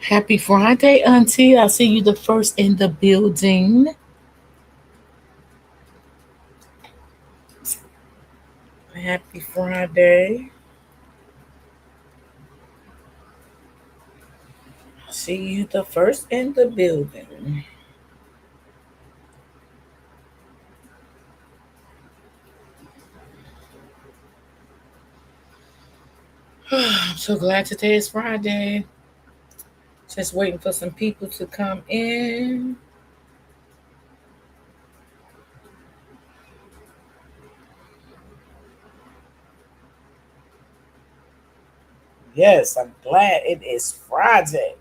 Happy Friday, Auntie. I see you the first in the building. Happy Friday. I see you the first in the building. I'm so glad today is Friday. Just waiting for some people to come in. Yes, I'm glad it is Friday.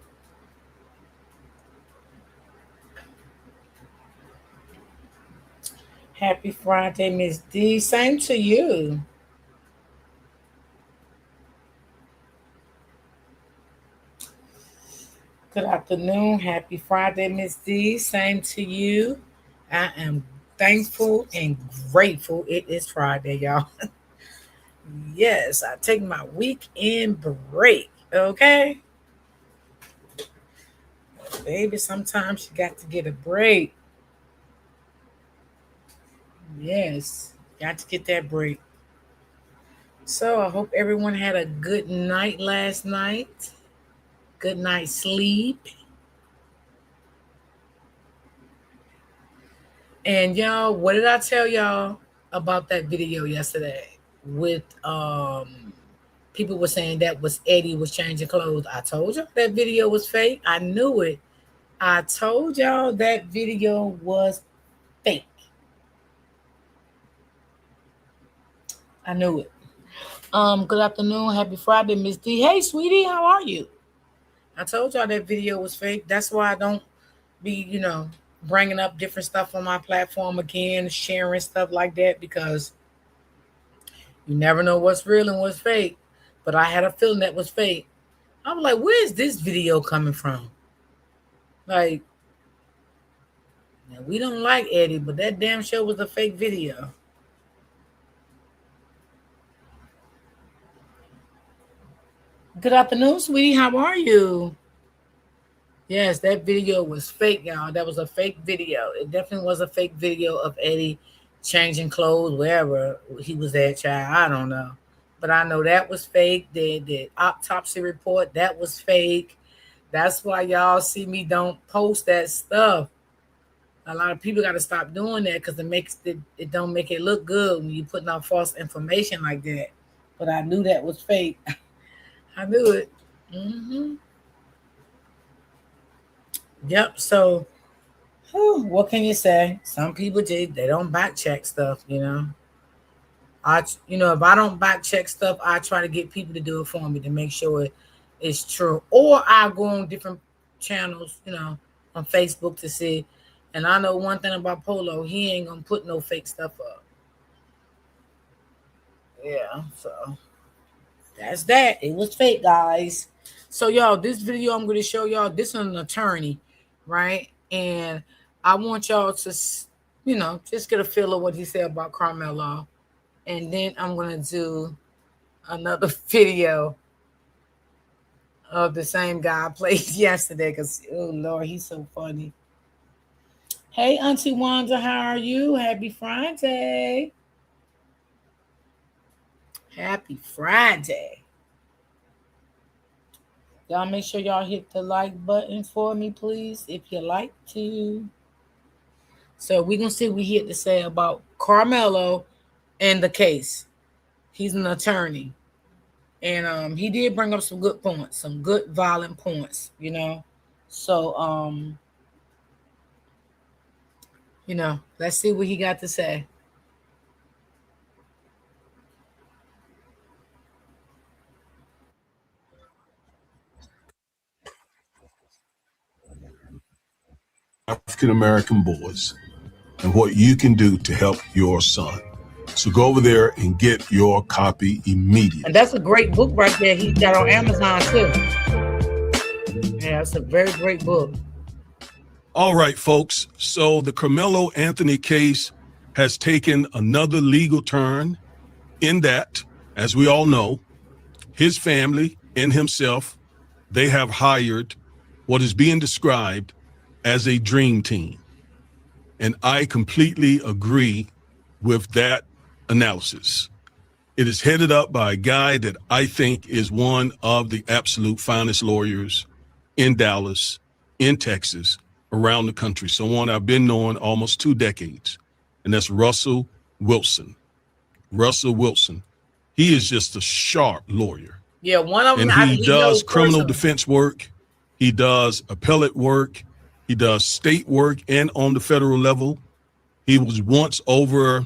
Happy Friday, Miss D. Same to you. Good afternoon. Happy Friday, Miss D. Same to you. I am thankful and grateful it is Friday, y'all. Yes, I take my weekend break. Okay, baby. Sometimes you got to get a break. Yes, got to get that break. So I hope everyone had a good night last night. Good night sleep. And y'all, what did I tell y'all about that video yesterday? With people were saying that was Eddie was changing clothes. I told y'all that video was fake. I knew it. I told y'all that video was fake. I knew it. Good afternoon, happy Friday, Miss D. Hey, sweetie, how are you? I told y'all that video was fake. That's why I don't be, bringing up different stuff on my platform again, sharing stuff like that, because you never know what's real and what's fake. But I had a feeling that was fake. I'm like, where is this video coming from? Like, we don't like Eddie, but that damn show was a fake video. Good afternoon, sweetie. How are you? Yes, that video was fake, y'all. That was a fake video. It definitely was a fake video of Eddie changing clothes wherever he was at, child. I don't know. But I know that was fake. The autopsy report, that was fake. That's why y'all see me don't post that stuff. A lot of people got to stop doing that because it don't make it look good when you putting out false information like that. But I knew that was fake. I knew it. Yep. So, what can you say? Some people they don't back check stuff. If I don't back check stuff, I try to get people to do it for me to make sure it's true. Or I go on different channels, on Facebook to see. And I know one thing about Polo, he ain't gonna put no fake stuff up. Yeah, so that's that. It was fake, guys. So y'all, this video I'm gonna show y'all, this is an attorney, right? And I want y'all to, just get a feel of what he said about Carmelo. And then I'm gonna do another video of the same guy I played yesterday, because oh Lord, he's so funny. Hey, Auntie Wanda, how are you? Happy Friday. Happy Friday. Y'all make sure y'all hit the like button for me, please, if you like to. So we're going to see what he had to say about Carmelo and the case. He's an attorney. And he did bring up some good points, some good violent points, So, let's see what he got to say. African American boys and what you can do to help your son. So go over there and get your copy immediately. And that's a great book right there. He got on Amazon too. Yeah, it's a very great book. All right, folks. So the Carmelo Anthony case has taken another legal turn in that, as we all know, his family and himself, they have hired what is being described as a dream team. And I completely agree with that analysis. It is headed up by a guy that I think is one of the absolute finest lawyers in Dallas, in Texas, around the country. Someone I've been knowing almost 2 decades, and that's Russell Wilson. Russell Wilson. He is just a sharp lawyer. Yeah, one of them. And he does criminal defense work. He does appellate work. He does state work and on the federal level. He was once over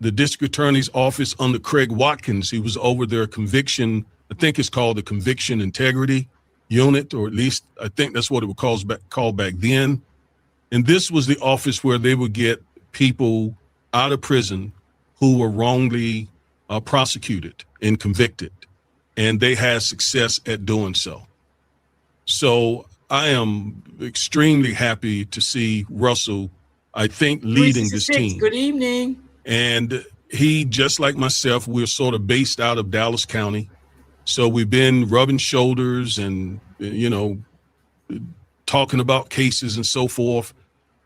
the district attorney's office under Craig Watkins. He was over their conviction, I think it's called the conviction integrity unit, or at least I think that's what it was called back then. And this was the office where they would get people out of prison who were wrongly prosecuted and convicted. And they had success at doing so. So I am extremely happy to see Russell, I think, leading this team. Good evening. And he, just like myself, we're sort of based out of Dallas County. So we've been rubbing shoulders and, talking about cases and so forth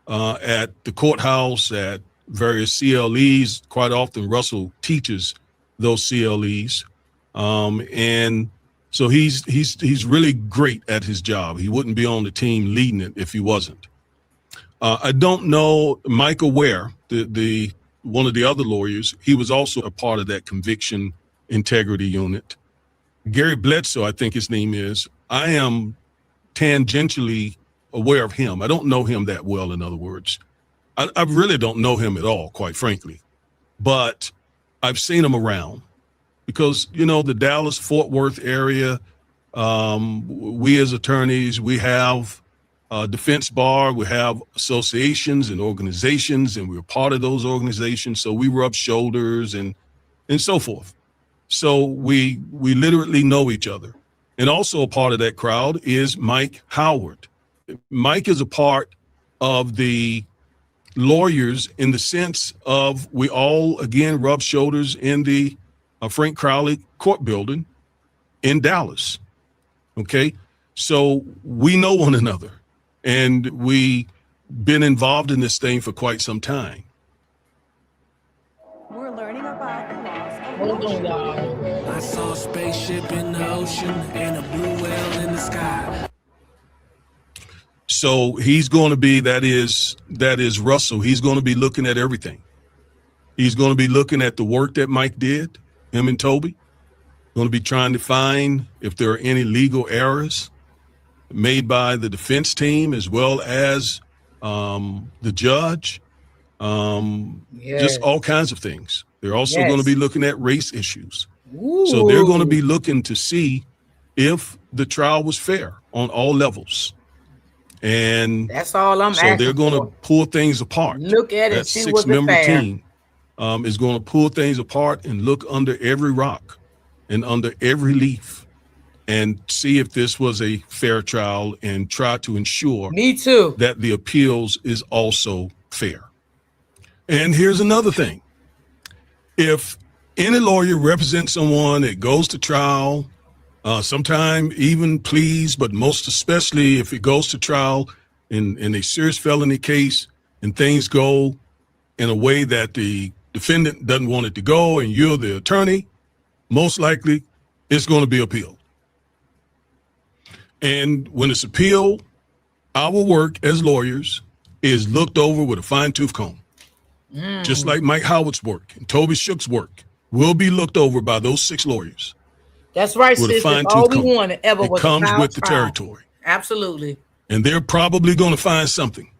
at the courthouse, at various CLEs. Quite often, Russell teaches those CLEs. And so he's really great at his job. He wouldn't be on the team leading it if he wasn't. I don't know Michael Ware, the one of the other lawyers. He was also a part of that conviction integrity unit. Gary Bledsoe, I think his name is. I am tangentially aware of him. I don't know him that well, in other words. I really don't know him at all, quite frankly. But I've seen him around because, the Dallas-Fort Worth area, we as attorneys, we have defense bar, we have associations and organizations, and we're part of those organizations. So we rub shoulders and so forth. So we literally know each other. And also a part of that crowd is Mike Howard. Mike is a part of the lawyers in the sense of we all, again, rub shoulders in the Frank Crowley court building in Dallas. Okay. So we know one another and we've been involved in this thing for quite some time. We're learning about the laws of Hold on, y'all. I saw a spaceship in the ocean and a blue whale in the sky. So he's going to be, that is Russell. He's going to be looking at everything. He's going to be looking at the work that Mike did, him and Toby. Going to be trying to find if there are any legal errors made by the defense team as well as the judge. Just all kinds of things. They're also going to be looking at race issues. Ooh. So they're going to be looking to see if the trial was fair on all levels. And that's all I'm asking. So they're going to pull things apart. Look at it. That See what's 6-member fair. team is going to pull things apart and look under every rock and under every leaf and see if this was a fair trial and try to ensure Me too. that the appeals is also fair. And here's another thing. If any lawyer represents someone that goes to trial, sometime even pleas, but most especially if it goes to trial in a serious felony case and things go in a way that the defendant doesn't want it to go and you're the attorney, most likely it's going to be appealed. And when it's appealed, our work as lawyers is looked over with a fine-tooth comb. Just like Mike Howard's work and Toby Shook's work will be looked over by those 6 lawyers. That's right, with sis. a fine-tooth All we comb. wanted ever It was comes a with the trial. territory. Absolutely. And they're probably going to find something.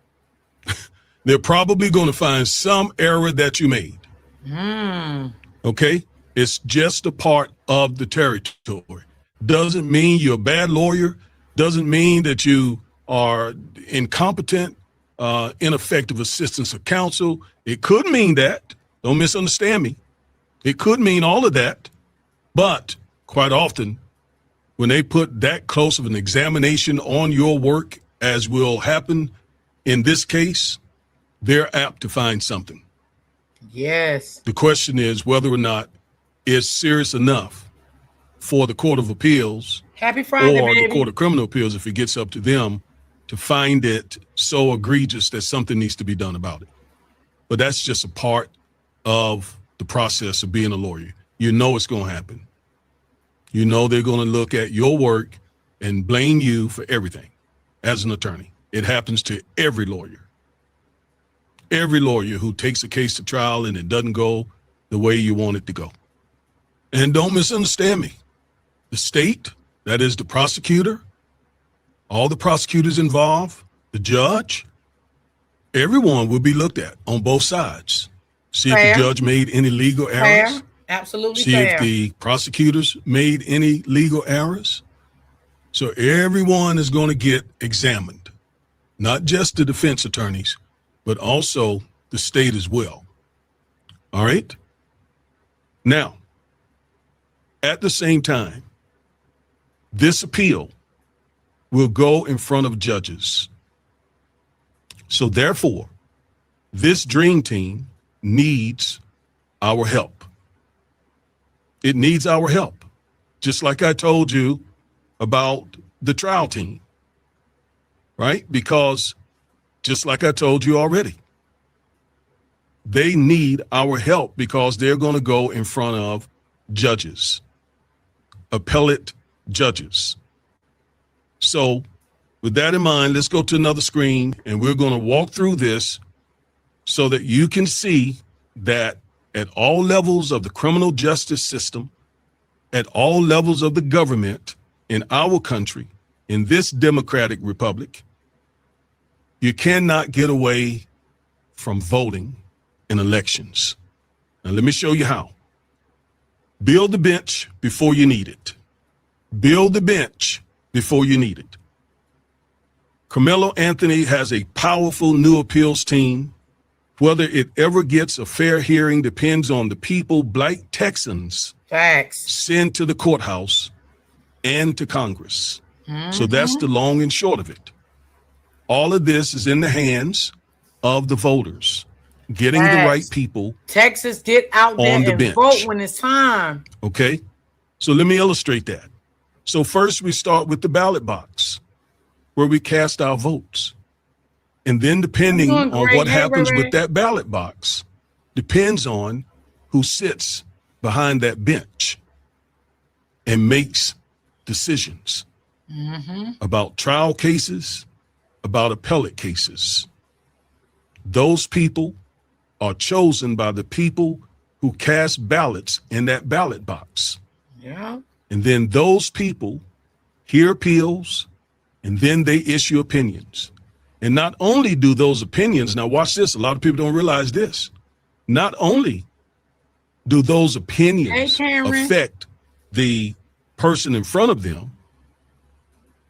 They're probably going to find some error that you made. Okay? It's just a part of the territory. Doesn't mean you're a bad lawyer. Doesn't mean that you are incompetent, ineffective assistance of counsel. It could mean that. Don't misunderstand me. It could mean all of that. But quite often, when they put that close of an examination on your work, as will happen in this case, they're apt to find something. Yes. The question is whether or not it's serious enough for the Court of Appeals Happy Friday, or baby. the Court of Criminal Appeals, if it gets up to them, to find it so egregious that something needs to be done about it. But that's just a part of the process of being a lawyer. You know it's going to happen. You know they're going to look at your work and blame you for everything as an attorney. It happens to every lawyer. Every lawyer who takes a case to trial and it doesn't go the way you want it to go. And don't misunderstand me. The state, that is the prosecutor, all the prosecutors involved, the judge, everyone will be looked at on both sides. See Fair. if the judge made any legal errors. Fair. Absolutely See fair. if the prosecutors made any legal errors. So everyone is going to get examined, not just the defense attorneys, but also the state as well. All right? Now, at the same time, this appeal will go in front of judges. So therefore, this dream team needs our help. It needs our help. Just like I told you about the trial team, right? Because just like I told you already, they need our help because they're going to go in front of judges, appellate judges. So with that in mind, let's go to another screen and we're going to walk through this so that you can see that at all levels of the criminal justice system, at all levels of the government in our country, in this democratic republic, you cannot get away from voting in elections. Now, let me show you how. Build the bench before you need it. Build the bench before you need it. Carmelo Anthony has a powerful new appeals team. Whether it ever gets a fair hearing depends on the people Black Texans Facts. send to the courthouse and to Congress. So that's the long and short of it. All of this is in the hands of the voters, getting the right people. Texas, get out there on the and bench. vote when it's time. Okay, so let me illustrate that. So first we start with the ballot box where we cast our votes. And then depending on what happens with that ballot box depends on who sits behind that bench and makes decisions about trial cases, about appellate cases. Those people are chosen by the people who cast ballots in that ballot box. Yeah. And then those people hear appeals and then they issue opinions. And not only do those opinions, now watch this, a lot of people don't realize this. Not only do those opinions affect the person in front of them,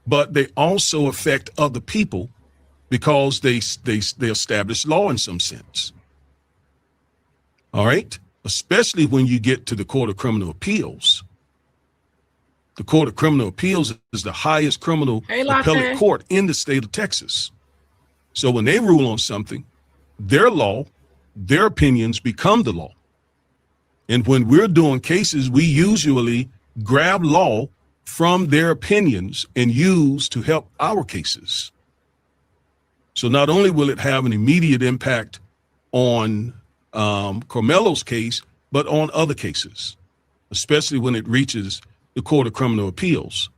but they also affect other people because they establish law in some sense. All right? Especially when you get to the Court of Criminal Appeals. The Court of Criminal Appeals is the highest criminal appellate court in the state of Texas. So when they rule on something, their law, their opinions become the law. And when we're doing cases, we usually grab law from their opinions and use to help our cases. So not only will it have an immediate impact on Carmelo's case, but on other cases, especially when it reaches the Court of Criminal Appeals,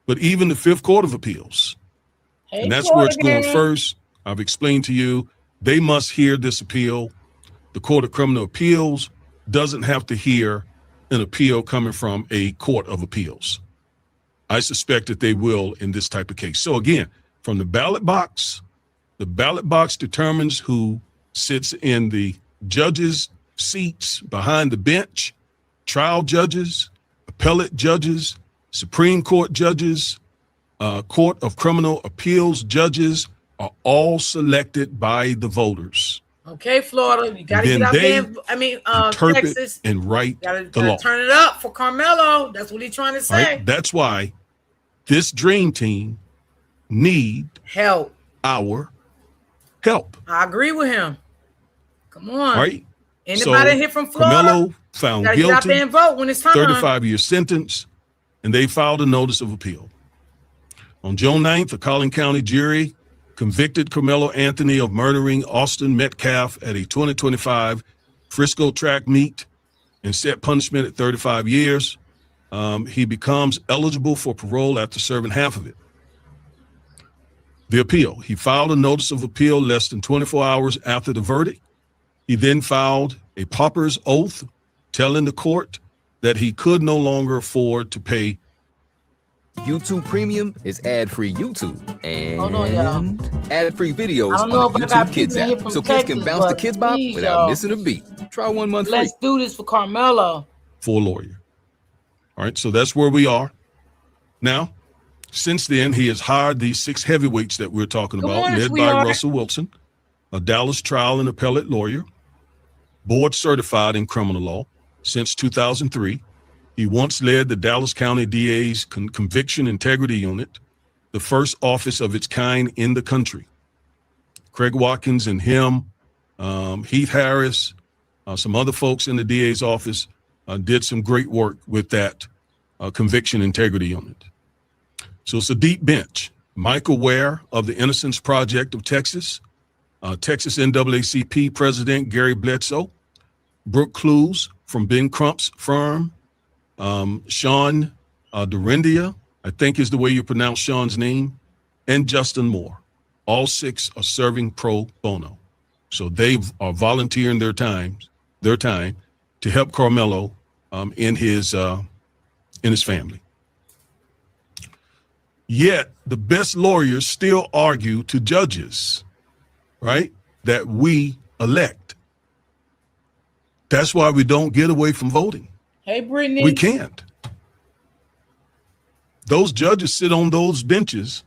but even the Fifth Court of Appeals. And that's where it's going first. I've explained to you, they must hear this appeal. The Court of Criminal Appeals doesn't have to hear an appeal coming from a court of appeals. I suspect that they will in this type of case. So again, from the ballot box determines who sits in the judges' seats behind the bench, trial judges, appellate judges, Supreme Court judges, Court of Criminal Appeals judges are all selected by the voters. Okay, Florida, you got to get out there. Texas, and write the law. Turn it up for Carmelo. That's what he's trying to say. Right? That's why this dream team need our help. I agree with him. Come on. Right? Anybody here from Florida? Carmelo found guilty. Get out there and vote when it's time. 35-year sentence, and they filed a notice of appeal. On June 9th, a Collin County jury convicted Carmelo Anthony of murdering Austin Metcalf at a 2025 Frisco track meet and set punishment at 35 years. He becomes eligible for parole after serving half of it. The appeal. He filed a notice of appeal less than 24 hours after the verdict. He then filed a pauper's oath telling the court that he could no longer afford to pay. YouTube Premium is ad-free YouTube Hold on, y'all. and ad-free videos I don't on know the if I got YouTube Kids people here app, from so kids can Texas, bounce the but Kids Bop please, without y'all, missing a beat. Try 1 month free. let's do this for Carmelo. For a lawyer. All right, so that's where we are. Now, since then, he has hired these 6 heavyweights that we're talking Good about, morning, led sweetheart. by Russell Wilson, a Dallas trial and appellate lawyer, board certified in criminal law since 2003. He once led the Dallas County DA's Conviction Integrity Unit, the first office of its kind in the country. Craig Watkins and him, Heath Harris, some other folks in the DA's office did some great work with that Conviction Integrity Unit. So it's a deep bench. Michael Ware of the Innocence Project of Texas, Texas NAACP President Gary Bledsoe, Brooke Clues from Ben Crump's firm, Sean Dorindia, I think is the way you pronounce Sean's name, and Justin Moore. All 6 are serving pro bono. So they are volunteering their time to help Carmelo in his family. Yet the best lawyers still argue to judges, right, that we elect. That's why we don't get away from voting. Hey, Brittany. We can't. Those judges sit on those benches.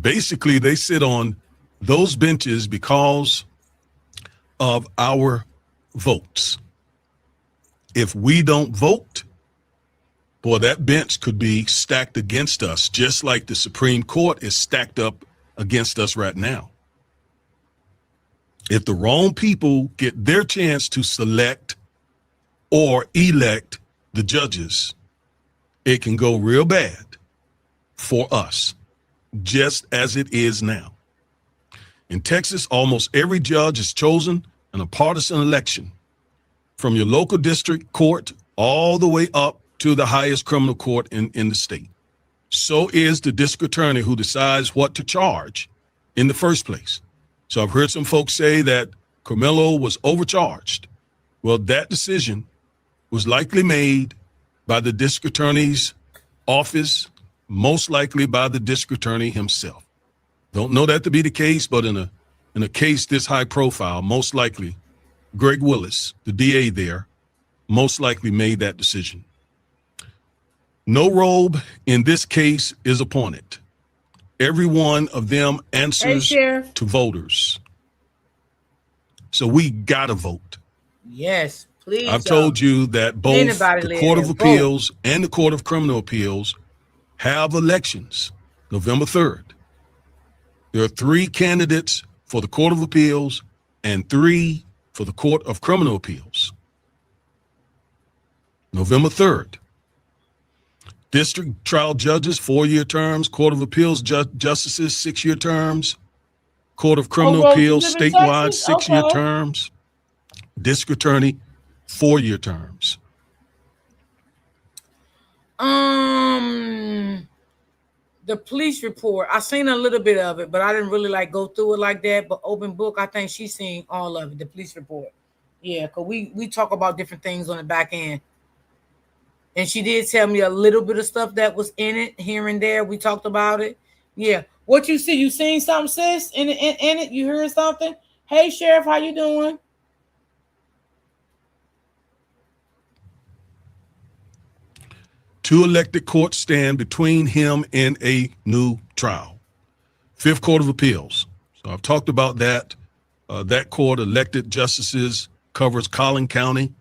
Basically, they sit on those benches because of our votes. If we don't vote, boy, that bench could be stacked against us, just like the Supreme Court is stacked up against us right now. If the wrong people get their chance to select or elect the judges, it can go real bad for us, just as it is now. In Texas, almost every judge is chosen in a partisan election, from your local district court all the way up to the highest criminal court in the state. So is the district attorney who decides what to charge in the first place. So I've heard some folks say that Carmelo was overcharged. Well, that decision was likely made by the district attorney's office, most likely by the district attorney himself. Don't know that to be the case, but in a case this high profile, most likely Greg Willis, the DA there, most likely made that decision. No robe in this case is appointed. Every one of them answers to voters. So we gotta vote. Yes, please. I've told you that both the Court of Appeals and the Court of Criminal Appeals have elections November 3rd. There are 3 candidates for the Court of Appeals and 3 for the Court of Criminal Appeals. November 3rd. District trial judges, 4-year terms. Court of Appeals justices, 6-year terms. Court of Criminal Appeals, statewide, 6-year terms. District attorney, 4-year terms. The police report, I seen a little bit of it, but I didn't really go through it like that. But open book, I think she's seen all of it, the police report. Yeah, because we talk about different things on the back end. And she did tell me a little bit of stuff that was in it, here and there. We talked about it. Yeah. What you see? You seen something, sis? In it? You heard something? Hey, Sheriff, how you doing? Two elected courts stand between him and a new trial. 5th Court of Appeals. So I've talked about that. That court elected justices covers Collin County.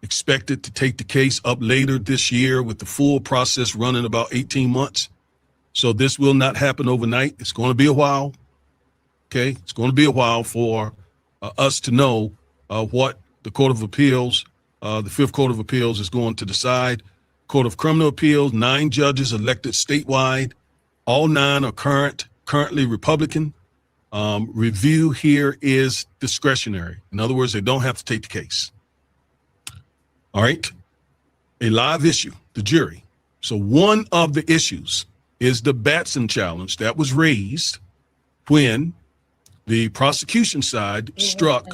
Expected to take the case up later this year with the full process running about 18 months. So this will not happen overnight. It's going to be a while. Okay. It's going to be a while for us to know what the Court of Appeals, the 5th Court of Appeals is going to decide. Court of Criminal Appeals, 9 judges elected statewide. All 9 are currently Republican. Review here is discretionary. In other words, they don't have to take the case. All right. A live issue, the jury. So one of the issues is the Batson challenge that was raised when the prosecution side struck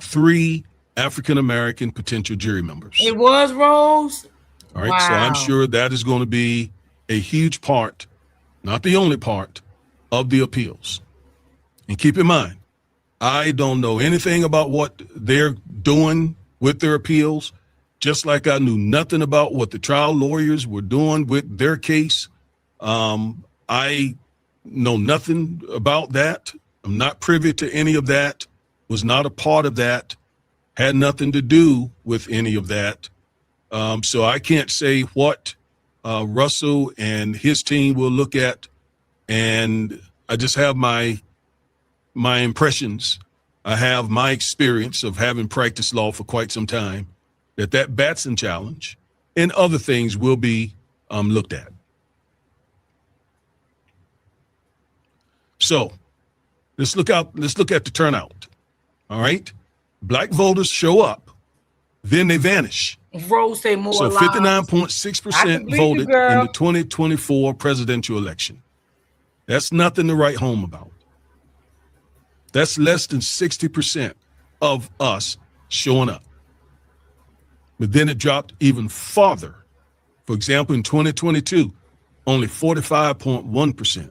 3 African-American potential jury members. It was, Rose? All right. So I'm sure that is going to be a huge part, not the only part, of the appeals. And keep in mind, I don't know anything about what they're doing with their appeals, just like I knew nothing about what the trial lawyers were doing with their case. I know nothing about that. I'm not privy to any of that, was not a part of that, had nothing to do with any of that. So I can't say what Russell and his team will look at. And I just have my impressions. I have my experience of having practiced law for quite some time, that Batson challenge and other things will be looked at. So let's look at the turnout. All right. Black voters show up, then they vanish. Rose say more. So 59.6% voted in the 2024 presidential election. That's nothing to write home about. That's less than 60% of us showing up. But then it dropped even farther. For example, in 2022, only 45.1%.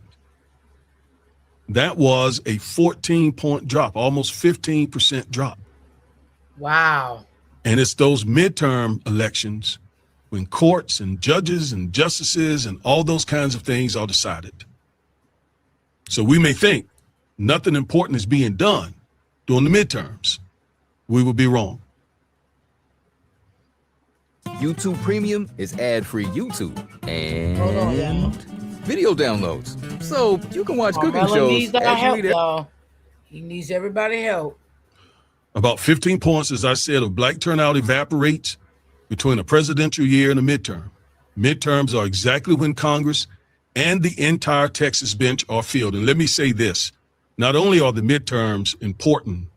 That was a 14-point drop, almost 15% drop. Wow. And it's those midterm elections when courts and judges and justices and all those kinds of things are decided. So we may think nothing important is being done during the midterms. We will be wrong. YouTube Premium is ad-free YouTube Hold on, and y'all. video downloads. So you can watch cooking Carmelo shows needs our as you help, eat it. y'all. He needs everybody's help. About 15 points, as I said, of black turnout evaporates between a presidential year and a midterm. Midterms are exactly when Congress and the entire Texas bench are filled. And let me say this, not only are the midterms important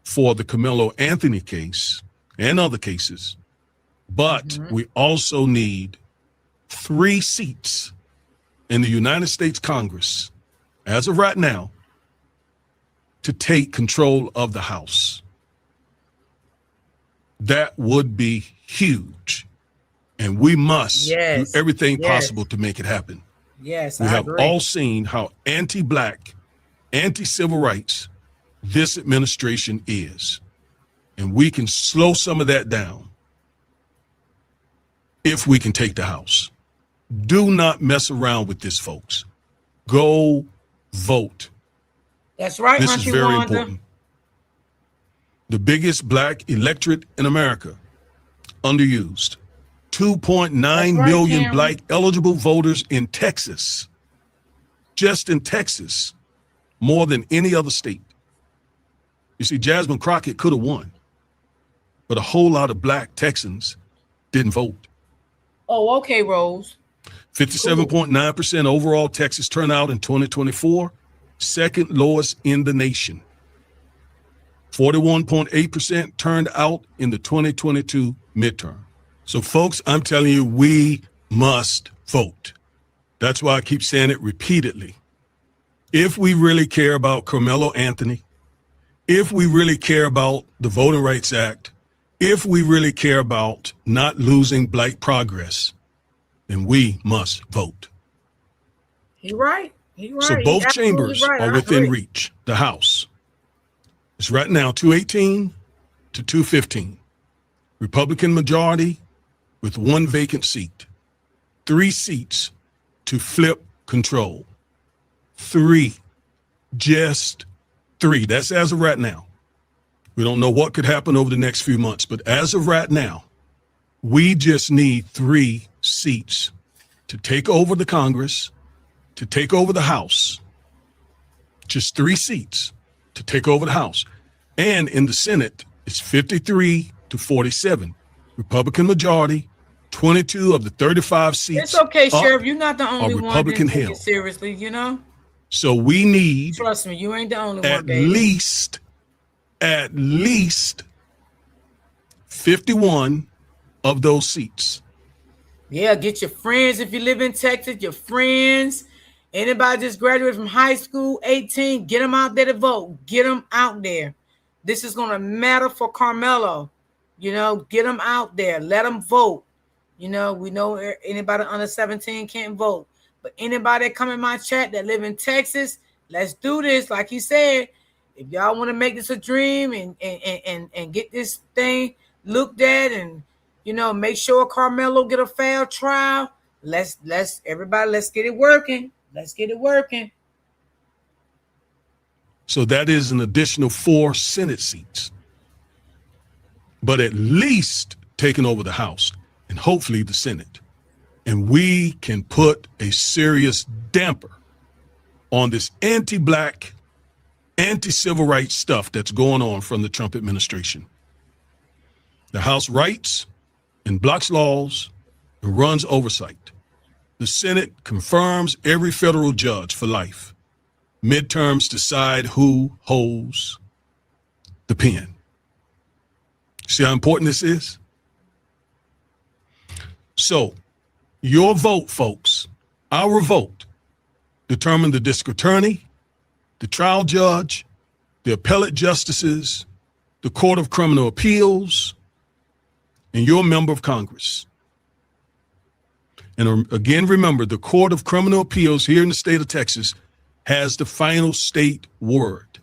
for the Carmelo Anthony case and other cases, but we also need 3 seats in the United States Congress, as of right now, to take control of the House. That would be huge. And we must do everything possible to make it happen. Yes, we I have agree. all seen how anti-black, anti-civil rights this administration is. And we can slow some of that down if we can take the House. Do not mess around with this, folks. Go vote. That's right, This is Auntie very Wanda. important. The biggest black electorate in America, underused. 2.9 right, million Cameron. black eligible voters in Texas. Just in Texas, more than any other state. You see, Jasmine Crockett could have won, but a whole lot of black Texans didn't vote. Oh, okay, Rose. 57.9% overall Texas turnout in 2024, second lowest in the nation. 41.8% turned out in the 2022 midterm. So folks, I'm telling you, we must vote. That's why I keep saying it repeatedly. If we really care about Carmelo Anthony, if we really care about the Voting Rights Act, if we really care about not losing black progress, then we must vote. You're right. You're right. So You're both absolutely chambers right. are I within agree. reach. The House is right now 218 to 215. Republican majority with 1 vacant seat. 3 seats to flip control. 3, just 3. That's as of right now. We don't know what could happen over the next few months, but as of right now, we just need 3 seats to take over the Congress, to take over the House. Just 3 seats to take over the House. And in the Senate, it's 53 to 47. Republican majority, 22 of the 35 seats It's okay, up Sheriff. You're not the only one Republican that take held. it seriously, you know? So we need Trust me, you ain't the only at one, baby. least 51 of those seats. Yeah, get your friends if you live in Texas, your friends. Anybody just graduated from high school, 18, get them out there to vote. Get them out there. This is going to matter for Carmelo. You know, get them out there. Let them vote. You know, we know anybody under 17 can't vote. But anybody that come in my chat that live in Texas, let's do this. Like he said, if y'all want to make this a dream and get this thing looked at and, you know, make sure Carmelo get a fair trial, let's get it working. Let's get it working. So that is an additional 4 Senate seats. But at least taking over the House and hopefully the Senate. And we can put a serious damper on this anti-black, anti-civil rights stuff that's going on from the Trump administration. The House writes and blocks laws and runs oversight. The Senate confirms every federal judge for life. Midterms decide who holds the pen. See how important this is? So your vote, folks, our vote, determine the district attorney, the trial judge, the appellate justices, the Court of Criminal Appeals, and your member of Congress. And again, remember, the Court of Criminal Appeals here in the state of Texas has the final state word.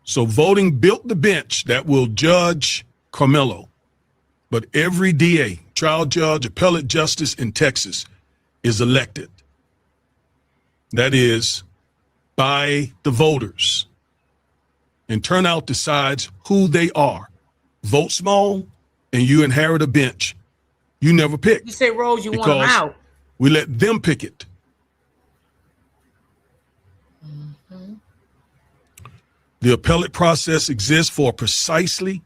So voting built the bench that will judge Carmelo. But every DA, trial judge, appellate justice in Texas is elected. That is by the voters. And turnout decides who they are. Vote small and you inherit a bench you never pick. You say, Rose, you want them out. We let them pick it. Mm-hmm. The appellate process exists for precisely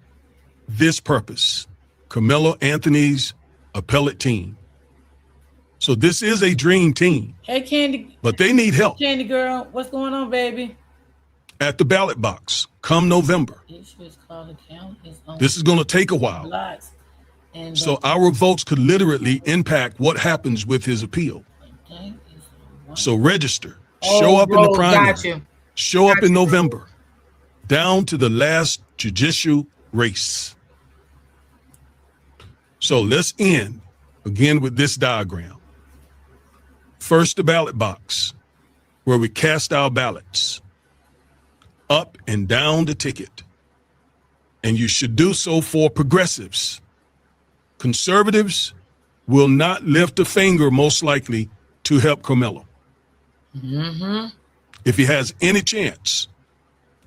this purpose. Carmelo Anthony's appellate team. So this is a dream team. Hey, Candy. But they need help. Candy girl, what's going on, baby? At the ballot box come November. This is going to take a while. So our votes could literally impact what happens with his appeal. So register, show up in the primary, show up in November, down to the last judicial race. So let's end again with this diagram. First, the ballot box, where we cast our ballots up and down the ticket. And you should do so for progressives. Conservatives will not lift a finger, most likely, to help Carmelo. Mm-hmm. If he has any chance,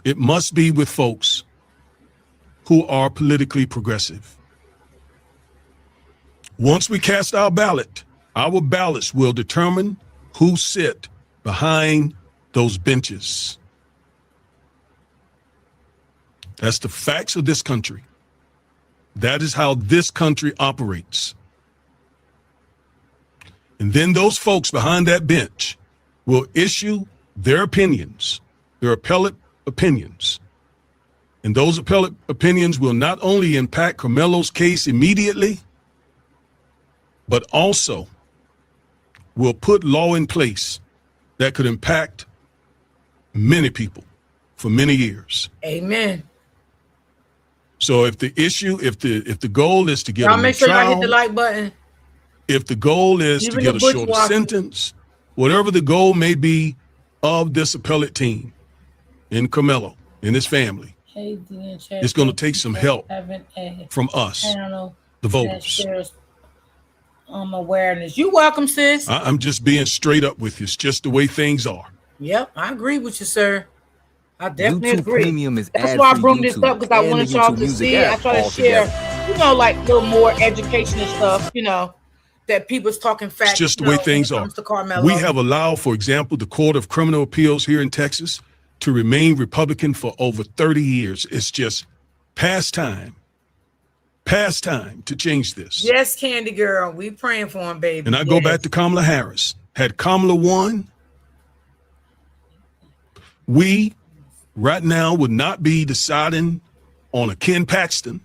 it must be with folks who are politically progressive. Once we cast our ballots will determine who sit behind those benches. That's the facts of this country. That is how this country operates. And then those folks behind that bench will issue their opinions, their appellate opinions. And those appellate opinions will not only impact Carmelo's case immediately, but also will put law in place that could impact many people for many years. Amen. So if the goal is to get y'all a make sure trial, y'all hit the like button. If the goal is to get a shorter sentence, whatever the goal may be of this appellate team in Carmelo and his family, it's going to take some help from us, the voters. Awareness. You welcome, sis. I'm just being straight up with you. It's just the way things are. Yep, I agree with you, sir. I definitely YouTube agree. Premium is That's why I brought this YouTube up, because I and wanted the y'all YouTube to Music see. app I try to all share, together. like a little more educational stuff, that people's talking facts. It's just the way things are. We have allowed, for example, the Court of Criminal Appeals here in Texas to remain Republican for over 30 years. It's just past time past time to change this. Yes, Candy Girl. We praying for him, baby. And I go back to Kamala Harris. Had Kamala won, we right now would not be deciding on a Ken Paxton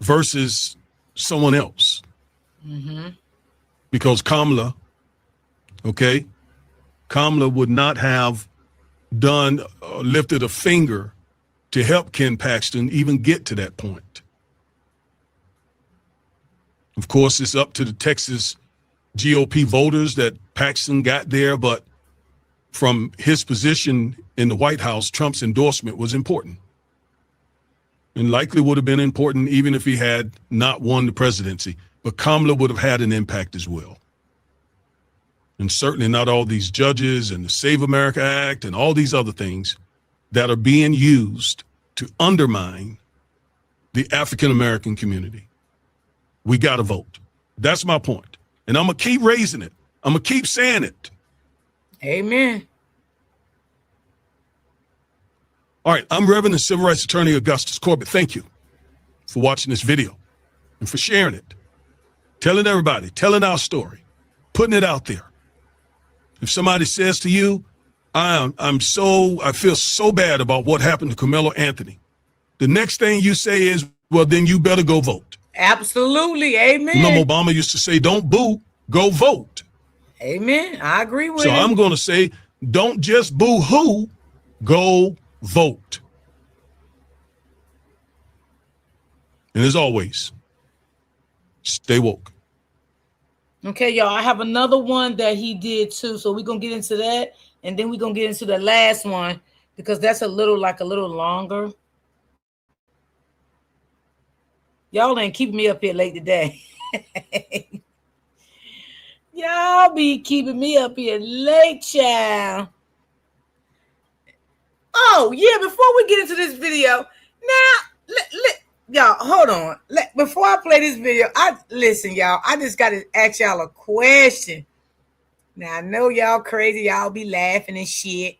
versus someone else. Because Kamala would not have done, lifted a finger to help Ken Paxton even get to that point. Of course, it's up to the Texas GOP voters that Paxton got there, but from his position in the White House, Trump's endorsement was important. And likely would have been important even if he had not won the presidency. But Kamala would have had an impact as well. And certainly not all these judges and the Save America Act and all these other things that are being used to undermine the African-American community. We got to vote. That's my point. And I'm going to keep raising it. I'm going to keep saying it. Amen. All right. I'm Reverend and Civil Rights Attorney Augustus Corbett. Thank you for watching this video and for sharing it, telling everybody, telling our story, putting it out there. If somebody says to you, I feel so bad about what happened to Carmelo Anthony, the next thing you say is, well, then you better go vote. Absolutely. Amen. Remember Obama used to say, don't boo, go vote. Amen. I agree with So him. I'm going to say, don't just boo-hoo, go vote. And as always, stay woke. Okay, y'all, I have another one that he did too. So we're going to get into that. And then we're going to get into the last one because that's a little longer. Y'all ain't keeping me up here late today. Y'all be keeping me up here late, child. Oh, yeah, before we get into this video, now, y'all, hold on. Before I play this video, listen, y'all, I just got to ask y'all a question. Now, I know y'all crazy. Y'all be laughing and shit.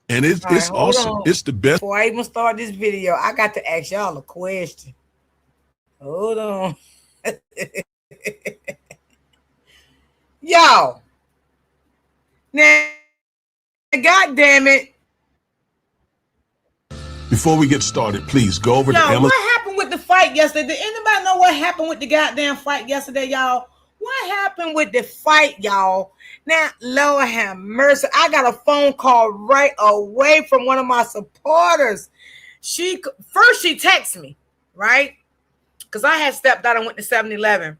And it's awesome. On. It's the best. Before I even start this video, I got to ask y'all a question. Hold on. Y'all. Now, God damn it. Before we get started, please go over to Amazon. What happened with the fight yesterday? Did anybody know what happened with the goddamn fight yesterday, y'all? What happened with the fight, y'all? Now, Lord have mercy. I got a phone call right away from one of my supporters. She texted me, right? Because I had stepped out and went to 7-Eleven.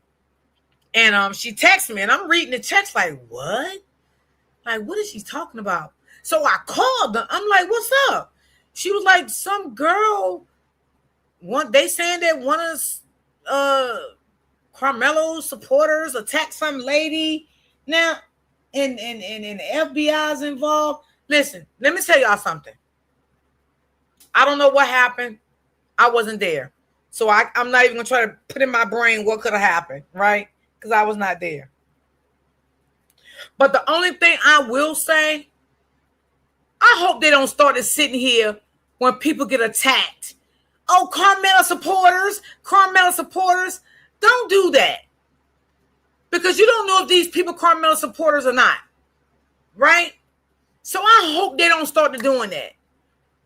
And she texted me, and I'm reading the text like, what? Like, what is she talking about? So I called her. I'm like, what's up? She was like, some girl, they saying that one of Carmelo's supporters attacked some lady. Now, and the FBI's involved. Listen, let me tell y'all something. I don't know what happened. I wasn't there. So I'm not even going to try to put in my brain what could have happened, right? Because I was not there. But the only thing I will say, I hope they don't start sitting here when people get attacked. Oh, Carmelo supporters, don't do that. Because you don't know if these people Carmelo supporters or not. Right? So I hope they don't start doing that.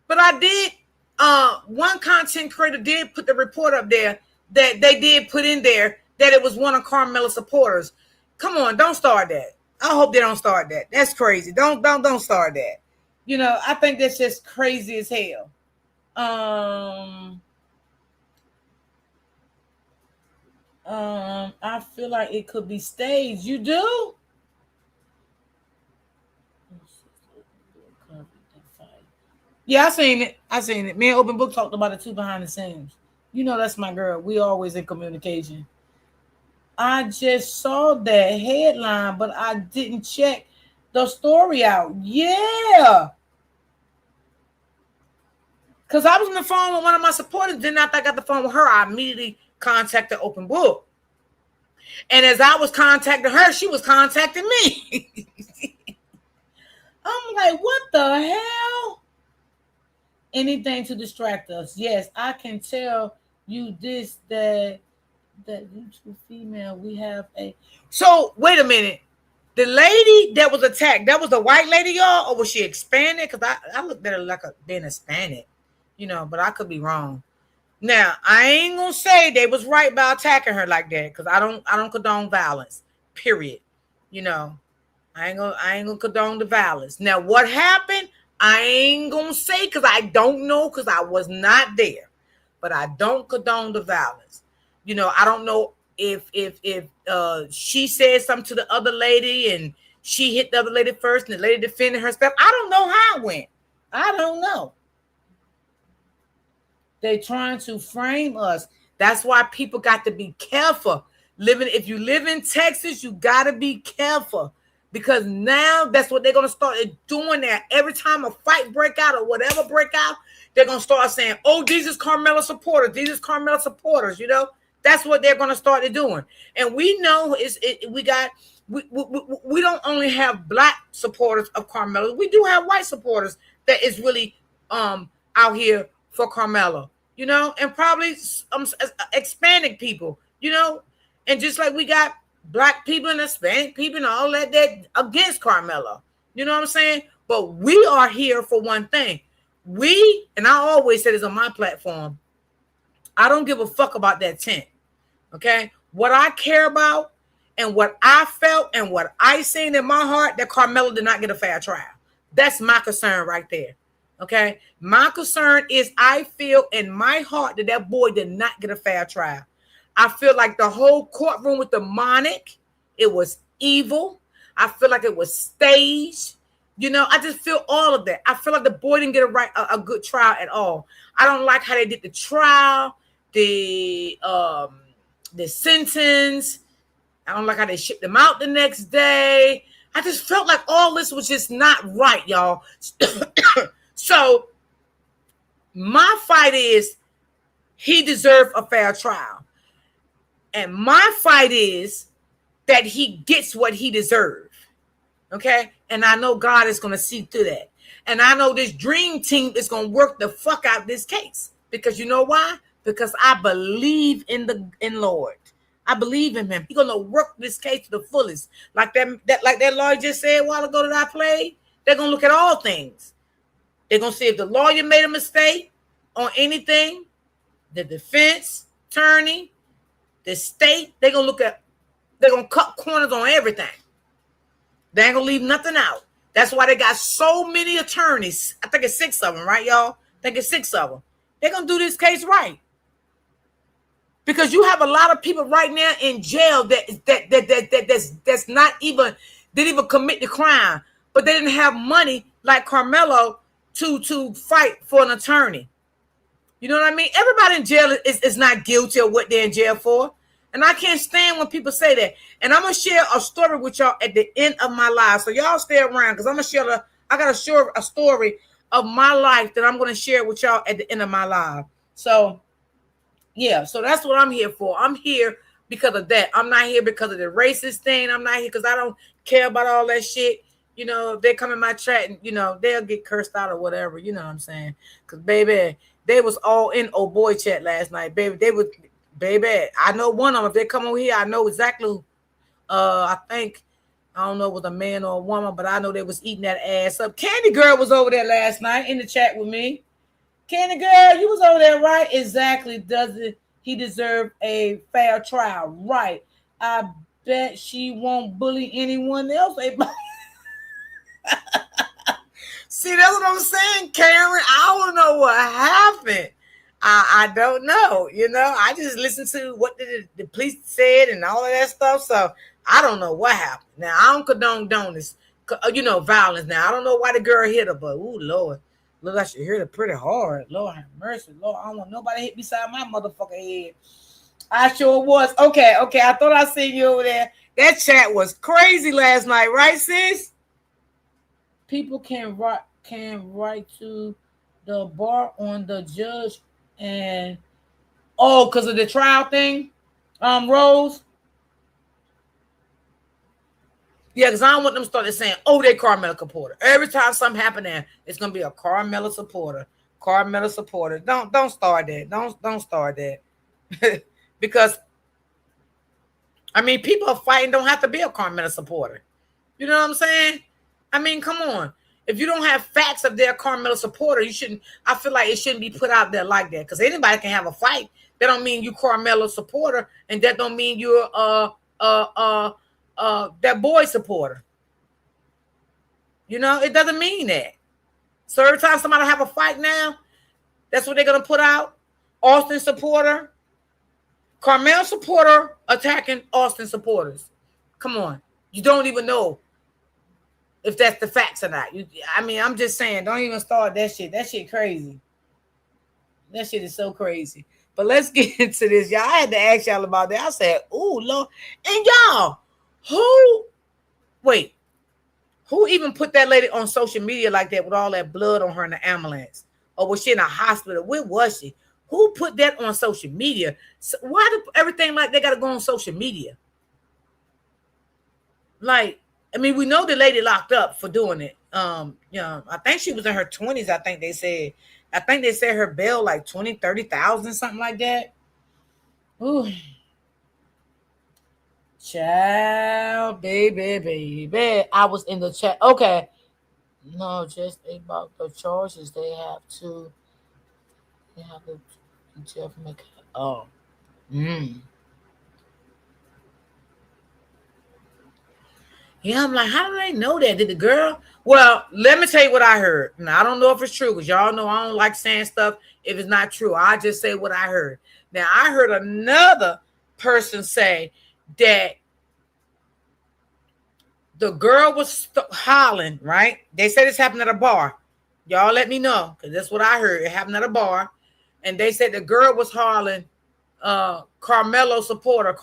But I did, one content creator did put the report up there that they did put in there that it was one of Carmelo's supporters. Come on, don't start that. I hope they don't start that. That's crazy. Don't start that. You know, I think that's just crazy as hell. I feel like it could be staged. You do? Yeah, I seen it. Me and Open Book talked about it too behind the scenes. You know that's my girl. We always in communication. I just saw that headline, but I didn't check the story out. Yeah. Because I was on the phone with one of my supporters. Then after I got the phone with her, I immediately contacted Open Book. And as I was contacting her, she was contacting me. I'm like, what the hell? Anything to distract us. Yes, I can tell you this that YouTube female. We have a. So wait a minute. The lady that was attacked, that was the white lady, y'all, or was she Hispanic? Because I looked at her like being Hispanic, but I could be wrong. Now I ain't gonna say they was right by attacking her like that, because I don't condone violence. Period. You know, I ain't gonna condone the violence. Now what happened? I ain't gonna say because I don't know, because I was not there. But I don't condone the violence. I don't know if she said something to the other lady and she hit the other lady first and the lady defended herself. I don't know how it went. I don't know. They trying to frame us. That's why people got to be careful. If you live in Texas, you got to be careful, because now that's what they're going to start doing there. Every time a fight break out or whatever break out, they're going to start saying, oh, these is Carmelo supporters. These is Carmelo supporters. That's what they're going to start doing. And we know we don't only have black supporters of Carmelo. We do have white supporters that is really out here for Carmelo, and probably Hispanic people, and just like we got black people and Hispanic people and all that against Carmelo. You know what I'm saying? But we are here for one thing. And I always say this on my platform, I don't give a fuck about that tent. Okay? What I care about and what I felt and what I seen in my heart, that Carmelo did not get a fair trial. That's my concern right there. Okay? My concern is I feel in my heart that boy did not get a fair trial. I feel like the whole courtroom was demonic. It was evil. I feel like it was staged. I just feel all of that. I feel like the boy didn't get a good trial at all. I don't like how they did the trial, the sentence. I don't like how they shipped him out the next day. I just felt like all this was just not right, y'all. So my fight is he deserved a fair trial. And my fight is that he gets what he deserves. Okay? And I know God is going to see through that. And I know this dream team is going to work the fuck out this case. Because you know why? Because I believe in Lord. I believe in him. He's going to work this case to the fullest. Like that lawyer just said a while ago that I played. They're going to look at all things. They're going to see if the lawyer made a mistake on anything, the defense attorney, the state. They're going to cut corners on everything. They ain't going to leave nothing out. That's why they got so many attorneys. I think it's 6 of them, right, y'all? I think it's 6 of them. They're going to do this case right. Because you have a lot of people right now in jail that's not even, didn't even commit the crime, but they didn't have money like Carmelo to fight for an attorney. You know what I mean? Everybody in jail is not guilty of what they're in jail for. And I can't stand when people say that. And I'm going to share a story with y'all at the end of my life. So y'all stay around, because I'm going to share I got to share a story of my life that I'm going to share with y'all at the end of my life. So, yeah. So that's what I'm here for. I'm here because of that. I'm not here because of the racist thing. I'm not here because I don't care about all that shit. If they come in my chat and, they'll get cursed out or whatever. You know what I'm saying? Because, baby, they was all in old boy chat last night. Baby, I know one of them. If they come over here, I know exactly who. I don't know if it was a man or a woman, but I know they was eating that ass up. Candy Girl was over there last night in the chat with me. Candy Girl, you was over there, right? Exactly. Does he deserve a fair trial? Right. I bet she won't bully anyone else. See, that's what I'm saying, Karen. I don't know what happened. I don't know. I just listened to what the police said and all of that stuff. So I don't know what happened. Now, I don't condone this, violence. Now, I don't know why the girl hit her, but, ooh, Lord. Look, I should hit her pretty hard. Lord have mercy. Lord, I don't want nobody hit beside my motherfucking head. I sure was. Okay. I thought I seen you over there. That chat was crazy last night, right, sis? People can write to the bar on the judge and because of the trial thing, Rose. Yeah, because I don't want them started saying, oh, they Carmelo supporter. Every time something happen there, it's gonna be a Carmelo supporter. Carmelo supporter. Don't start that. Don't start that. Because I mean, people are fighting don't have to be a Carmelo supporter. You know what I'm saying? I mean, come on. If you don't have facts of their Carmelo supporter, you shouldn't. I feel like it shouldn't be put out there like that. Because anybody can have a fight. That don't mean you Carmelo supporter, and that don't mean you're that boy supporter. You know, it doesn't mean that. So every time somebody have a fight now, that's what they're gonna put out. Austin supporter, Carmel supporter attacking Austin supporters. Come on, you don't even know if that's the facts or not. I mean, I'm just saying, don't even start that shit. That shit crazy. That shit is so crazy. But let's get into this, y'all. I had to ask y'all about that. I said, "Ooh, Lord," and y'all, who even put that lady on social media like that with all that blood on her in the ambulance? Or was she in a hospital? Where was she? Who put that on social media? So why do everything like they got to go on social media? Like, I mean, we know the lady locked up for doing it. You know, I think she was in her 20s, I think they said. I think they said her bail like 20, 30,000, something like that. Ooh. Child, baby. I was in the chat. Okay. No, just about the charges they have to be jail for making. Oh. Yeah, I'm like, how do they know that? Did the girl? Well, let me tell you what I heard. Now, I don't know if it's true because y'all know I don't like saying stuff if it's not true. I just say what I heard. Now, I heard another person say that the girl was hollering, right? They said this happened at a bar. Y'all let me know because that's what I heard. It happened at a bar. And they said the girl was hollering, Carmelo supporter.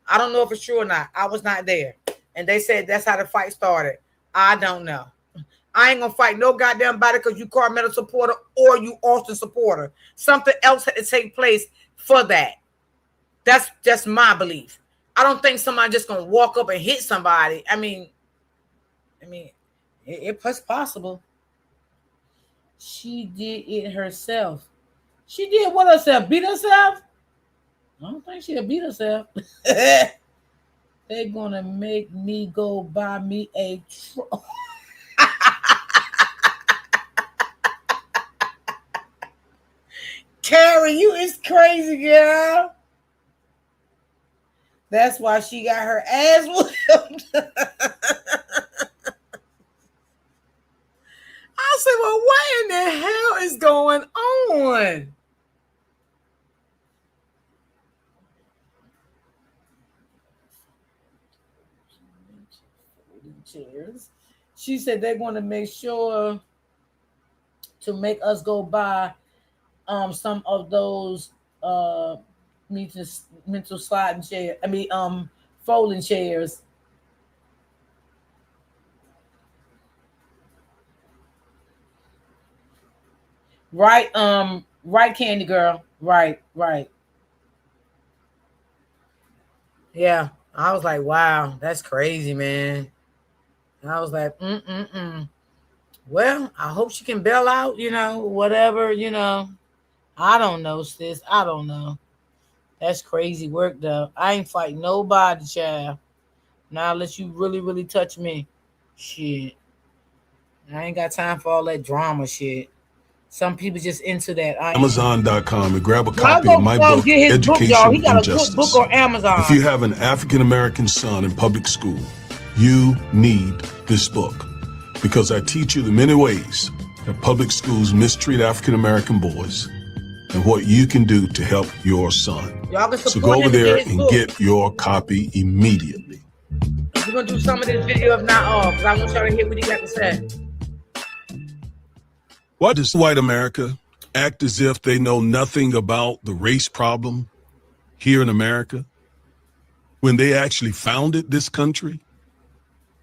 I don't know if it's true or not. I was not there. And they said that's how the fight started. I don't know. I ain't gonna fight no goddamn body because you Carmelo supporter or you Austin supporter. Something else had to take place for that. That's just my belief. I don't think somebody just gonna walk up and hit somebody. I mean, it's possible. She did it herself. She did what herself? Beat herself? I don't think she'll beat herself. They're gonna make me go buy me a truck. Carrie, you is crazy, girl. That's why she got her ass whipped. I said, well, what in the hell is going on? She said they're going to make sure to make us go buy some of those mental sliding chairs. Folding chairs. Right, Candy Girl. Right. Yeah, I was like, wow, that's crazy, man. And I was like, Well, I hope she can bail out, whatever, I don't know, sis. I don't know. That's crazy work, though. I ain't fighting nobody, child. Now, unless you really, really touch me. Shit. I ain't got time for all that drama shit. Some people just into that. Amazon.com and grab a copy of my book, Education He got a Injustice. good book on Amazon. If you have an African-American son in public school, you need this book because I teach you the many ways that public schools mistreat African-American boys and what you can do to help your son. So go over there and get your copy immediately. We're going to do some of this video if not all because I want y'all to hear what he got to say. Why does white America act as if they know nothing about the race problem here in America when they actually founded this country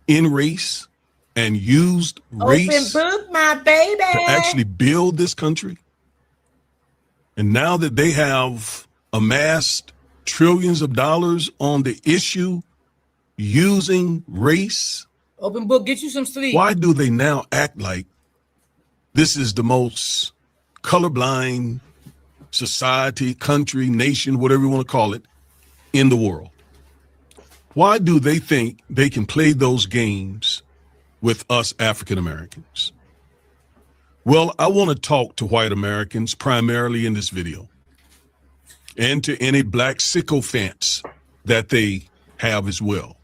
in race and used race Open book, my baby, to actually build this country? And now that they have amassed trillions of dollars on the issue using race, open book, get you some sleep. why do they now act like This is the most colorblind society, country, nation, whatever you want to call it, in the world. Why do they think they can play those games with us African Americans? Well, I want to talk to white Americans primarily in this video, and to any black sycophants that they have as well.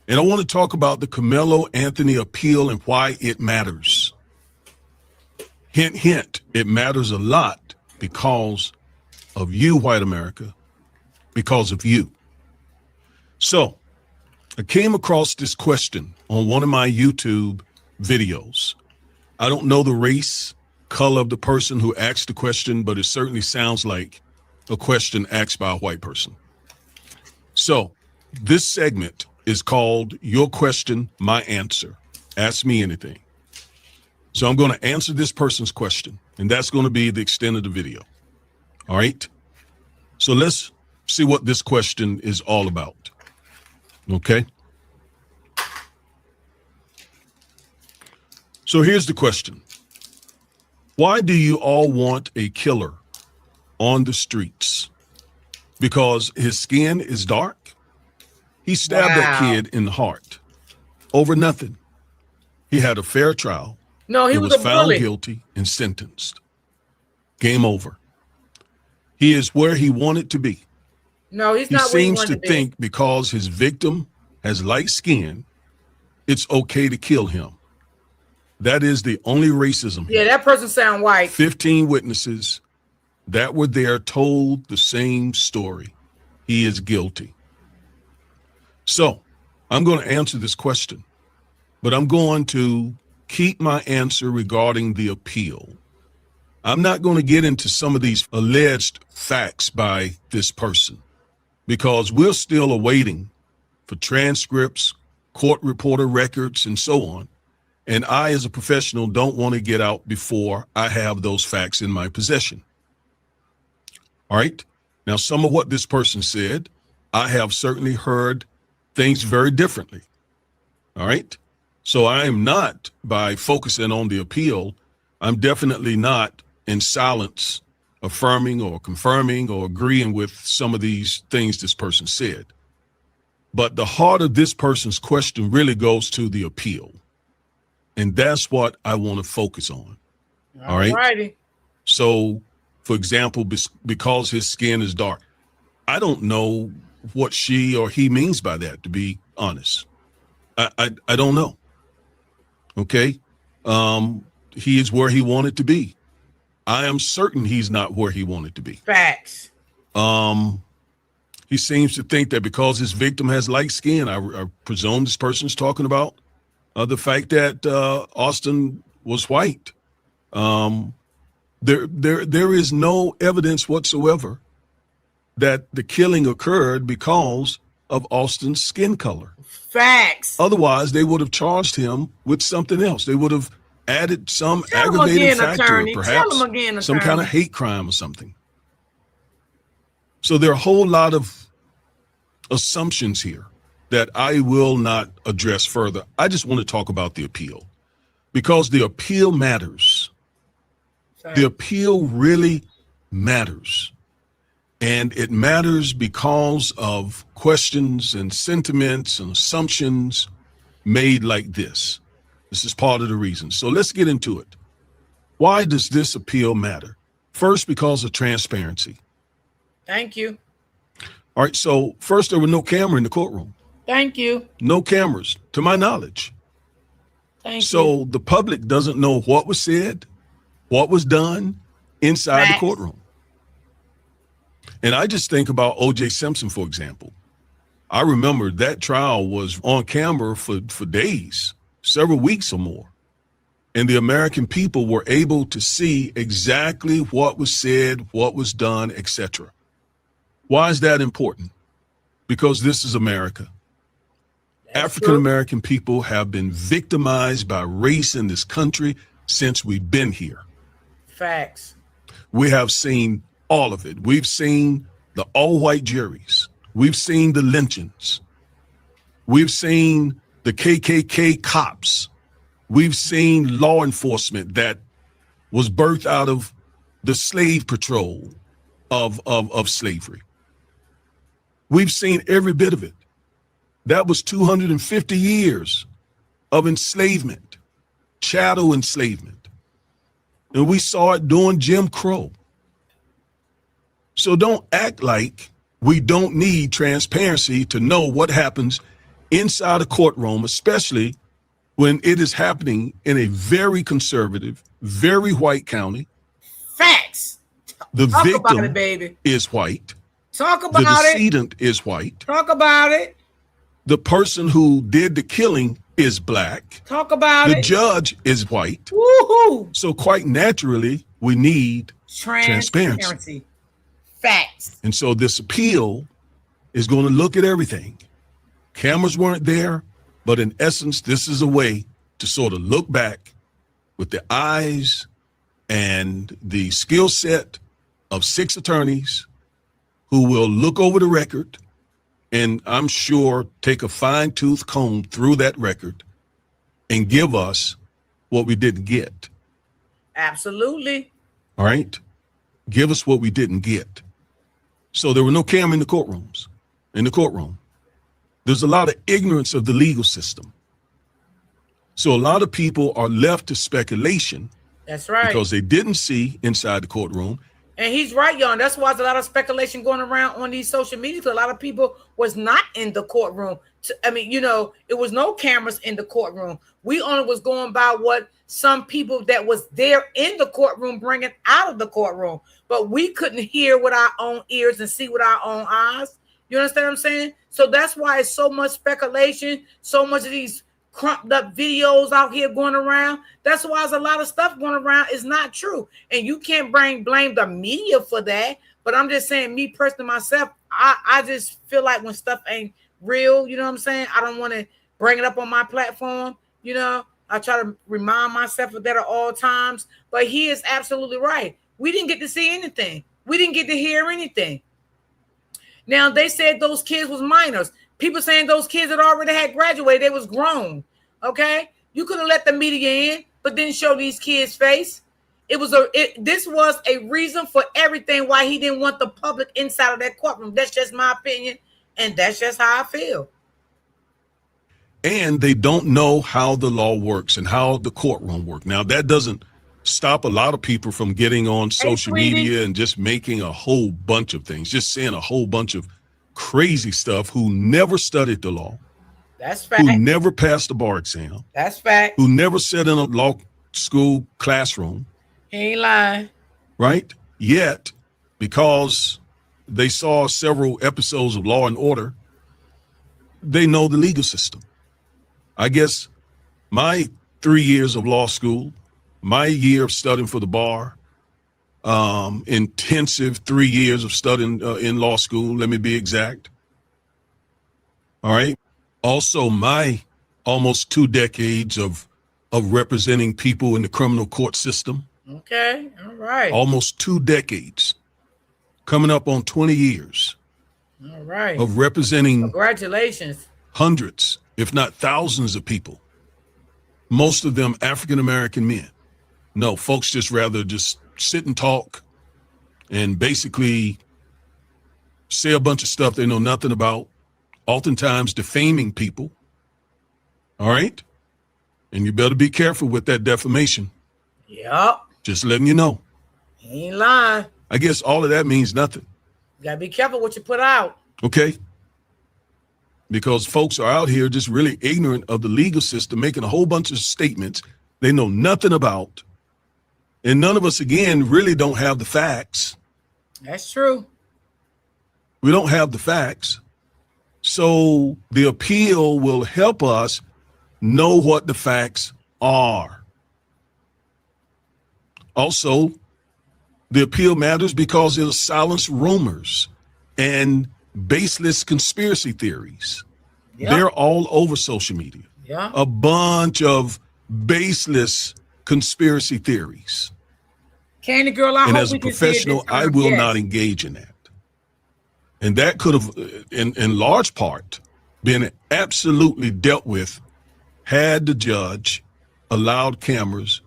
And I want to talk about the Carmelo Anthony appeal and why it matters. Hint, hint, it matters a lot because of you, white America, because of you. So I came across this question on one of my YouTube videos. I don't know the race, color of the person who asked the question, but it certainly sounds like a question asked by a white person. So this segment is called Your Question, My Answer. Ask me anything. So I'm going to answer this person's question, and that's going to be the extent of the video. All right. So let's see what this question is all about. Okay. So here's the question. Why do you all want a killer on the streets? Because his skin is dark? He stabbed that kid in the heart over nothing. He had a fair trial. No, he was a found bully. guilty and sentenced. Game over. He is where he wanted to be. No, he's He not where he seems wanted to to be. think because his victim has light skin, it's okay to kill him. That is the only racism Yeah, here. that person sound white. 15 witnesses that were there told the same story. He is guilty. So I'm going to answer this question, but I'm going to keep my answer regarding the appeal. I'm not going to get into some of these alleged facts by this person because we're still awaiting for transcripts, court reporter records, and so on. And I, as a professional, don't want to get out before I have those facts in my possession. All right. Now, some of what this person said, I have certainly heard things very differently. All right. So I am not, by focusing on the appeal, I'm definitely not in silence affirming or confirming or agreeing with some of these things this person said. But the heart of this person's question really goes to the appeal. And that's what I want to focus on. All right. Alrighty. So, for example, because his skin is dark, I don't know what she or he means by that, to be honest. I don't know. Okay. He is where he wanted to be. I am certain he's not where he wanted to be. Facts. He seems to think that because his victim has light skin, I presume this person's talking about the fact that Austin was white. There is no evidence whatsoever that the killing occurred because of Austin's skin color. Facts. Otherwise, they would have charged him with something else. They would have added some Tell him aggravating again, factor, attorney. perhaps Tell him again, some kind of attorney. hate crime or something. So there are a whole lot of assumptions here that I will not address further. I just want to talk about the appeal because the appeal matters. The appeal really matters. And it matters because of questions and sentiments and assumptions made like this. This is part of the reason. So let's get into it. Why does this appeal matter? First, because of transparency. Thank you. All right. So first, there were no camera in the courtroom. Thank you. No cameras, to my knowledge. Thank you. So the public doesn't know what was said, what was done inside the Facts. courtroom. And I just think about O.J. Simpson, for example. I remember that trial was on camera for days, several weeks or more. And the American people were able to see exactly what was said, what was done, etc. Why is that important? Because this is America. African American people have been victimized by race in this country since we've been here. Facts. We have seen all of it. We've seen the all-white juries. We've seen the lynchings. We've seen the KKK cops. We've seen law enforcement that was birthed out of the slave patrol of slavery. We've seen every bit of it. That was 250 years of enslavement, chattel enslavement. And we saw it during Jim Crow. So don't act like we don't need transparency to know what happens inside a courtroom, especially when it is happening in a very conservative, very white county. Facts. The Talk victim about it, baby. is white. Talk The about it. decedent is white. Talk about it. The person who did the killing is black. Talk about The it. judge is white. Woohoo. So quite naturally, we need transparency. Transparency. Facts. And so this appeal is going to look at everything. Cameras weren't there, but in essence, this is a way to sort of look back with the eyes and the skill set of 6 attorneys who will look over the record and I'm sure take a fine-tooth comb through that record and give us what we didn't get. Absolutely. All right? Give us what we didn't get. So there were no camera in the courtrooms, in the courtroom. There's a lot of ignorance of the legal system. So a lot of people are left to speculation. That's right. Because they didn't see inside the courtroom. And he's right, y'all. That's why there's a lot of speculation going around on these social media. A lot of people was not in the courtroom. It was no cameras in the courtroom. We only was going by what some people that was there in the courtroom bringing out of the courtroom. But we couldn't hear with our own ears and see with our own eyes. You understand what I'm saying? So that's why it's so much speculation, so much of these crumped up videos out here going around. That's why there's a lot of stuff going around is not true. And you can't blame the media for that. But I'm just saying, me personally, myself, I just feel like when stuff ain't real, you know what I'm saying? I don't want to bring it up on my platform. You know, I try to remind myself of that at all times. But he is absolutely right. We didn't get to see anything. We didn't get to hear anything. Now, they said those kids was minors. People saying those kids had already had graduated. They was grown. Okay? You could have let the media in, but didn't show these kids' face. This was a reason for everything why he didn't want the public inside of that courtroom. That's just my opinion, and that's just how I feel. And they don't know how the law works and how the courtroom works. Now, that doesn't stop a lot of people from getting on social media and just making a whole bunch of things, just saying a whole bunch of crazy stuff, who never studied the law. That's fact. Who never passed the bar exam. That's fact. Who never sat in a law school classroom. He ain't lying. Right? Yet, because they saw several episodes of Law and Order, they know the legal system. I guess my 3 years of law school, my year of studying for the bar, intensive 3 years of studying in law school, let me be exact. All right. Also, my almost 2 decades of representing people in the criminal court system. Okay. All right. Almost 2 decades, coming up on 20 years. All right. Of representing. Congratulations. Hundreds, if not thousands of people. Most of them African-American men. No, folks just rather just sit and talk and basically say a bunch of stuff they know nothing about, oftentimes defaming people. All right? And you better be careful with that defamation. Yep. Just letting you know. He ain't lying. I guess all of that means nothing. You gotta be careful what you put out. Okay? Because folks are out here just really ignorant of the legal system, making a whole bunch of statements they know nothing about. And none of us, again, really don't have the facts. That's true. We don't have the facts. So the appeal will help us know what the facts are. Also, the appeal matters because it'll silence rumors and baseless conspiracy theories. Yep. They're all over social media. Yeah. A bunch of baseless conspiracy theories. Candy Girl, I and hope as a we professional, I will not engage in that. And that could have, in large part, been absolutely dealt with had the judge allowed cameras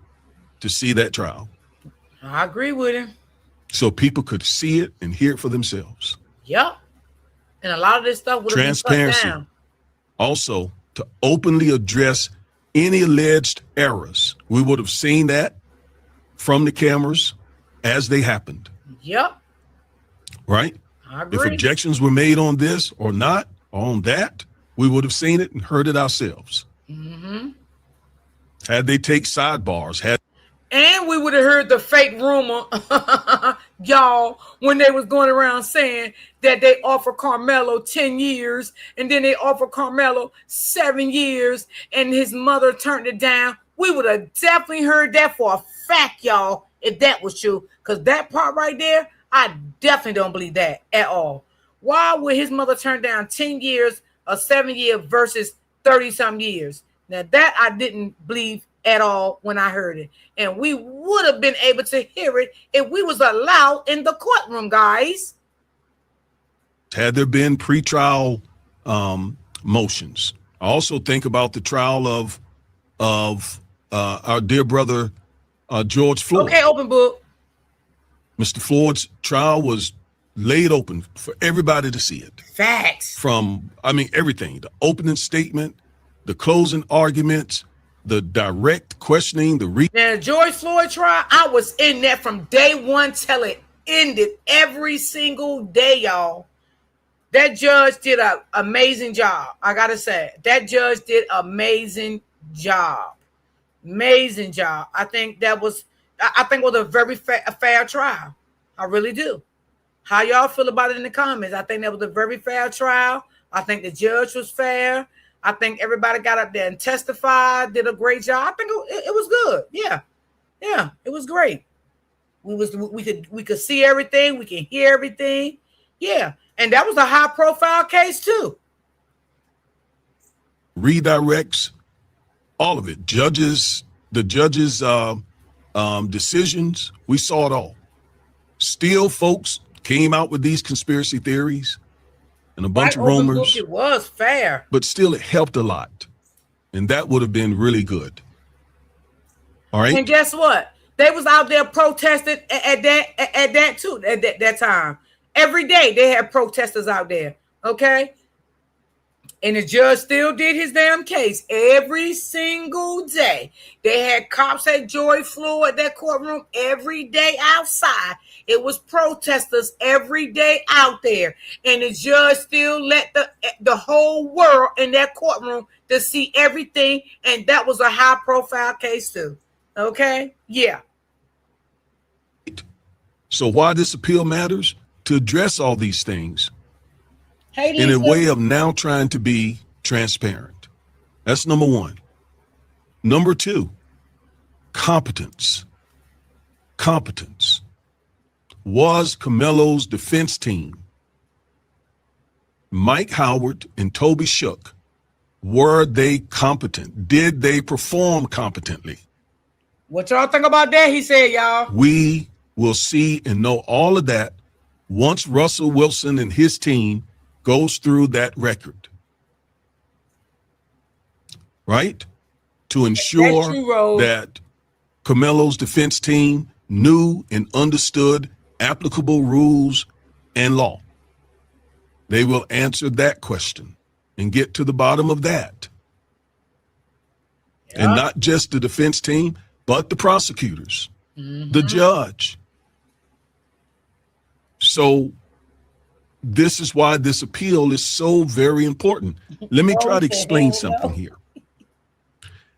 to see that trial. I agree with him. so people could see it and hear it for themselves. Yep. And a lot of this stuff would have been cut Transparency. down. Also, to openly address any alleged errors. We would have seen that from the cameras as they happened. Yep. Right? I If agree. objections were made on this or not, or on that, we would have seen it and heard it ourselves. Mm-hmm. Had they take sidebars, And we would have heard the fake rumor, y'all, when they was going around saying that they offered Carmelo 10 years and then they offered Carmelo 7 years and his mother turned it down. We would have definitely heard that for a fact, y'all, if that was true. Because that part right there, I definitely don't believe that at all. Why would his mother turn down 10 years or 7 years versus 30-some years? Now, that I didn't believe at all when I heard it. And we would have been able to hear it if we was allowed in the courtroom, guys. had there been pretrial motions. I also think about the trial of our dear brother George Floyd. Okay, open book. Mr. Floyd's trial was laid open for everybody to see it. Facts. From, everything, the opening statement, the closing arguments, the direct questioning, Now, George Floyd trial, I was in there from day one till it ended every single day, y'all. That judge did an amazing job. I got to say, that judge did amazing job. Amazing job. I think it was a very fair trial. I really do. How y'all feel about it in the comments? I think that was a very fair trial. I think the judge was fair. I think everybody got up there and testified, did a great job. I think it was good. Yeah, it was great. We could see everything. We can hear everything. Yeah, and that was a high profile case too. redirects, all of it. The judges' decisions, we saw it all. Still, folks came out with these conspiracy theories and a bunch of rumors. It was fair, but still, it helped a lot, and that would have been really good. All right. And guess what? They was out there protesting at that time. Every day they had protesters out there. Okay. And the judge still did his damn case every single day. They had cops at George Floyd at that courtroom every day outside. It was protesters every day out there. And the judge still let the whole world in that courtroom to see everything. And that was a high profile case too. Okay? Yeah. So why this appeal matters? To address all these things Hey, in a way of now trying to be transparent. That's number one. Number two, competence. Competence. Was Carmelo's defense team, Mike Howard and Toby Shook, were they competent? Did they perform competently? What y'all think about that? He said, y'all. We will see and know all of that once Russell Wilson and his team goes through that record, right? To ensure that Carmelo's defense team knew and understood applicable rules and law. They will answer that question and get to the bottom of that. Yeah. And not just the defense team, but the prosecutors, the judge. So this is why this appeal is so very important. Let me try to explain something here.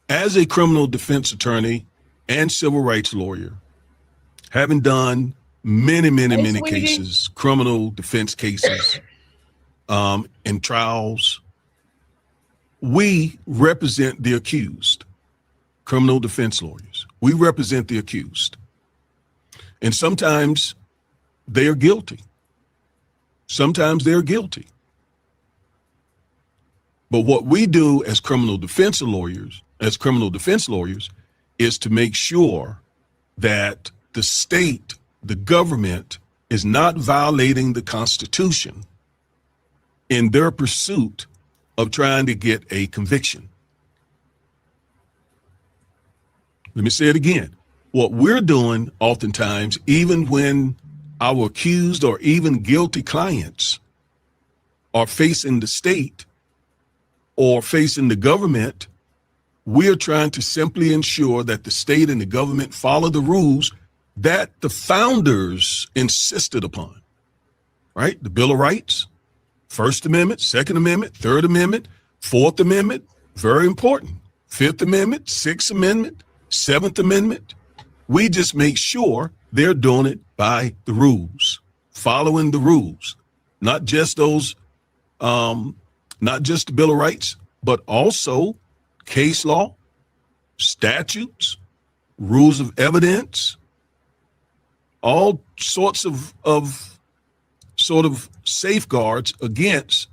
As a criminal defense attorney and civil rights lawyer, having done many cases, criminal defense cases, and trials, we represent the accused, criminal defense lawyers. We represent the accused. And sometimes they are guilty. Sometimes they're guilty. But what we do as criminal defense lawyers, is to make sure that the state, the government, is not violating the Constitution in their pursuit of trying to get a conviction. Let me say it again. what we're doing oftentimes, even when our accused or even guilty clients are facing the state or facing the government, we're trying to simply ensure that the state and the government follow the rules that the founders insisted upon, right? The Bill of Rights, First Amendment, Second Amendment, Third Amendment, Fourth Amendment, very important. Fifth Amendment, Sixth Amendment, Seventh Amendment. We just make sure they're doing it by the rules, following the rules, not just those, not just the Bill of Rights, but also case law, statutes, rules of evidence, all sorts of sort of safeguards against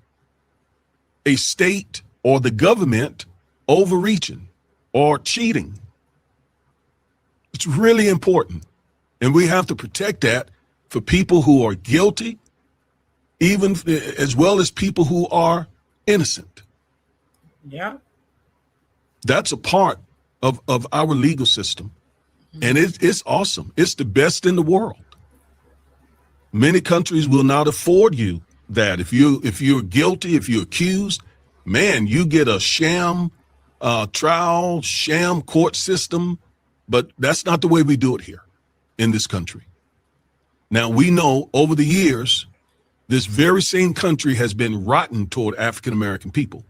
a state or the government overreaching or cheating. It's really important. And we have to protect that for people who are guilty, even as well as people who are innocent. Yeah. That's a part of our legal system. And it's awesome. It's the best in the world. Many countries will not afford you that. If you're guilty, if you're accused, man, you get a sham trial, sham court system. But that's not the way we do it here in this country. Now, we know over the years, this very same country has been rotten toward African-American people.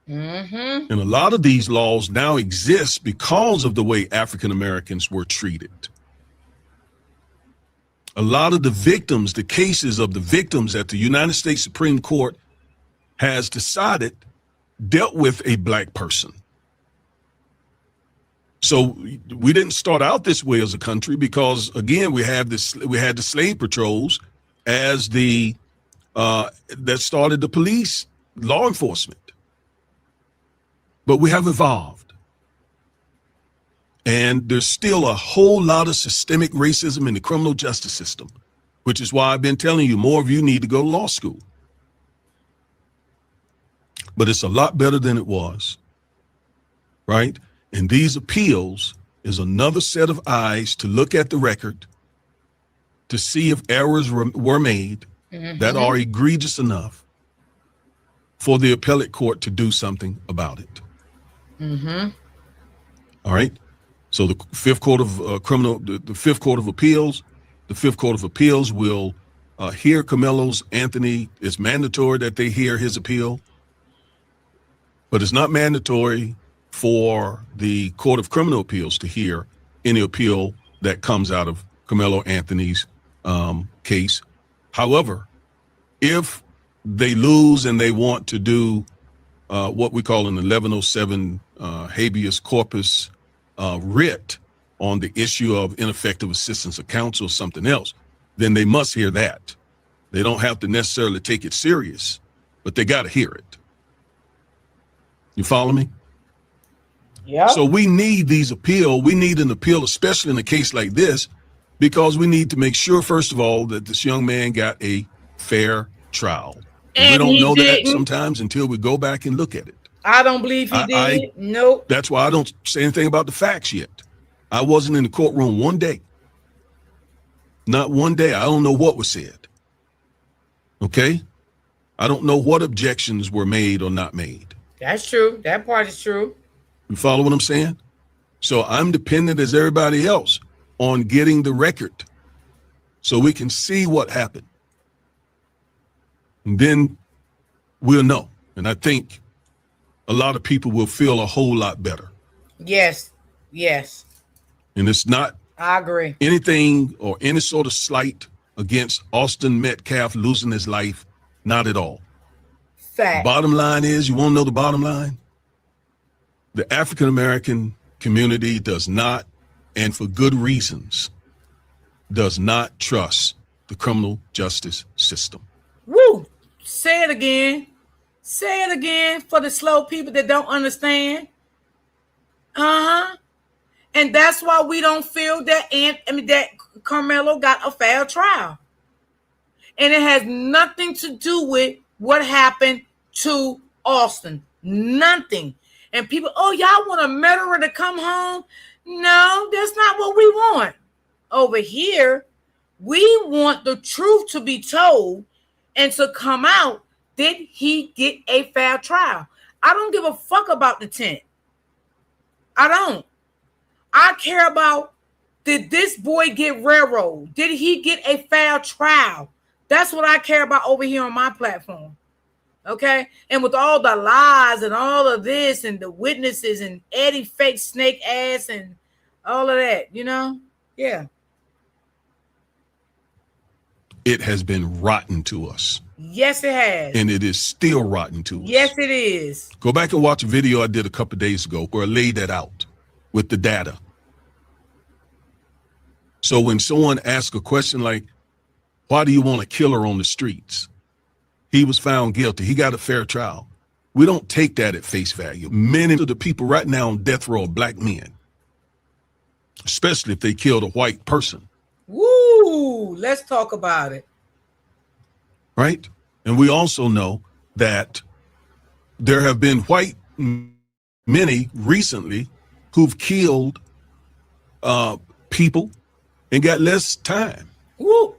And a lot of these laws now exist because of the way African-Americans were treated. A lot of the victims, the cases of the victims that the United States Supreme Court has decided dealt with a black person. So we didn't start out this way as a country because, again, we had the slave patrols as that started the police, law enforcement. But we have evolved. And there's still a whole lot of systemic racism in the criminal justice system, which is why I've been telling you more of you need to go to law school. But it's a lot better than it was, right? And these appeals is another set of eyes to look at the record to see if errors were made that are egregious enough for the appellate court to do something about it. All right. So the Fifth Court of the Fifth Court of Appeals, will hear Carmelo's Anthony. It's mandatory that they hear his appeal, but it's not mandatory for the Court of Criminal Appeals to hear any appeal that comes out of Carmelo Anthony's case. However, if they lose and they want to do what we call an 1107 habeas corpus writ on the issue of ineffective assistance of counsel or something else, then they must hear that. They don't have to necessarily take it serious, but they got to hear it. You follow me? Yeah. So we need these appeal. We need an appeal, especially in a case like this, because we need to make sure, first of all, that this young man got a fair trial. And we don't know that sometimes until we go back and look at it. I don't believe he did. Nope. That's why I don't say anything about the facts yet. I wasn't in the courtroom one day. Not one day. I don't know what was said. Okay? I don't know what objections were made or not made. That's true. That part is true. You follow what I'm saying? So I'm dependent as everybody else on getting the record so we can see what happened. And then we'll know. And I think a lot of people will feel a whole lot better. Yes. Yes. And it's not I agree. anything or any sort of slight against Austin Metcalf losing his life. Not at all. Fact. Bottom line is, you want to know the bottom line? The African-American community does not, and for good reasons, does not trust the criminal justice system. Woo! Say it again. Say it again for the slow people that don't understand. And that's why we don't feel that that Carmelo got a fair trial. And it has nothing to do with what happened to Austin. Nothing. And people, oh, y'all want a murderer to come home? No, that's not what we want. Over here, we want the truth to be told and to come out. Did he get a fair trial? I don't give a fuck about the tent. I don't. I care about, did this boy get railroaded? Did he get a fair trial? That's what I care about over here on my platform. Okay? And with all the lies and all of this and the witnesses and Eddie fake snake ass and all of that, you know? Yeah. It has been rotten to us. Yes, it has. And it is still rotten to us. Yes, it is. Go back and watch a video I did a couple of days ago where I laid that out with the data. So when someone asks a question like, why do you want a killer on the streets? He was found guilty. He got a fair trial. We don't take that at face value. Many of the people right now on death row are black men, especially if they killed a white person. Woo! Let's talk about it. Right? And we also know that there have been white many recently who've killed people and got less time. Woo!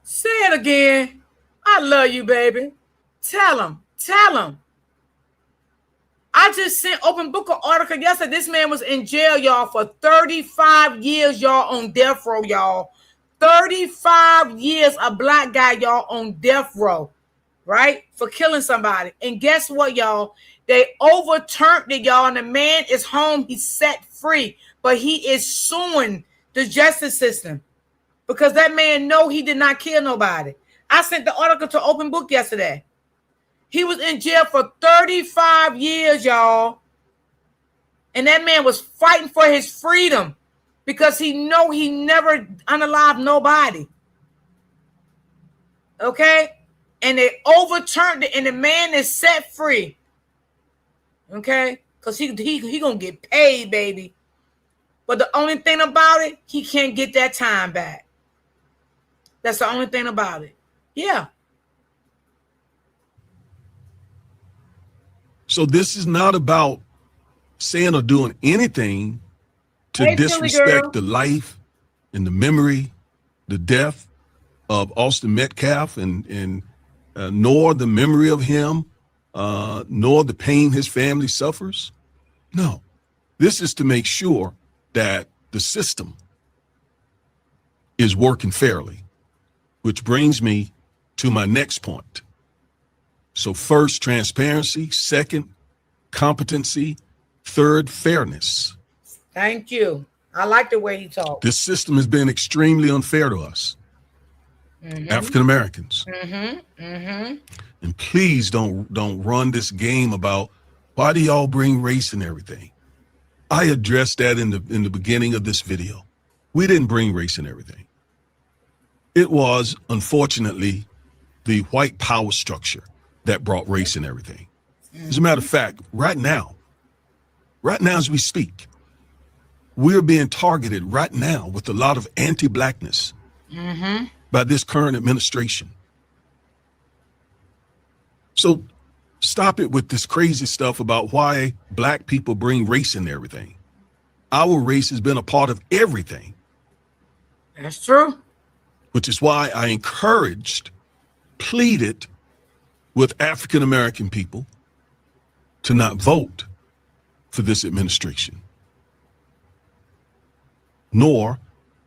Say it again. I love you, baby. Tell them. Tell them. I just sent Open Book an article yesterday. This man was in jail, y'all, for 35 years, y'all, on death row, y'all. 35 years, a black guy, y'all, on death row, right? For killing somebody. And guess what, y'all? They overturned it, y'all, and the man is home. He's set free, but he is suing the justice system because that man know he did not kill nobody. I sent the article to Open Book yesterday. He was in jail for 35 years, y'all. And that man was fighting for his freedom because he know he never unalived nobody. Okay? And they overturned it, and the man is set free. Okay? Because he going to get paid, baby. But the only thing about it, he can't get that time back. That's the only thing about it. Yeah. So this is not about saying or doing anything to disrespect the life and the memory, the death of Austin Metcalf, and nor the memory of him, nor the pain his family suffers. No, this is to make sure that the system is working fairly, which brings me to my next point. So first, transparency. Second, competency. Third, fairness. Thank you. I like the way he talks. This system has been extremely unfair to us, African Americans. And please don't run this game about why do y'all bring race and everything. I addressed that in the beginning of this video. We didn't bring race and everything. It was, unfortunately, the white power structure that brought race and everything. As a matter of fact, right now as we speak, we're being targeted right now with a lot of anti-blackness by this current administration. So stop it with this crazy stuff about why black people bring race into everything. Our race has been a part of everything. That's true. Which is why I pleaded with African American people to not vote for this administration, nor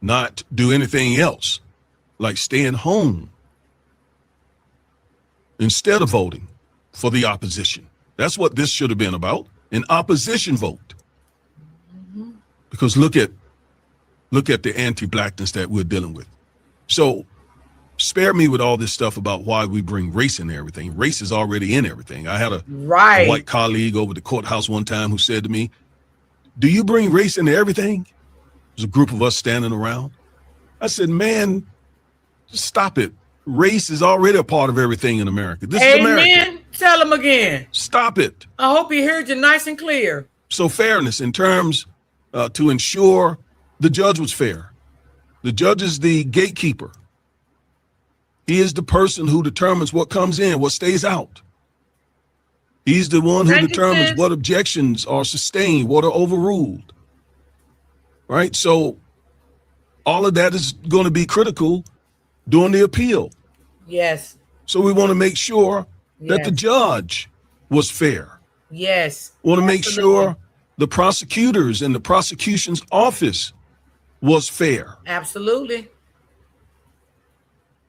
not do anything else like staying home instead of voting for the opposition. That's what this should have been about, an opposition vote. Because look at the anti-blackness that we're dealing with. So spare me with all this stuff about why we bring race in everything. Race is already in everything. I had a white colleague over the courthouse one time who said to me, do you bring race into everything? There's a group of us standing around. I said, man, stop it. Race is already a part of everything in America. This is America. Tell him again. Stop it. I hope he heard you nice and clear. So fairness in terms to ensure the judge was fair. The judge is the gatekeeper. He is the person who determines what comes in, what stays out. He's the one who determines Sentences. what objections are sustained, what are overruled. Right? So all of that is going to be critical during the appeal. Yes. So we want to make sure that the Yes. judge was fair. Yes. We want to make Absolutely. sure the prosecutors and the prosecution's office was fair. Absolutely.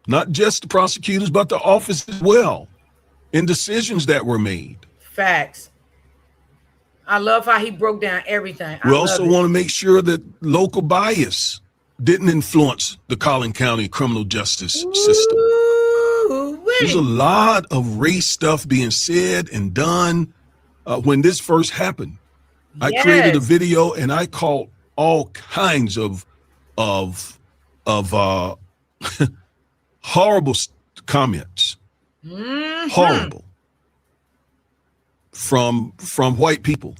Not just the prosecutors, but the office as well, in decisions that were made. Facts. I love how he broke down everything. We also want to make sure that local bias didn't influence the Collin County criminal justice system. There's a lot of race stuff being said and done. When this first happened, I created a video and I caught all kinds of horrible comments, horrible, from white people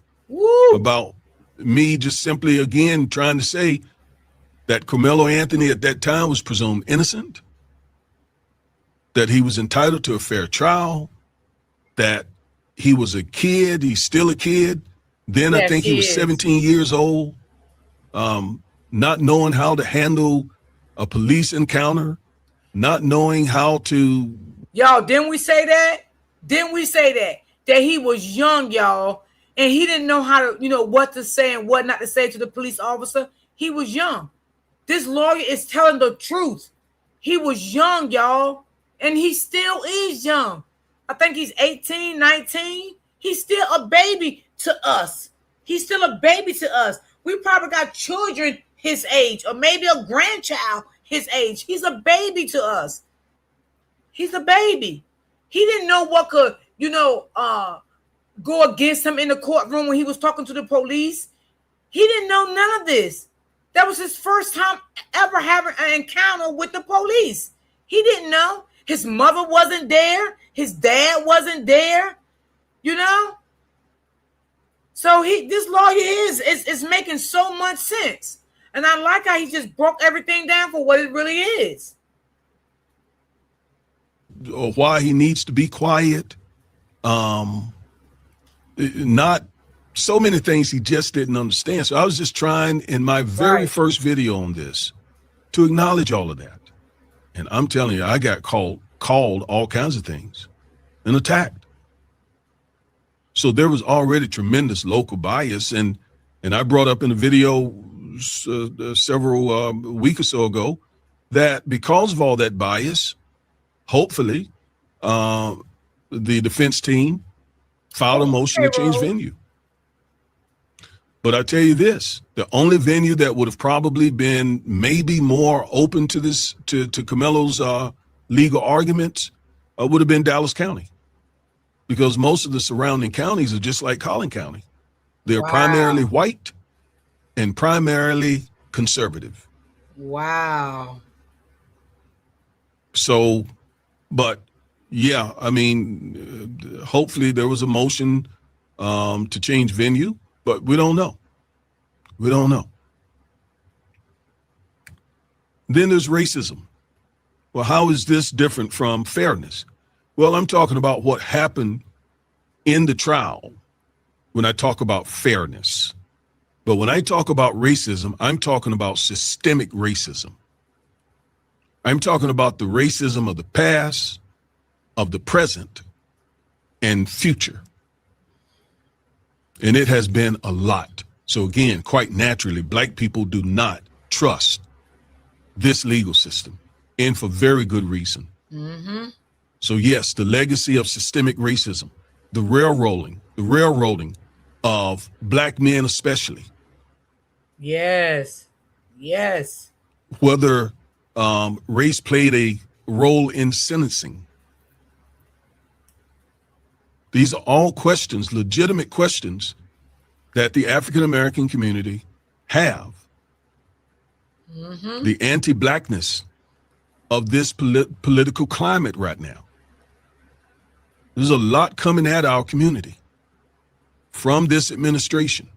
about me just simply, again, trying to say that Carmelo Anthony at that time was presumed innocent, that he was entitled to a fair trial, that he was a kid, he's still a kid. Then I think he was 17 years old, not knowing how to handle a police encounter, not knowing how to. Y'all, didn't we say that? Didn't we say that? That he was young, y'all, and he didn't know how to, what to say and what not to say to the police officer. He was young. This lawyer is telling the truth. He was young, y'all, and he still is young. I think he's 18, 19. He's still a baby to us. He's still a baby to us. We probably got children his age or maybe a grandchild his age. He's a baby to us. He's a baby. He didn't know what could, go against him in the courtroom when he was talking to the police. He didn't know none of this. That was his first time ever having an encounter with the police. He didn't know. His mother wasn't there. His dad wasn't there. So this lawyer is making so much sense. And I like how he just broke everything down for what it really is. Or why he needs to be quiet. Not so many things he just didn't understand. So I was just trying in my very first video on this to acknowledge all of that. And I'm telling you, I got called all kinds of things and attacked. So there was already tremendous local bias. And I brought up in a video several weeks or so ago that because of all that bias, hopefully the defense team filed a motion to change venue. But I tell you this, the only venue that would have probably been maybe more open to this, to Carmelo's legal arguments would have been Dallas County, because most of the surrounding counties are just like Collin County. They're primarily white and primarily conservative. Wow. So, but yeah, I mean, hopefully there was a motion to change venue, but we don't know. We don't know. Then there's racism. Well, how is this different from fairness? Well, I'm talking about what happened in the trial when I talk about fairness. But when I talk about racism, I'm talking about systemic racism. I'm talking about the racism of the past, of the present, and future. And it has been a lot. So again, quite naturally, Black people do not trust this legal system, and for very good reason. Mm-hmm. So yes, the legacy of systemic racism, the railroading of Black men especially. Yes. Yes. Whether race played a role in sentencing. These are all questions, legitimate questions, that the African-American community have. Mm-hmm. The anti-Blackness of this political climate right now. There's a lot coming at our community from this administration.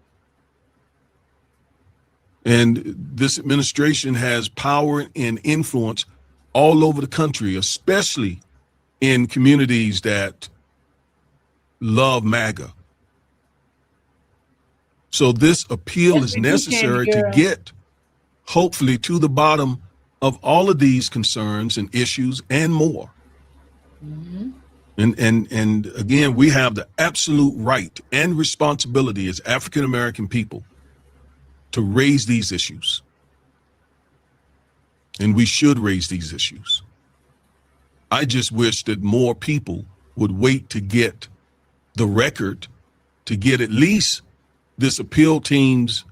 And this administration has power and influence all over the country, especially in communities that love MAGA. So this appeal Yes, is we do, Candy necessary to Girl. get, hopefully, to the bottom of all of these concerns and issues and more. Mm-hmm. And again, we have the absolute right and responsibility as African American people to raise these issues. And we should raise these issues. I just wish that more people would wait to get the record, to get at least this appeal team's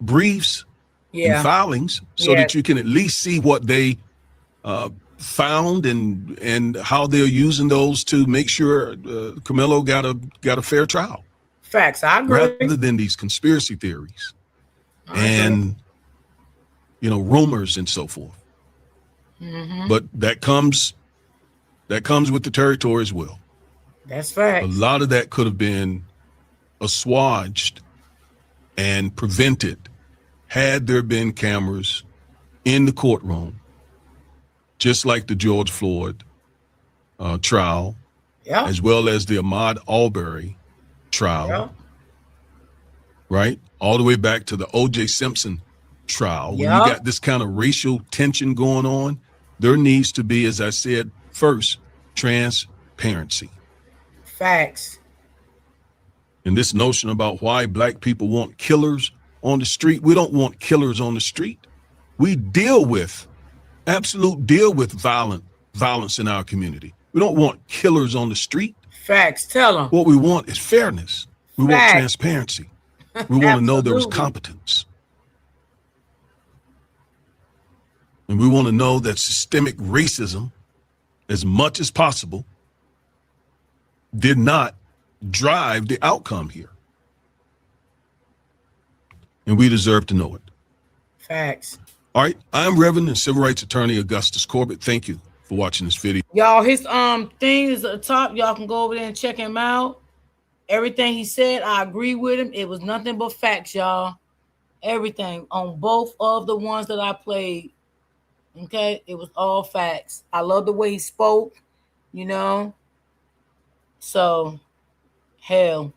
briefs and filings, so that you can at least see what they found and how they're using those to make sure Carmelo got a fair trial. Facts, I agree. Rather than these conspiracy theories and rumors and so forth. Mm-hmm. But that comes with the territory as well. That's facts. A lot of that could have been assuaged and prevented had there been cameras in the courtroom, just like the George Floyd trial, as well as the Ahmaud Arbery trial, right? All the way back to the O.J. Simpson trial. When you got this kind of racial tension going on, there needs to be, as I said first, transparency. Facts. And this notion about why black people want killers on the street, we don't want killers on the street. We deal with violence in our community. We don't want killers on the street. Facts. Tell them. What we want is fairness. We want transparency. We want to know there was competence. And we want to know that systemic racism, as much as possible, did not drive the outcome here. And we deserve to know it. Facts. All right. I'm Reverend and Civil Rights Attorney Augustus Corbett. Thank you for watching this video. Y'all, his thing is at the top. Y'all can go over there and check him out. Everything he said, I agree with him. It was nothing but facts, y'all. Everything on both of the ones that I played. Okay, it was all facts. I love the way he spoke, So, hell,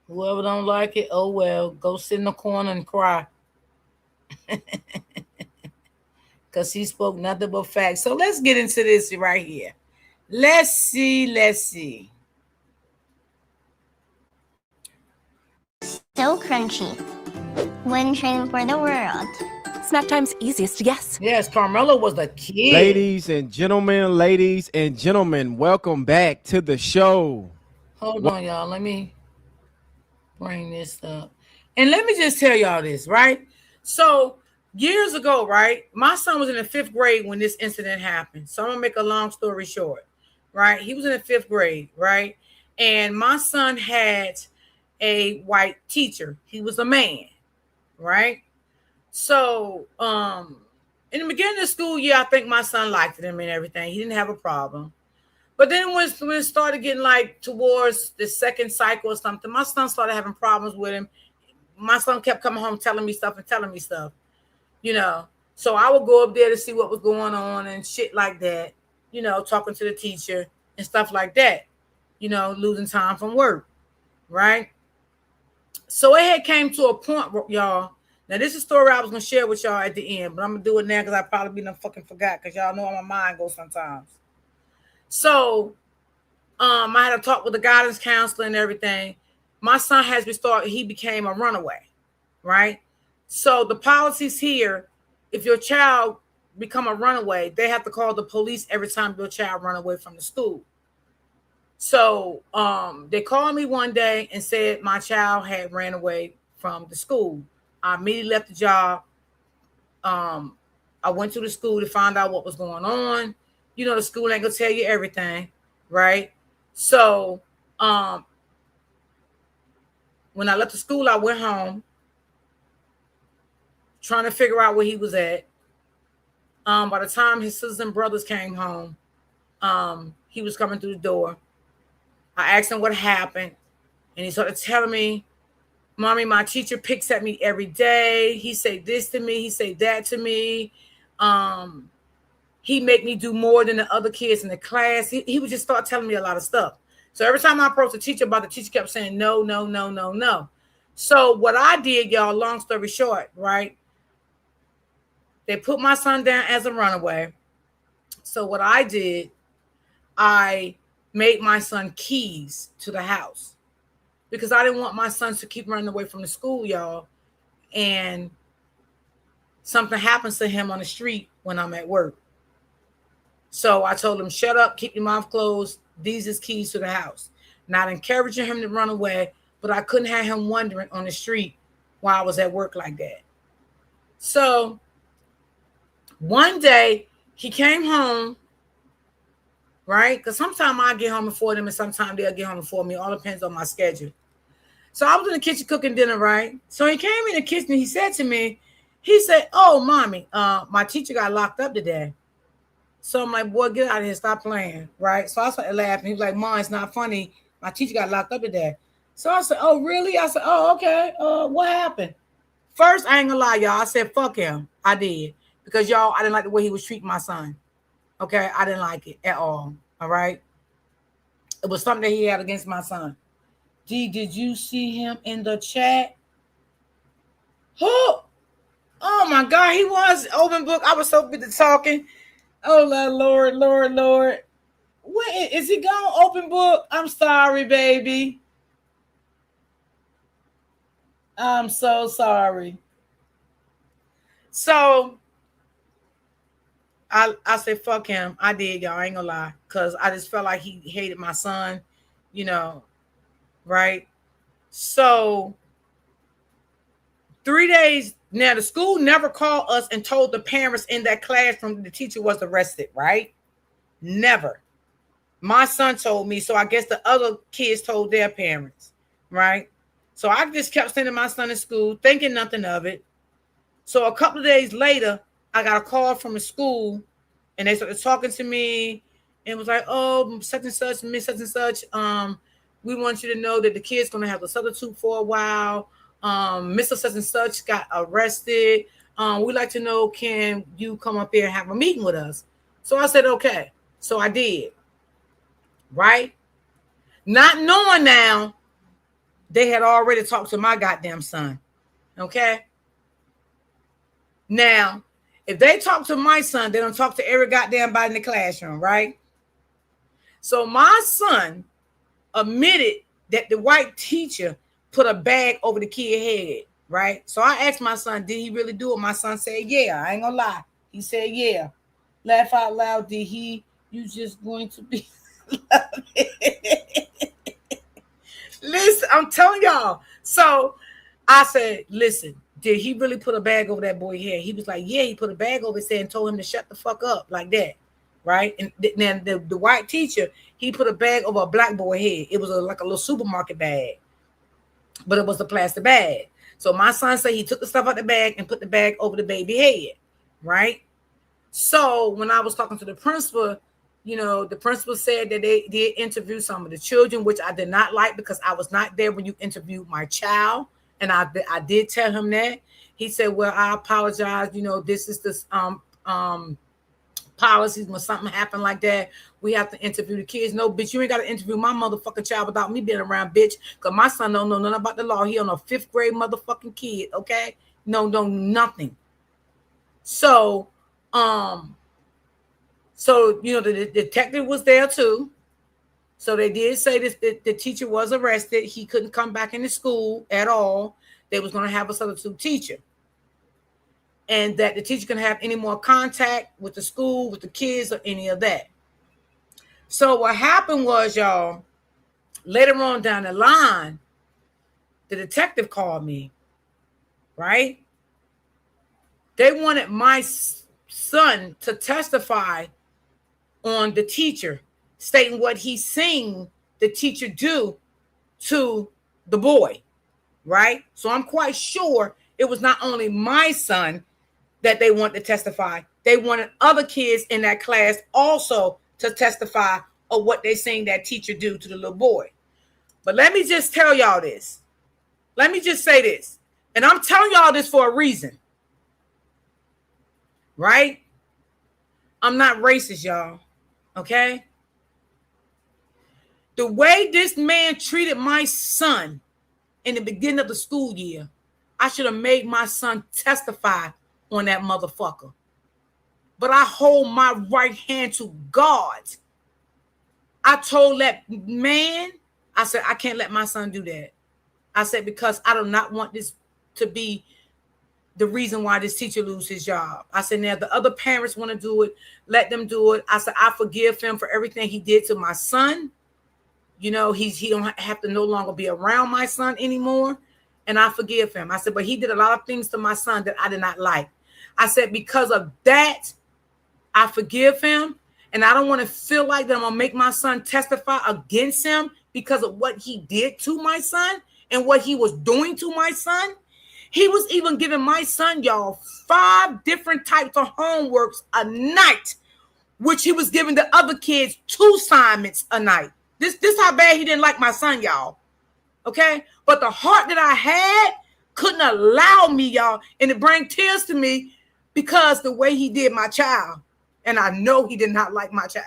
whoever don't like it, oh well, go sit in the corner and cry. Because he spoke nothing but facts. So let's get into this right here. Let's see. So crunchy. One training for the world. Snack time's easiest to guess. Yes, Carmelo was the kid. Ladies and gentlemen, welcome back to the show. Hold on, y'all. Let me bring this up. And let me just tell y'all this, right? So years ago, right, my son was in the 5th grade when this incident happened. So I'm going to make a long story short, right? He was in the 5th grade, right? And my son had a white teacher. He was a man, right? So in the beginning of the school year, I think my son liked him and everything. He didn't have a problem. But then when it started getting like towards the 2nd cycle or something, my son started having problems with him. My son kept coming home telling me stuff. So I would go up there to see what was going on and shit like that, talking to the teacher and stuff like that, losing time from work, right? So it had came to a point, y'all. Now, this is a story I was going to share with y'all at the end, but I'm going to do it now because I probably be done fucking forgot because y'all know how my mind goes sometimes. So I had a talk with the guidance counselor and everything. My son he became a runaway, right? So the policies here, if your child become a runaway, they have to call the police every time your child run away from the school. So they called me one day and said my child had ran away from the school. I immediately left the job. I went to the school to find out what was going on. The school ain't gonna tell you everything, right? So when I left the school, I went home trying to figure out where he was at. By the time his sisters and brothers came home, he was coming through the door. I asked him what happened, and he started telling me, "Mommy, my teacher picks at me every day. He say this to me. He say that to me. He make me do more than the other kids in the class." He would just start telling me a lot of stuff. So every time I approached the teacher about, the teacher kept saying no, no, no, no, no. So what I did, y'all, long story short, right? They put my son down as a runaway. So what I did, I made my son keys to the house because I didn't want my son to keep running away from the school, y'all. And something happens to him on the street when I'm at work. So I told him, shut up, keep your mouth closed. These is keys to the house. Not encouraging him to run away, but I couldn't have him wandering on the street while I was at work like that. So one day he came home, right? Because sometimes I get home before them and sometimes they'll get home before me. All depends on my schedule. So I was in the kitchen cooking dinner, right? So he came in the kitchen and he said to me, he said, oh, mommy, my teacher got locked up today. So I'm like, boy, get out of here. Stop playing, right? So I started laughing. He was like, Mom, it's not funny. My teacher got locked up today. So I said, oh, really? I said, oh, okay. What happened? First, I ain't gonna lie, y'all. I said, fuck him. I did. Because, y'all, I didn't like the way he was treating my son. Okay? I didn't like it at all. All right? It was something that he had against my son. D, did you see him in the chat? Oh my God, he was open book. I was so busy talking. Oh, Lord. What is he gone? Open book? I'm sorry, baby. I'm so sorry. So I said, fuck him. I did, y'all. I ain't gonna lie. Because I just felt like he hated my son, you know, right? So 3 days, now the school never called us and told the parents in that classroom the teacher was arrested, right? Never. My son told me, so I guess the other kids told their parents, right? So I just kept sending my son to school, thinking nothing of it. So a couple of days later, I got a call from the school, and they started talking to me, and was like, "Oh, such and such, Miss such and such. We want you to know that the kid's gonna have a substitute for a while. Mr. Such and such got arrested. We'd like to know, can you come up here and have a meeting with us?" So I said, okay. So I did. Right? Not knowing now, they had already talked to my goddamn son. Okay? Now, if they talk to my son, they don't talk to every goddamn body in the classroom, right? So my son admitted that the white teacher put a bag over the kid's head, right? So I asked my son, did he really do it? My son said, yeah. I ain't gonna lie. He said, yeah. Laugh out loud. Did he? You just going to be... Listen, I'm telling y'all. So I said, listen, did he really put a bag over that boy's head? He was like, yeah, he put a bag over his head and told him to shut the fuck up like that. Right? And then the white teacher, he put a bag over a black boy's head. It was like a little supermarket bag, but it was a plastic bag. So my son said he took the stuff out the bag and put the bag over the baby head. Right? So when I was talking to the principal, you know, the principal said that they did interview some of the children, which I did not like because I was not there when you interviewed my child. And I did tell him that. He said, well, I apologize. You know, this is this policies. When something happened like that, we have to interview the kids. No, bitch, you ain't got to interview my motherfucking child without me being around, bitch. Because my son don't know nothing about the law. He on a 5th grade motherfucking kid, okay? No, nothing. So, you know, the detective was there too. So they did say this, the teacher was arrested. He couldn't come back into school at all. They was going to have a substitute teacher. And that the teacher couldn't have any more contact with the school, with the kids, or any of that. So what happened was, y'all, later on down the line, the detective called me, right? They wanted my son to testify on the teacher, stating what he's seen the teacher do to the boy, right? So I'm quite sure it was not only my son that they wanted to testify. They wanted other kids in that class also to testify of what they seen that teacher do to the little boy. But let me just tell y'all this. Let me just say this. And I'm telling y'all this for a reason. Right? I'm not racist, y'all. Okay? The way this man treated my son in the beginning of the school year, I should have made my son testify on that motherfucker. But I hold my right hand to God. I told that man, I said, I can't let my son do that. I said, because I do not want this to be the reason why this teacher loses his job. I said, now the other parents want to do it, let them do it. I said, I forgive him for everything he did to my son. You know, he don't have to no longer be around my son anymore. And I forgive him. I said, but he did a lot of things to my son that I did not like. I said, because of that, I forgive him. And I don't want to feel like that I'm going to make my son testify against him because of what he did to my son and what he was doing to my son. He was even giving my son, y'all, 5 different types of homeworks a night, which he was giving the other kids 2 assignments a night. This how bad he didn't like my son, y'all. Okay? But the heart that I had couldn't allow me, y'all, and it bring tears to me because the way he did my child. And I know he did not like my child.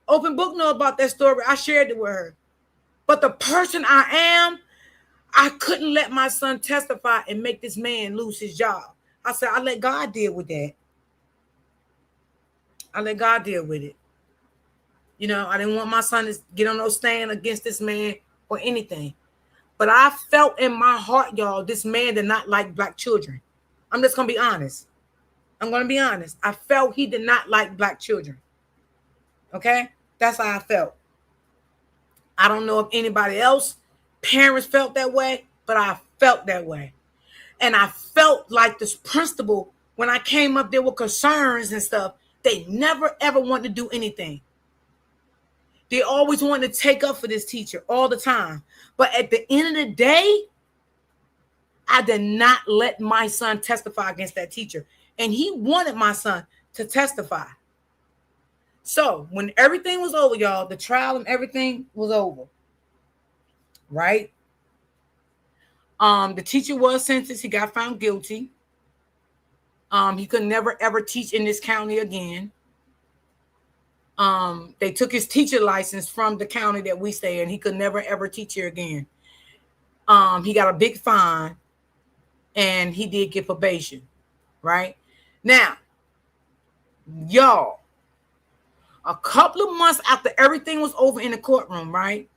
Open book know about that story. I shared it with her. But the person I am, I couldn't let my son testify and make this man lose his job. I said, I let God deal with that. I let God deal with it. You know, I didn't want my son to get on no stand against this man or anything. But I felt in my heart, y'all, this man did not like black children. I'm just going to be honest. I'm going to be honest. I felt he did not like black children. Okay? That's how I felt. I don't know if anybody else, parents felt that way, but I felt that way. And I felt like this principal, when I came up there with concerns and stuff, they never, ever wanted to do anything. They always wanted to take up for this teacher all the time. But at the end of the day, I did not let my son testify against that teacher. And he wanted my son to testify. So when everything was over, y'all, the trial and everything was over. Right? The teacher was sentenced. He got found guilty. He could never, ever teach in this county again. They took his teacher license from the county that we stay in. He could never, ever teach here again. He got a big fine, and he did get probation. Right? Now, y'all, a couple of months after everything was over in the courtroom, right?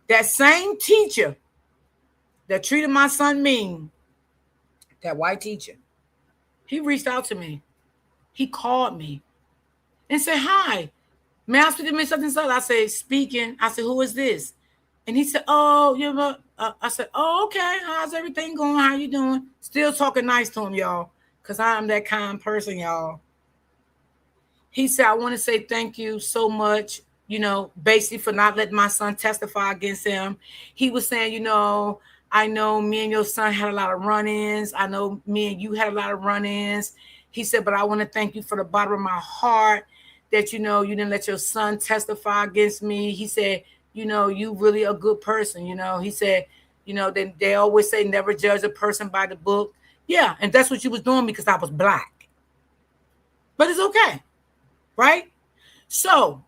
That same teacher that treated my son mean, that white teacher, he reached out to me. He called me and said, hi, may I speak to Miss something? I said, speaking. I said, who is this? And he said, oh, you know, I said, oh, okay. How's everything going? How you doing? Still talking nice to him, y'all, because I'm that kind of person, y'all. He said, I want to say thank you so much, you know, basically for not letting my son testify against him. He was saying, you know, I know me and your son had a lot of run-ins. I know me and you had a lot of run-ins. He said, but I want to thank you for the bottom of my heart that, you know, you didn't let your son testify against me. He said, you know, you really a good person. You know, he said, you know, they always say never judge a person by the book. Yeah. And that's what you was doing because I was black. But it's okay. Right? So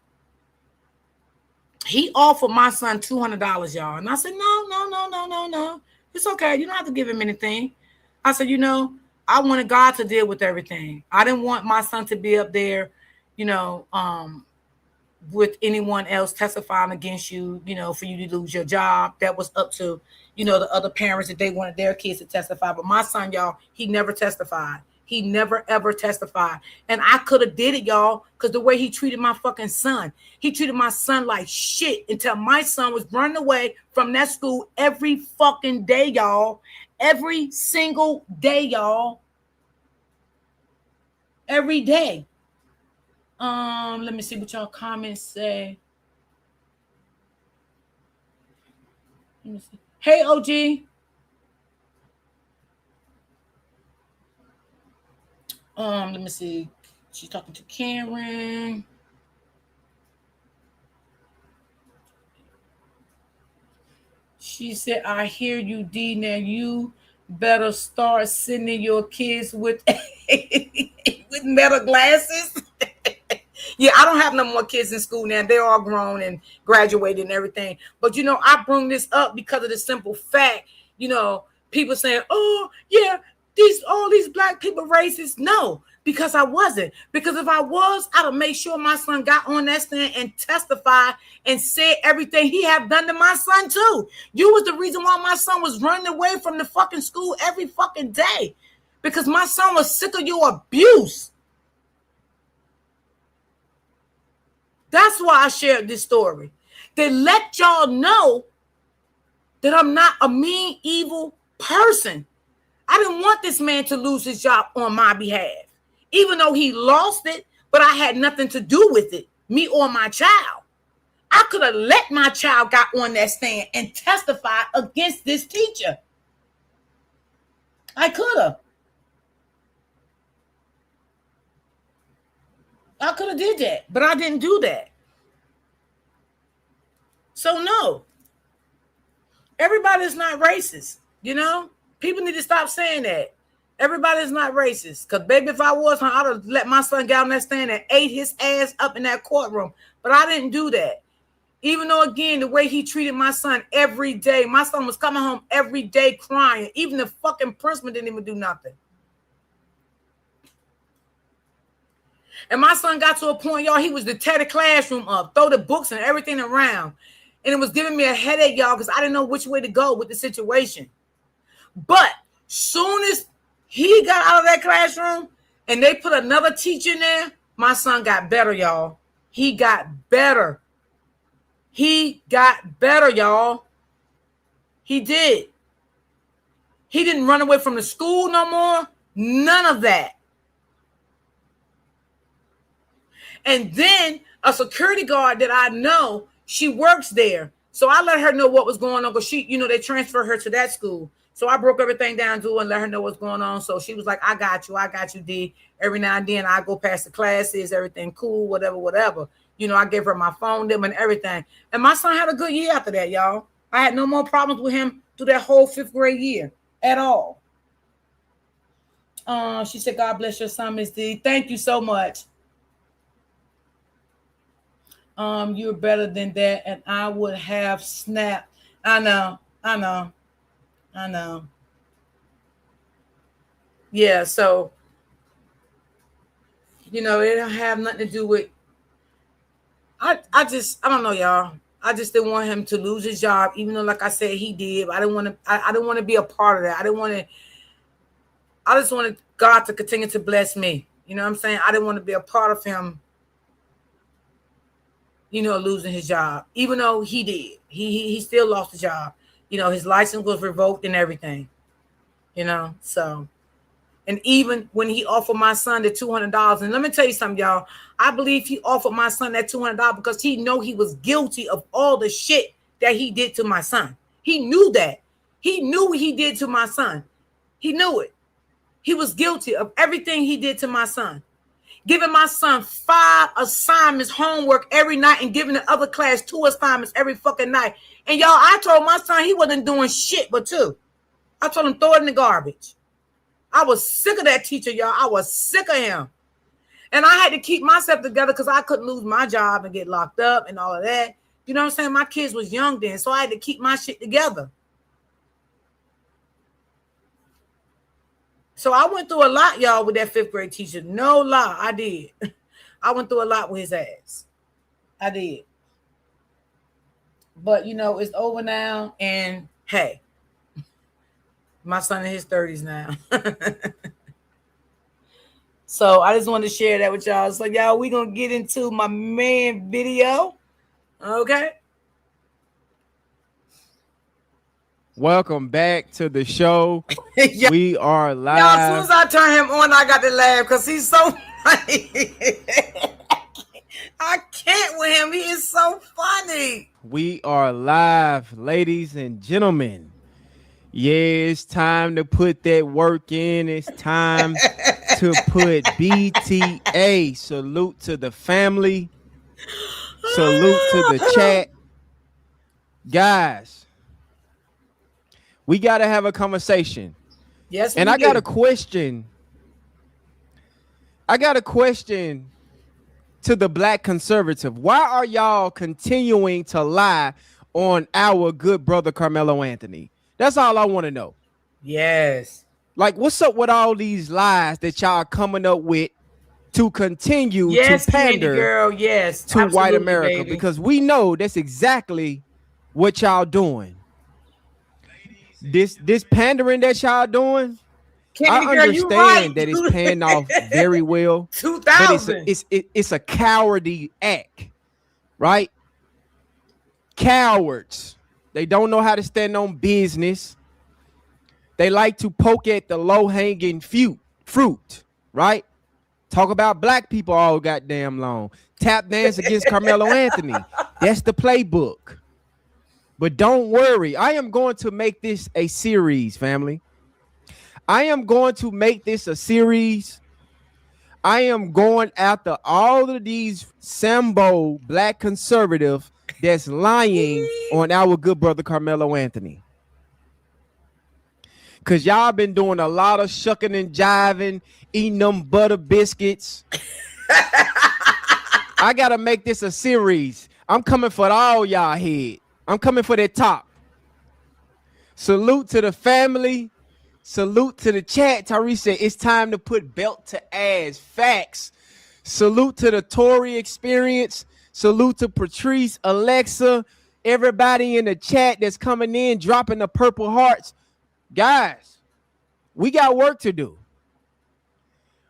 he offered my son $200, y'all. And I said, no. It's okay. You don't have to give him anything. I said, you know, I wanted God to deal with everything. I didn't want my son to be up there, you know, with anyone else testifying against you, you know, for you to lose your job. That was up to, you know, the other parents that they wanted their kids to testify. But my son, y'all, he never testified. He never, ever testified. And I could have did it, y'all, because the way he treated my fucking son. He treated my son like shit until my son was running away from that school every fucking day, y'all. Every single day, y'all. Every day. Let me see what y'all comments say. Let me see. Hey, OG. Let me see. She's talking to Karen. She said, I hear you, D. Now you better start sending your kids with with metal glasses. Yeah, I don't have no more kids in school now. They're all grown and graduated and everything. But, I bring this up because of the simple fact, people saying, oh, yeah, all these black people racist. No, because I wasn't. Because if I was, I'd have made sure my son got on that stand and testified and said everything he have done to my son too. You was the reason why my son was running away from the fucking school every fucking day. Because my son was sick of your abuse. That's why I shared this story. They let y'all know that I'm not a mean, evil person. I didn't want this man to lose his job on my behalf, even though he lost it, but I had nothing to do with it, me or my child. I could have let my child got on that stand and testify against this teacher. I could have. I could have did that, but I didn't do that. So no, everybody's not racist. People need to stop saying that. Everybody's not racist. Because baby, if I was, I'd have let my son get on that stand and ate his ass up in that courtroom. But I didn't do that. Even though, again, the way he treated my son every day, my son was coming home every day crying. Even the fucking principal didn't even do nothing. And my son got to a point, y'all, he was to tear the classroom up, throw the books and everything around. And it was giving me a headache, y'all, because I didn't know which way to go with the situation. But soon as he got out of that classroom and they put another teacher in there, my son got better, y'all. He got better. He got better, y'all. He did. He didn't run away from the school no more. None of that. And then a security guard that I know, she works there. So I let her know what was going on because they transferred her to that school. So I broke everything down to her and let her know what's going on. So she was like, I got you, D. Every now and then I go past the classes, everything cool, whatever. I gave her my phone number and everything. And my son had a good year after that, y'all. I had no more problems with him through that whole 5th grade year at all. She said, God bless your son, Miss D. Thank you so much. You're better than that, and I would have snapped. I know. Yeah, so it don't have nothing to do with. I don't know, y'all. I just didn't want him to lose his job, even though, like I said, he did. I didn't want to. I didn't want to be a part of that. I just wanted God to continue to bless me. You know what I'm saying? I didn't want to be a part of him. Losing his job, even though he did. He still lost the job. His license was revoked and everything. So, and even when he offered my son the $200, and let me tell you something, y'all. I believe he offered my son that $200 because he knew he was guilty of all the shit that he did to my son. He knew that. He knew what he did to my son. He knew it. He was guilty of everything he did to my son. Giving my son 5 assignments, homework every night, and giving the other class 2 assignments every fucking night. And y'all, I told my son he wasn't doing shit but 2. I told him throw it in the garbage. I was sick of that teacher, y'all. I was sick of him. And I had to keep myself together because I couldn't lose my job and get locked up and all of that. You know what I'm saying? My kids was young then, so I had to keep my shit together. So I went through a lot, y'all, with that 5th grade teacher. No lie, I did. I went through a lot with his ass. I did. But, it's over now. And, hey, my son in his 30s now. So I just wanted to share that with y'all. So, y'all, we're going to get into my man video. Okay? Welcome back to the show. Yeah. We are live. Y'all, as soon as I turn him on, I got to laugh because he's so funny. I can't with him. He is so funny. We are live, ladies and gentlemen. Yeah, it's time to put that work in. It's time to put BTA. Salute to the family. Salute to the chat. Guys, we got to have a conversation. Yes, and I got a question. I got a question to the black conservative. Why are y'all continuing to lie on our good brother Carmelo Anthony? That's all I want to know. Yes. Like, what's up with all these lies that y'all coming up with to continue Yes, to Candy pander Girl. Yes, to white absolutely, America? baby. Because we know that's exactly what y'all doing. This pandering that y'all doing, Candy I Girl, you right. understand that it's paying off very well, but 2000. it's a cowardly act, right? Cowards. They don't know how to stand on business. They like to poke at the low-hanging fruit, right? Talk about black people all goddamn long. Tap dance against Carmelo Anthony. That's the playbook. But don't worry. I am going to make this a series, family. I am going to make this a series. I am going after all of these Sambo black conservative that's lying on our good brother Carmelo Anthony. Because y'all been doing a lot of shucking and jiving, eating them butter biscuits. I got to make this a series. I'm coming for all y'all head. I'm coming for that top. Salute to the family. Salute to the chat. Tyrese said it's time to put belt to ass. Facts. Salute to the Tory experience. Salute to Patrice, Alexa, everybody in the chat that's coming in, dropping the purple hearts. Guys, we got work to do.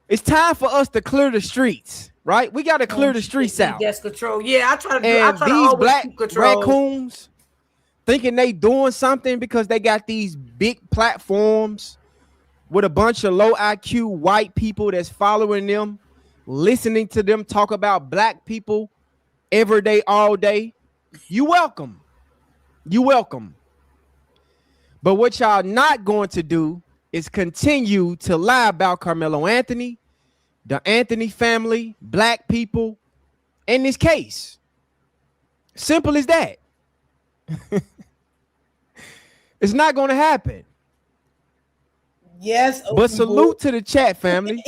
It's time for us to clear the streets, right? We got to clear the streets out. That's control. Yeah, I try to do. And I try to these always black keep control. raccoons thinking they doing something because they got these big platforms with a bunch of low IQ white people that's following them, listening to them talk about black people every day, all day. You welcome. You welcome. But what y'all not going to do is continue to lie about Carmelo Anthony, the Anthony family, black people, in this case. Simple as that. It's not going to happen. Yes. But salute to the chat, family.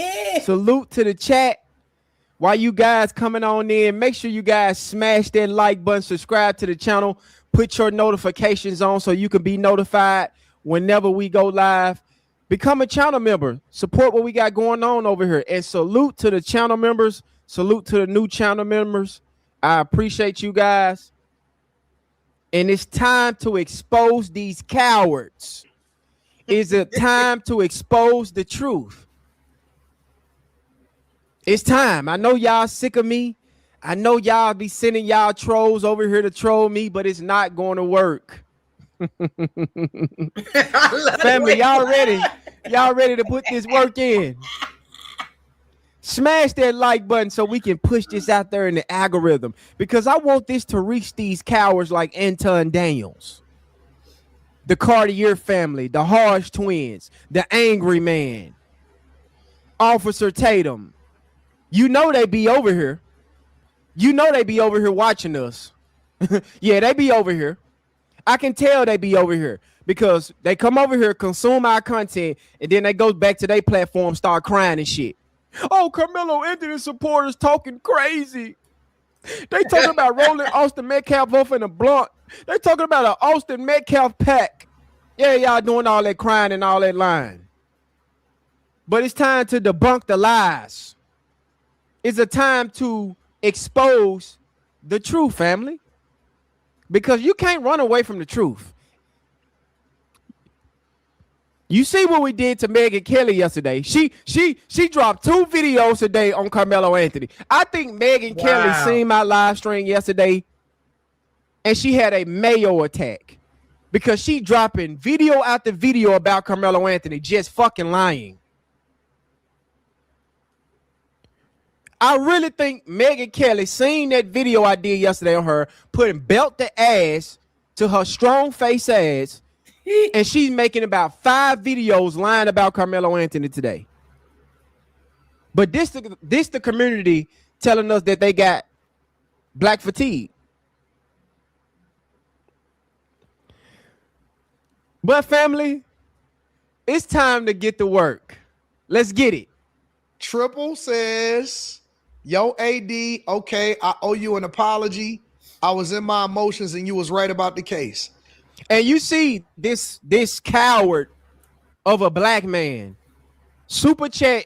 Salute to the chat. While you guys coming on in, make sure you guys smash that like button, subscribe to the channel, put your notifications on so you can be notified whenever we go live. Become a channel member. Support what we got going on over here. And salute to the channel members. Salute to the new channel members. I appreciate you guys. And it's time to expose these cowards. It's a time to expose the truth. It's time. I know y'all sick of me. I know y'all be sending y'all trolls over here to troll me, but it's not going to work. Family, y'all ready? Y'all ready to put this work in? Smash that like button so we can push this out there in the algorithm, because I want this to reach these cowards like Anton Daniels, the Cartier family, the Harsh twins, the Angry Man, Officer Tatum. You know they be over here. You know they be over here watching us. Yeah, they be over here. I can tell they be over here because they come over here, consume our content, and then they go back to their platform, start crying and shit. Oh, Carmelo Anthony supporters talking crazy. They talking about rolling Austin Metcalf off in a blunt. They talking about an Austin Metcalf pack. Yeah, y'all doing all that crying and all that lying. But it's time to debunk the lies. It's a time to expose the truth, family. Because you can't run away from the truth. You see what we did to Megyn Kelly yesterday. She dropped 2 videos today on Carmelo Anthony. I think Megyn Kelly seen my live stream yesterday and she had a Mayo attack because she dropping video after video about Carmelo Anthony just fucking lying. I really think Megyn Kelly seen that video I did yesterday on her, putting belt to ass to her strong face ass, and she's making about 5 videos lying about Carmelo Anthony today. But this the community telling us that they got black fatigue. But family, it's time to get to work. Let's get it. Triple says, Yo, AD, okay, I owe you an apology. I was in my emotions and you was right about the case. And you see this coward of a black man super chat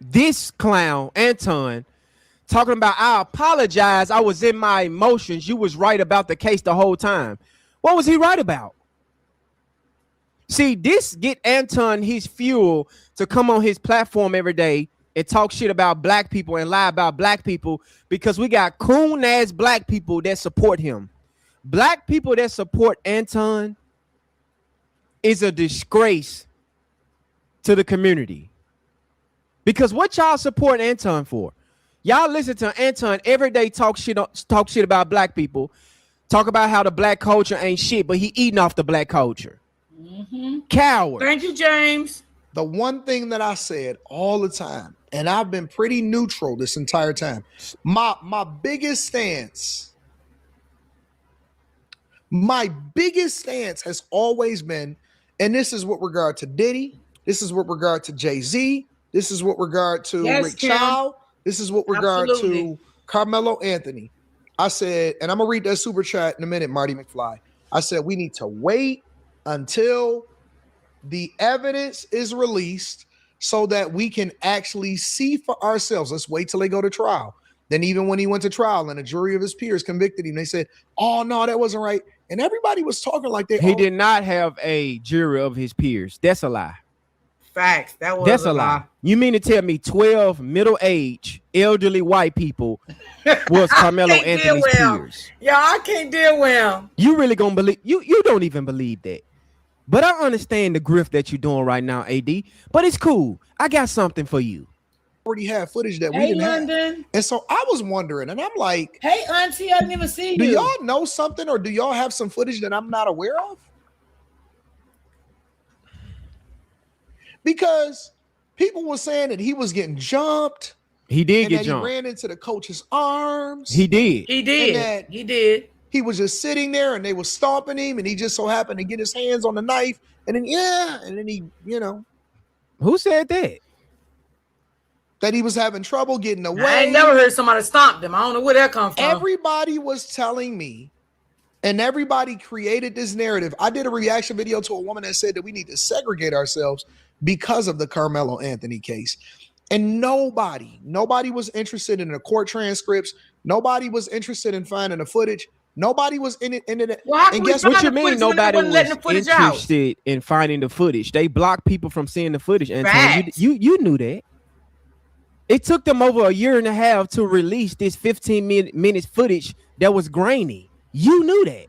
this clown, Anton, talking about, I apologize. I was in my emotions. You was right about the case the whole time. What was he right about? See, this get Anton his fuel to come on his platform every day and talk shit about black people and lie about black people, because we got coon ass black people that support him. Black people that support Anton is a disgrace to the community. Because what y'all support Anton for? Y'all listen to Anton every day talk shit about black people, talk about how the black culture ain't shit, but he eating off the black culture. Coward. Thank you, James. The one thing that I said all the time, and I've been pretty neutral this entire time, my biggest stance has always been, and this is with regard to Diddy, this is with regard to Jay-Z, this is with regard to Rick Child, this is with regard to Carmelo Anthony. I said, and I'm gonna read that super chat in a minute, Marty McFly. I said we need to wait until the evidence is released so that we can actually see for ourselves. Let's wait till they go to trial. Then even when he went to trial and a jury of his peers convicted him, they said, oh, no, that wasn't right. And everybody was talking like that. He did not have a jury of his peers. That's a lie. Facts. That's a lie. You mean to tell me 12 middle-aged, elderly white people was Carmelo Anthony's peers? Yeah, I can't deal with him. You really gonna believe? You don't even believe that. But I understand the grift that you're doing right now, AD. But it's cool. I got something for you. Already have footage that we didn't have. And so I was wondering, and I'm like, hey, Auntie, I never seen you. Do y'all know something, or do y'all have some footage that I'm not aware of? Because people were saying that he was getting jumped. He did get jumped. He ran into the coach's arms. He did. He did. He was just sitting there and they were stomping him, and he just so happened to get his hands on the knife. And then, he, Who said that? That he was having trouble getting away. I ain't never heard somebody stomp him. I don't know where that comes from. Everybody was telling me, and everybody created this narrative. I did a reaction video to a woman that said that we need to segregate ourselves because of the Carmelo Anthony case. And nobody was interested in the court transcripts. Nobody was interested in finding the footage. Nobody was in it. Well, and guess what you mean? Nobody was interested in finding the footage. They blocked people from seeing the footage. And you knew that. It took them over a year and a half to release this 15 minutes footage that was grainy. You knew that.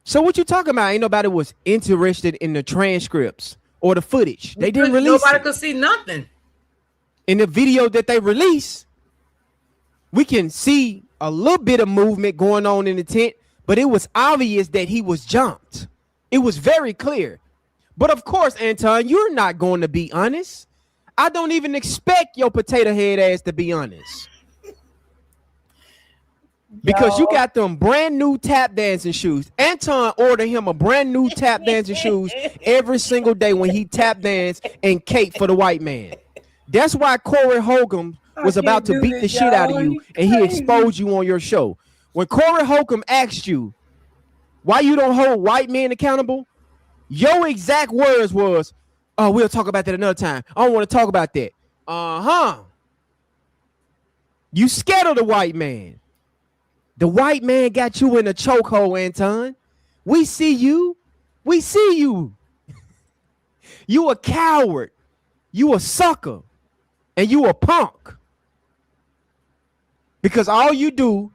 So what you talking about? Ain't nobody was interested in the transcripts or the footage. They didn't release Nobody could see nothing. In the video that they released, we can see a little bit of movement going on in the tent, but it was obvious that he was jumped. It was very clear. But of course, Anton, you're not going to be honest. I don't even expect your potato head ass to be honest. Because you got them brand new tap dancing shoes. Anton ordered him a brand new tap dancing shoes every single day when he tap dance and cape for the white man. That's why Corey Holcomb was about to beat the shit out of you, and he exposed you on your show. When Corey Holcomb asked you why you don't hold white men accountable, your exact words was, oh, we'll talk about that another time. I don't want to talk about that. You scared of the white man. The white man got you in a chokehold, Anton. We see you. We see you. You a coward. You a sucker. And you a punk. Because all you do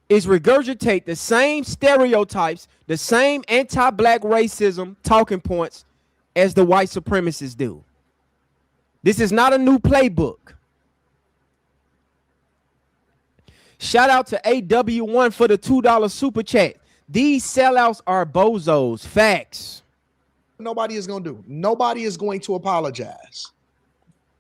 is regurgitate the same stereotypes, the same anti-black racism talking points as the white supremacists do. This is not a new playbook. Shout out to AW1 for the $2 super chat. These sellouts are bozos. Facts. Nobody is going to do. Nobody is going to apologize.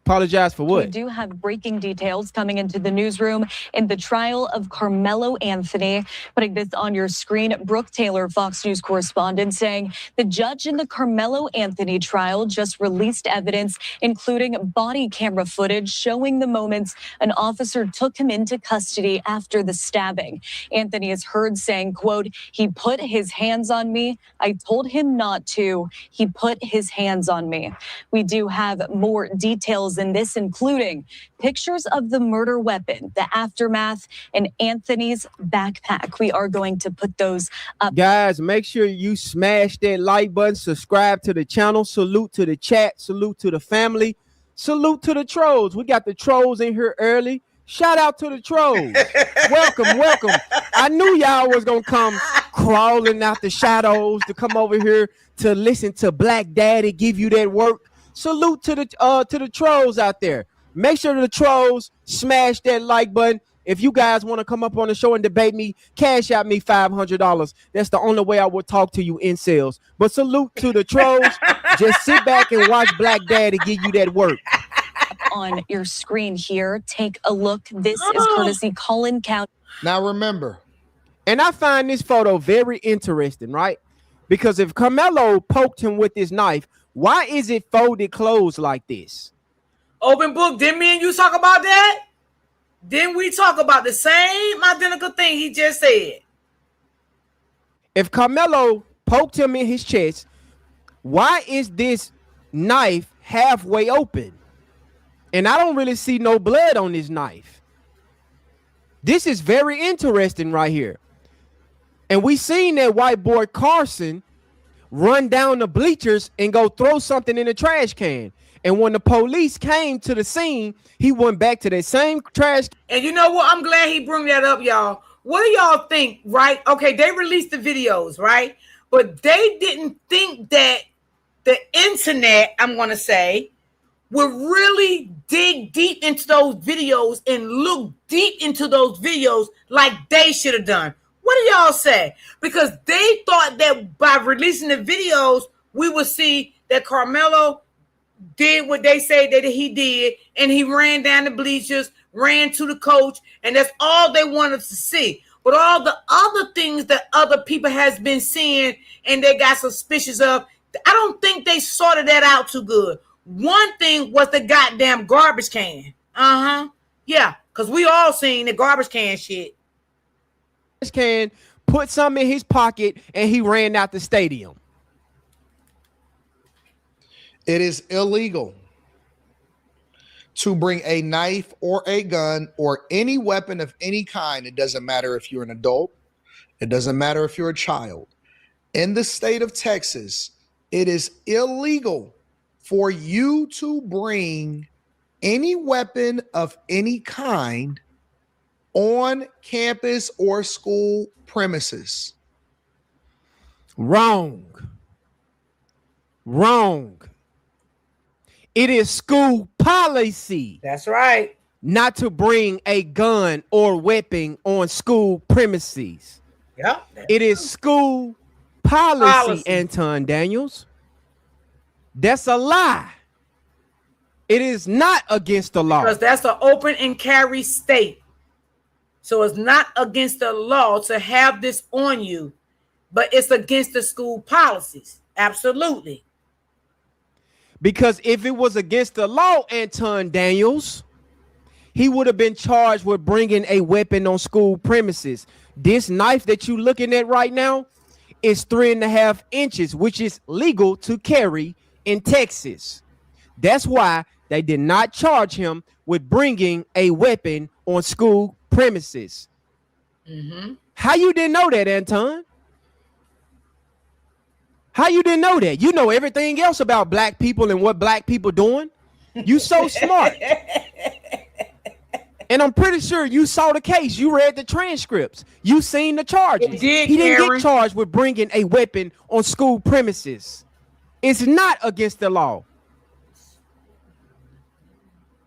Apologize for what? We do have breaking details coming into the newsroom in the trial of Carmelo Anthony. Putting this on your screen, Brooke Taylor, Fox News correspondent, saying the judge in the Carmelo Anthony trial just released evidence, including body camera footage showing the moments an officer took him into custody after the stabbing. Anthony is heard saying, quote, "He put his hands on me. I told him not to. He put his hands on me." We do have more details in this, including pictures of the murder weapon, the aftermath, and Anthony's backpack. We are going to put those up. Guys, make sure you smash that like button, subscribe to the channel, salute to the chat, salute to the family, salute to the trolls. We got the trolls in here early. Shout out to the trolls. Welcome, welcome. I knew y'all was gonna come crawling out the shadows to come over here to listen to Black Daddy give you that work. Salute to the trolls out there. Make sure the trolls smash that like button. If you guys want to come up on the show and debate me, cash out me $500. That's the only way I will talk to you incels. But salute to the trolls. Just sit back and watch Black Daddy give you that work. On your screen here, take a look. This is courtesy Collin County. Now remember, and I find this photo very interesting, right? Because if Carmelo poked him with his knife, why is it folded closed like this? Open book. Didn't me and you talk about that? Didn't we talk about the same identical thing he just said? If Carmelo poked him in his chest, why is this knife halfway open? And I don't really see no blood on this knife. This is very interesting right here. And we seen that white boy Carson run down the bleachers and go throw something in the trash can. And when the police came to the scene, he went back to that same trash. And you know what? I'm glad he brought that up, y'all. What do y'all think, right? Okay, they released the videos, right? But they didn't think that the internet, I'm going to say, would really dig deep into those videos and look deep into those videos like they should have done. What do y'all say? Because they thought that by releasing the videos, we would see that Carmelo did what they say that he did, and he ran down the bleachers, ran to the coach, and that's all they wanted to see. But all the other things that other people has been seeing and they got suspicious of, I don't think they sorted that out too good. One thing was the goddamn garbage can. Yeah, because we all seen the garbage can shit. Can put something in his pocket and he ran out the stadium. It is illegal to bring a knife or a gun or any weapon of any kind. It doesn't matter if you're an adult. It doesn't matter if you're a child. In the state of Texas, it is illegal for you to bring any weapon of any kind on campus or school premises. Wrong. It is school policy. That's right. Not to bring a gun or weapon on school premises. Yeah. It is school policy, Anton Daniels. That's a lie. It is not against the law. Because that's an open and carry state. So it's not against the law to have this on you, but it's against the school policies. Absolutely. Because if it was against the law, Anton Daniels, he would have been charged with bringing a weapon on school premises. This knife that you're looking at right now is 3.5 inches, which is legal to carry in Texas. That's why they did not charge him with bringing a weapon on school premises. How you didn't know that, Anton? How you didn't know that? You know everything else about black people and what black people doing. You so smart. And I'm pretty sure you saw the case. You read the transcripts. You seen the charges. He didn't get charged with bringing a weapon on school premises. It's not against the law.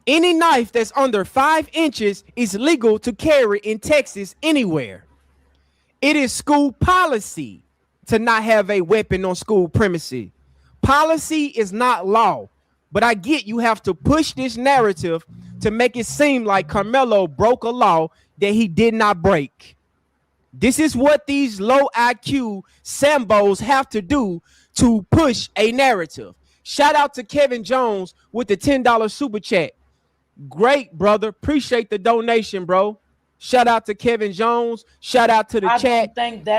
Any knife that's under 5 inches is legal to carry in Texas anywhere. It is school policy to not have a weapon on school premises. Policy is not law. But I get you have to push this narrative to make it seem like Carmelo broke a law that he did not break. This is what these low IQ Sambos have to do to push a narrative. Shout out to Kevin Jones with the $10 super chat. Great, brother. Appreciate the donation, bro. Shout out to Kevin Jones. Shout out to the chat.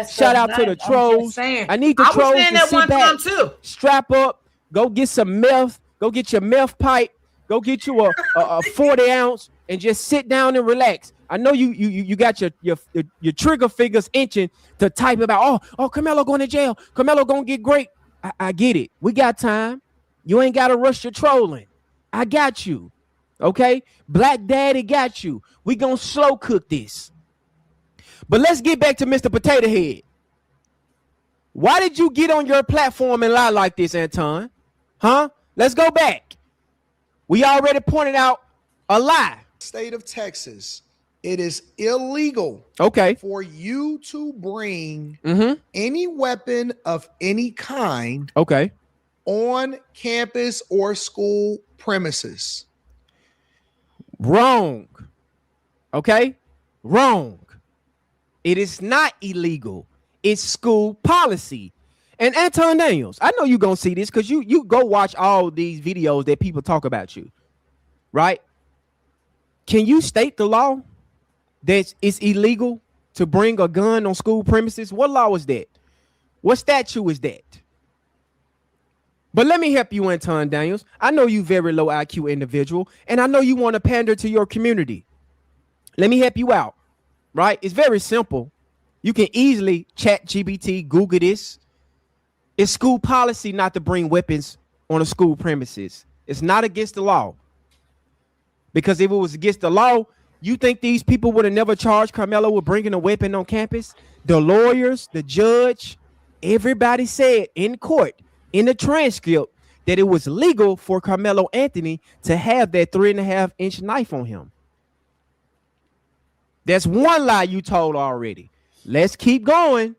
Shout out to the trolls. I need the trolls to sit back, strap up, go get some meth, go get your meth pipe, go get you a 40 ounce, and just sit down and relax. I know you got your trigger fingers itching to type about, oh, Carmelo going to jail. Carmelo gonna get great. I get it. We got time. You ain't got to rush your trolling. I got you. Okay? Black Daddy got you. We gonna slow cook this. But let's get back to Mr. Potato Head. Why did you get on your platform and lie like this, Anton? Huh? Let's go back. We already pointed out a lie. State of Texas, it is illegal for you to bring any weapon of any kind on campus or school premises. Wrong. Okay? Wrong. It is not illegal. It's school policy. And Anton Daniels, I know you're going to see this because you go watch all these videos that people talk about you, right? Can you state the law that it's illegal to bring a gun on school premises? What law is that? What statute is that? But let me help you, Anton Daniels. I know you very low IQ individual, and I know you want to pander to your community. Let me help you out, right? It's very simple. You can easily chat GPT, Google this. It's school policy not to bring weapons on a school premises. It's not against the law. Because if it was against the law, you think these people would have never charged Carmelo with bringing a weapon on campus? The lawyers, the judge, everybody said in court, in the transcript, that it was legal for Carmelo Anthony to have that 3.5-inch knife on him. That's one lie you told already. Let's keep going.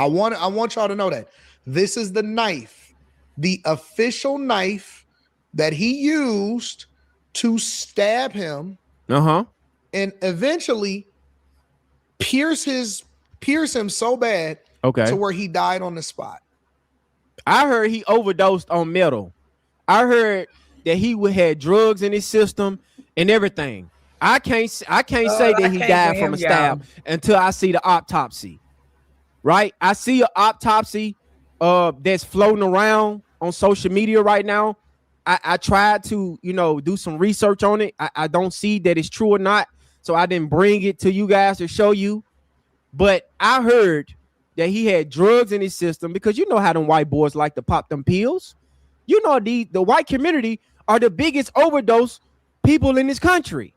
I want y'all to know that this is the knife, the official knife that he used to stab him. And eventually pierce him so bad to where he died on the spot. I heard he overdosed on metal. I heard that he had drugs in his system and everything. I can't say that he died from a stab until I see the autopsy. Right? I see an autopsy that's floating around on social media right now. I tried to, do some research on it. I don't see that it's true or not. So I didn't bring it to you guys to show you. But I heard that he had drugs in his system because you know how them white boys like to pop them pills. You know, the white community are the biggest overdose people in this country.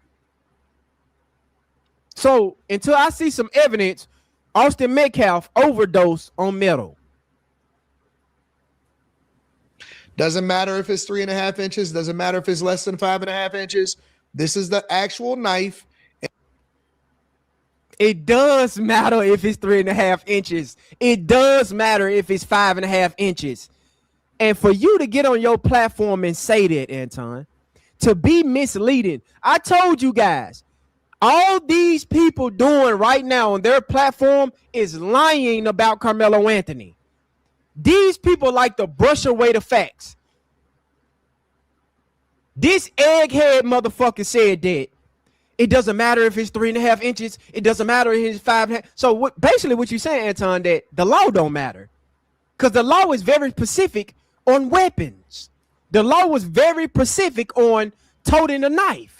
So until I see some evidence, Austin Metcalf overdosed on metal. Doesn't matter if it's 3.5 inches. Doesn't matter if it's less than 5.5 inches. This is the actual knife. It does matter if it's 3.5 inches. It does matter if it's 5.5 inches. And for you to get on your platform and say that, Anton, to be misleading, I told you guys, all these people doing right now on their platform is lying about Carmelo Anthony. These people like to brush away the facts. This egghead motherfucker said that it doesn't matter if it's 3.5 inches. It doesn't matter if it's 5.5. So basically what you're saying, Anton, that the law don't matter. Because the law is very specific on weapons. The law was very specific on toting a knife.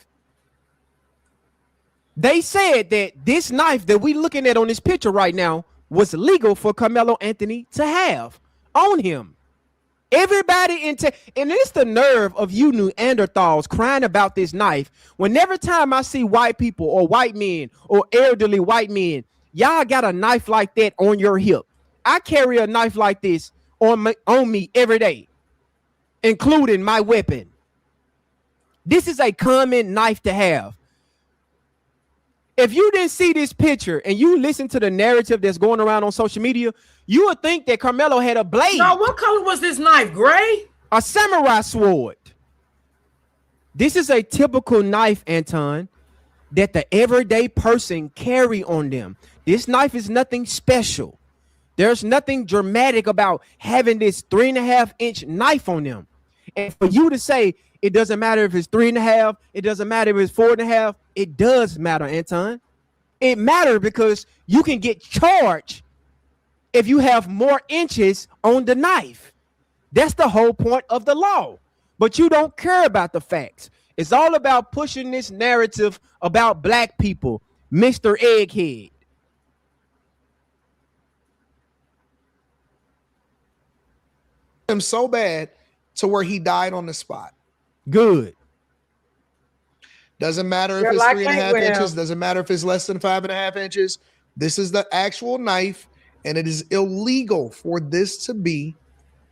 They said that this knife that we looking at on this picture right now was legal for Carmelo Anthony to have on him. Everybody and it's the nerve of you Neanderthals crying about this knife. Whenever time I see white people or white men or elderly white men, y'all got a knife like that on your hip. I carry a knife like this on me every day, including my weapon. This is a common knife to have. If you didn't see this picture and you listen to the narrative that's going around on social media, you would think that Carmelo had a blade. No, what color was this knife? Gray? A samurai sword. This is a typical knife, Anton, that the everyday person carry on them. This knife is nothing special. There's nothing dramatic about having this 3.5-inch knife on them. And for you to say it doesn't matter if it's 3.5, it doesn't matter if it's 4.5, it does matter, Anton. It matters because you can get charged if you have more inches on the knife. That's the whole point of the law. But you don't care about the facts. It's all about pushing this narrative about black people, Mr. Egghead. Him so bad to where he died on the spot. Good. Doesn't matter if it's 3.5 inches. Doesn't matter if it's less than 5.5 inches. This is the actual knife, and it is illegal for this to be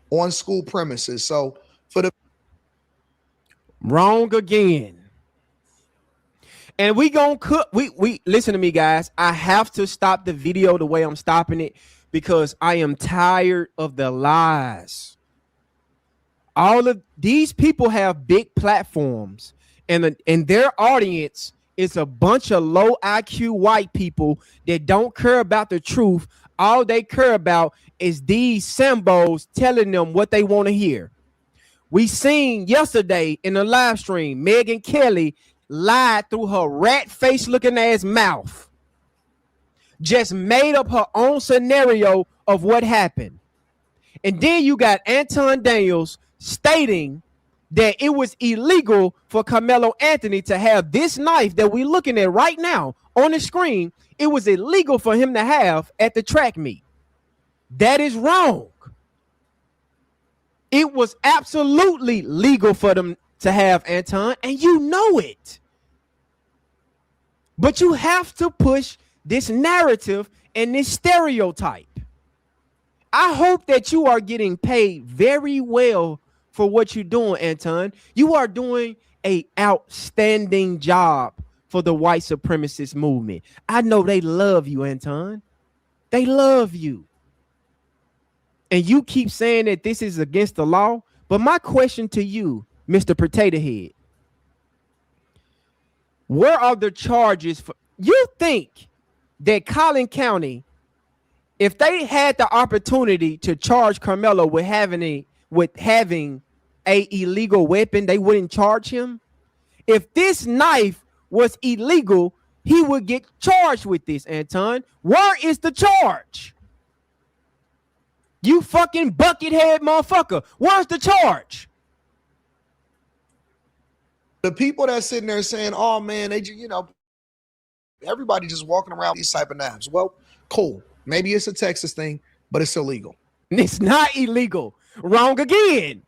on school premises. So for the wrong again. And we gonna cook. We listen to me, guys. I have to stop the video the way I'm stopping it because I am tired of the lies. All of these people have big platforms, and their audience is a bunch of low IQ white people that don't care about the truth. All they care about is these symbols telling them what they want to hear. We seen yesterday in the live stream, Megyn Kelly lied through her rat face looking ass mouth. Just made up her own scenario of what happened. And then you got Anton Daniels stating that it was illegal for Carmelo Anthony to have this knife that we're looking at right now on the screen. It was illegal for him to have at the track meet. That is wrong. It was absolutely legal for them to have, Anton, and you know it. But you have to push this narrative and this stereotype. I hope that you are getting paid very well for what you're doing, Anton. You are doing an outstanding job for the white supremacist movement. I know they love you, Anton. They love you. And you keep saying that this is against the law. But my question to you, Mr. Potato Head, where are the charges for? You think that Collin County, if they had the opportunity to charge Carmelo with having a illegal weapon, they wouldn't charge him? If this knife was illegal, he would get charged with this, Anton. Where is the charge? You fucking buckethead motherfucker. Where's the charge? The people that's sitting there saying, oh man, they just, everybody just walking around with these type of knives. Well, cool. Maybe it's a Texas thing, but it's illegal. It's not illegal. Wrong again.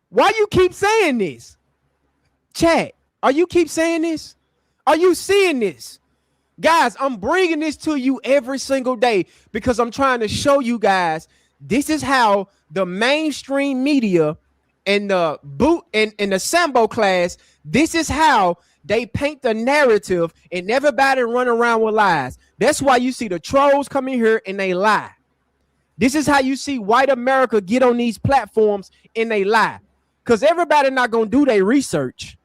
Why you keep saying this? Chat, are you keep saying this? Are you seeing this? Guys, I'm bringing this to you every single day because I'm trying to show you guys this is how the mainstream media and the Sambo class, this is how they paint the narrative and everybody run around with lies. That's why you see the trolls come in here and they lie. This is how you see white America get on these platforms and they lie. Because everybody not going to do their research.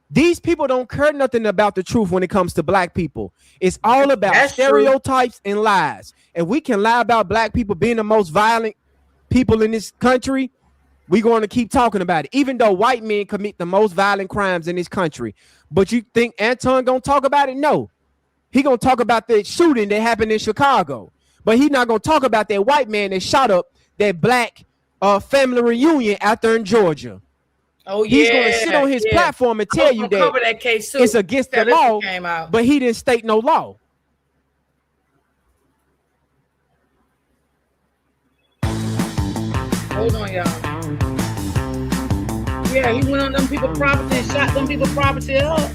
These people don't care nothing about the truth when it comes to black people. It's all about stereotypes and lies. And we can lie about black people being the most violent people in this country. We're going to keep talking about it, even though white men commit the most violent crimes in this country. But you think Anton going to talk about it? No. He going to talk about the shooting that happened in Chicago. But he's not going to talk about that white man that shot up that black family reunion out there in Georgia. Oh, he's going to sit on his platform and tell you that case it's against the law, but he didn't state no law. Hold on, y'all. Yeah, he went on them people property and shot them people property up.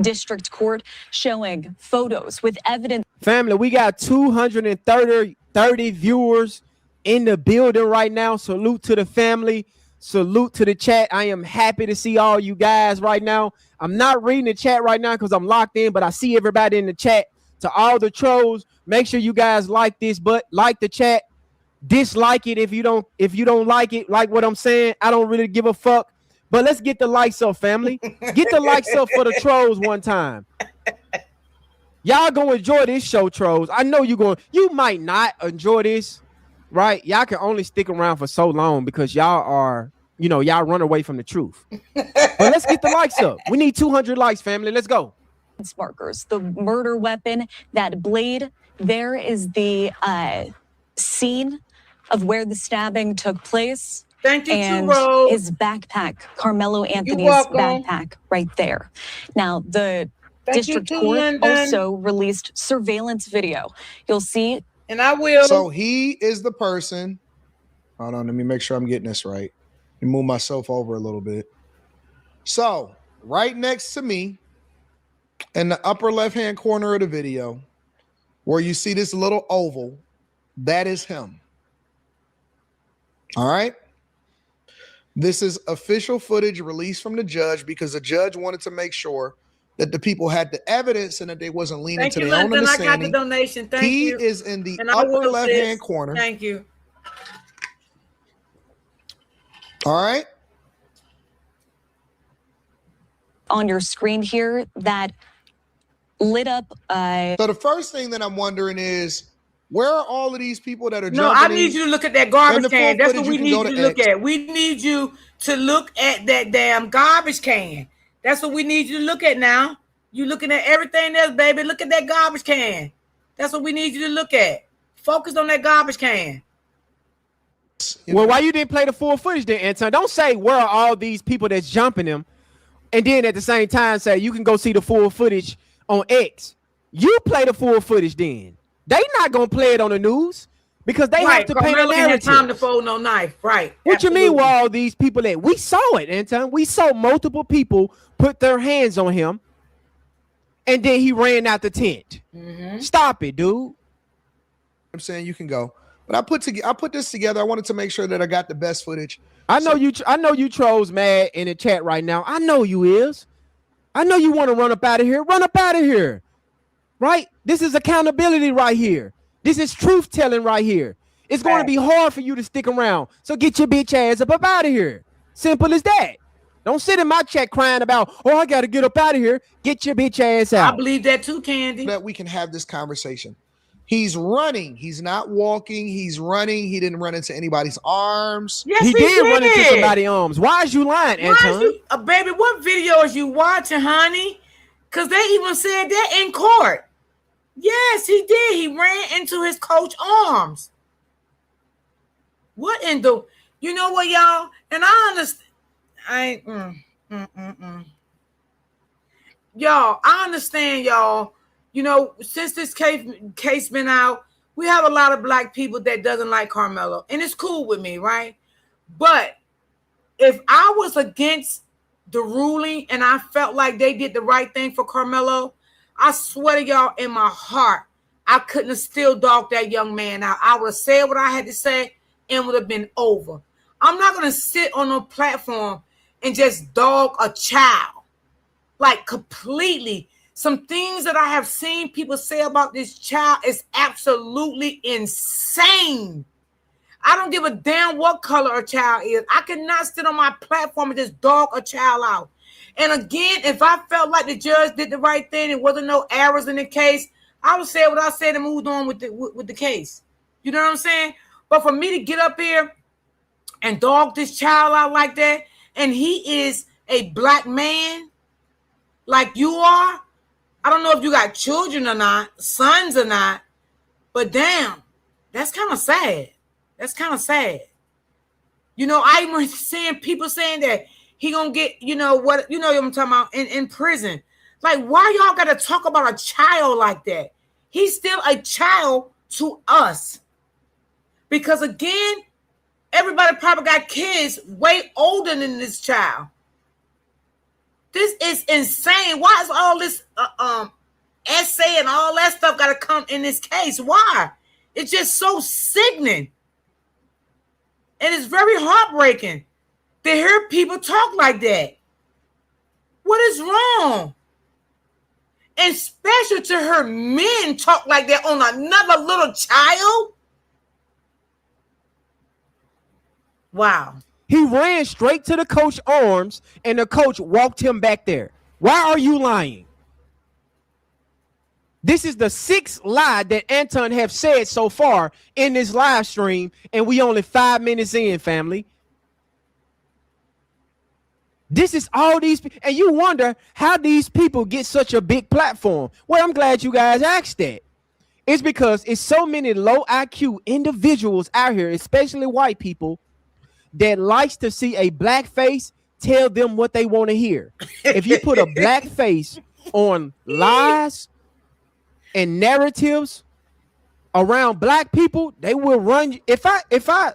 District court showing photos with evidence. Family, we got 230 viewers in the building right now. Salute to the family. Salute to the chat. I am happy to see all you guys right now. I'm not reading the chat right now because I'm locked in, but I see everybody in the chat. To all the trolls, make sure you guys like this, but like the chat, dislike it if you don't like it, like what I'm saying. I don't really give a fuck. But let's get the likes up, family. Get the likes up for the trolls one time. Y'all gonna enjoy this show, trolls. I know you might not enjoy this, right? Y'all can only stick around for so long because y'all are, y'all run away from the truth. But let's get the likes up. We need 200 likes, family. Let's go. Markers, the murder weapon, that blade. There is the scene of where the stabbing took place. Thank you, and Rose. His backpack, Carmelo Anthony's backpack, right there. Now, the district court also released surveillance video. You'll see. And I will. So he is the person. Hold on, let me make sure I'm getting this right. Let me move myself over a little bit. So, right next to me, in the upper left-hand corner of the video, where you see this little oval, that is him. All right? This is official footage released from the judge because the judge wanted to make sure that the people had the evidence and that they wasn't leaning to their own understanding. I got the donation. Thank you. He is in the upper left-hand corner. Thank you. All right. On your screen here, that lit up. So the first thing that I'm wondering is, where are all of these people that are jumping? No, I need you to look at that garbage can. That's what we need you to look at. We need you to look at that damn garbage can. That's what we need you to look at now. You looking at everything else, baby. Look at that garbage can. That's what we need you to look at. Focus on that garbage can. Well, why you didn't play the full footage then, Anton? Don't say where are all these people that's jumping them, and then at the same time say you can go see the full footage on X. You play the full footage then. They not gonna play it on the news because they have to paint a narrative. Time to fold no knife, right? What you mean? Where all these people at? We saw it, Anton. We saw multiple people put their hands on him, and then he ran out the tent. Stop it, dude. I'm saying you can go, but I put this together. I wanted to make sure that I got the best footage. I know you trolls mad in the chat right now. I know you is. I know you want to run up out of here. Run up out of here. Right? This is accountability right here. This is truth telling right here. It's going to be hard for you to stick around. So get your bitch ass up out of here. Simple as that. Don't sit in my chat crying about, oh, I got to get up out of here. Get your bitch ass out. I believe that too, Candy. That we can have this conversation. He's running. He's not walking. He's running. He didn't run into anybody's arms. Yes, he did run into somebody's arms. Why is you lying, Anton? Baby, what video is you watching, honey? Because they even said that in court. Yes, he did. He ran into his coach's arms. What in the... You know what, y'all? And I understand... Y'all, I understand, y'all. You know, since this case been out, we have a lot of black people that doesn't like Carmelo. And it's cool with me, right? But if I was against the ruling and I felt like they did the right thing for Carmelo, I swear to y'all, in my heart, I couldn't have still dogged that young man out. I would have said what I had to say and would have been over. I'm not going to sit on a platform and just dog a child. Like, completely. Some things that I have seen people say about this child is absolutely insane. I don't give a damn what color a child is. I cannot sit on my platform and just dog a child out. And again, if I felt like the judge did the right thing and wasn't no errors in the case, I would say what I said and moved on with the case. You know what I'm saying? But for me to get up here and dog this child out like that, and he is a black man like you are, I don't know if you got children or not, sons or not, but damn, that's kind of sad. That's kind of sad. You know, I even seeing people saying that he gonna get, you know what I'm talking about, in prison. Like, why y'all gotta talk about a child like that? He's still a child to us. Because again, everybody probably got kids way older than this child. This is insane. Why is all this essay and all that stuff got to come in this case? Why? It's just so sickening. And it's very heartbreaking. to hear people talk like that. What is wrong? And special to hear men talk like that on another little child. Wow. He ran straight to the coach's arms and the coach walked him back there. Why are you lying? This is the 6th lie that Anton have said so far in this live stream, and we only 5 minutes in, family. This is all these, and you wonder how these people get such a big platform. Well, I'm glad you guys asked that. It's because it's so many low IQ individuals out here, especially white people, that likes to see a black face tell them what they want to hear. If you put a black face on lies and narratives around black people, they will run. If I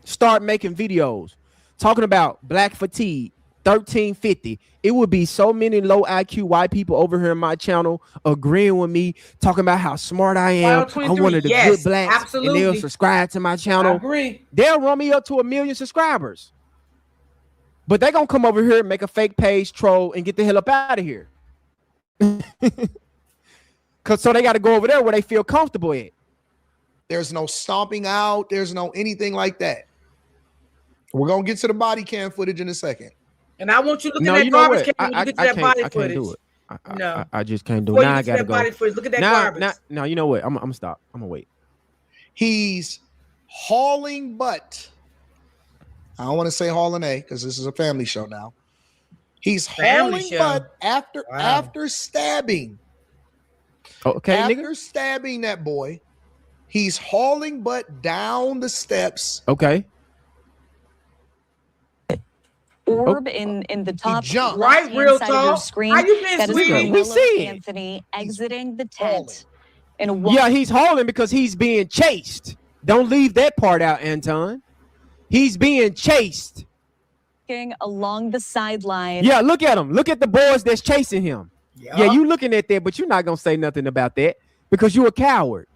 start making videos talking about black fatigue 1350, it would be so many low IQ white people over here in my channel agreeing with me, talking about how smart I am. I'm one of the good blacks, absolutely. And they'll subscribe to my channel. I agree. They'll run me up to 1 million subscribers, but they're gonna come over here, make a fake page, troll, and get the hell up out of here. So they got to go over there where they feel comfortable at. There's no stomping out. There's no anything like that. We're gonna get to the body cam footage in a second. And I want you looking at that garbage can when you get to that body footage. I can't do it. I just can't do it. Now I gotta go. Look at that garbage. Now, you know what? I'm gonna stop. I'm gonna wait. He's hauling butt. I don't want to say hauling A because this is a family show now. He's hauling butt after stabbing. Okay, after stabbing that boy, he's hauling butt down the steps. Okay. Orb in the top right, real side of your screen. How you been, that sweetie? We see Anthony exiting the tent. Yeah, he's hauling because he's being chased. Don't leave that part out, Anton. He's being chased. Along the sideline. Yeah, look at him. Look at the boys that's chasing him. Yeah, you looking at that, but you're not gonna say nothing about that because you're a coward.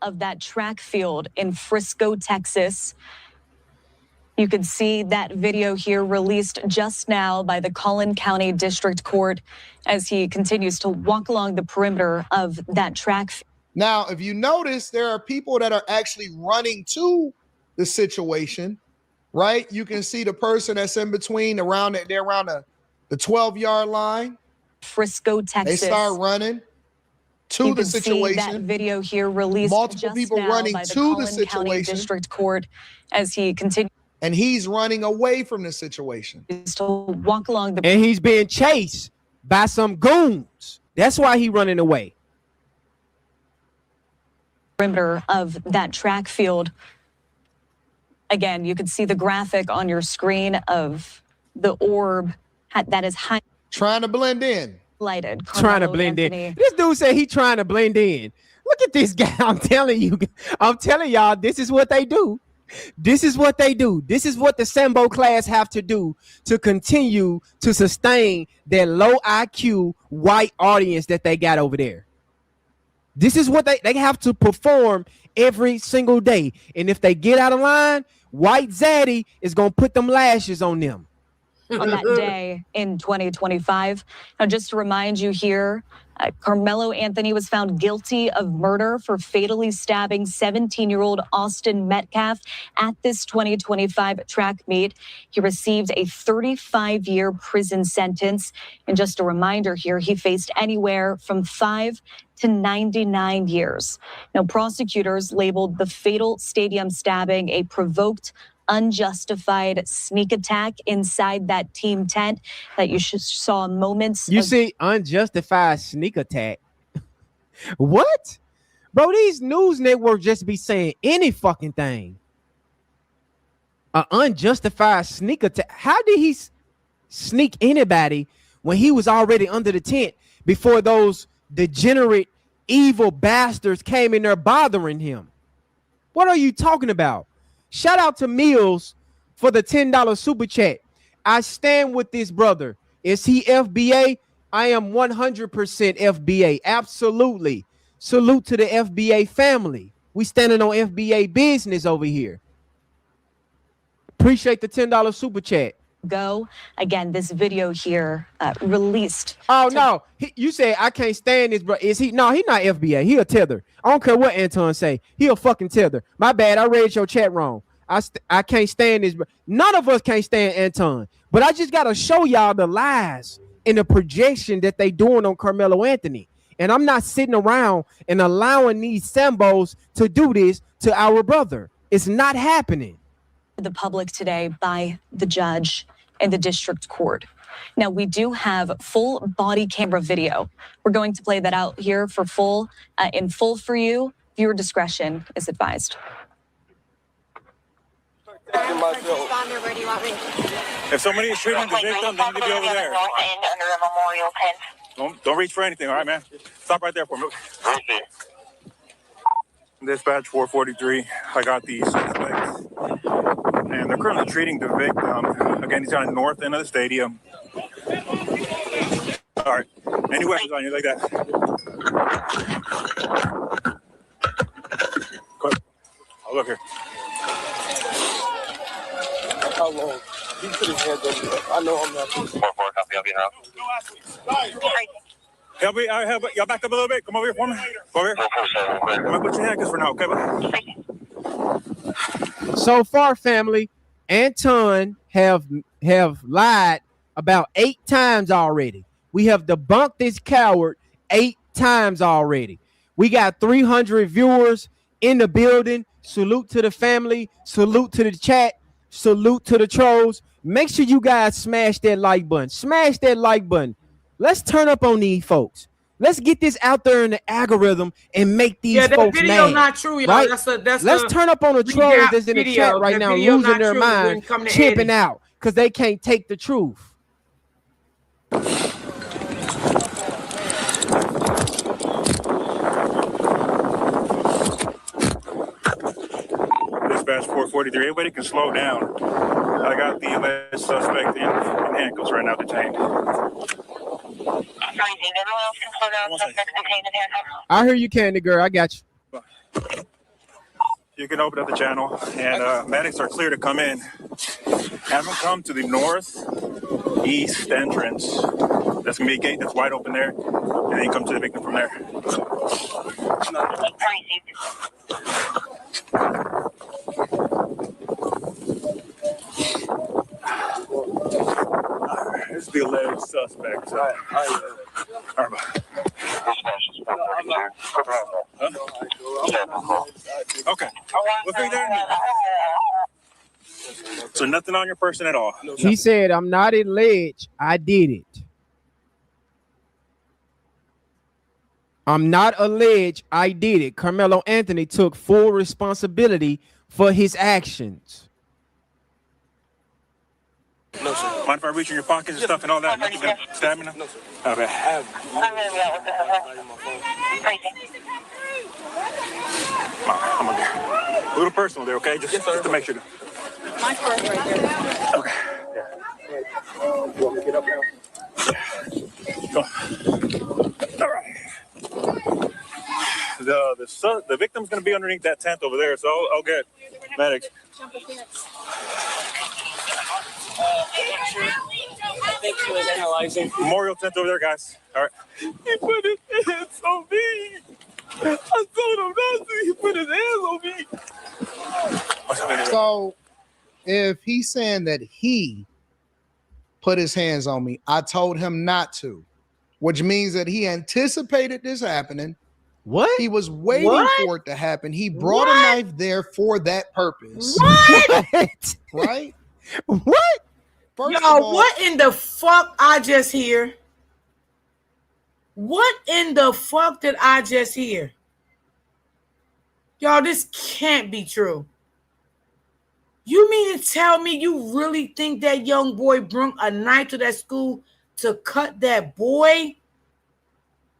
Of that track field in Frisco, Texas. You can see that video here released just now by the Collin County District Court as he continues to walk along the perimeter of that track. Now, if you notice, there are people that are actually running to the situation, right? You can see the person that's in between around it. They're around the 12-yard line. Frisco, Texas. They start running to the situation. See that video here released multiple just people now running by the to Collin the situation. County District Court as he continues. And he's running away from the situation. To walk along the. And he's being chased by some goons. That's why he's running away. Perimeter of that track field. Again, you can see the graphic on your screen of the orb that is high. Trying to blend in. Lighted. Trying to blend in. This dude said he's trying to blend in. Look at this guy. I'm telling y'all, this is what they do. This is what they do. This is what the Sambo class have to do to continue to sustain their low IQ white audience that they got over there. This is what they have to perform every single day. And if they get out of line, White Zaddy is going to put them lashes on them. On that day in 2025. Now, just to remind you here, Carmelo Anthony was found guilty of murder for fatally stabbing 17-year-old Austin Metcalf at this 2025 track meet. He received a 35-year prison sentence. And just a reminder here, he faced anywhere from 5 to 99 years. Now, prosecutors labeled the fatal stadium stabbing a provoked, unjustified sneak attack inside that team tent that you saw moments. You see, unjustified sneak attack. What? Bro, these news networks just be saying any fucking thing. An unjustified sneak attack. How did he sneak anybody when he was already under the tent before those degenerate, evil bastards came in there bothering him? What are you talking about? Shout out to Mills for the $10 super chat. I stand with this brother. Is he FBA? I am 100% FBA. Absolutely. Salute to the FBA family. We standing on FBA business over here. Appreciate the $10 super chat. Go again. This video here released. Oh no, you said I can't stand this, bro. Is he? No, he not FBA. He a tether. I don't care what Anton say. He a fucking tether. My bad. I read your chat wrong. I can't stand this, bro. None of us can't stand Anton. But I just gotta show y'all the lies and the projection that they doing on Carmelo Anthony. And I'm not sitting around and allowing these Sambos to do this to our brother. It's not happening. The public today by the judge in the district court. Now, we do have full body camera video. We're going to play that out here for full, in full for you. Viewer discretion is advised. If somebody is treating the victim, they need to be over there. Don't reach for anything, all right, man? Stop right there for me. Dispatch 443, I got the suspects, and they're currently treating the victim. Again, he's on the north end of the stadium. All right, any weapons on you like that? I'll look here. How long? He put his hands on me. I know I'm not. 4-4, copy of your house. Help me, y'all back up a little bit. Come over here for me. Go over here. I'm gonna put your handcuffs for now, okay, bud? So far, family, Anton have lied about 8 times already. We have debunked this coward 8 times already. We got 300 viewers in the building. Salute to the family. Salute to the chat. Salute to the trolls. Make sure you guys smash that like button. Smash that like button. Let's turn up on these folks. Let's get this out there in the algorithm and make these folks video mad. Not true, y'all. Right? Let's turn up on the trolls that's in the chat right now, losing their mind, chipping out because they can't take the truth. Dispatch 443, everybody can slow down. I got the alleged suspect in handcuffs right now detained. I hear you, Candy Girl. I got you. You can open up the channel, and medics are clear to come in. Have them come to the northeast entrance. That's going to be a gate that's wide open there, and then you come to the victim from there. This is the alleged suspect. Okay. We'll figure that out. So nothing on your person at all? He said, I'm not alleged. I did it. I'm not alleged. I did it. Carmelo Anthony took full responsibility for his actions. No, sir. Mind if I reach in your pockets and stuff and all that? Nothing been stabbing him? No, sir. Okay. I'm gonna get a little personal there, okay? Just to make sure. My purse right there. Okay. You want me to get up now? Go. All right. The victim's gonna be underneath that tent over there, so I'll get medics. Thanks for analyzing. Memorial tent over there, guys. All right. He put his hands on me. I told him not to. He put his hands on me. So, if he's saying that he put his hands on me, I told him not to, which means that he anticipated this happening. What? He was waiting for it to happen. He brought a knife there for that purpose. What? Right? What? First Y'all, of all, what in the fuck I just hear? What in the fuck did I just hear? Y'all, this can't be true. You mean to tell me you really think that young boy brought a knife to that school to cut that boy?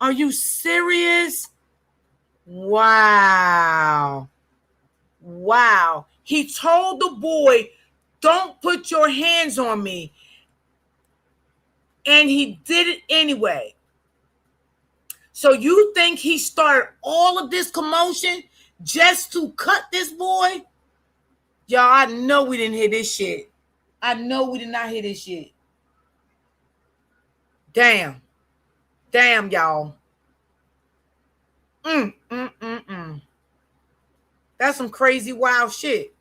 Are you serious? Wow. Wow. He told the boy, don't put your hands on me. And he did it anyway. So you think he started all of this commotion just to cut this boy? Y'all, I know we didn't hear this shit. I know we did not hear this shit. Damn, y'all. That's some crazy, wild shit.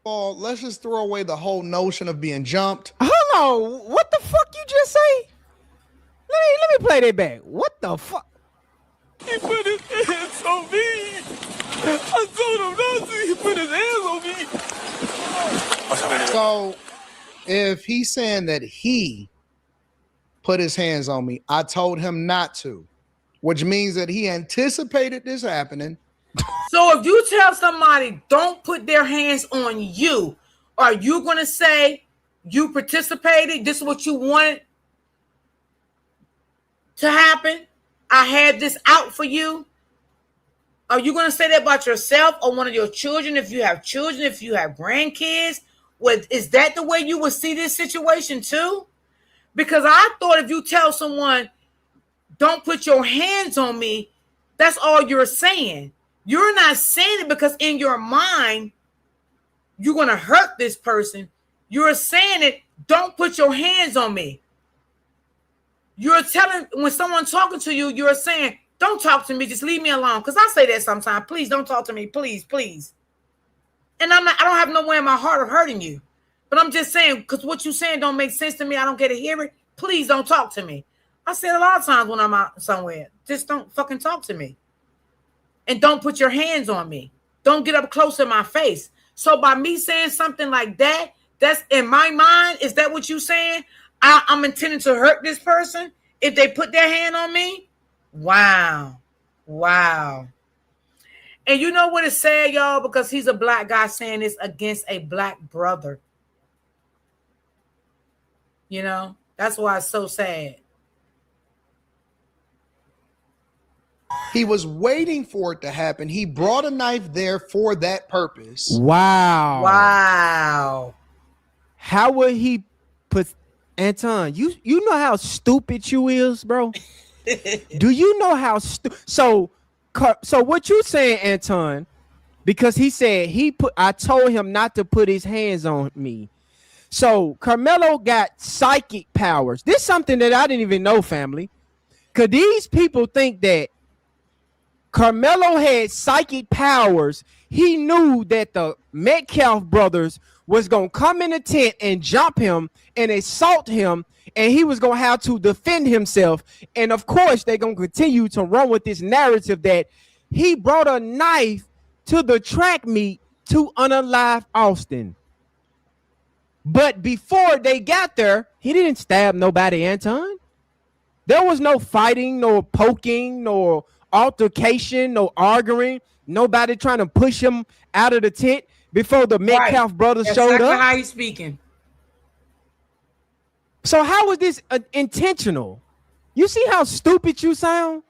Well, let's just throw away the whole notion of being jumped. Hold on, what the fuck you just say? Let me play that back. What the fuck? He put his hands on me. I told him not to. He put his hands on me. So, if he's saying that he put his hands on me, I told him not to, which means that he anticipated this happening. So if you tell somebody don't put their hands on you, are you going to say you participated? This is what you wanted to happen? I had this out for you. Are you going to say that about yourself or one of your children? If you have children, if you have grandkids, is that the way you would see this situation too? Because I thought if you tell someone, don't put your hands on me, that's all you're saying. You're not saying it because in your mind, you're going to hurt this person. You're saying it, don't put your hands on me. You're telling, when someone's talking to you, you're saying, don't talk to me, just leave me alone. Because I say that sometimes, please don't talk to me, please. And I don't have no way in my heart of hurting you. But I'm just saying, because what you're saying don't make sense to me. I don't get to hear it. Please don't talk to me. I say it a lot of times when I'm out somewhere. Just don't fucking talk to me. And don't put your hands on me. Don't get up close in my face. So by me saying something like that, that's in my mind. Is that what you're saying? I'm intending to hurt this person if they put their hand on me? Wow. And you know what is sad, y'all? Because he's a black guy saying this against a black brother. You know? That's why it's so sad. He was waiting for it to happen. He brought a knife there for that purpose. Wow. How would he put Anton? You know how stupid you is, bro? Do you know how so what you saying, Anton? Because he said I told him not to put his hands on me. So Carmelo got psychic powers. This is something that I didn't even know, family. Cause these people think that Carmelo had psychic powers. He knew that the Metcalf brothers was going to come in the tent and jump him and assault him, and he was going to have to defend himself. And of course, they're going to continue to run with this narrative that he brought a knife to the track meet to unalive Austin. But before they got there, he didn't stab nobody, Anton. There was no fighting, no poking, no altercation, no arguing, nobody trying to push him out of the tent before the Metcalf brothers showed up. How you speaking? So how was this intentional? You see how stupid you sound?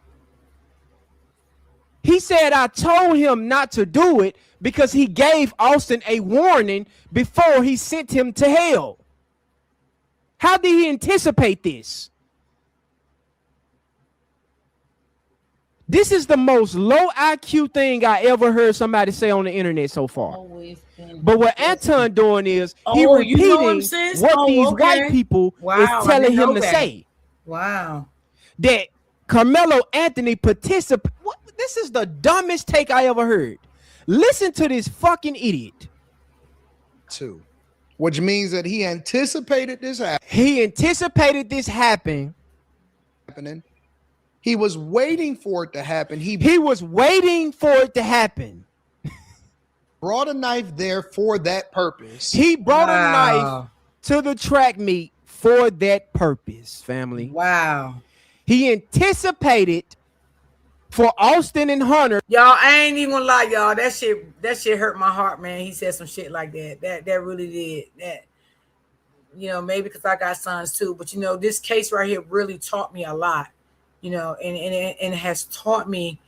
He said, I told him not to do it because he gave Austin a warning before he sent him to hell. How did he anticipate this? This is the most low IQ thing I ever heard somebody say on the internet so far. But what Anton doing is he repeating what these white people is telling him to say. Wow. That Carmelo Anthony participated. This is the dumbest take I ever heard. Listen to this fucking idiot. Which means that he anticipated this happening. He anticipated this happening. He was waiting for it to happen. He was waiting for it to happen. Brought a knife there for that purpose. He brought a knife to the track meet for that purpose, family. Wow. He anticipated for Austin and Hunter. Y'all, I ain't even gonna lie, y'all. That shit hurt my heart, man. He said some shit like that. That really did. That, you know, maybe because I got sons too, but you know, this case right here really taught me a lot. You know, and it has taught me,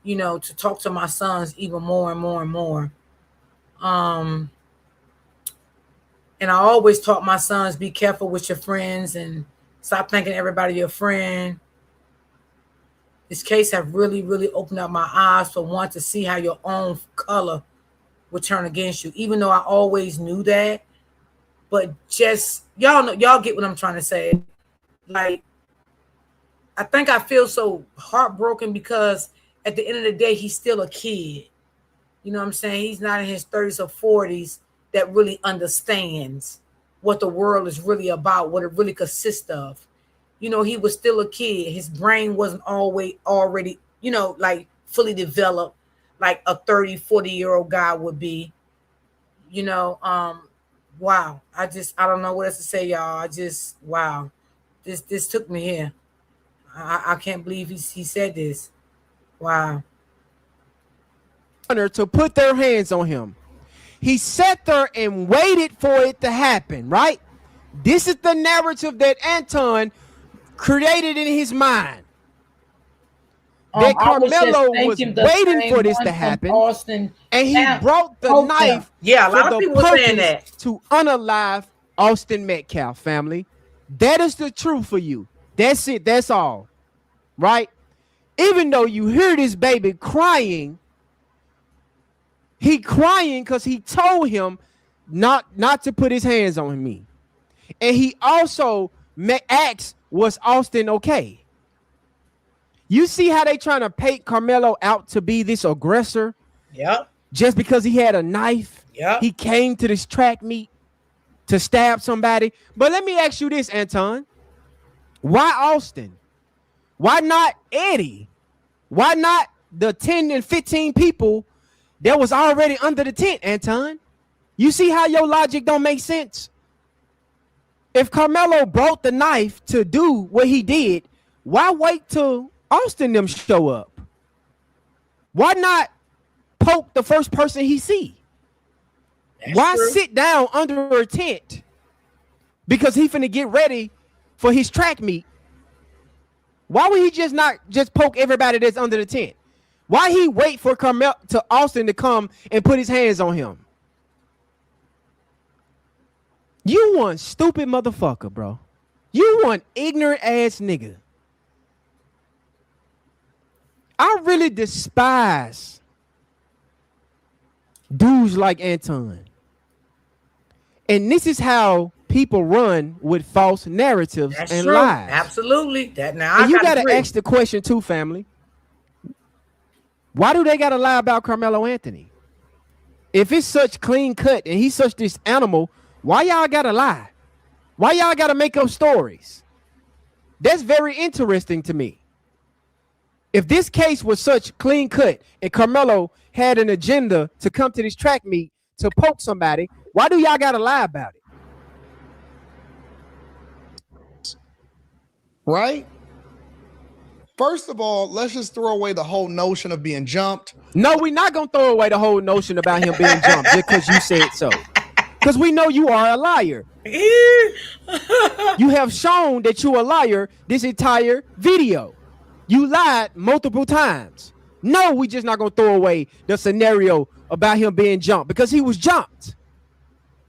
you know, to talk to my sons even more and more and more. And I always taught my sons, be careful with your friends and stop thinking everybody your friend. This case have really, really opened up my eyes for one to see how your own color would turn against you, even though I always knew that. But just y'all know, y'all get what I'm trying to say. Like, I think I feel so heartbroken because at the end of the day, he's still a kid. You know what I'm saying? He's not in his 30s or 40s that really understands what the world is really about, what it really consists of. You know, he was still a kid. His brain wasn't always already, you know, like fully developed like a 30, 40-year-old guy would be. You know, wow. I don't know what else to say, y'all. Wow. This took me here. I can't believe he said this. Wow. To put their hands on him. He sat there and waited for it to happen, right? This is the narrative that Anton created in his mind. That Carmelo was waiting for this to happen, and he brought the knife a lot of people were saying that to unalive Austin Metcalf, family. That is the truth for you. That's it. That's all. Right? Even though you hear this baby crying, he crying because he told him not to put his hands on me. And he also asked, was Austin okay? You see how they trying to paint Carmelo out to be this aggressor? Yep. Just because he had a knife. Yep. He came to this track meet to stab somebody. But let me ask you this, Anton. Why Austin? Why not Eddie? Why not the 10 and 15 people that was already under the tent, Anton? You see how your logic don't make sense? If Carmelo brought the knife to do what he did, why wait till Austin them show up? Why not poke the first person he see? Why sit down under a tent? Because he finna get ready for his track meet. Why would he not just poke everybody that's under the tent? Why he wait for Austin to come and put his hands on him? You one stupid motherfucker, bro. You one ignorant ass nigga. I really despise dudes like Anton. And this is how people run with false narratives and lies. Absolutely. And you got to ask the question too, family. Why do they got to lie about Carmelo Anthony? If it's such clean cut and he's such this animal, why y'all got to lie? Why y'all got to make up stories? That's very interesting to me. If this case was such clean cut and Carmelo had an agenda to come to this track meet to poke somebody, why do y'all got to lie about it? Right? First of all, let's just throw away the whole notion of being jumped. No, we're not going to throw away the whole notion about him being jumped just because you said so. Because we know you are a liar. You have shown that you're a liar this entire video. You lied multiple times. No, we just not going to throw away the scenario about him being jumped because he was jumped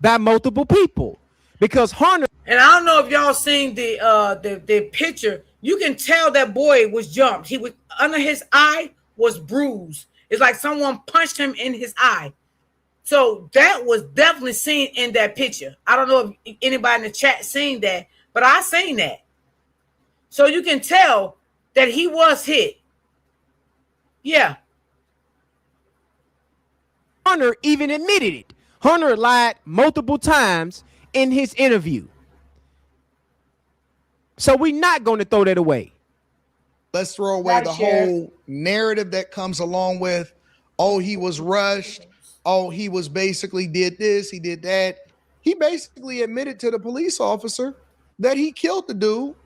by multiple people. Because Hunter... And I don't know if y'all seen the picture. You can tell that boy was jumped. He was under his eye was bruised. It's like someone punched him in his eye. So that was definitely seen in that picture. I don't know if anybody in the chat seen that, but I seen that. So you can tell that he was hit. Yeah. Hunter even admitted it. Hunter lied multiple times in his interview. So we're not going to throw that away. Let's throw away the whole narrative that comes along with, oh, he was rushed. Oh, he was basically did this, he did that. He basically admitted to the police officer that he killed the dude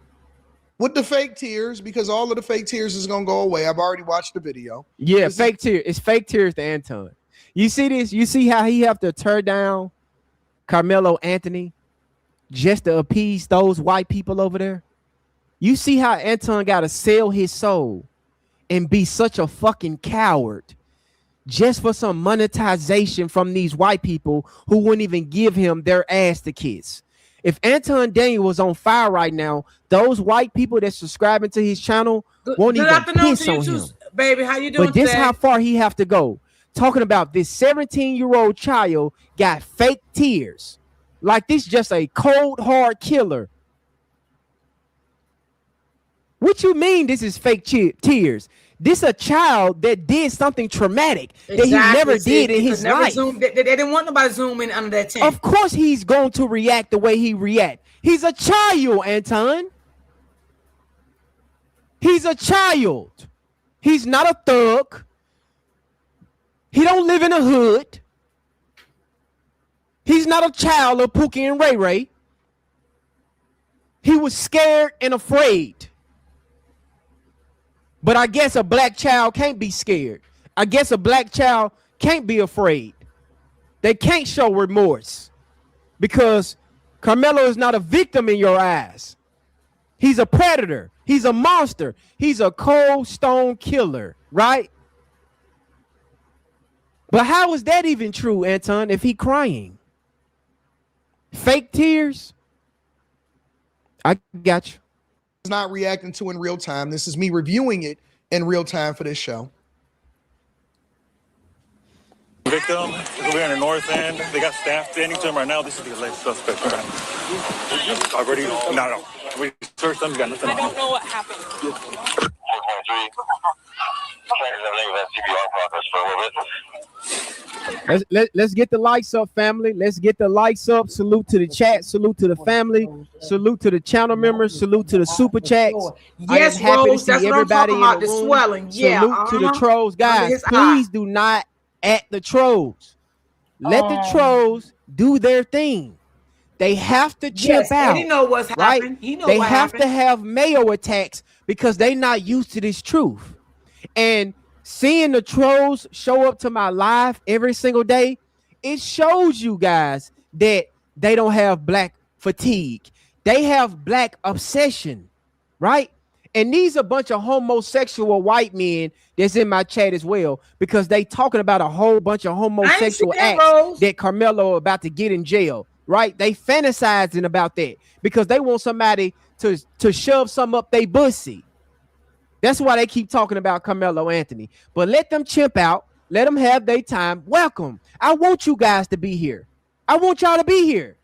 with the fake tears because all of the fake tears is going to go away. I've already watched the video. Yeah, fake tears. It's fake tears to Anton. You see this? You see how he have to tear down Carmelo Anthony just to appease those white people over there? You see how Anton got to sell his soul and be such a fucking coward just for some monetization from these white people who wouldn't even give him their ass to kiss. If Anton Daniel was on fire right now, those white people that's subscribing to his channel won't even piss on him. Baby, how you doing? But this today? How far he have to go talking about this 17-year-old child got fake tears. Like this just a cold, hard killer. What you mean this is fake tears? This a child that did something traumatic that he never did in his life. They didn't want nobody to zoom in under that tent. Of course he's going to react the way he react. He's a child, Anton. He's a child. He's not a thug. He don't live in a hood. He's not a child of Pookie and Ray Ray. He was scared and afraid. But I guess a black child can't be scared. I guess a black child can't be afraid. They can't show remorse because Carmelo is not a victim in your eyes. He's a predator. He's a monster. He's a cold stone killer, right? But how is that even true, Anton, if he crying? Fake tears? I got you. Not reacting to in real time. This is me reviewing it in real time for this show. Victim, we're in the north end. They got staff standing to him right now. This is the alleged suspect. Already? No. We searched them. We got nothing. I don't know what happened. Let's get the lights up, family. Let's get the lights up. Salute to the chat. Salute to the family. Salute to the channel members. Salute to the super chats. Yes, Rose, that's what I'm talking about. The swelling. Yeah. Salute to the trolls, guys. Please do not at the trolls. Let the trolls do their thing. They have to chip out. He know what's happening. Right? He know they what have happened. to have mayo attacks because they not used to this truth. And seeing the trolls show up to my live every single day, it shows you guys that they don't have black fatigue. They have black obsession, right? And these are a bunch of homosexual white men that's in my chat as well, because they talking about a whole bunch of homosexual acts that Carmelo about to get in jail, right? They fantasizing about that because they want somebody to shove something up their pussy. That's why they keep talking about Carmelo Anthony. But let them chimp out. Let them have their time. Welcome. I want you guys to be here. I want y'all to be here.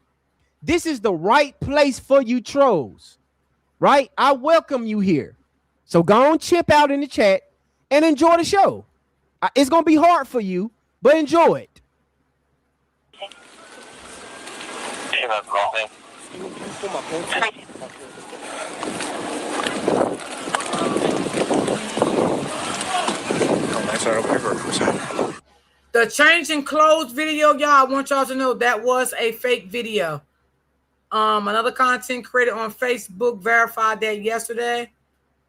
This is the right place for you trolls, right? I welcome you here. So go on, chimp out in the chat and enjoy the show. It's going to be hard for you, but enjoy it. The changing clothes video, y'all, I want y'all to know that was a fake video. Another content creator on Facebook verified that yesterday.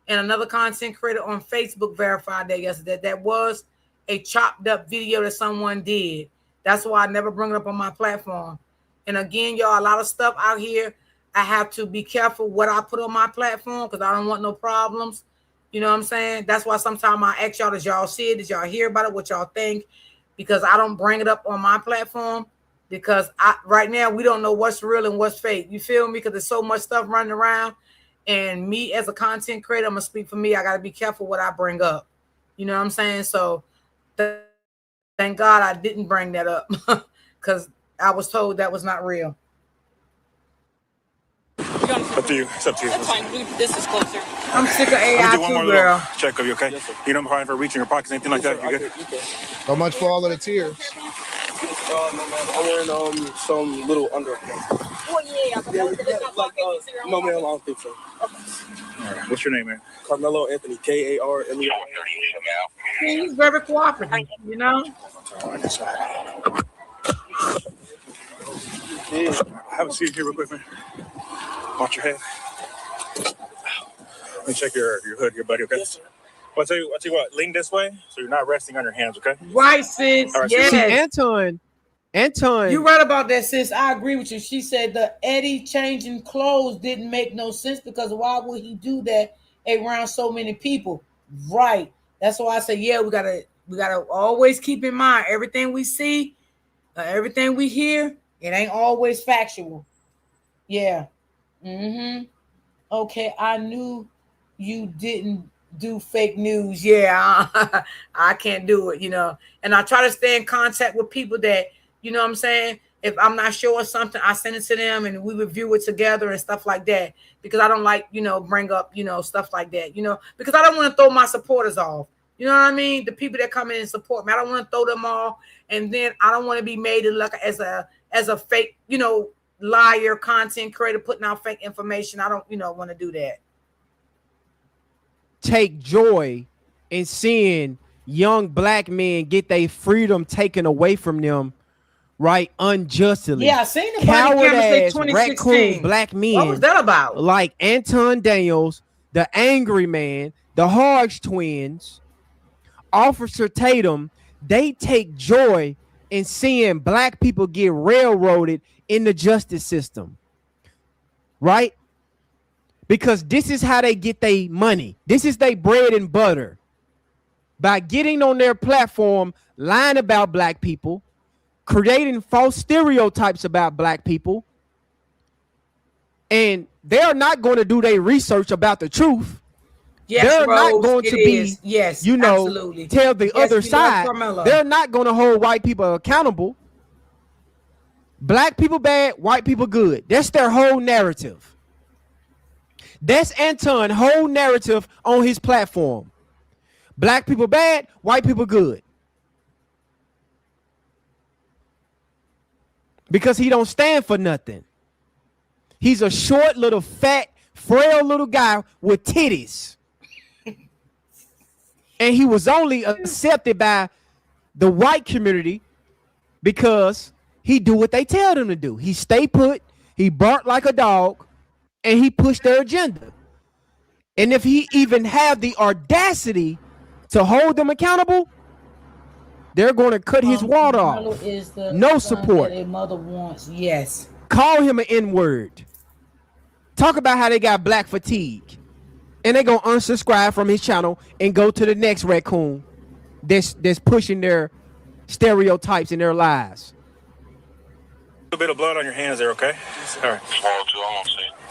And another content creator on Facebook verified that yesterday. That was a chopped up video that someone did. That's why I never bring it up on my platform. And again, y'all, a lot of stuff out here, I have to be careful what I put on my platform because I don't want no problems. You know what I'm saying? That's why sometimes I ask y'all, did y'all see it? Did y'all hear about it? What y'all think? Because I don't bring it up on my platform because right now we don't know what's real and what's fake. You feel me? Because there's so much stuff running around. And me as a content creator, I'm going to speak for me. I got to be careful what I bring up. You know what I'm saying? So thank God I didn't bring that up because I was told that was not real. Up to you. It's up to you. That's fine. This is closer. I'm sick of AI do one too, more girl. Check of you, okay? Yes, you don't mind for reaching your pockets, anything like that? You good? So much for all of the tears. I'm wearing some little under. Well, yeah, No, ma'am, I don't think so. All right. What's your name, man? Carmelo Anthony, Karmelo. He's very cooperative, you know? Have a seat here real quick, man. Watch your head. Let me check your hood here, buddy, okay? Yes, sir. I'll tell you what, lean this way so you're not resting on your hands, okay? Right, sis. Right, yes. See, Anton. You right about that, sis. I agree with you. She said the Eddie changing clothes didn't make no sense because why would he do that around so many people? Right. That's why I say, yeah, we gotta always keep in mind everything we see, everything we hear, it ain't always factual. Yeah. Okay, I knew you didn't do fake news. Yeah, I can't do it, And I try to stay in contact with people that, what I'm saying? If I'm not sure of something, I send it to them and we review it together and stuff like that. Because I don't like, bring up, stuff like that, because I don't want to throw my supporters off. You know what I mean? The people that come in and support me, I don't want to throw them off. And then I don't want to be made to look as a fake, liar, content creator, putting out fake information. I don't, want to do that. Take joy in seeing young black men get their freedom taken away from them, right, unjustly. Yeah, I seen the body camera say 2016. Black men. What was that about? Like Anton Daniels, the Angry Man, the Hodge twins, Officer Tatum. They take joy in seeing black people get railroaded in the justice system, right? Because this is how they get their money. This is their bread and butter. By getting on their platform, lying about black people, creating false stereotypes about black people, and they're not going to do their research about the truth. Yes, they're Rose, not going to be, absolutely. Tell the other side. They're not going to hold white people accountable. Black people bad, white people good. That's their whole narrative. That's Anton's whole narrative on his platform. Black people bad, white people good. Because he don't stand for nothing. He's a short, little, fat, frail little guy with titties. And he was only accepted by the white community because he do what they tell him to do. He stay put, he bark like a dog, and he pushed their agenda. And if he even have the audacity to hold them accountable, they're going to cut his water off. No support. Their mother wants. Yes. Call him an N-word. Talk about how they got black fatigue. And they're going to unsubscribe from his channel and go to the next raccoon that's pushing their stereotypes in their lives. A bit of blood on your hands there, okay? All right.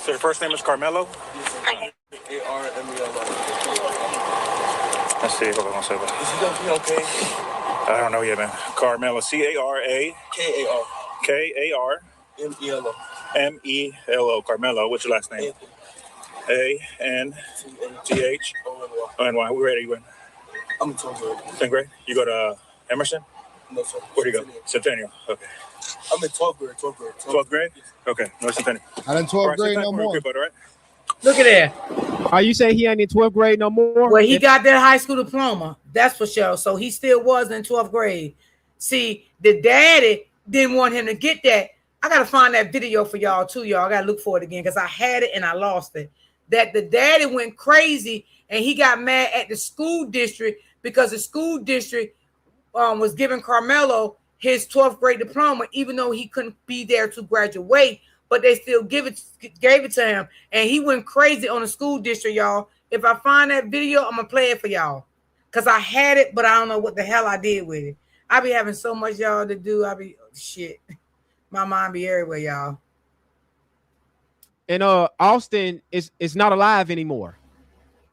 So your first name is Carmelo? Carmelo. Let's see. Hold on one second. Is he gonna be okay? I don't know yet, man. Carmelo. C-A-R-A. K-A-R. K-A-R. M-E-L-O. M-E-L-O. Carmelo. What's your last name? A-N-T-H. O-N-Y. Where are you in? I'm in 12th grade. 10th grade? You go to Emerson? No, sir. Where do you go? Centennial. Okay. I'm in 12th grade. 12th grade? Okay. No, Centennial. I'm in 12th grade no more. Good, right? Look at that. Are you saying he ain't in 12th grade no more? Well, he got that high school diploma. That's for sure. So he still was in 12th grade. See, the daddy didn't want him to get that. I got to find that video for y'all too, y'all. I got to look for it again because I had it and I lost it. That the daddy went crazy and he got mad at the school district because the school district was giving Carmelo his 12th grade diploma, even though he couldn't be there to graduate, but they still gave it to him. And he went crazy on the school district, y'all. If I find that video, I'm going to play it for y'all because I had it, but I don't know what the hell I did with it. I be having so much, y'all, to do. Shit. My mind be everywhere, y'all. And Austin is not alive anymore.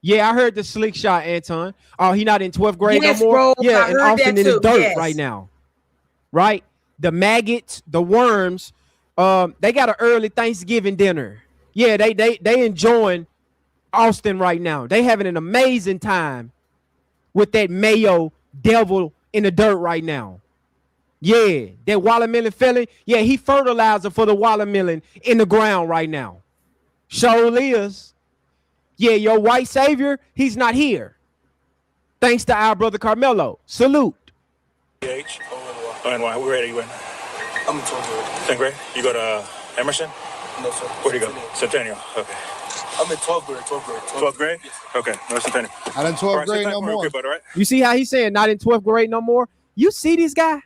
Yeah, I heard the slick shot, Anton. Oh, he not in 12th grade no more. Bro, yeah, and Austin in the dirt yes. right now. Right? The maggots, the worms, they got an early Thanksgiving dinner. Yeah, they enjoying Austin right now. They having an amazing time with that mayo devil in the dirt right now. Yeah, that watermelon felon. Yeah, he fertilizer for the watermelon in the ground right now. Surely is. Yeah, your white savior, he's not here. Thanks to our brother Carmelo. Salute. O-N-Y. Where are you in? I'm in 12th grade. 10th grade? You go to Emerson? No, sir. Where do you go? Centennial. Okay. I'm in 12th grade. 12th grade? Yes. Okay. No, Centennial. I'm in 12th grade no more. Good, right? You see how he's saying not in 12th grade no more? You see this guy?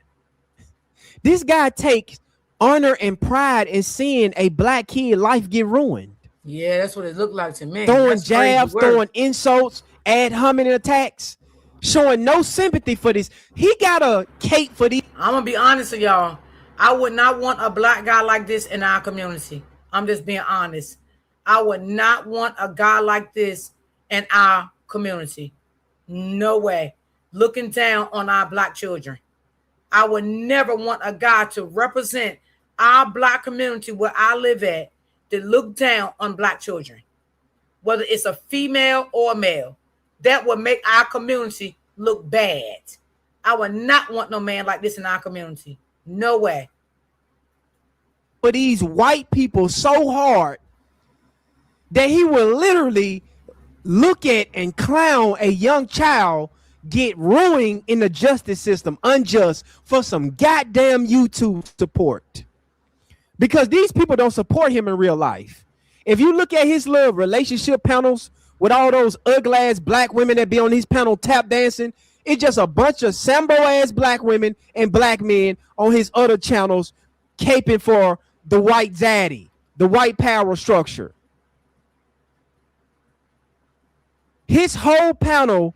This guy takes honor and pride in seeing a black kid life get ruined. Yeah, that's what it looked like to me. Throwing jabs, throwing insults, ad hominem attacks, showing no sympathy for this. He got a cape for these. I'm going to be honest with y'all. I would not want a black guy like this in our community. I'm just being honest. I would not want a guy like this in our community. No way. Looking down on our Black children. I would never want a guy to represent our Black community where I live at to look down on Black children, whether it's a female or a male. That would make our community look bad. I would not want no man like this in our community. No way. But these white people so hard that he will literally look at and clown a young child get ruined in the justice system, unjust, for some goddamn YouTube support. Because these people don't support him in real life. If you look at his little relationship panels with all those ugly ass Black women that be on his panel tap dancing, it's just a bunch of Sambo ass Black women and Black men on his other channels caping for the white zaddy, the white power structure. His whole panel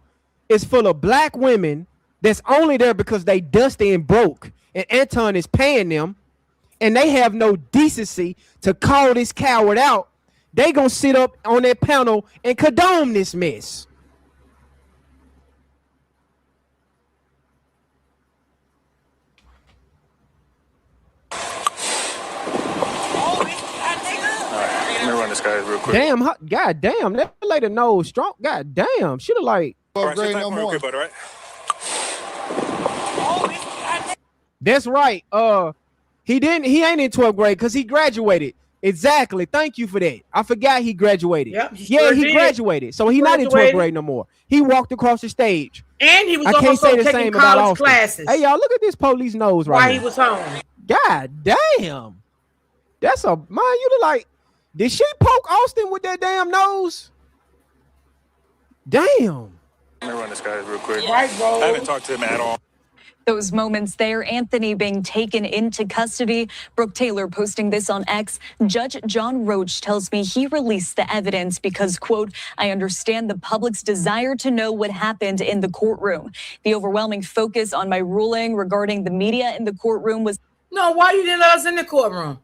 is full of Black women that's only there because they dusty and broke, and Anton is paying them, and they have no decency to call this coward out. They gonna sit up on that panel and condone this mess. Let me run this guy real quick. Damn, god damn, that lady knows strong. God damn, she look like. All right, sit tight for me real quick, bud, all right? That's right. He ain't in 12th grade because he graduated. Exactly. Thank you for that. I forgot he graduated. Yep, he graduated. So he's not in 12th grade no more. He walked across the stage. And he was I can't also say the taking same about college Austin. classes. Hey, y'all, look at this police nose right while here. he was home. God damn. That's a man. You look like, did she poke Austin with that damn nose? Damn. Let me run this guy real quick. Right, bro. I haven't talked to him at all. Those moments there, Anthony being taken into custody. Brooke Taylor posting this on X. Judge John Roach tells me he released the evidence because, quote, I understand the public's desire to know what happened in the courtroom. The overwhelming focus on my ruling regarding the media in the courtroom was. No, why you didn't let us in the courtroom?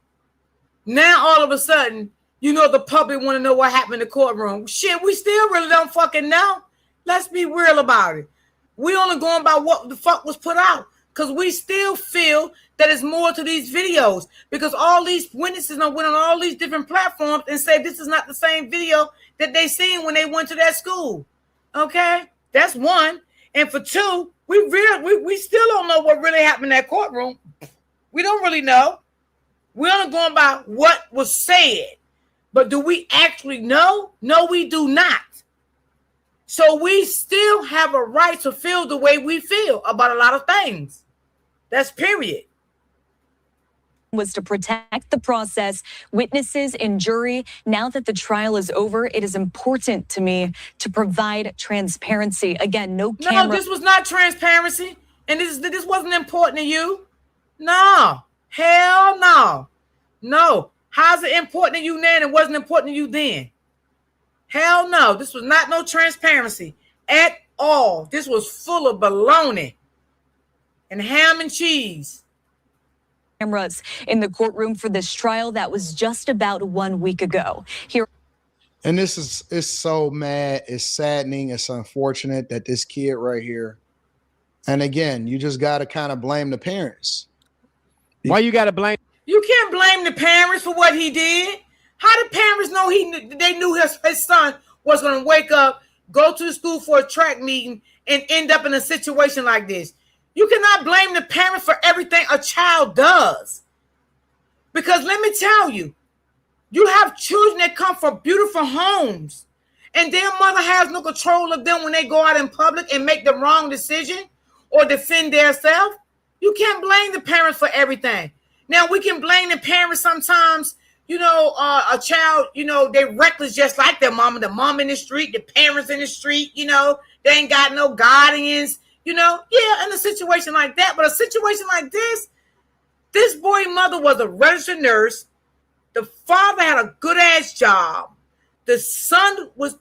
Now, all of a sudden, the public want to know what happened in the courtroom. Shit, we still really don't fucking know. Let's be real about it. We only going by what the fuck was put out because we still feel that there's more to these videos because all these witnesses went on all these different platforms and say this is not the same video that they seen when they went to that school. Okay, that's one. And for two, we still don't know what really happened in that courtroom. We don't really know. We're only going by what was said. But do we actually know? No, we do not. So we still have a right to feel the way we feel about a lot of things. That's period. Was to protect the process, witnesses and jury. Now that the trial is over, it is important to me to provide transparency. Again, no camera. No, this was not transparency. And this wasn't important to you. No. Hell no. No. How's it important to you now and it wasn't important to you then? Hell no. This was not no transparency at all. This was full of baloney and ham and cheese. Cameras in the courtroom for this trial that was just about 1 week ago. Here. And it's so mad. It's saddening. It's unfortunate that this kid right here. And again, you just got to kind of blame the parents. Why you got to blame? You can't blame the parents for what he did. How did parents know they knew his son was going to wake up, go to the school for a track meeting, and end up in a situation like this? You cannot blame the parent for everything a child does. Because let me tell you, you have children that come from beautiful homes, and their mother has no control of them when they go out in public and make the wrong decision or defend themselves. You can't blame the parents for everything. Now, we can blame the parents sometimes. A child, they reckless just like their mama, the mom in the street, the parents in the street, they ain't got no guardians, in a situation like that. But a situation like this boy's mother was a registered nurse. The father had a good ass job. The son was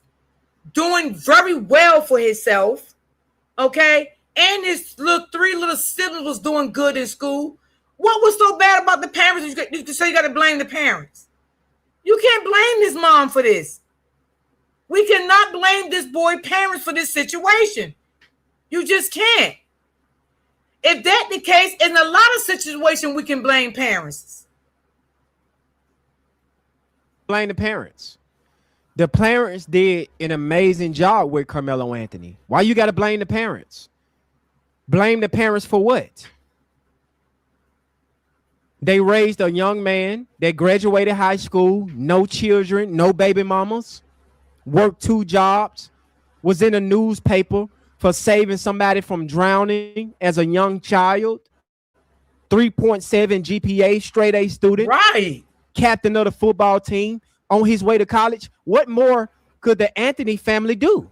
doing very well for himself. Okay. And his three little siblings was doing good in school. What was so bad about the parents? You say you got to blame the parents. You can't blame his mom for this. We cannot blame this boy parents for this situation. You just can't. If that's the case, in a lot of situations, we can blame parents. Blame the parents. The parents did an amazing job with Carmelo Anthony. Why you got to blame the parents? Blame the parents for what? They raised a young man that graduated high school, no children, no baby mamas, worked 2 jobs, was in a newspaper for saving somebody from drowning as a young child, 3.7 GPA, straight A student, right? Captain of the football team, on his way to college. What more could the Anthony family do?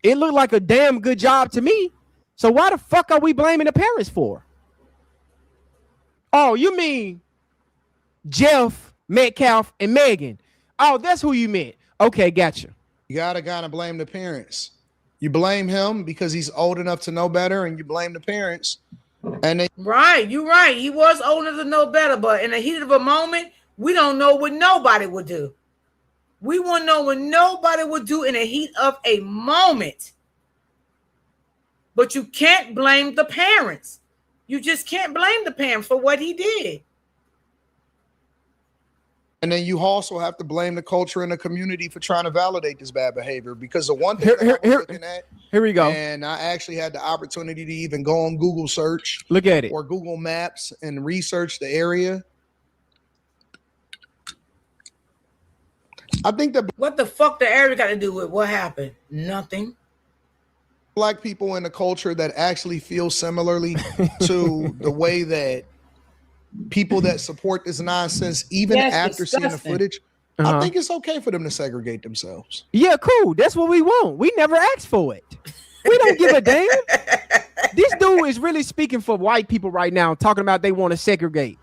It looked like a damn good job to me. So why the fuck are we blaming the parents for? Oh, you mean Jeff, Metcalf, and Megan? Oh, that's who you meant. Okay, gotcha. You gotta kind of blame the parents. You blame him because he's old enough to know better, and you blame the parents. And they right, you're right. He was old enough to know better, but in the heat of a moment, we don't know what nobody would do. We won't know what nobody would do in the heat of a moment. But you can't blame the parents. You just can't blame the parents for what he did. And then you also have to blame the culture and the community for trying to validate this bad behavior. Because the one thing I was looking at, here we go. And I actually had the opportunity to even go on Google search, look at it, or Google Maps and research the area. I think that what the fuck the area got to do with what happened? Nothing. Black people in the culture that actually feel similarly to the way that people that support this nonsense, even after seeing the footage, I think it's okay for them to segregate themselves. Yeah, cool. That's what we want. We never asked for it. We don't give a damn. This dude is really speaking for white people right now, talking about they want to segregate.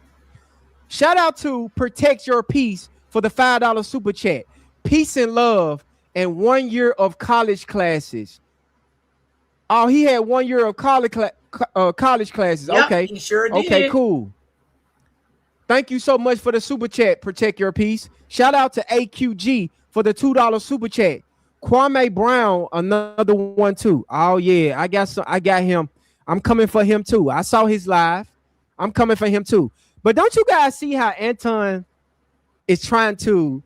Shout out to Protect Your Peace for the $5 super chat. Peace and love and 1 year of college classes. Oh, he had 1 year of college classes. Yep, okay, he sure did. Okay, cool. Thank you so much for the super chat. Protect Your Peace. Shout out to AQG for the $2 super chat. Kwame Brown, another one too. Oh yeah, I got him. I'm coming for him too. I saw his live. I'm coming for him too. But don't you guys see how Anton is trying to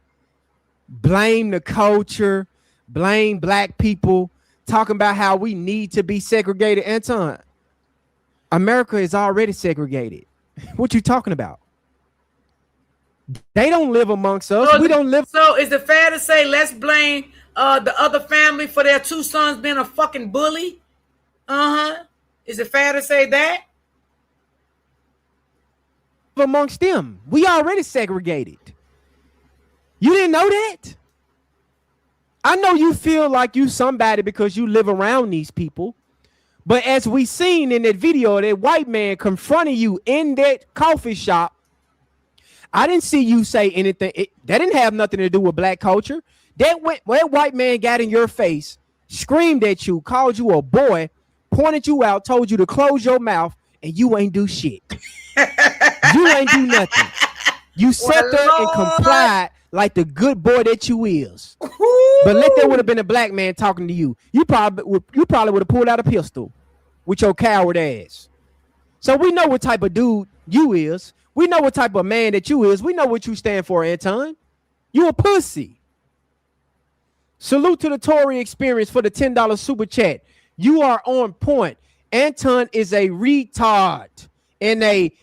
blame the culture, blame black people, talking about how we need to be segregated? Anton, America is already segregated. What you talking about? They don't live amongst us. So we don't live. So is it fair to say let's blame the other family for their 2 sons being a fucking bully? Is it fair to say that? Amongst them, we already segregated. You didn't know that? I know you feel like you somebody because you live around these people, but as we seen in that video, that white man confronting you in that coffee shop, I didn't see you say anything. That didn't have nothing to do with black culture. That white man got in your face, screamed at you, called you a boy, pointed you out, told you to close your mouth, and you ain't do shit. You ain't do nothing. You sat there and complied like the good boy that you is. But let that would have been a black man talking to you. You probably would have pulled out a pistol with your coward ass. So we know what type of dude you is. We know what type of man that you is. We know what you stand for, Anton. You a pussy. Salute to the Tory Experience for the $10 super chat. You are on point. Anton is a retard and a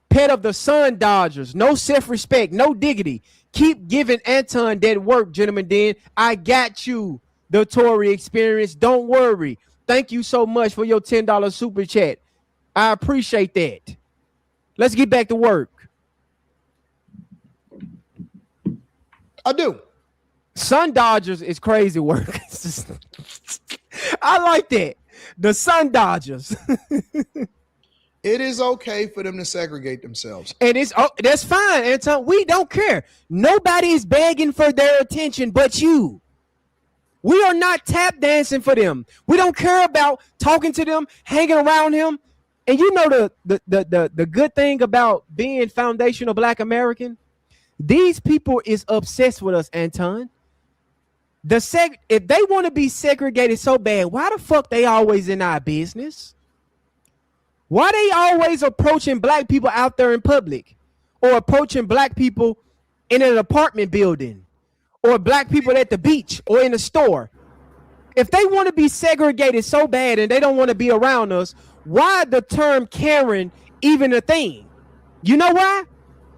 pet of the Sun Dodgers. No self-respect, no dignity. Keep giving Anton that work, gentlemen. Then I got you, the Tory Experience. Don't worry. Thank you so much for your $10 super chat. I appreciate that. Let's get back to work. I do. Sun Dodgers is crazy work. I like that. The Sun Dodgers. It is okay for them to segregate themselves. And that's fine, Anton. We don't care. Nobody is begging for their attention but you. We are not tap dancing for them. We don't care about talking to them, hanging around him. And you know the good thing about being foundational Black American? These people is obsessed with us, Anton. if they want to be segregated so bad, why the fuck they always in our business? Why they always approaching black people out there in public, or approaching black people in an apartment building, or black people at the beach or in the store? If they want to be segregated so bad and they don't want to be around us, why the term Karen even a thing? You know why?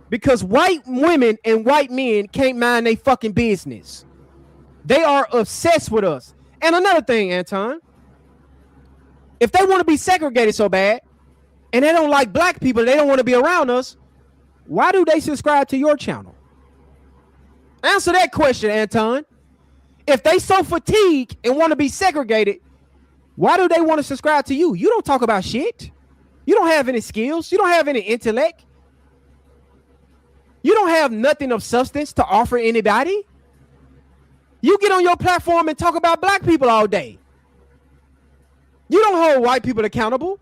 Because white women and white men can't mind their fucking business. They are obsessed with us. And another thing, Anton, if they want to be segregated so bad and they don't like black people, they don't want to be around us, why do they subscribe to your channel? Answer that question, Anton. If they so fatigued and want to be segregated, why do they want to subscribe to you? You don't talk about shit. You don't have any skills. You don't have any intellect. You don't have nothing of substance to offer anybody. You get on your platform and talk about black people all day. You don't hold white people accountable.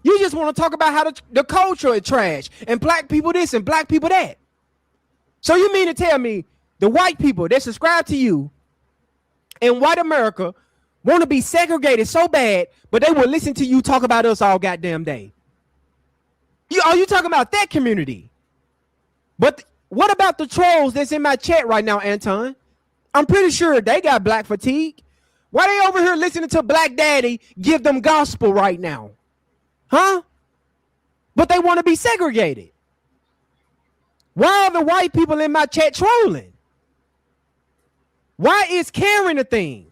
You just want to talk about how the culture is trash and black people this and black people that. So you mean to tell me the white people that subscribe to you in white America want to be segregated so bad, but they will listen to you talk about us all goddamn day? Are you talking about that community? But what about the trolls that's in my chat right now, Anton? I'm pretty sure they got black fatigue. Why they over here listening to Black Daddy give them gospel right now? Huh? But they want to be segregated. Why are the white people in my chat trolling? Why is Karen a thing?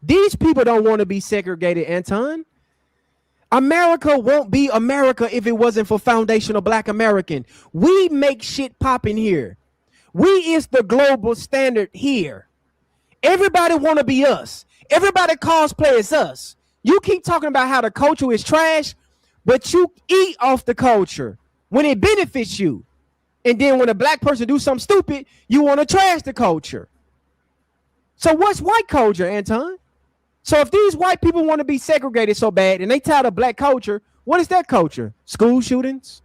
These people don't want to be segregated, Anton. America won't be America if it wasn't for foundational black American. We make shit popping here. We is the global standard here. Everybody want to be us. Everybody cosplay as us. You keep talking about how the culture is trash, but you eat off the culture when it benefits you. And then when a black person do something stupid, you want to trash the culture. So what's white culture, Anton? So if these white people want to be segregated so bad and they tired of black culture, what is that culture? School shootings?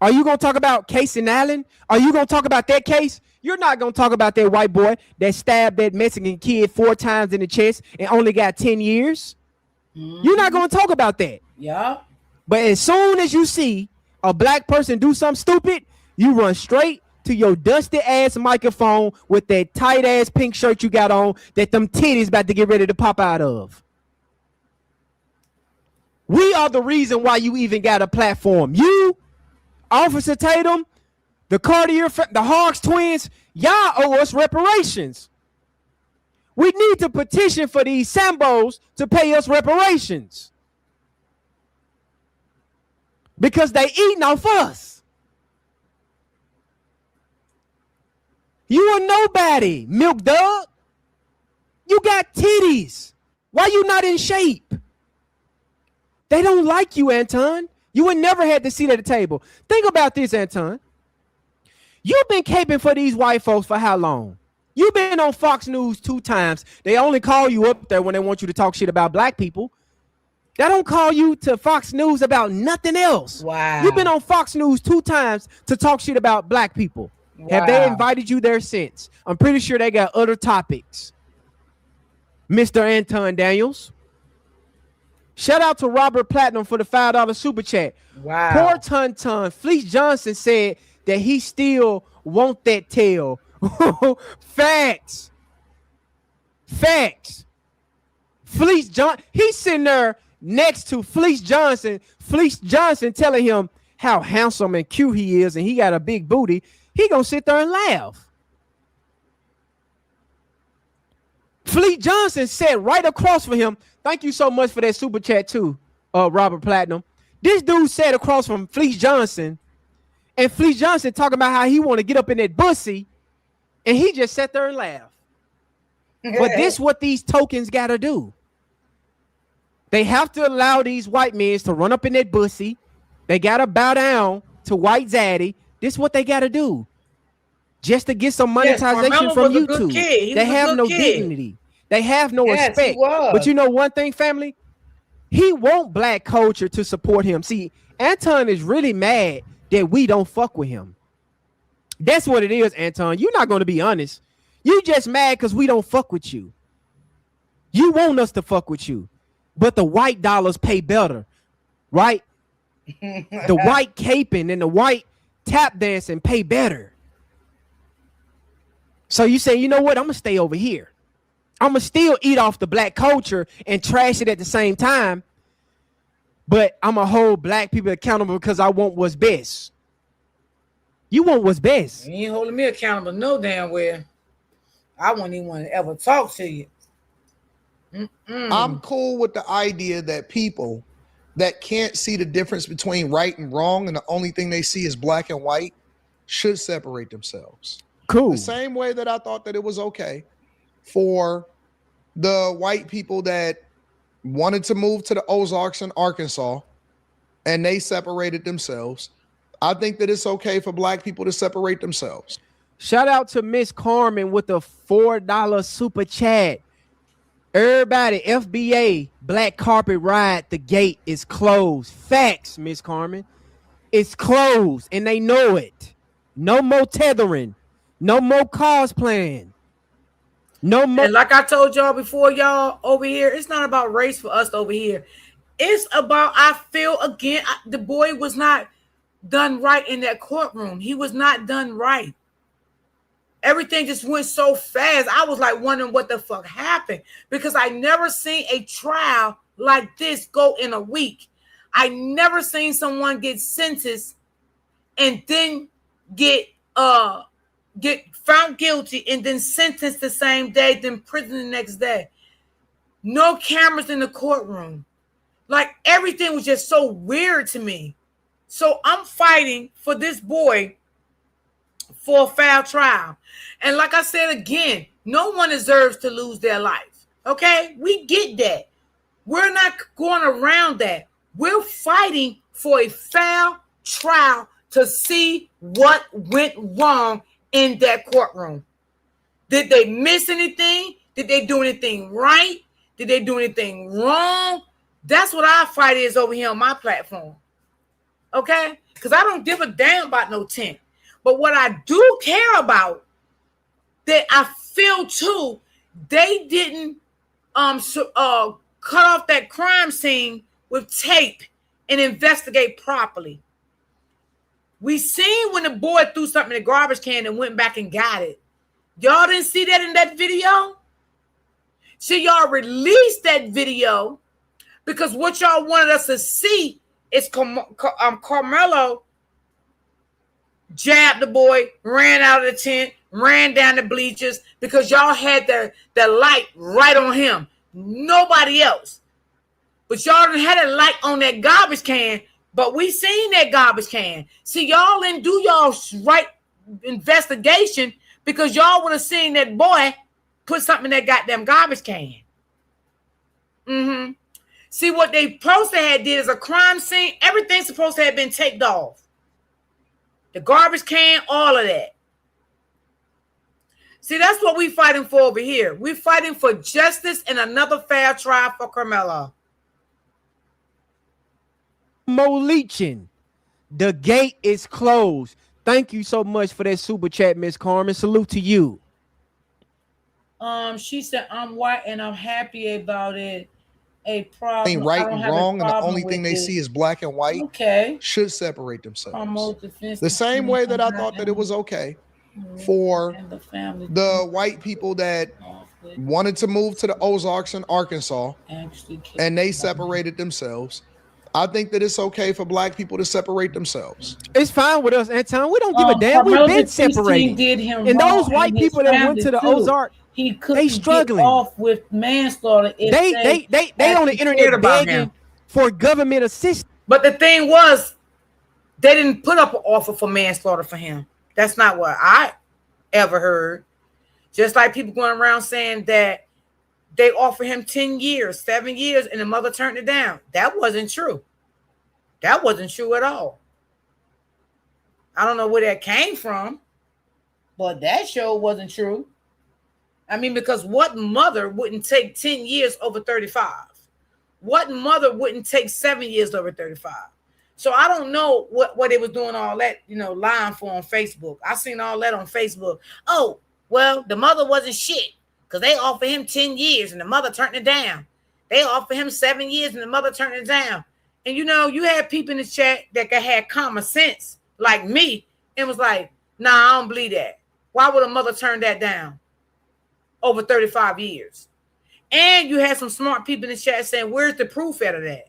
Are you going to talk about Casey Allen? Are you going to talk about that case? You're not going to talk about that white boy that stabbed that Mexican kid 4 times in the chest and only got 10 years. You're not going to talk about that. Yeah. But as soon as you see a black person do something stupid, you run straight to your dusty ass microphone with that tight ass pink shirt you got on that them titties about to get ready to pop out of. We are the reason why you even got a platform. You, Officer Tatum, the Cartier, the Hawks twins, y'all owe us reparations. We need to petition for these Sambos to pay us reparations because they eating off us. You are nobody, Milk Dog. You got titties. Why you not in shape? They don't like you, Anton. You would never had the seat at the table. Think about this, Anton. You've been caping for these white folks for how long? You've been on Fox News 2 times. They only call you up there when they want you to talk shit about black people. They don't call you to Fox News about nothing else. Wow. You've been on Fox News 2 times to talk shit about black people. Wow. Have they invited you there since? I'm pretty sure they got other topics. Mr. Anton Daniels. Shout out to Robert Platinum for the $5 super chat. Wow. Poor Ton. Fleece Johnson said that he still want that tail. Facts. Fleece Johnson, he's sitting there next to Fleece Johnson. Fleece Johnson telling him how handsome and cute he is and he got a big booty. He gonna sit there and laugh. Fleece Johnson sat right across from him. Thank you so much for that super chat too, Robert Platinum. This dude sat across from Fleece Johnson, and Fleece Johnson talking about how he want to get up in that bussy, and he just sat there and laughed. But this what these tokens got to do. They have to allow these white men to run up in that bussy. They got to bow down to white zaddy. This is what they got to do. Just to get some monetization from YouTube. They have no dignity. They have no respect. But you know one thing, family? He want black culture to support him. See, Anton is really mad that we don't fuck with him. That's what it is, Anton. You're not going to be honest. You just mad because we don't fuck with you. You want us to fuck with you, but the white dollars pay better, right? The white caping and the white tap dancing pay better. So you say, you know what? I'm going to stay over here. I'm going to still eat off the black culture and trash it at the same time, but I'm going to hold black people accountable because I want what's best. You want what's best. You ain't holding me accountable no damn well. I wouldn't even want to ever talk to you. I'm cool with the idea that people that can't see the difference between right and wrong and the only thing they see is black and white should separate themselves. Cool. The same way that I thought that it was okay for the white people that wanted to move to the Ozarks in Arkansas and they separated themselves. I think that it's okay for black people to separate themselves. Shout out to Miss Carmen with the $4 super chat. Everybody, FBA, black carpet ride, the gate is closed. Facts, Miss Carmen. It's closed, and they know it. No more tethering. No more cosplaying. No more. And like I told y'all before, y'all over here, it's not about race for us over here. It's about, I feel, again, the boy was not done right in that courtroom. He was not done right. Everything just went so fast. I was like wondering what the fuck happened because I never seen a trial like this go in a week. I never seen someone get sentenced and then get found guilty and then sentenced the same day, then prison the next day. No cameras in the courtroom. Like everything was just so weird to me. So I'm fighting for this boy for a fair trial. And like I said again, no one deserves to lose their life. Okay? We get that. We're not going around that. We're fighting for a fair trial to see what went wrong in that courtroom. Did they miss anything? Did they do anything right? Did they do anything wrong? That's what our fight is over here on my platform. Okay? Because I don't give a damn about no tent. But what I do care about, that I feel too, they didn't cut off that crime scene with tape and investigate properly. We seen when the boy threw something in the garbage can and went back and got it. Y'all didn't see that in that video? So y'all released that video because what y'all wanted us to see is Carmelo jabbed the boy, ran out of the tent, ran down the bleachers because y'all had the light right on him. Nobody else. But y'all didn't have a light on that garbage can, but we seen that garbage can. See, y'all didn't do y'all right investigation because y'all would have seen that boy put something in that goddamn garbage can. See, what they supposed to have did is a crime scene. Everything's supposed to have been taped off. The garbage can, all of that. See, that's what we're fighting for over here. We're fighting for justice and another fair trial for Carmelo. Mo leeching. The gate is closed. Thank you so much for that super chat, Miss Carmen. Salute to you. She said, I'm white and I'm happy about it. A problem. Ain't right and wrong, and the only thing they see is black and white. Okay. Should separate themselves. The same way that I thought that it was okay for the white people that wanted to move to the Ozarks in Arkansas and they separated themselves. I think that it's okay for black people to separate themselves. It's fine with us, Anton. We don't give a damn. We've been separated. And those white people that went to the Ozark, they struggling. Off with manslaughter. They on the internet begging for government assistance. But the thing was, they didn't put up an offer for manslaughter for him. That's not what I ever heard. Just like people going around saying that they offered him 10 years, 7 years, and the mother turned it down. That wasn't true. That wasn't true at all. I don't know where that came from, but that show wasn't true. I mean, because what mother wouldn't take 10 years over 35? What mother wouldn't take 7 years over 35? So I don't know what they was doing all that, lying for on Facebook. I seen all that on Facebook. Oh, well, the mother wasn't shit because they offered him 10 years and the mother turned it down. They offered him 7 years and the mother turned it down. And you had people in the chat that had common sense like me and was like, nah, I don't believe that. Why would a mother turn that down over 35 years? And you had some smart people in the chat saying, where's the proof out of that?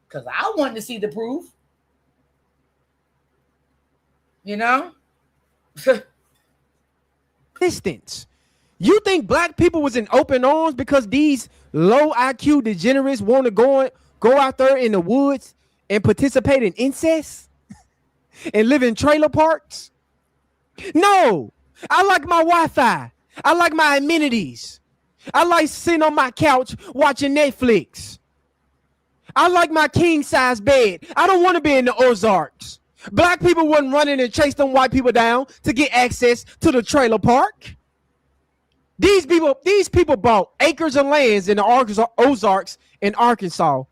Because I wanted to see the proof. Distance. You think black people was in open arms because these low IQ degenerates want to go out there in the woods and participate in incest and live in trailer parks? No. I like my Wi-Fi. I like my amenities. I like sitting on my couch watching Netflix. I like my king size bed. I don't want to be in the Ozarks. Black people wasn't running and chasing them white people down to get access to the trailer park. These people bought acres of lands in the Ozarks in Arkansas,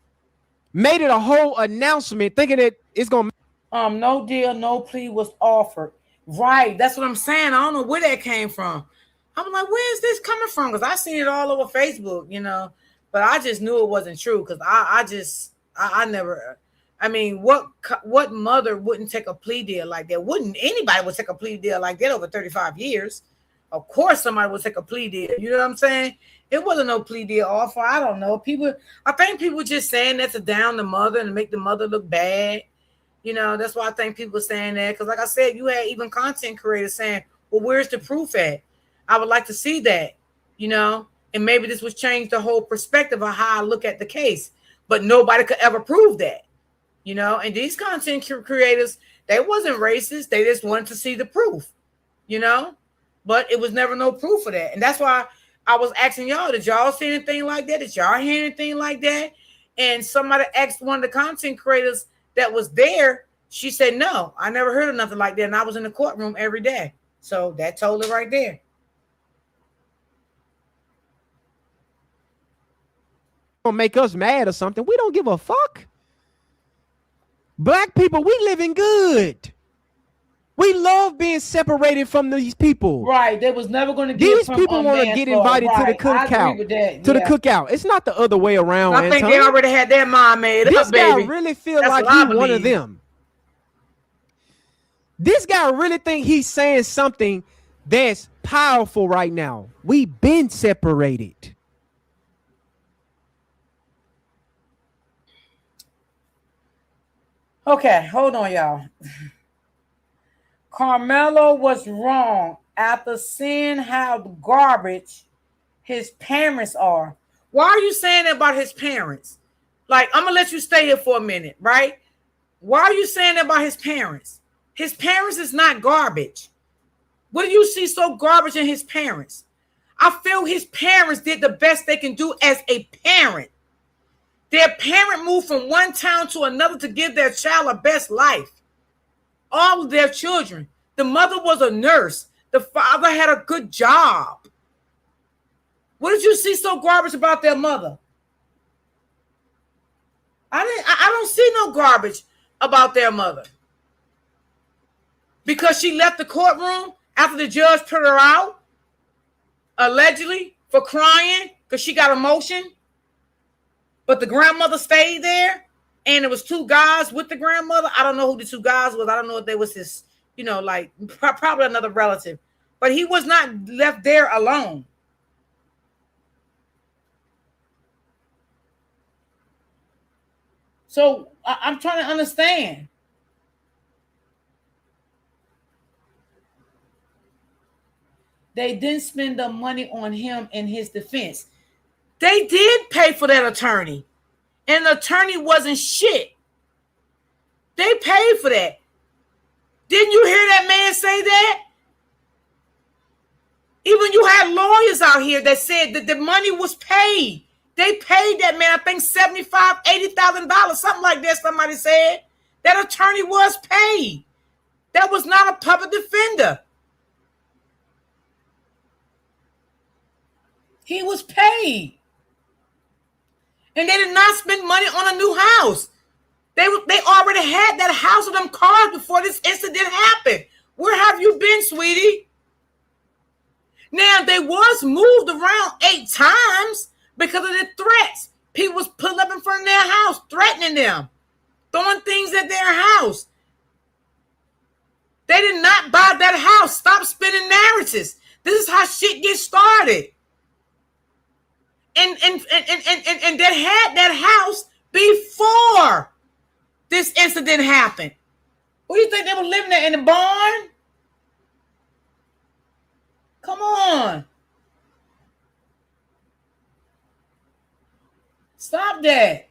made it a whole announcement thinking that it's going to... No deal, no plea was offered. Right, that's what I'm saying. I don't know where that came from. I'm like, where is this coming from? Because I seen it all over Facebook, but I just knew it wasn't true because I never. I mean, what mother wouldn't take a plea deal like that? Wouldn't anybody would take a plea deal like that over 35 years? Of course, somebody would take a plea deal. You know what I'm saying? It wasn't no plea deal offer. I don't know. I think people just saying that to down the mother and make the mother look bad. That's why I think people are saying that. Because like I said, you had even content creators saying, well, where's the proof at? I would like to see that, and maybe this would change the whole perspective of how I look at the case. But nobody could ever prove that, and these content creators, they wasn't racist. They just wanted to see the proof, but it was never no proof of that. And that's why I was asking y'all, did y'all see anything like that? Did y'all hear anything like that? And somebody asked one of the content creators that was there. She said, no, I never heard of nothing like that. And I was in the courtroom every day. So that told it right there. Make us mad or something. We don't give a fuck. Black people, we living good. We love being separated from these people. Right. There was never going to get these people want to get invited to the cookout. To the cookout. It's not the other way around. I think they already had their mind made up, baby. This guy really feel like he's one of them. This guy really think he's saying something that's powerful right now. We've been separated. Okay, hold on, y'all. Carmelo was wrong after seeing how garbage his parents are. Why are you saying that about his parents? Like, I'm going to let you stay here for a minute, right? Why are you saying that about his parents? His parents is not garbage. What do you see so garbage in his parents? I feel his parents did the best they can do as a parent. Their parent moved from one town to another to give their child a best life. All of their children. The mother was a nurse. The father had a good job. What did you see so garbage about their mother? I don't see no garbage about their mother. Because she left the courtroom after the judge put her out, allegedly, for crying because she got emotion. But the grandmother stayed there, and it was two guys with the grandmother. I don't know who the two guys was. I don't know if they was his, like probably another relative. But he was not left there alone. So I'm trying to understand. They didn't spend the money on him in his defense. They did pay for that attorney. And the attorney wasn't shit. They paid for that. Didn't you hear that man say that? Even you had lawyers out here that said that the money was paid. They paid that man, I think $75,000, $80,000, something like that, somebody said. That attorney was paid. That was not a public defender. He was paid. And they did not spend money on a new house. They already had that house with them cars before this incident happened. Where have you been, sweetie? Now, they was moved around 8 times because of the threats. People was pulling up in front of their house, threatening them, throwing things at their house. They did not buy that house. Stop spinning narratives. This is how shit gets started. And they had that house before this incident happened. What do you think they were living there in the barn? Come on. Stop that.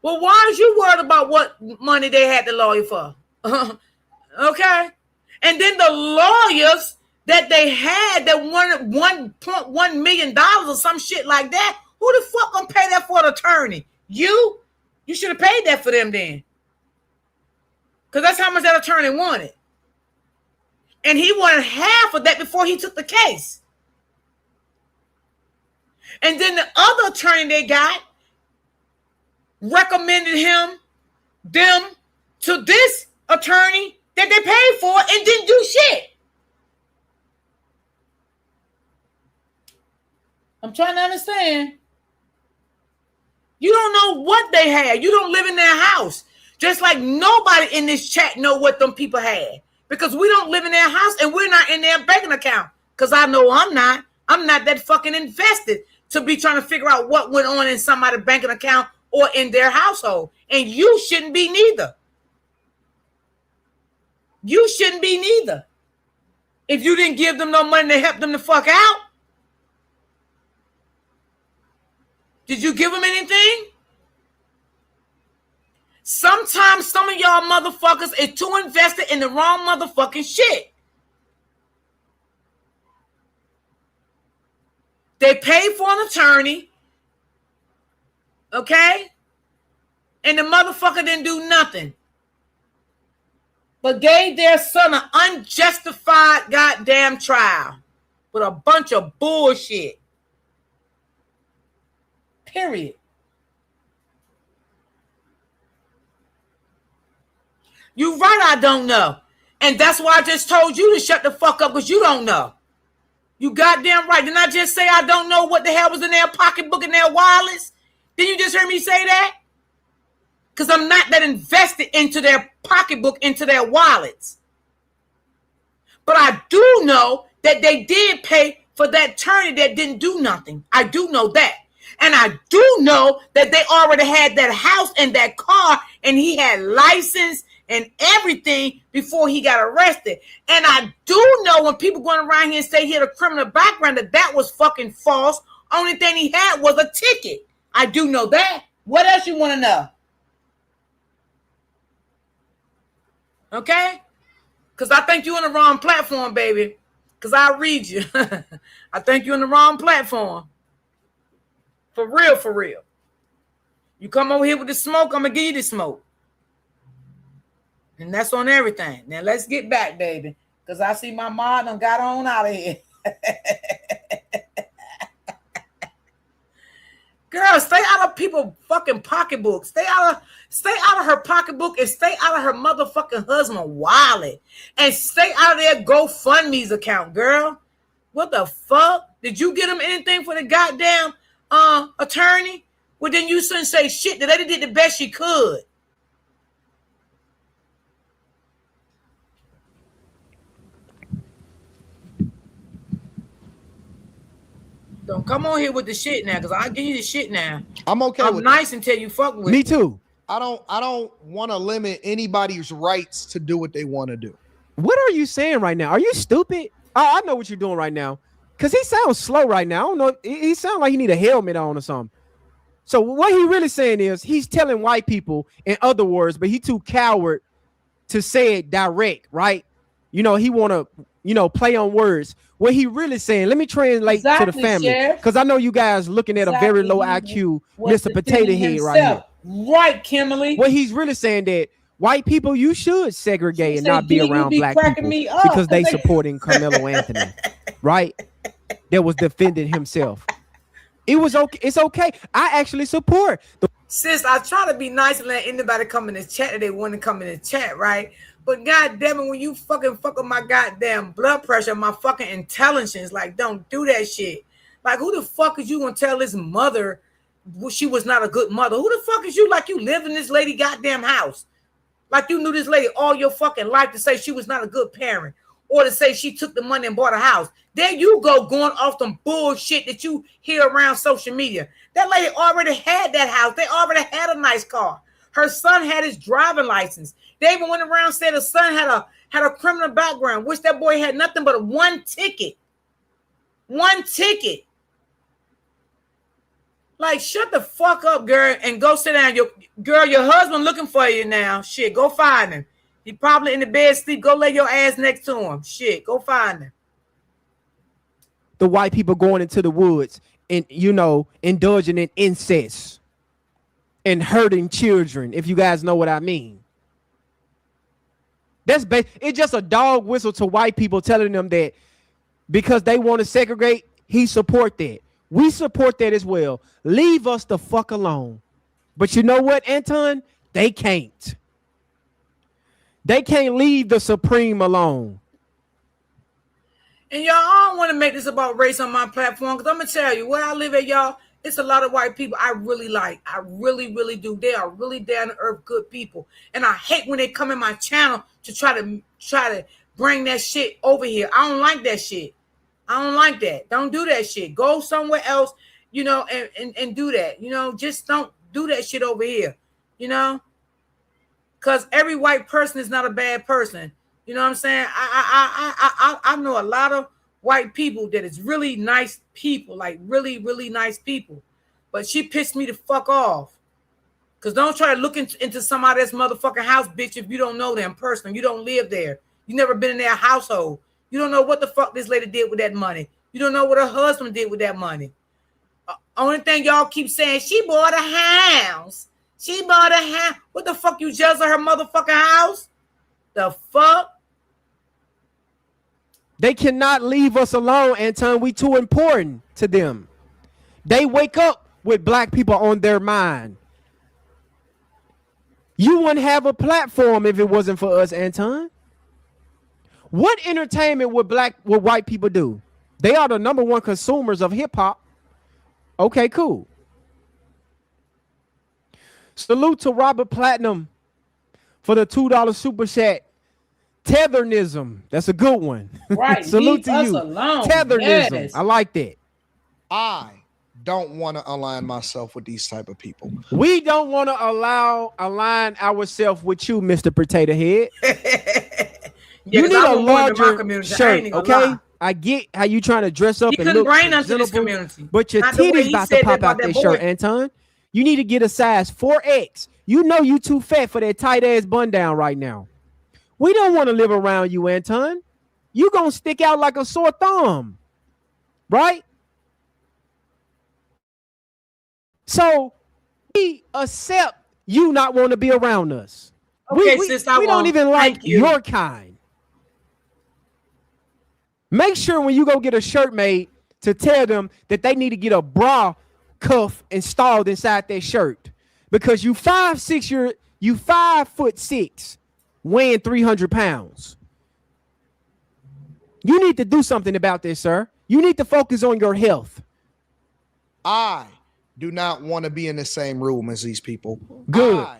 Well, why is you worried about what money they had the lawyer for? Okay. And then the lawyers that they had that wanted $1.1 million or some shit like that, who the fuck gonna pay that for an attorney? You? You should have paid that for them then. Because that's how much that attorney wanted. And he wanted half of that before he took the case. And then the other attorney they got recommended them to this attorney that they paid for and didn't do shit. I'm trying to understand. You don't know what they had. You don't live in their house. Just like nobody in this chat know what them people had. Because we don't live in their house and we're not in their banking account. Because I know I'm not. I'm not that fucking invested to be trying to figure out what went on in somebody's banking account or in their household. And you shouldn't be neither. You shouldn't be neither. If you didn't give them no money to help them the fuck out. Did you give them anything? Sometimes some of y'all motherfuckers is too invested in the wrong motherfucking shit. They paid for an attorney. Okay? And the motherfucker didn't do nothing. But gave their son an unjustified goddamn trial. With a bunch of bullshit. Period. You right, I don't know. And that's why I just told you to shut the fuck up because you don't know. You goddamn right. Didn't I just say I don't know what the hell was in their pocketbook and their wallets? Didn't you just hear me say that? Because I'm not that invested into their pocketbook, into their wallets. But I do know that they did pay for that attorney that didn't do nothing. I do know that. And I do know that they already had that house and that car and he had license and everything before he got arrested. And I do know when people going around here and say he had a criminal background that was fucking false. Only thing he had was a ticket. I do know that. What else you want to know? Okay? Because I think you're on the wrong platform, baby. Because I read you. I think you're on the wrong platform. For real, for real. You come over here with the smoke, I'm going to give you the smoke. And that's on everything. Now, let's get back, baby. Because I see my mom done got on out of here. Girl, stay out of people's fucking pocketbooks. Stay out of her pocketbook and stay out of her motherfucking husband's wallet. And stay out of their GoFundMe's account, girl. What the fuck? Did you get them anything for the goddamn attorney? Well, then you shouldn't say shit. The lady did the best she could. Don't come on here with the shit now, because I'll give you the shit now. I'm okay. I'm nice until you fuck with me too. I don't want to limit anybody's rights to do what they want to do. What are you saying right now? Are you stupid? I know what you're doing right now. Because he sounds slow right now. I don't know. He sounds like he need a helmet on or something. So what he really saying is he's telling white people in other words, but he too coward to say it direct, right? You know, he want to, play on words. What he really saying, let me translate to the family. Because I know you guys looking at a very low IQ Mr. Potato Head right here. Right, Kimberly. What he's really saying that white people, you should segregate and not be around black people because they supporting Carmelo Anthony, right? that was defending himself. It was okay. It's okay. I actually support. Sis, I try to be nice and let anybody come in the chat that they want to come in the chat, right? But goddamn it, when you fuck with my goddamn blood pressure, my fucking intelligence, like, don't do that shit. Like, who the fuck is you gonna tell this mother she was not a good mother? Who the fuck is you, like you live in this lady goddamn house? Like you knew this lady all your fucking life, to say she was not a good parent, or to say she took the money and bought a house. There you go, going off some bullshit that you hear around social media. That lady already had that house. They already had a nice car. Her son had his driving license. They even went around and said the son had a criminal background, which that boy had nothing but one ticket. One ticket. Like, shut the fuck up, girl, and go sit down. Your husband looking for you now. Shit, go find him. He probably in the bed sleep. Go lay your ass next to him. Shit, go find him. The white people going into the woods and, indulging in incest and hurting children, if you guys know what I mean. It's just a dog whistle to white people telling them that because they want to segregate, he support that. We support that as well. Leave us the fuck alone. But you know what, Anton? They can't. They can't leave the Supreme alone. And y'all, I don't want to make this about race on my platform, because I'm going to tell you, where I live at, y'all, it's a lot of white people I really like. I really, really do. They are really down to earth good people. And I hate when they come in my channel to try to bring that shit over here. I don't like that shit. I don't like that. Don't do that shit. Go somewhere else, and do that. Just don't do that shit over here, because every white person is not a bad person. You know what I'm saying? I know a lot of white people that is really nice people, like really, really nice people. But she pissed me the fuck off. Because don't try to look into somebody else's motherfucking house, bitch, if you don't know them personally. You don't live there. You never been in their household. You don't know what the fuck this lady did with that money. You don't know what her husband did with that money. Only thing y'all keep saying, she bought a house. She bought a house. What the fuck, you jealous of her motherfucking house? The fuck? They cannot leave us alone, Anton. We too important to them. They wake up with black people on their mind. You wouldn't have a platform if it wasn't for us, Anton. What entertainment would white people do? They are the number one consumers of hip hop. Okay, cool. Salute to Robert Platinum for the $2 super chat. Tethernism. That's a good one. Right. Salute to you. Alone. Tethernism. Yes. I like that. I don't want to align myself with these type of people. We don't want to align ourselves with you, Mr. Potato Head. You need a larger shirt, okay? I get how you trying to dress up and look presentable, but your titties about to pop out that shirt, Anton. You need to get a size 4X. You know you too fat for that tight ass bun down right now. We don't want to live around you, Anton. You gonna stick out like a sore thumb, right? So we accept you not want to be around us. Okay, we sis, don't even like your kind. Make sure when you go get a shirt made to tell them that they need to get a bra cuff installed inside their shirt, because you 5'6", you 5'6", weighing 300 pounds. You need to do something about this, sir. You need to focus on your health. I do not want to be in the same room as these people. Good. I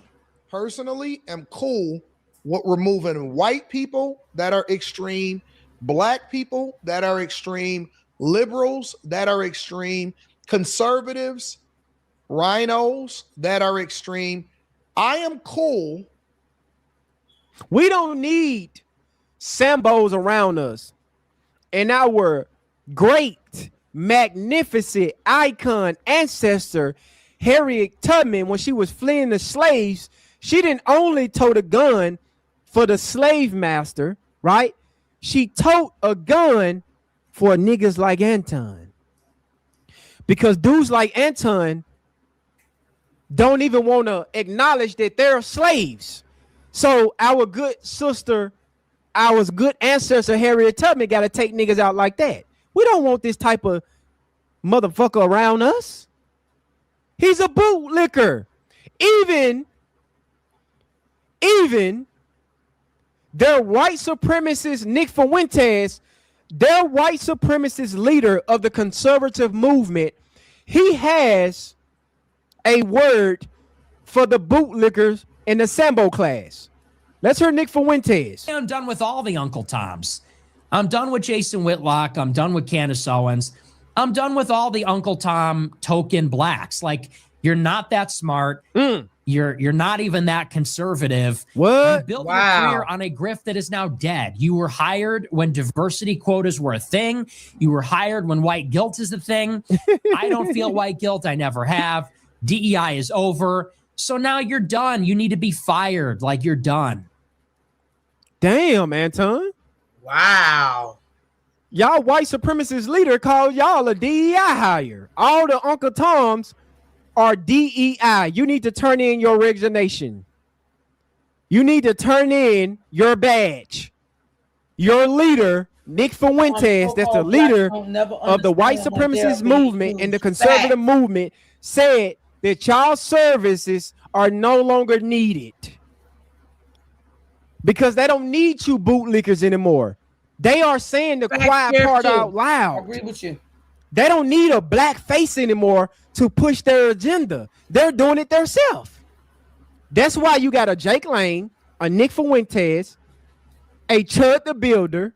personally am cool with removing white people that are extreme, black people that are extreme, liberals that are extreme, conservatives, rhinos that are extreme. I am cool. We don't need Sambos around us. And our great, magnificent icon ancestor, Harriet Tubman, when she was fleeing the slaves, she didn't only tote a gun for the slave master, right? She tote a gun for niggas like Anton. Because dudes like Anton don't even want to acknowledge that they're slaves. So our good sister, our good ancestor Harriet Tubman got to take niggas out like that. We don't want this type of motherfucker around us. He's a bootlicker. Even their white supremacist Nick Fuentes, their white supremacist leader of the conservative movement, he has a word for the bootlickers in the Sambo class. Let's hear Nick Fuentes. I'm done with all the Uncle Toms. I'm done with Jason Whitlock. I'm done with Candace Owens. I'm done with all the Uncle Tom token blacks. Like, you're not that smart. You're not even that conservative. What? You built your career on a grift that is now dead. You were hired when diversity quotas were a thing. You were hired when white guilt is a thing. I don't feel white guilt. I never have. DEI is over. So now you're done. You need to be fired. Like, you're done. Damn, Anton. Wow. Y'all white supremacist leader called y'all a DEI hire. All the Uncle Toms are DEI. You need to turn in your resignation. You need to turn in your badge. Your leader, Nick Fuentes, that's the leader of the white supremacist movement and the conservative movement, said that y'all services are no longer needed because they don't need you bootlickers anymore. They are saying the quiet part out loud. I agree with you. They don't need a black face anymore to push their agenda. They're doing it themselves. That's why you got a Jake Lane, a Nick Fuentes, a Chud the Builder.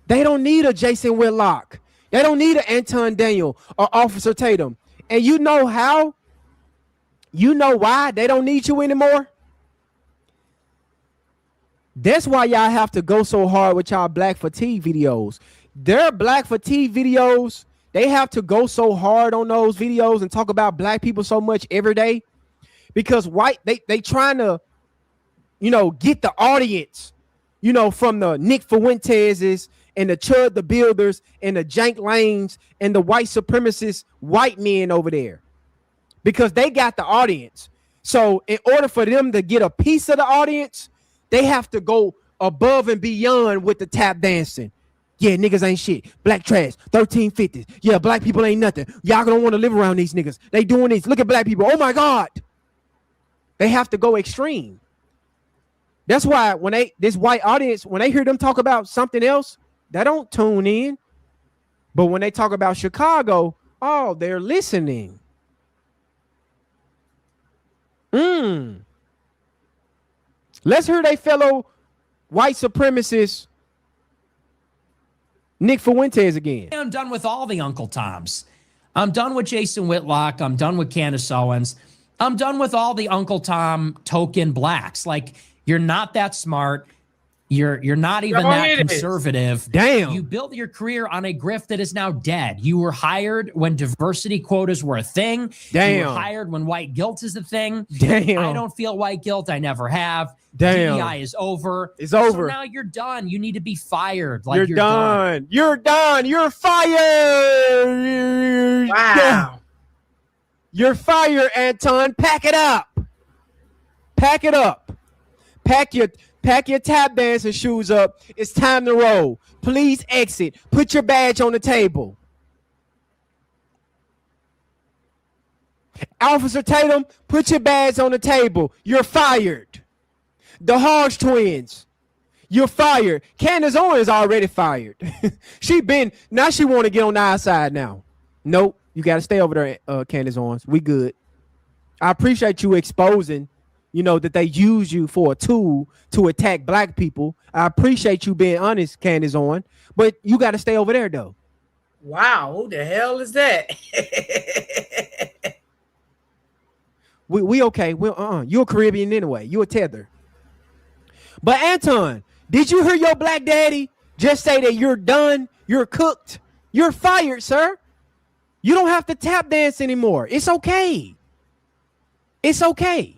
They don't need a Jason Whitlock. They don't need an Anton Daniel or Officer Tatum. And you know how? You know why they don't need you anymore? That's why y'all have to go so hard with y'all black fatigue videos. Their black fatigue videos, they have to go so hard on those videos and talk about black people so much every day because they trying to, get the audience, from the Nick Fuenteses and the Chud the Builders and the Jank Lanes and the white supremacist white men over there because they got the audience. So in order for them to get a piece of the audience, they have to go above and beyond with the tap dancing. Yeah, niggas ain't shit. Black trash, 1350s. Yeah, black people ain't nothing. Y'all don't want to live around these niggas. They doing this. Look at black people. Oh my God. They have to go extreme. That's why when this white audience, when they hear them talk about something else, they don't tune in. But when they talk about Chicago, oh, they're listening. Let's hear they fellow white supremacists Nick Fuentes again. I'm done with all the Uncle Toms. I'm done with Jason Whitlock. I'm done with Candace Owens. I'm done with all the Uncle Tom token blacks. Like, you're not that smart. You're not even that conservative. Damn. You built your career on a grift that is now dead. You were hired when diversity quotas were a thing. Damn. You were hired when white guilt is a thing. Damn. I don't feel white guilt. I never have. Damn. DEI is over. It's over. So now you're done. You need to be fired. Like, you're done. You're done. You're fired. Wow. You're fired, Anton. Pack it up. Pack it up. Pack your tap dancing shoes up. It's time to roll. Please exit. Put your badge on the table. Officer Tatum, put your badge on the table. You're fired. The Hodge twins, you're fired. Candace Owens already fired. Now she want to get on the outside now. Nope, you got to stay over there, Candace Owens. We good. I appreciate you exposing, that they use you for a tool to attack black people. I appreciate you being honest, Candace Owens, but you got to stay over there though. Wow, who the hell is that? we okay. You're a Caribbean anyway. You're a tether. But Anton, did you hear your black daddy just say that you're done? You're cooked. You're fired, sir. You don't have to tap dance anymore. It's okay. It's okay.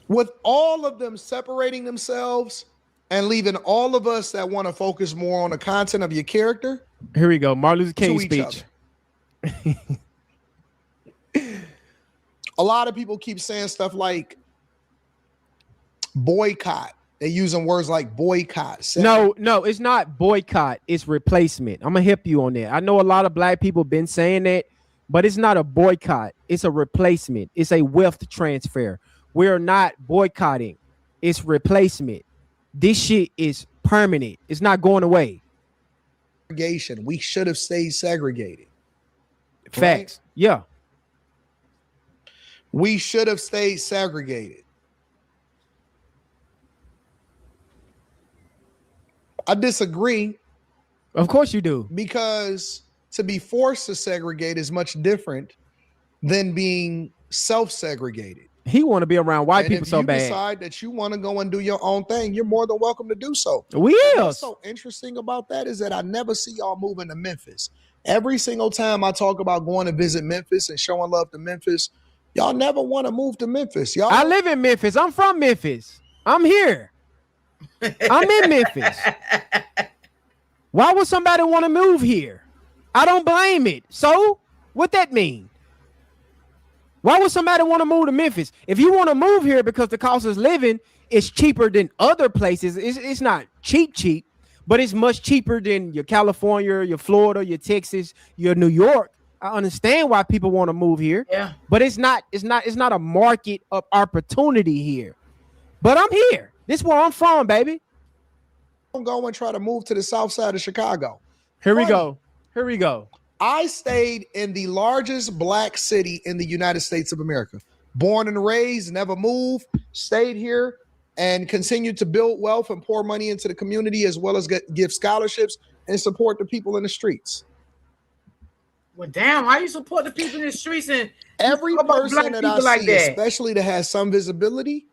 With all of them separating themselves and leaving all of us that want to focus more on the content of your character. Here we go. Martin Luther King speech. A lot of people keep saying stuff like boycott They're using words like boycott. No, it's not boycott. It's replacement. I'm going to help you on that. I know a lot of black people been saying that, but it's not a boycott. It's a replacement. It's a wealth transfer. We're not boycotting. It's replacement. This shit is permanent. It's not going away. Segregation. We should have stayed segregated. Facts. Right? Yeah. We should have stayed segregated. I disagree. Of course you do. Because to be forced to segregate is much different than being self-segregated. He want to be around white people so bad. If you decide that you want to go and do your own thing, you're more than welcome to do so. What's so interesting about that is that I never see y'all moving to Memphis. Every single time I talk about going to visit Memphis and showing love to Memphis, y'all never want to move to Memphis. I live in Memphis. I'm from Memphis. I'm here. I'm in Memphis. Why would somebody want to move here? I don't blame it. So what that mean? Why would somebody want to move to Memphis? If you want to move here because the cost of living is cheaper than other places, it's not cheap, but it's much cheaper than your California, your Florida, your Texas, your New York. I understand why people want to move here. Yeah. But it's not a market of opportunity here. But I'm here. This is where I'm from, baby. Don't go and try to move to the south side of Chicago. Here we go. I stayed in the largest black city in the United States of America. Born and raised, never moved, stayed here, and continued to build wealth and pour money into the community, as well as give scholarships and support the people in the streets. Well, damn, why you support the people in the streets? And every person that I see, especially that has some visibility,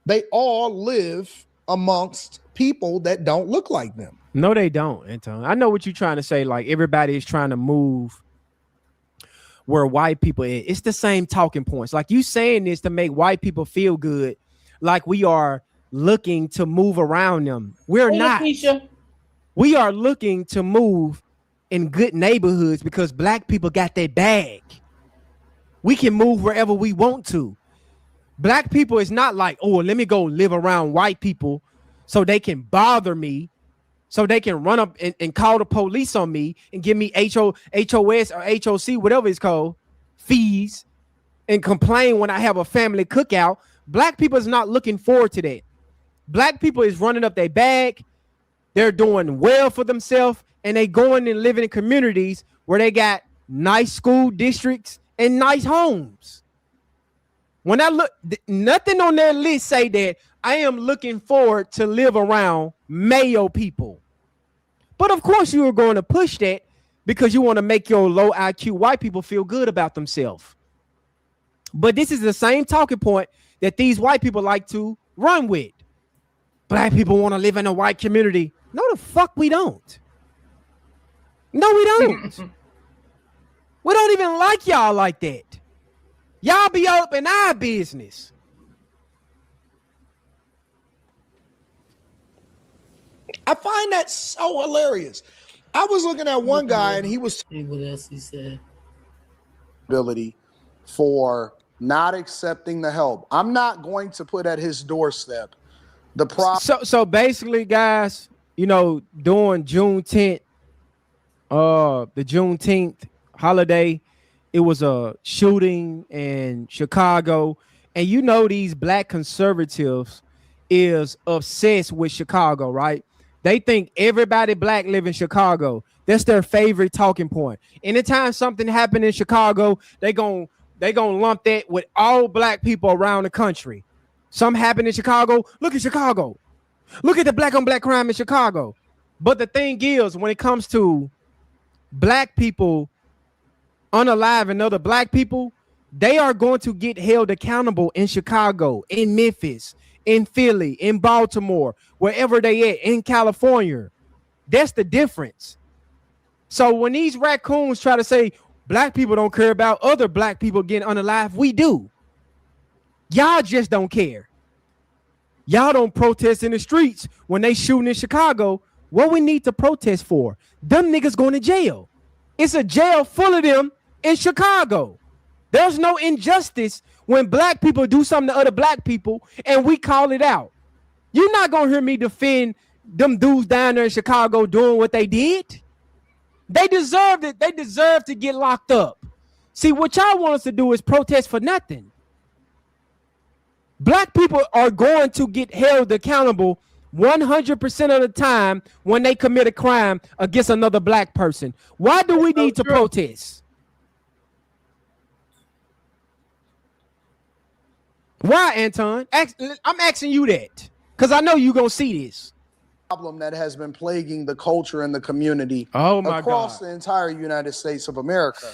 they all live amongst people that don't look like them. No, they don't, Anton. I know what you're trying to say. Like, everybody is trying to move where white people is. It's the same talking points. Like, you saying this to make white people feel good, like we are looking to move around them. We're not. Keisha. We are looking to move in good neighborhoods because black people got their bag. We can move wherever we want to. Black people is not like, oh, let me go live around white people so they can bother me, so they can run up and call the police on me and give me HOS or HOC, whatever it's called, fees, and complain when I have a family cookout. Black people is not looking forward to that. Black people is running up their bag. They're doing well for themselves, and they going and living in communities where they got nice school districts and nice homes. When I look, nothing on their list say that I am looking forward to live around Mayo people. But of course you are going to push that because you want to make your low IQ white people feel good about themselves. But this is the same talking point that these white people like to run with. Black people want to live in a white community. No, the fuck we don't. No, we don't. We don't even like y'all like that. Y'all be up in our business. I find that so hilarious. I was looking at one guy and he was what else he said. Ability for not accepting the help. I'm not going to put at his doorstep the problem. So basically, guys, during Juneteenth, the Juneteenth holiday, it was a shooting in Chicago, and these black conservatives is obsessed with Chicago, right? They think everybody black live in Chicago. That's their favorite talking point. Anytime something happened in Chicago, they gon' lump that with all black people around the country. Something happened in Chicago. Look at Chicago. Look at the black on black crime in Chicago. But the thing is, when it comes to black people unaliving other black people, they are going to get held accountable in Chicago, in Memphis, in Philly, in Baltimore, wherever they at, in California. That's the difference. So when these raccoons try to say black people don't care about other black people getting unalive, we do. Y'all just don't care. Y'all don't protest in the streets when they shooting in Chicago. What we need to protest for? Them niggas going to jail. It's a jail full of them in Chicago. There's no injustice when black people do something to other black people and we call it out. You're not gonna hear me defend them dudes down there in Chicago doing what they did. They deserved it. They deserve to get locked up. See, what y'all want us to do is protest for nothing. Black people are going to get held accountable 100% of the time when they commit a crime against another black person. Why do we need to protest? Why, Anton? I'm asking you that because I know you're going to see this. Problem that has been plaguing the culture and the community across the entire United States of America.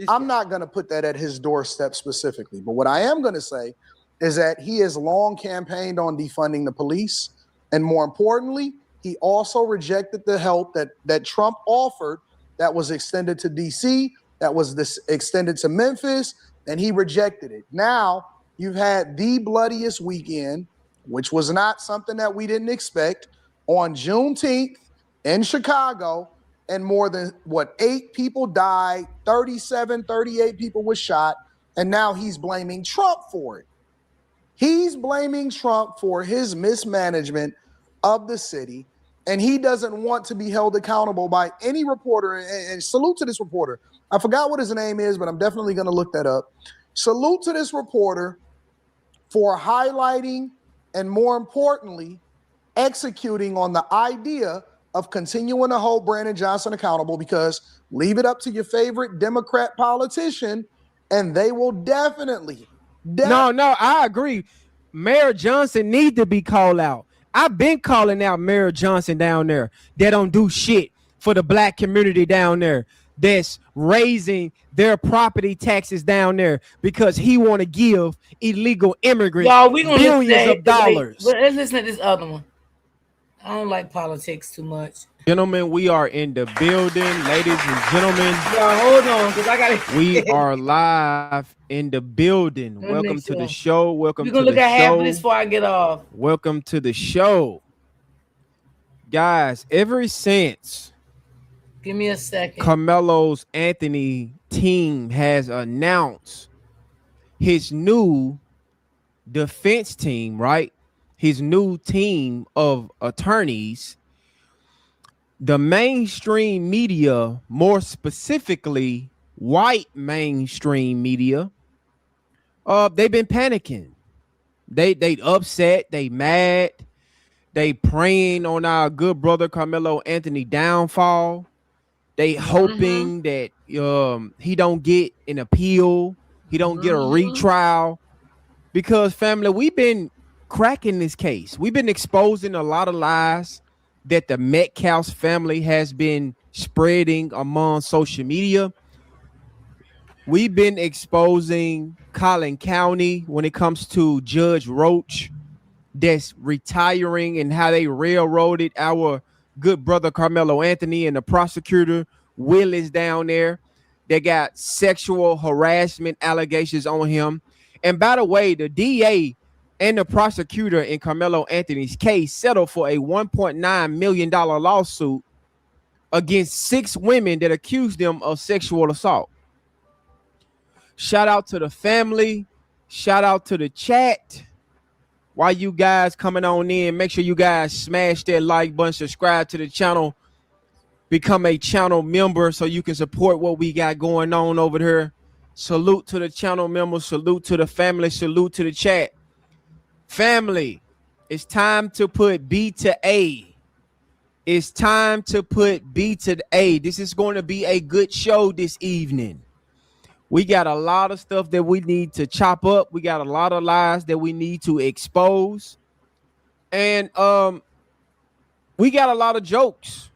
I'm not going to put that at his doorstep specifically, but what I am going to say is that he has long campaigned on defunding the police. And more importantly, he also rejected the help that Trump offered that was extended to DC, that was extended to Memphis, and he rejected it. Now, you've had the bloodiest weekend, which was not something that we didn't expect, on Juneteenth in Chicago, and more than, 8 people died, 38 people were shot, and now he's blaming Trump for it. He's blaming Trump for his mismanagement of the city, and he doesn't want to be held accountable by any reporter. And salute to this reporter. I forgot what his name is, but I'm definitely going to look that up. Salute to this reporter for highlighting and, more importantly, executing on the idea of continuing to hold Brandon Johnson accountable, because leave it up to your favorite Democrat politician and they will definitely. No, I agree. Mayor Johnson need to be called out. I've been calling out Mayor Johnson down there. They don't do shit for the black community down there that's raising their property taxes down there because he want to give illegal immigrants billions of dollars. Let's listen to this other one. I don't like politics too much. Gentlemen, we are in the building, ladies and gentlemen. Y'all hold on, because I got We are live in the building. Welcome to the show. Welcome to the show. You're going to look at half of this before I get off. Welcome to the show. Guys, ever since give me a second, Carmelo's Anthony team has announced his new defense team, right? His new team of attorneys, the mainstream media, more specifically white mainstream media, they've been panicking. They upset, they mad, they praying on our good brother Carmelo Anthony downfall. They hoping that he don't get an appeal, he don't get a retrial, because family, we've been cracking this case. We've been exposing a lot of lies that the Metcalf family has been spreading among social media. We've been exposing Collin County when it comes to Judge Roach that's retiring and how they railroaded our good brother Carmelo Anthony, and the prosecutor Willis down there. They got sexual harassment allegations on him. And by the way, the DA and the prosecutor in Carmelo Anthony's case settled for a $1.9 million lawsuit against 6 women that accused them of sexual assault. Shout out to the family. Shout out to the chat. While you guys coming on in, make sure you guys smash that like button, subscribe to the channel, become a channel member so you can support what we got going on over here. Salute to the channel members. Salute to the family. Salute to the chat. Family, it's time to put B to A. It's time to put B to the A. This is going to be a good show this evening. We got a lot of stuff that we need to chop up. We got a lot of lies that we need to expose. And we got a lot of jokes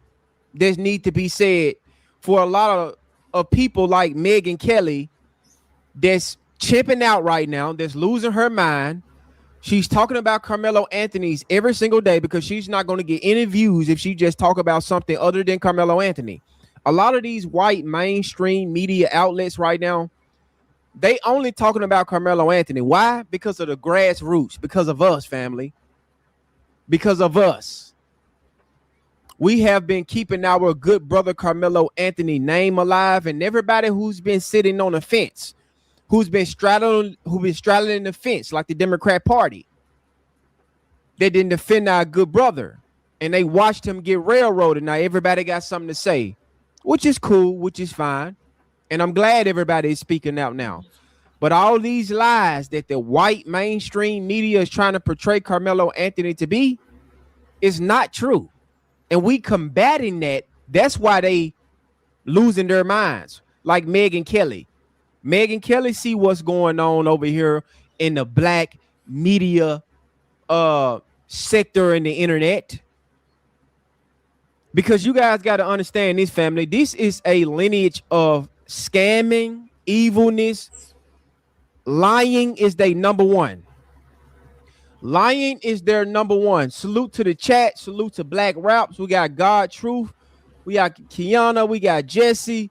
that need to be said for a lot of people like Megyn Kelly that's chipping out right now, that's losing her mind. She's talking about Carmelo Anthony's every single day because she's not going to get any views if she just talk about something other than Carmelo Anthony. A lot of these white mainstream media outlets right now, they only talking about Carmelo Anthony. Why? Because of the grassroots, because of us, family. Because of us. We have been keeping our good brother Carmelo Anthony name alive, and everybody who's been sitting on the fence, who's been straddling the fence like the Democrat Party, that didn't defend our good brother, and they watched him get railroaded. Now everybody got something to say, which is cool, which is fine, and I'm glad everybody is speaking out now. But all these lies that the white mainstream media is trying to portray Carmelo Anthony to be is not true. And we combating that. That's why they losing their minds. Like Megyn Kelly. Megyn Kelly see what's going on over here in the black media sector in the internet. Because you guys got to understand this, family. This is a lineage of scamming, evilness. Lying is their number one. Lying is their number one. Salute to the chat. Salute to Black Raps. We got God Truth. We got Kiana. We got Jesse.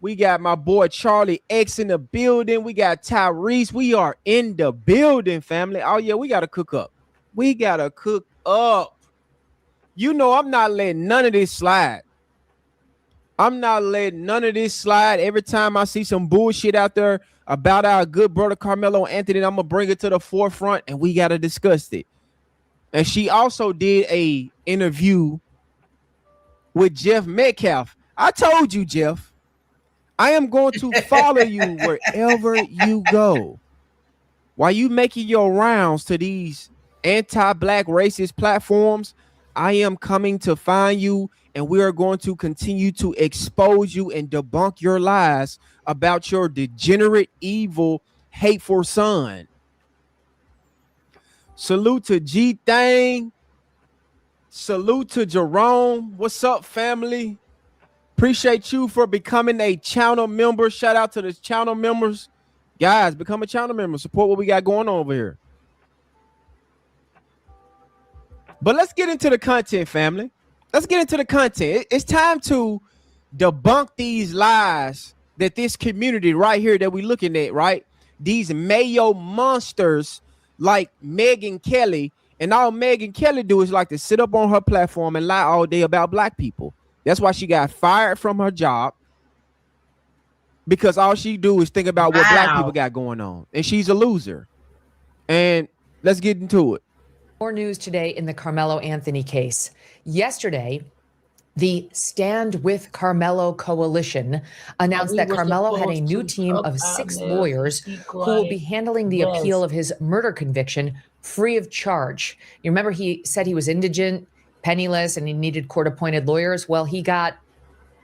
We got my boy Charlie X in the building. We got Tyrese. We are in the building, family. Oh, yeah, we got to cook up. We got to cook up. You know I'm not letting none of this slide. I'm not letting none of this slide. Every time I see some bullshit out there about our good brother Carmelo Anthony, I'm gonna bring it to the forefront and we gotta discuss it. And she also did a interview with Jeff Metcalf. I told you, Jeff, I am going to follow you wherever you go. While you making your rounds to these anti-black racist platforms, I am coming to find you, and we are going to continue to expose you and debunk your lies about your degenerate, evil, hateful son. Salute to G Thang. Salute to Jerome. What's up, family? Appreciate you for becoming a channel member. Shout out to the channel members. Guys, become a channel member. Support what we got going on over here. But let's get into the content, family. Let's get into the content. It's time to debunk these lies that this community right here that we're looking at, right? These mayo monsters like Megyn Kelly, and all Megyn Kelly do is like to sit up on her platform and lie all day about black people. That's why she got fired from her job, because all she do is think about what black people got going on, and she's a loser. And let's get into it. More news today in the Carmelo Anthony case. Yesterday, the Stand With Carmelo coalition announced that Carmelo had a new team of 6 lawyers who will be handling the appeal of his murder conviction free of charge. You remember he said he was indigent, penniless, and he needed court-appointed lawyers? Well, he got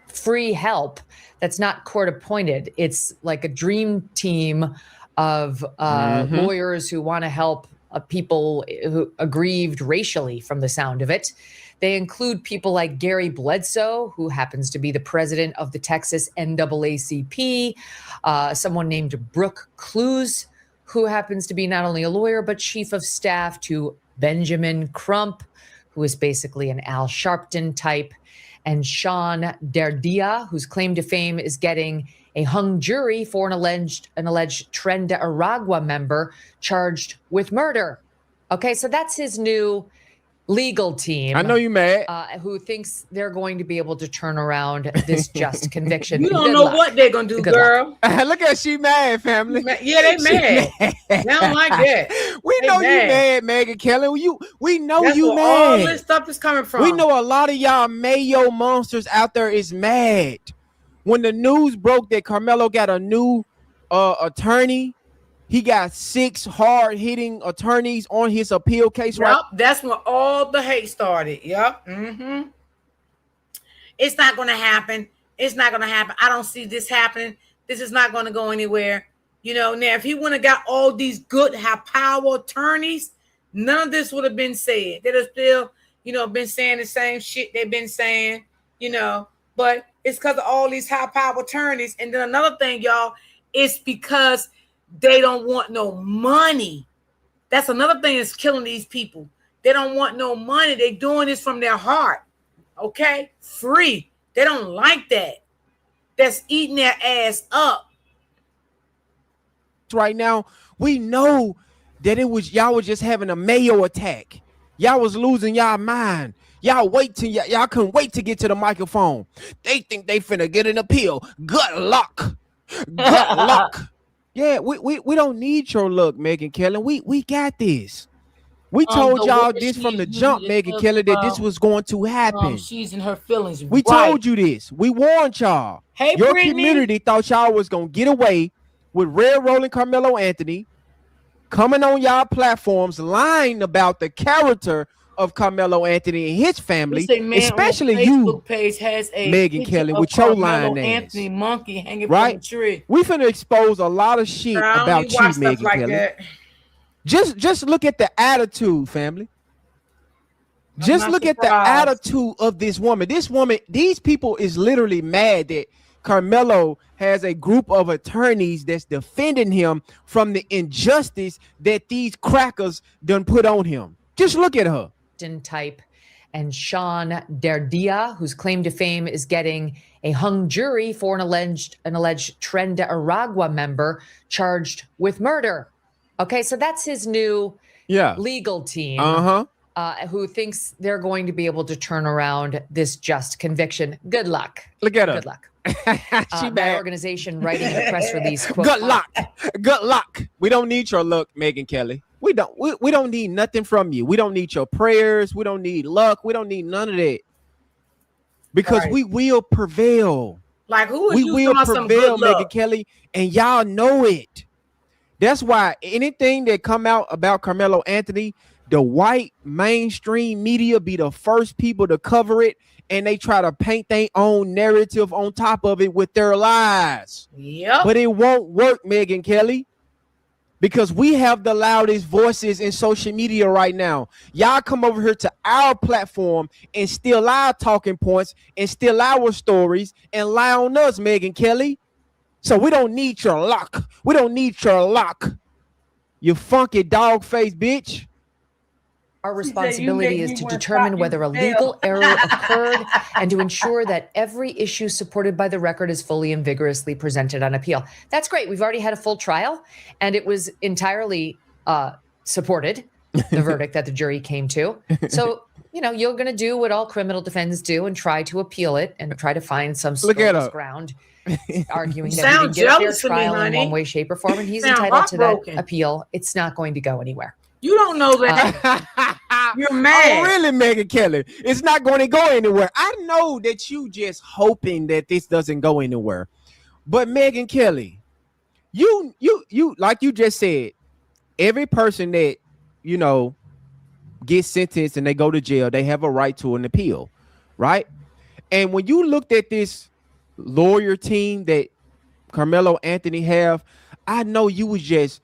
free help that's not court-appointed. It's like a dream team of lawyers who want to help people who aggrieved racially, from the sound of it. They include people like Gary Bledsoe, who happens to be the president of the Texas NAACP, someone named Brooke Clues, who happens to be not only a lawyer, but chief of staff to Benjamin Crump, who is basically an Al Sharpton type, and Sean Derdia, whose claim to fame is getting a hung jury for an alleged Tren de Aragua member charged with murder. Okay, so that's his new legal team. I know you mad. Who thinks they're going to be able to turn around this just conviction. You don't know what they're going to do, girl. Look at she mad, family. Yeah, they mad. They don't like that. We know you mad, Megyn Kelly. We know That's you where mad. all this stuff is coming from. We know a lot of y'all mayo monsters out there is mad. When the news broke that Carmelo got a new attorney, he got 6 hard-hitting attorneys on his appeal case. Right? That's when all the hate started. Yep. Mm-hmm. It's not going to happen. It's not going to happen. I don't see this happening. This is not going to go anywhere. You know, now if he wouldn't have got all these good, high-power attorneys, none of this would have been said. They'd have still, been saying the same shit they've been saying, but it's because of all these high-power attorneys. And then another thing, y'all, it's because they don't want no money. That's another thing that's killing these people. They don't want no money. They're doing this from their heart. Okay? Free. They don't like that. That's eating their ass up. Right now, we know that y'all was just having a mayo attack. Y'all was losing y'all mind. Y'all couldn't wait to get to the microphone. They think they finna get an appeal. Good luck. Good luck. Yeah, we don't need your luck, Megyn Kelly. We got this. We told y'all this from the jump, Megyn Kelly, that this was going to happen. She's in her feelings. We told you this. We warned y'all. Hey, your Brittany. community thought y'all was going to get away with red rolling Carmelo Anthony, coming on y'all platforms, lying about the character of Carmelo Anthony and his family, especially you, page has a Megyn Kelly, with your lying ass. Anthony monkey hanging right? from a tree. We finna expose a lot of shit about you, Megyn Kelly. That. Just look at the attitude, family. Just look at the attitude of this woman. This woman, these people is literally mad that Carmelo has a group of attorneys that's defending him from the injustice that these crackers done put on him. Just look at her. Type and Sean Derdia, whose claim to fame is getting a hung jury for an alleged Tren de Aragua member charged with murder. Okay, so that's his new legal team. Who thinks they're going to be able to turn around this just conviction. Good luck. Look at her. Good luck. That organization writing in a press release. Quote, Good luck. Good luck. We don't need your luck, Megyn Kelly. We don't need nothing from you. We don't need your prayers. We don't need luck. We don't need none of that. Because we will prevail. Like who? We will prevail, Megyn Kelly, and y'all know it. That's why anything that come out about Carmelo Anthony, the white mainstream media be the first people to cover it, and they try to paint their own narrative on top of it with their lies. Yep. But it won't work, Megyn Kelly, because we have the loudest voices in social media right now. Y'all come over here to our platform and steal our talking points and steal our stories and lie on us, Megyn Kelly. So we don't need your luck. We don't need your luck. You funky dog face bitch. Our responsibility is to determine whether a legal error occurred and to ensure that every issue supported by the record is fully and vigorously presented on appeal. That's great. We've already had a full trial, and it was entirely supported, the verdict that the jury came to. So, you're going to do what all criminal defendants do and try to appeal it and try to find some ground, arguing that he didn't get a fair trial in one way, shape, or form, and he's entitled to that appeal. It's not going to go anywhere. You don't know that. You're mad. Oh, really, Megyn Kelly? It's not going to go anywhere. I know that you just hoping that this doesn't go anywhere. But Megyn Kelly, you like you just said, every person that, gets sentenced and they go to jail, they have a right to an appeal, right? And when you looked at this lawyer team that Carmelo Anthony have, I know you was just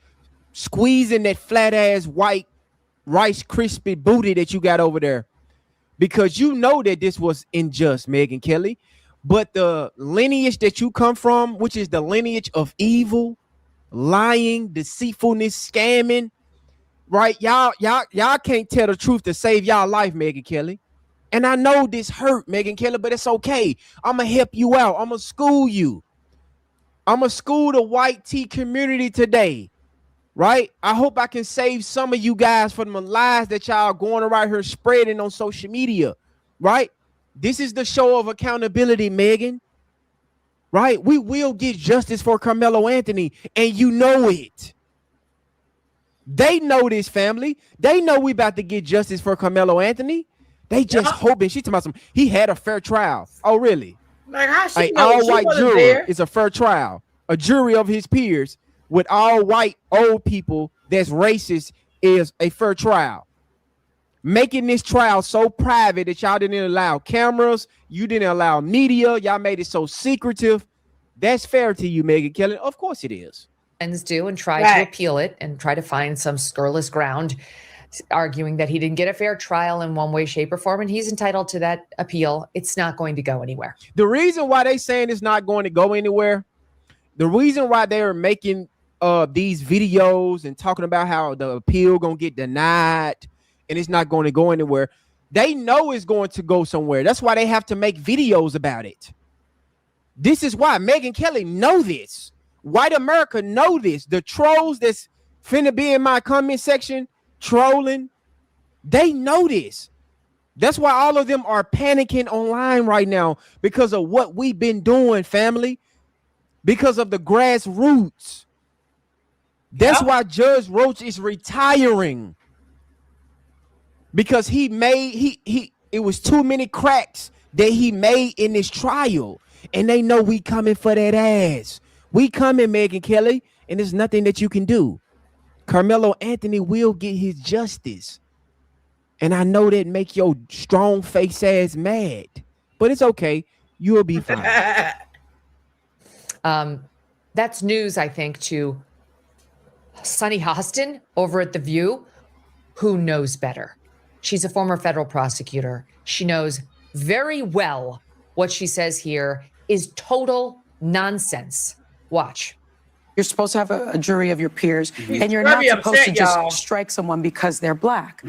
squeezing that flat ass white Rice Krispie booty that you got over there, because you know that this was unjust, Megyn Kelly. But the lineage that you come from, which is the lineage of evil, lying, deceitfulness, scamming, right? Y'all can't tell the truth to save y'all life, Megyn Kelly. And I know this hurt, Megyn Kelly, but it's okay. I'm gonna help you out. I'm gonna school you. I'm gonna school the white tea community today. Right? I hope I can save some of you guys from the lies that y'all going around here spreading on social media. Right? This is the show of accountability, Megyn. Right? We will get justice for Carmelo Anthony, and you know it. They know this, family. They know we about to get justice for Carmelo Anthony. They just hoping. She talking about he had a fair trial. Oh, really? Like how she know? All white jury is a fair trial. A jury of his peers with all white old people that's racist is a fair trial. Making this trial so private that y'all didn't allow cameras, you didn't allow media, y'all made it so secretive. That's fair to you, Megyn Kelly. Of course it is. Do and try to appeal it and try to find some scurrilous ground, arguing that he didn't get a fair trial in one way, shape, or form, and he's entitled to that appeal. It's not going to go anywhere. The reason why they saying it's not going to go anywhere, the reason why they're making these videos and talking about how the appeal gonna get denied and it's not going to go anywhere, they know it's going to go somewhere. That's why they have to make videos about it. This is why Megyn Kelly know this. White America know this. The trolls that's finna be in my comment section trolling, they know this. That's why all of them are panicking online right now, because of what we've been doing, family, because of the grassroots. That's why Judge Roach is retiring. because it was too many cracks that he made in this trial, and they know we coming for that ass. We coming, Megyn Kelly, and there's nothing that you can do. Carmelo Anthony will get his justice, and I know that make your strong face ass mad, but it's okay. You'll be fine. That's news, I think, to Sunny Hostin over at The View, who knows better. She's a former federal prosecutor. She knows very well what she says here is total nonsense. Watch. You're supposed to have a jury of your peers, and you're not supposed to just strike someone because they're black.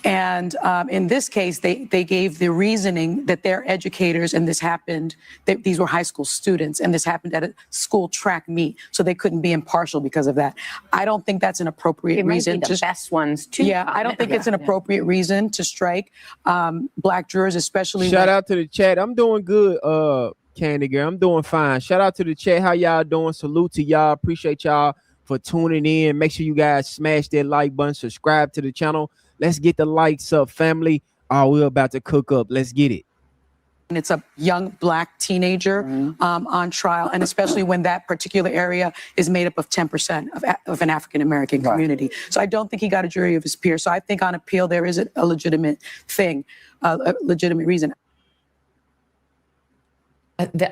And in this case, they gave the reasoning that they're educators, and this happened, these were high school students, and this happened at a school track meet, so they couldn't be impartial because of that. I don't think that's an appropriate reason. Might be the best ones too. Yeah, I don't think it's an appropriate reason to strike black jurors, especially. Shout out to the chat. I'm doing good, Candy Girl. I'm doing fine. Shout out to the chat. How y'all doing? Salute to y'all. Appreciate y'all for tuning in. Make sure you guys smash that like button. Subscribe to the channel. Let's get the likes up, family. We're about to cook up. Let's get it. And it's a young black teenager on trial, and especially when that particular area is made up of 10% of an African-American community. So I don't think he got a jury of his peers. So I think on appeal, there is a legitimate thing, a legitimate reason.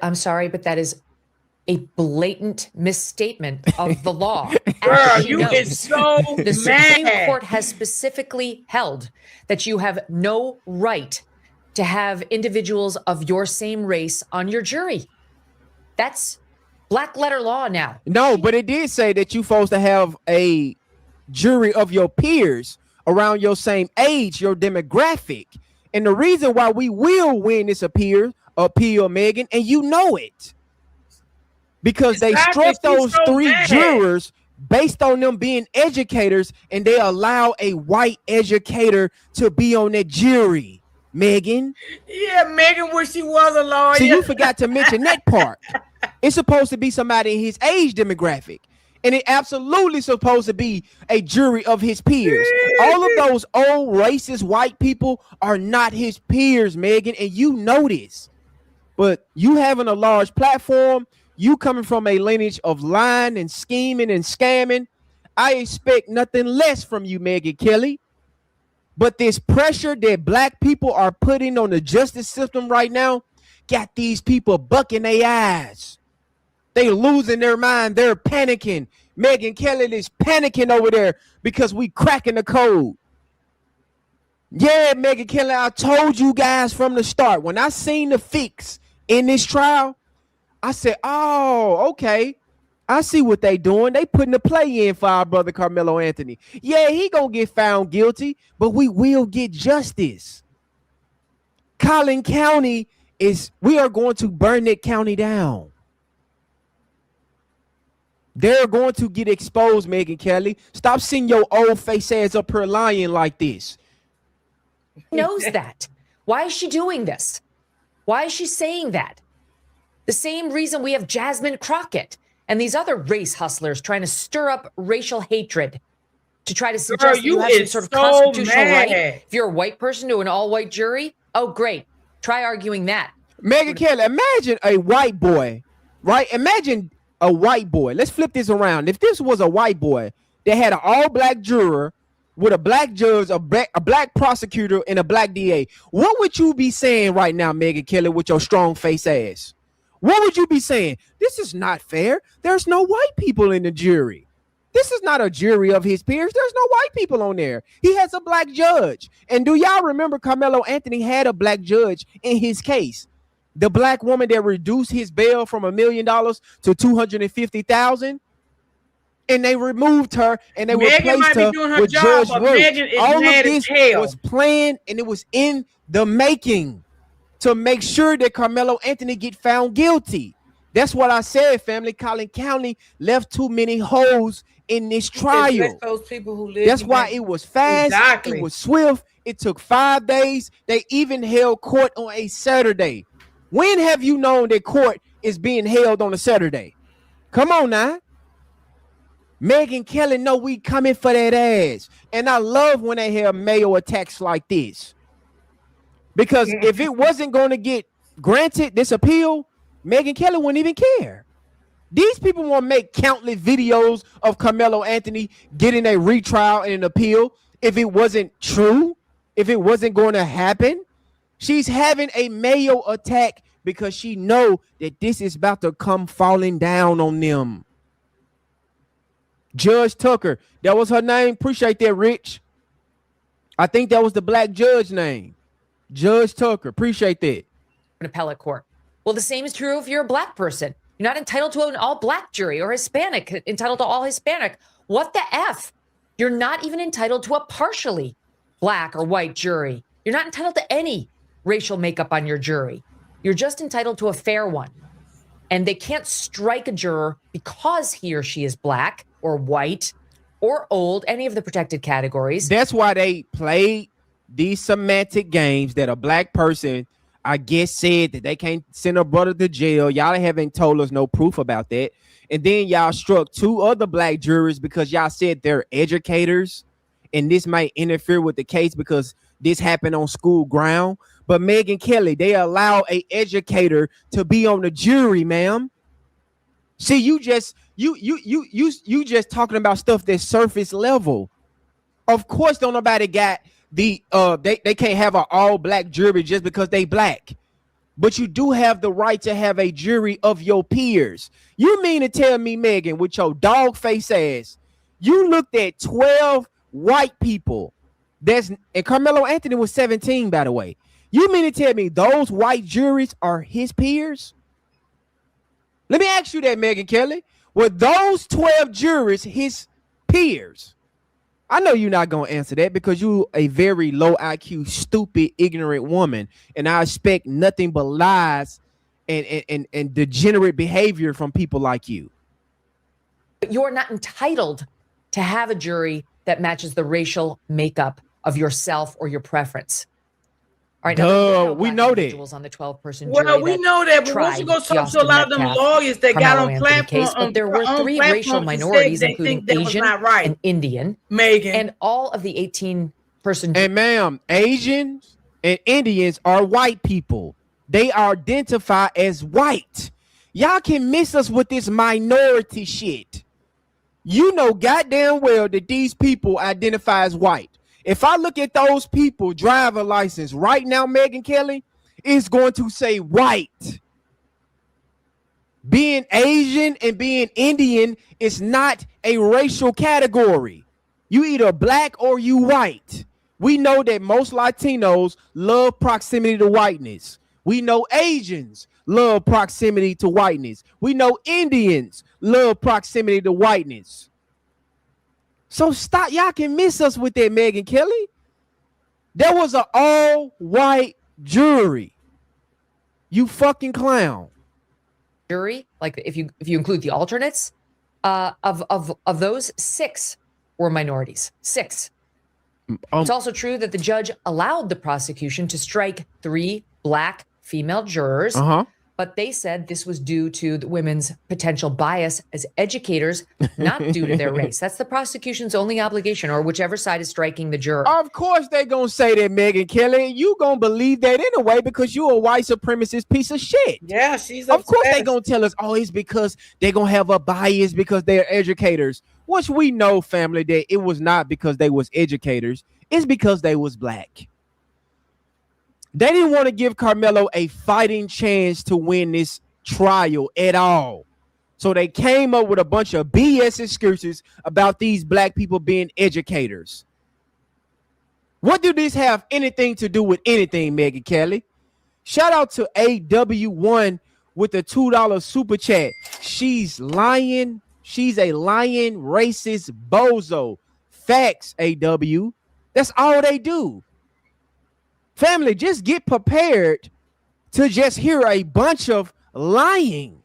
I'm sorry, but that is a blatant misstatement of the law. Girl, you is so The Supreme Court has specifically held that you have no right to have individuals of your same race on your jury. That's black letter law now. No, but it did say that you're supposed to have a jury of your peers around your same age, your demographic. And the reason why we will win this appeal, Megyn, and you know it, because they struck those three jurors based on them being educators, and they allow a white educator to be on that jury. Megyn. Yeah, Megyn wish she was a lawyer. So you forgot to mention that part. It's supposed to be somebody in his age demographic, and it absolutely supposed to be a jury of his peers. All of those old racist white people are not his peers, Megyn, and you know this. But you having a large platform, you coming from a lineage of lying and scheming and scamming, I expect nothing less from you, Megyn Kelly. But this pressure that black people are putting on the justice system right now got these people bucking their eyes. They losing their mind. They're panicking. Megyn Kelly is panicking over there because we cracking the code. Yeah, Megyn Kelly, I told you guys from the start. When I seen the fix in this trial, I said, oh, okay. I see what they doing. They putting the play in for our brother Carmelo Anthony. Yeah, he gonna get found guilty, but we will get justice. Collin County we are going to burn that county down. They're going to get exposed, Megyn Kelly. Stop seeing your old face ass up here lying like this. Knows that. Why is she doing this? Why is she saying that? The same reason we have Jasmine Crockett and these other race hustlers trying to stir up racial hatred to try to suggest that you have some sort of constitutional right. If you're a white person to an all-white jury, oh, great. Try arguing that. Megyn Kelly, imagine a white boy, right? Imagine a white boy. Let's flip this around. If this was a white boy that had an all-black juror with a black judge, a black prosecutor, and a black DA, what would you be saying right now, Megyn Kelly, with your strong face ass? What would you be saying? This is not fair. There's no white people in the jury. This is not a jury of his peers. There's no white people on there. He has a black judge. And do y'all remember Carmelo Anthony had a black judge in his case? The black woman that reduced his bail from $1 million to $250,000, and they removed her and they replaced her with Judge Roach. All of this was planned, and it was in the making to make sure that Carmelo Anthony get found guilty. That's what I said, family. Collin County left too many holes in this trial. Those people who live. That's why it was fast. Exactly. It was swift. It took 5 days. They even held court on a Saturday. When have you known that court is being held on a Saturday? Come on now. Megyn Kelly know we coming for that ass. And I love when they have male attacks like this. Because if it wasn't going to get granted this appeal, Megyn Kelly wouldn't even care. These people want to make countless videos of Carmelo Anthony getting a retrial and an appeal. If it wasn't true, if it wasn't going to happen, she's having a male attack because she know that this is about to come falling down on them. Judge Tucker, that was her name. Appreciate that, Rich. I think that was the black judge name. Judge Tucker. Appreciate that. An appellate court. Well, the same is true if you're a black person. You're not entitled to an all-black jury or Hispanic, entitled to all Hispanic. What the F? You're not even entitled to a partially black or white jury. You're not entitled to any racial makeup on your jury. You're just entitled to a fair one. And they can't strike a juror because he or she is black or white or old, any of the protected categories. That's why they played these semantic games that a black person, I guess, said that they can't send a brother to jail. Y'all haven't told us no proof about that. And then y'all struck two other black jurors because y'all said they're educators and this might interfere with the case because this happened on school ground. But Megyn Kelly, they allow a educator to be on the jury, ma'am. See, you just talking about stuff that's surface level. Of course, don't nobody got the they can't have an all black jury just because they black. But you do have the right to have a jury of your peers. You mean to tell me, Megyn, with your dog face ass, you looked at 12 white people. And Carmelo Anthony was 17, by the way. You mean to tell me those white juries are his peers? Let me ask you that, Megyn Kelly. Were those 12 jurors his peers? I know you're not going to answer that because you're a very low IQ, stupid, ignorant woman. And I expect nothing but lies and degenerate behavior from people like you. But you're not entitled to have a jury that matches the racial makeup of yourself or your preference. All right, now we know that. On the 12-person jury. Well, we know that, but once you go talk to a lot of them lawyers that got on platform, but there were three racial minorities, including Asian and Indian, Megyn, and all of the 18-person. And ma'am, Asians and Indians are white people. They identify as white. Y'all can miss us with this minority shit. You know goddamn well that these people identify as white. If I look at those people driver license right now, Megyn Kelly, it's going to say white. Being Asian and being Indian is not a racial category. You either black or you white. We know that most Latinos love proximity to whiteness. We know Asians love proximity to whiteness. We know Indians love proximity to whiteness. So stop. Y'all can miss us with that, Megyn Kelly. There was an all-white jury. You fucking clown. Jury, like if you include the alternates, of those, 6 were minorities. 6. It's also true that the judge allowed the prosecution to strike 3 black female jurors. But they said this was due to the women's potential bias as educators, not due to their race. That's the prosecution's only obligation, or whichever side is striking the juror. Of course they're going to say that, Megyn Kelly. You going to believe that anyway because you're a white supremacist piece of shit. Yeah, she's Of course they're going to tell us, oh, it's because they're going to have a bias because they're educators. Which we know, family, that it was not because they was educators. It's because they was black. They didn't want to give Carmelo a fighting chance to win this trial at all. So they came up with a bunch of BS excuses about these black people being educators. What do this have anything to do with anything, Megyn Kelly? Shout out to AW1 with the $2 super chat. She's lying. She's a lying, racist bozo. Facts, AW. That's all they do. Family, just get prepared to just hear a bunch of lying.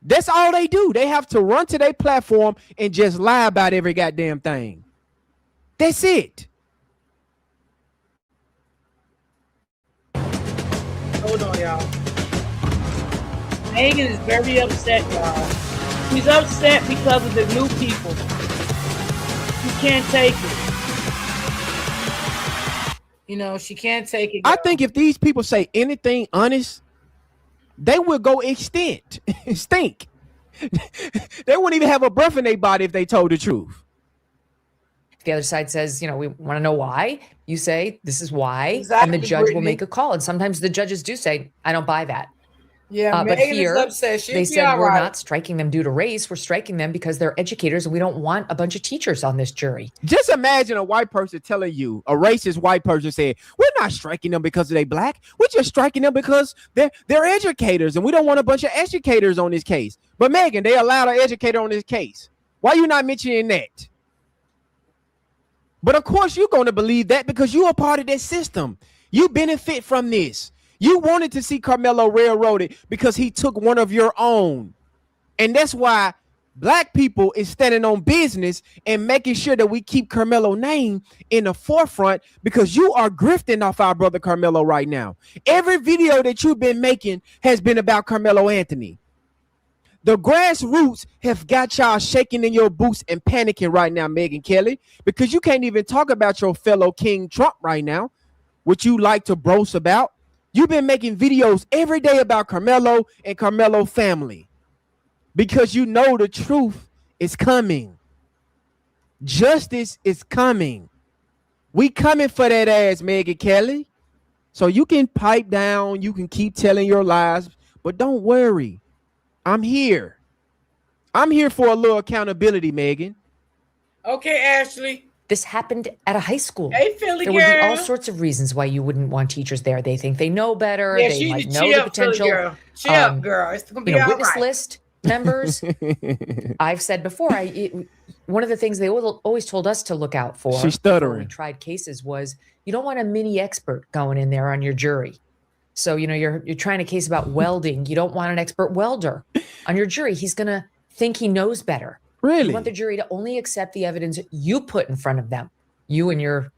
That's all they do. They have to run to their platform and just lie about every goddamn thing. That's it. Hold on, y'all. Megyn is very upset, y'all. She's upset because of the new people. She can't take it. You know, she can't take it. I think if these people say anything honest, they will go extinct. Stink. They wouldn't even have a breath in their body if they told the truth. The other side says, you know, we want to know why. You say, this is why. Exactly, and the judge Brittany. will make a call. And sometimes the judges do say, I don't buy that. Yeah, but Megan here, is upset. She'll they be said all we're right. not striking them due to race. We're striking them because they're educators and we don't want a bunch of teachers on this jury. Just imagine a white person telling you, a racist white person saying, we're not striking them because they black. We're just striking them because they're educators and we don't want a bunch of educators on this case. But Megan, they allowed an educator on this case. Why are you not mentioning that? But of course you're going to believe that because you're a part of that system. You benefit from this. You wanted to see Carmelo railroaded because he took one of your own. And that's why black people is standing on business and making sure that we keep Carmelo's name in the forefront because you are grifting off our brother Carmelo right now. Every video that you've been making has been about Carmelo Anthony. The grassroots have got y'all shaking in your boots and panicking right now, Megyn Kelly, because you can't even talk about your fellow King Trump right now, which you like to boast about. You've been making videos every day about Carmelo and Carmelo family because you know the truth is coming. Justice is coming. We coming for that ass, Megyn Kelly. So you can pipe down, you can keep telling your lies, but don't worry. I'm here. I'm here for a little accountability, Megan. Okay, Ashley. This happened at a high school. Hey, Philly there girl. would be all sorts of reasons why you wouldn't want teachers there. They think they know better. Yeah, they might know chill, the potential. Philly girl. Chill, girl. It's gonna be all witness right. list members. I've said before, one of the things they always told us to look out for. She's stuttering. When we tried cases was you don't want a mini expert going in there on your jury. So, you know, you're trying a case about welding. You don't want an expert welder on your jury. He's going to think he knows better. Really? You want the jury to only accept the evidence you put in front of them, you and your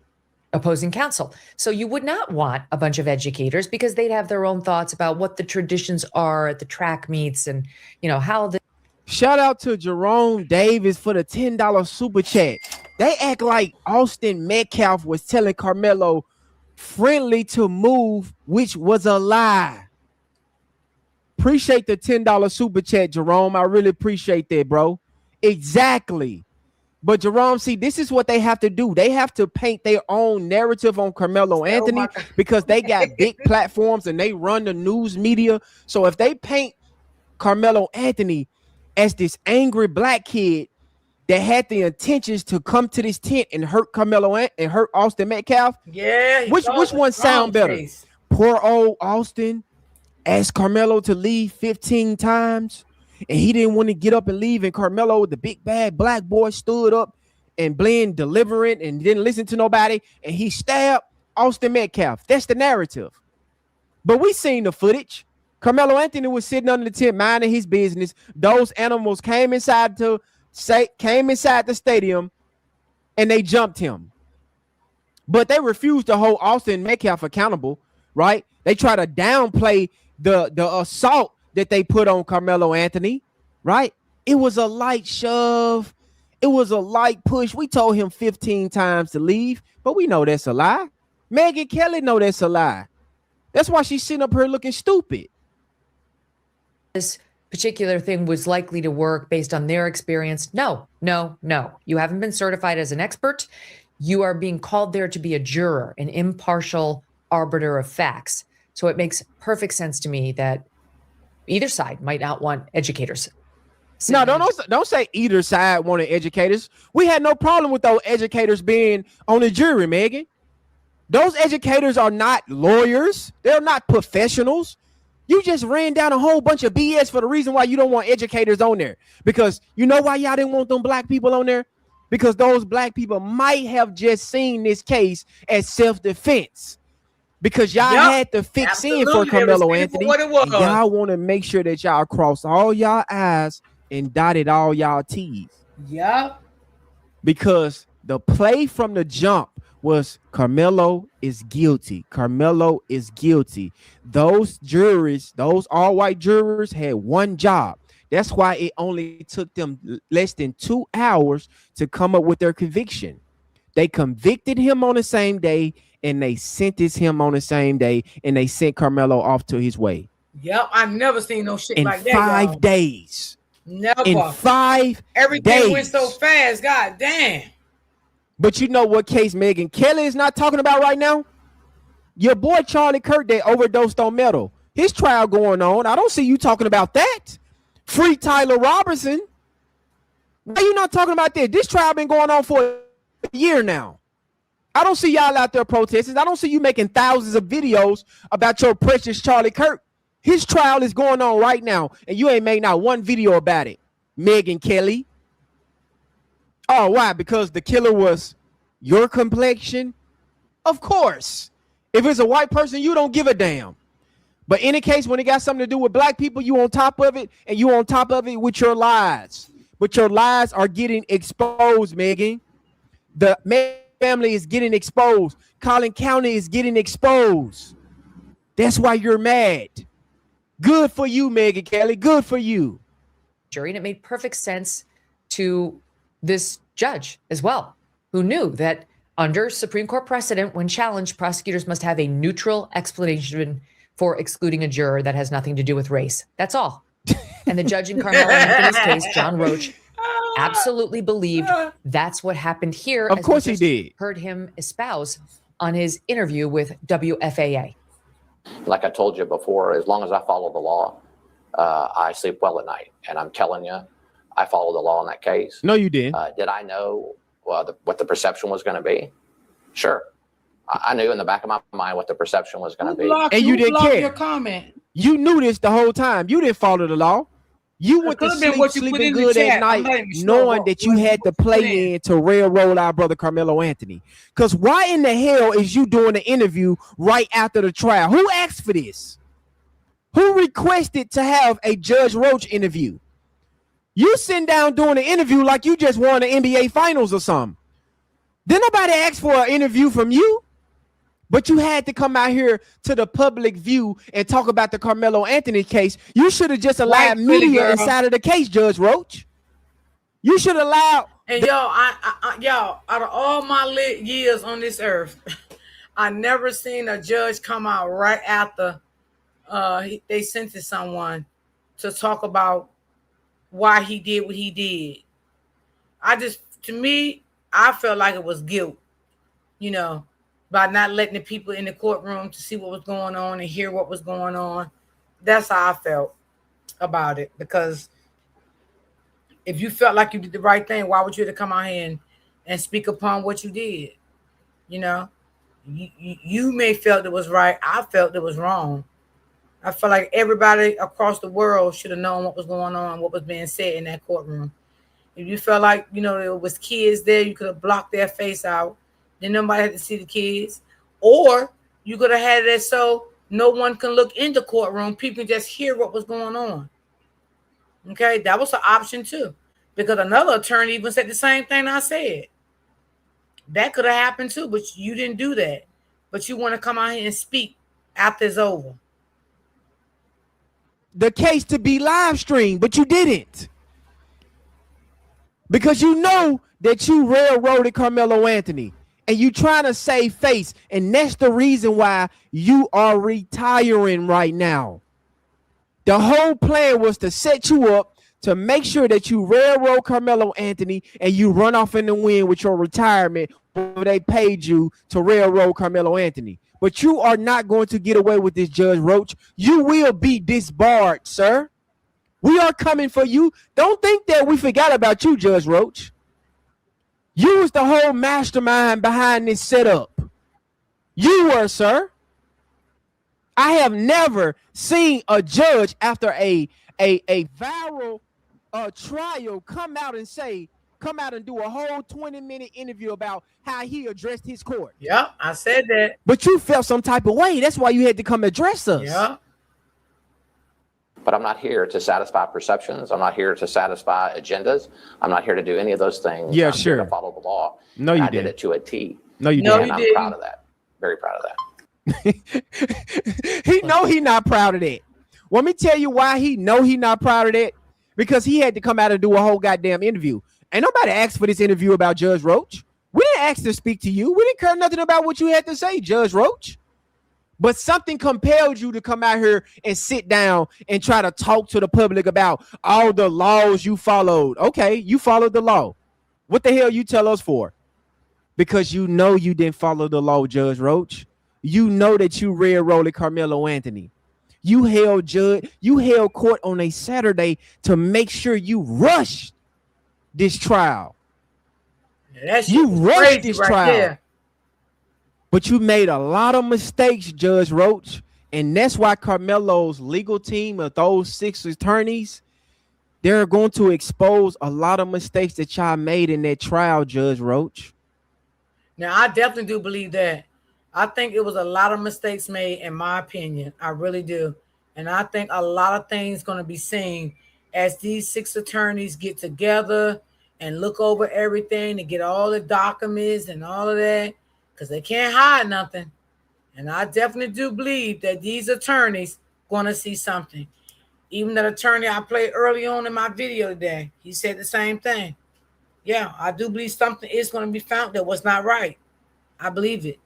opposing counsel. So you would not want a bunch of educators because they'd have their own thoughts about what the traditions are at the track meets and, you know, how the. Shout out to Jerome Davis for the $10 super chat. They act like Austin Metcalf was telling Carmelo friendly to move, which was a lie. Appreciate the $10 super chat, Jerome. I really appreciate that, bro. Exactly. But Jerome, see, this is what they have to do. They have to paint their own narrative on Carmelo Anthony because they got big platforms and they run the news media. So if they paint Carmelo Anthony as this angry black kid that had the intentions to come to this tent and hurt Carmelo and hurt Austin Metcalf. Yeah. Which one sound better? Case. Poor old Austin asked Carmelo to leave 15 times and he didn't want to get up and leave. And Carmelo, the big bad black boy, stood up and blend deliberate and didn't listen to nobody. And he stabbed Austin Metcalf. That's the narrative. But we seen the footage. Carmelo Anthony was sitting under the tent minding his business. Those animals came inside the stadium and they jumped him. But they refused to hold Austin Metcalf accountable, right? They try to downplay the assault that they put on Carmelo Anthony, right? It was a light shove. It was a light push. We told him 15 times to leave, but we know that's a lie. Megyn Kelly know that's a lie. That's why she's sitting up here looking stupid. This particular thing was likely to work based on their experience. No. You haven't been certified as an expert. You are being called there to be a juror, an impartial arbiter of facts. So it makes perfect sense to me that either side might not want educators. No, don't say either side wanted educators. We had no problem with those educators being on the jury, Megan. Those educators are not lawyers. They're not professionals. You just ran down a whole bunch of BS for the reason why you don't want educators on there. Because you know why y'all didn't want them black people on there? Because those black people might have just seen this case as self-defense. Because y'all had to fix in for Carmelo Anthony. And y'all want to make sure that y'all cross all y'all I's and dotted all y'all T's. Yep. Because the play from the jump was Carmelo is guilty. Carmelo is guilty. Those jurors, those all-white jurors had one job. That's why it only took them less than 2 hours to come up with their conviction. They convicted him on the same day, and they sentenced him on the same day, and they sent Carmelo off to his way. Yep, I've never seen no shit in like that. 5 days. Never. In 5 Everything days. went so fast. God damn. But you know what case Megyn Kelly is not talking about right now? Your boy Charlie Kirk that overdosed on metal. His trial going on. I don't see you talking about that. Free Tyler Robertson. Why you not talking about that? This trial been going on for a year now. I don't see y'all out there protesting. I don't see you making thousands of videos about your precious Charlie Kirk. His trial is going on right now, and you ain't made not one video about it, Megyn Kelly. Oh, why? Because the killer was your complexion? Of course. If it's a white person, you don't give a damn. But in any case, when it got something to do with black people, you on top of it, and you on top of it with your lies. But your lies are getting exposed, Megyn. The family is getting exposed. Collin County is getting exposed. That's why you're mad. Good for you, Megyn Kelly. Good for you. Jury, and it made perfect sense to this judge as well, who knew that under Supreme Court precedent, when challenged, prosecutors must have a neutral explanation for excluding a juror that has nothing to do with race. That's all. And the judge in Carmelo Anthony's case, John Roach, absolutely believed that's what happened here. Of course he did. Heard him espouse on his interview with WFAA. Like I told you before, as long as I follow the law, I sleep well at night. And I'm telling you, I followed the law in that case. No, you didn't. Did I know what the perception was going to be? Sure. I knew in the back of my mind what the perception was going to be. And you didn't care. Your comment. You knew this the whole time. You didn't follow the law. You went to sleep sleeping good at night, knowing that you had to play in to railroad our brother Carmelo Anthony. Because why in the hell is you doing the interview right after the trial? Who asked for this? Who requested to have a Judge Roach interview? You sitting down doing an interview like you just won the NBA Finals or something. Didn't nobody ask for an interview from you? But you had to come out here to the public view and talk about the Carmelo Anthony case. You should have just allowed media inside of the case, Judge Roach. You should allow. And y'all, out of all my years on this earth, I never seen a judge come out right after they sentenced someone to talk about why he did what he did. To me, I felt like it was guilt, by not letting the people in the courtroom to see what was going on and hear what was going on. That's how I felt about it. Because if you felt like you did the right thing, why would you have to come out here and speak upon what you did? You may felt it was right. I felt it was wrong. I felt like everybody across the world should have known what was going on, what was being said in that courtroom. If you felt like, there was kids there, you could have blocked their face out. Then nobody had to see the kids. Or you could have had it so no one can look in the courtroom. People can just hear what was going on. Okay, that was an option too. Because another attorney even said the same thing I said. That could have happened too, but you didn't do that. But you want to come out here and speak after it's over. The case to be live streamed, but you didn't. Because you know that you railroaded Carmelo Anthony. And you trying to save face. And that's the reason why you are retiring right now. The whole plan was to set you up to make sure that you railroad Carmelo Anthony and you run off in the wind with your retirement where they paid you to railroad Carmelo Anthony. But you are not going to get away with this, Judge Roach. You will be disbarred, sir. We are coming for you. Don't think that we forgot about you, Judge Roach. You was the whole mastermind behind this setup. You were, sir. I have never seen a judge after a viral trial come out and do a whole 20-minute interview about how he addressed his court. Yeah, I said that. But you felt some type of way. That's why you had to come address us. Yeah. But I'm not here to satisfy perceptions. I'm not here to satisfy agendas. I'm not here to do any of those things. Yeah, I'm sure. Here to follow the law. No, you didn't. did it to a T. No, you didn't. And I'm proud of that. Very proud of that. He know he not proud of that. Want me tell you why he know he not proud of that? because he had to come out and do a whole goddamn interview. Ain't nobody asked for this interview about Judge Roach. We didn't ask to speak to you. We didn't care nothing about what you had to say, Judge Roach. But something compelled you to come out here and sit down and try to talk to the public about all the laws you followed. Okay, you followed the law. What the hell you tell us for? Because you know you didn't follow the law, Judge Roach. You know that you red-rolled Carmelo Anthony. You held court on a Saturday to make sure you rushed this trial. You rushed this trial. There. But you made a lot of mistakes, Judge Roach. And that's why Carmelo's legal team of those 6 attorneys, they're going to expose a lot of mistakes that y'all made in that trial, Judge Roach. Now, I definitely do believe that. I think it was a lot of mistakes made, in my opinion. I really do. And I think a lot of things going to be seen as these 6 attorneys get together and look over everything and get all the documents and all of that, because they can't hide nothing. And I definitely do believe that these attorneys going to see something. Even that attorney I played early on in my video today, he said the same thing. Yeah, I do believe something is going to be found that was not right. I believe it.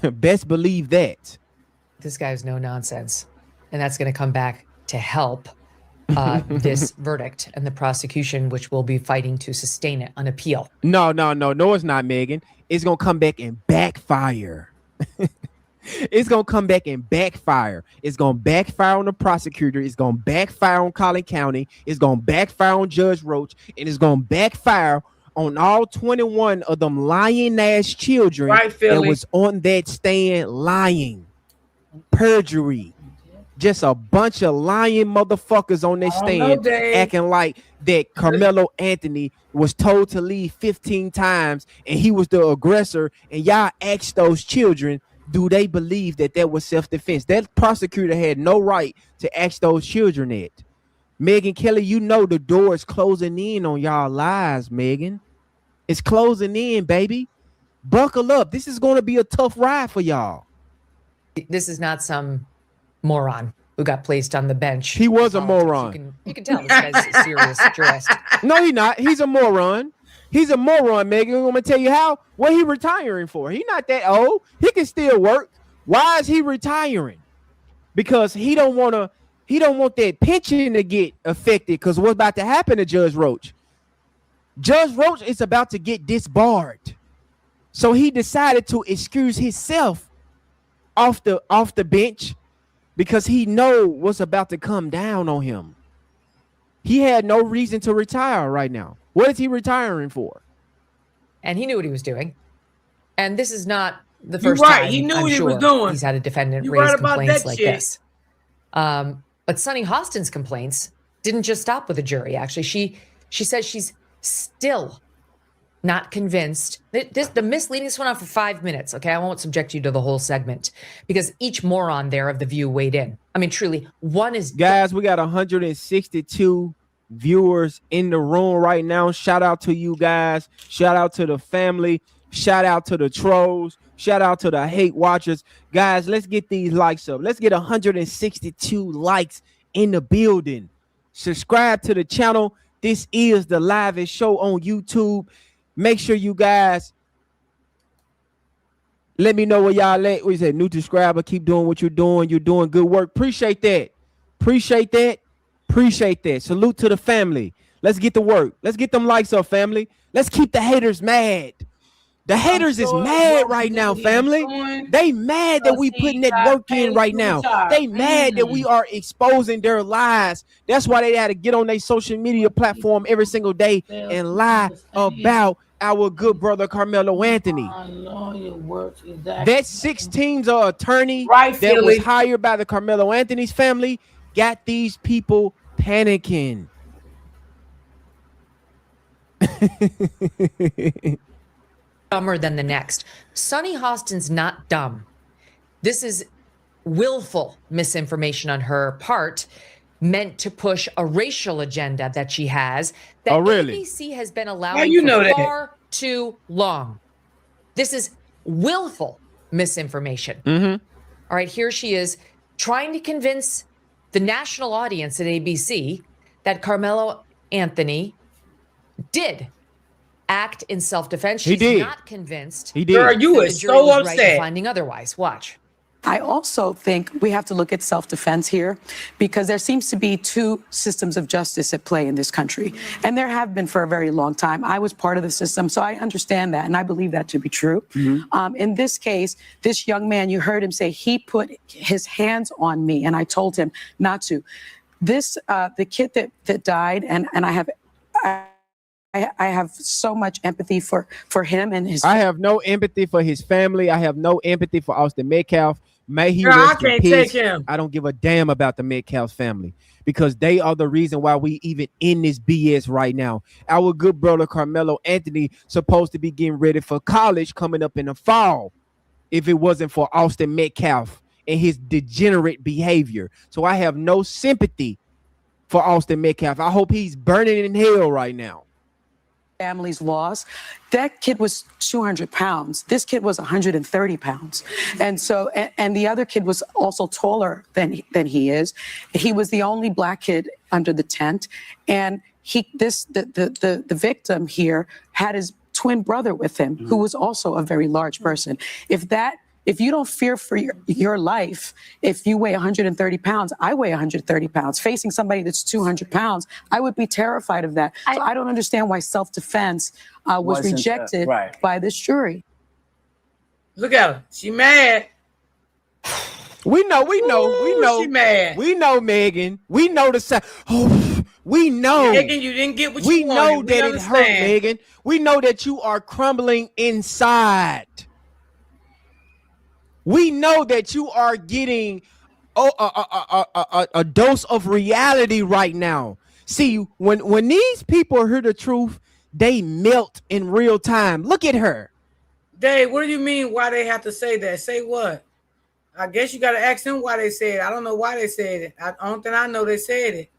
Best believe that. This guy's no nonsense. And that's going to come back to help this verdict and the prosecution, which will be fighting to sustain it on appeal. No, it's not, Megan. It's going to come back and backfire. It's going to come back and backfire. It's going to backfire on the prosecutor. It's going to backfire on Collin County. It's going to backfire on Judge Roach. And it's going to backfire on all 21 of them lying ass children that was on that stand lying. Perjury. Just a bunch of lying motherfuckers on that stand acting like that Carmelo Anthony was told to leave 15 times and he was the aggressor. And y'all asked those children, do they believe that that was self-defense? That prosecutor had no right to ask those children that. Megan Kelly, you know the door is closing in on y'all lies, Megan. It's closing in, baby. Buckle up. This is going to be a tough ride for y'all. This is not some moron who got placed on the bench. He was a moron. You can tell this guy's a serious jurist. No, he's not. He's a moron. He's a moron, Megan. I'm going to tell you how. What he retiring for? He's not that old. He can still work. Why is he retiring? Because he don't want that pension to get affected, because what's about to happen to Judge Roach? Judge Roach is about to get disbarred. So he decided to excuse himself off the bench because he know what's about to come down on him. He had no reason to retire right now. What is he retiring for? And he knew what he was doing. And this is not the first time. He knew what he was doing. He's had a defendant raise complaints like this. But Sunny Hostin's complaints didn't just stop with the jury. Actually, she says she's still not convinced. The misleading went on for 5 minutes. Okay, I won't subject you to the whole segment because each moron there of The View weighed in. I mean, truly, one is... Guys, we got 162 viewers in the room right now. Shout out to you guys. Shout out to the family. Shout out to the trolls. Shout out to the hate watchers. Guys, let's get these likes up. Let's get 162 likes in the building. Subscribe to the channel. This is the livest show on YouTube. Make sure you guys let me know where y'all at. We said new subscriber. Keep doing what you're doing. You're doing good work. Appreciate that. Appreciate that. Appreciate that. Salute to the family. Let's get to work. Let's get them likes up, family. Let's keep the haters mad. The haters is mad right now, family. They mad that we putting that work in right now. They mad that we are exposing their lies. That's why they had to get on their social media platform every single day and lie about our good brother Carmelo Anthony. That 6 teams of attorney that was hired by the Carmelo Anthony's family got these people panicking. Dumber than the next. Sunny Hostin's not dumb. This is willful misinformation on her part, meant to push a racial agenda that she has that ABC has been allowing for far too long. This is willful misinformation. All right, here she is trying to convince the national audience at ABC that Carmelo Anthony did act in self-defense. She's not convinced. He did. Girl, you that are the jury so was right in upset. finding otherwise. Watch. I also think we have to look at self-defense here because there seems to be two systems of justice at play in this country. And there have been for a very long time. I was part of the system, so I understand that, and I believe that to be true. In this case, this young man, you heard him say he put his hands on me, and I told him not to. This, the kid that died, and I have so much empathy for him and his. I have no empathy for his family. I have no empathy for Austin Metcalf. May he Girl, rest I in can't peace. take him. I don't give a damn about the Metcalf family because they are the reason why we even in this BS right now. Our good brother Carmelo Anthony supposed to be getting ready for college coming up in the fall if it wasn't for Austin Metcalf and his degenerate behavior. So I have no sympathy for Austin Metcalf. I hope he's burning in hell right now. Family's loss. That kid was 200 pounds. This kid was 130 pounds. And so, and the other kid was also taller than he is. He was the only black kid under the tent. And the victim here had his twin brother with him, who was also a very large person. If you don't fear for your life, if you weigh 130 pounds, I weigh 130 pounds. Facing somebody that's 200 pounds, I would be terrified of that. So I don't understand why self-defense was rejected by this jury. Look at her. She mad. We know. She mad. We know, Megan. We know we know. Megan, you didn't get what we you know wanted. that it hurt, Megan. We know that you are crumbling inside. We know that you are getting a dose of reality right now. See, when these people hear the truth, they melt in real time. Look at her. Dave, what do you mean why they have to say that? Say what? I guess you got to ask them why they said it. I don't know why they said it. I don't think I know they said it.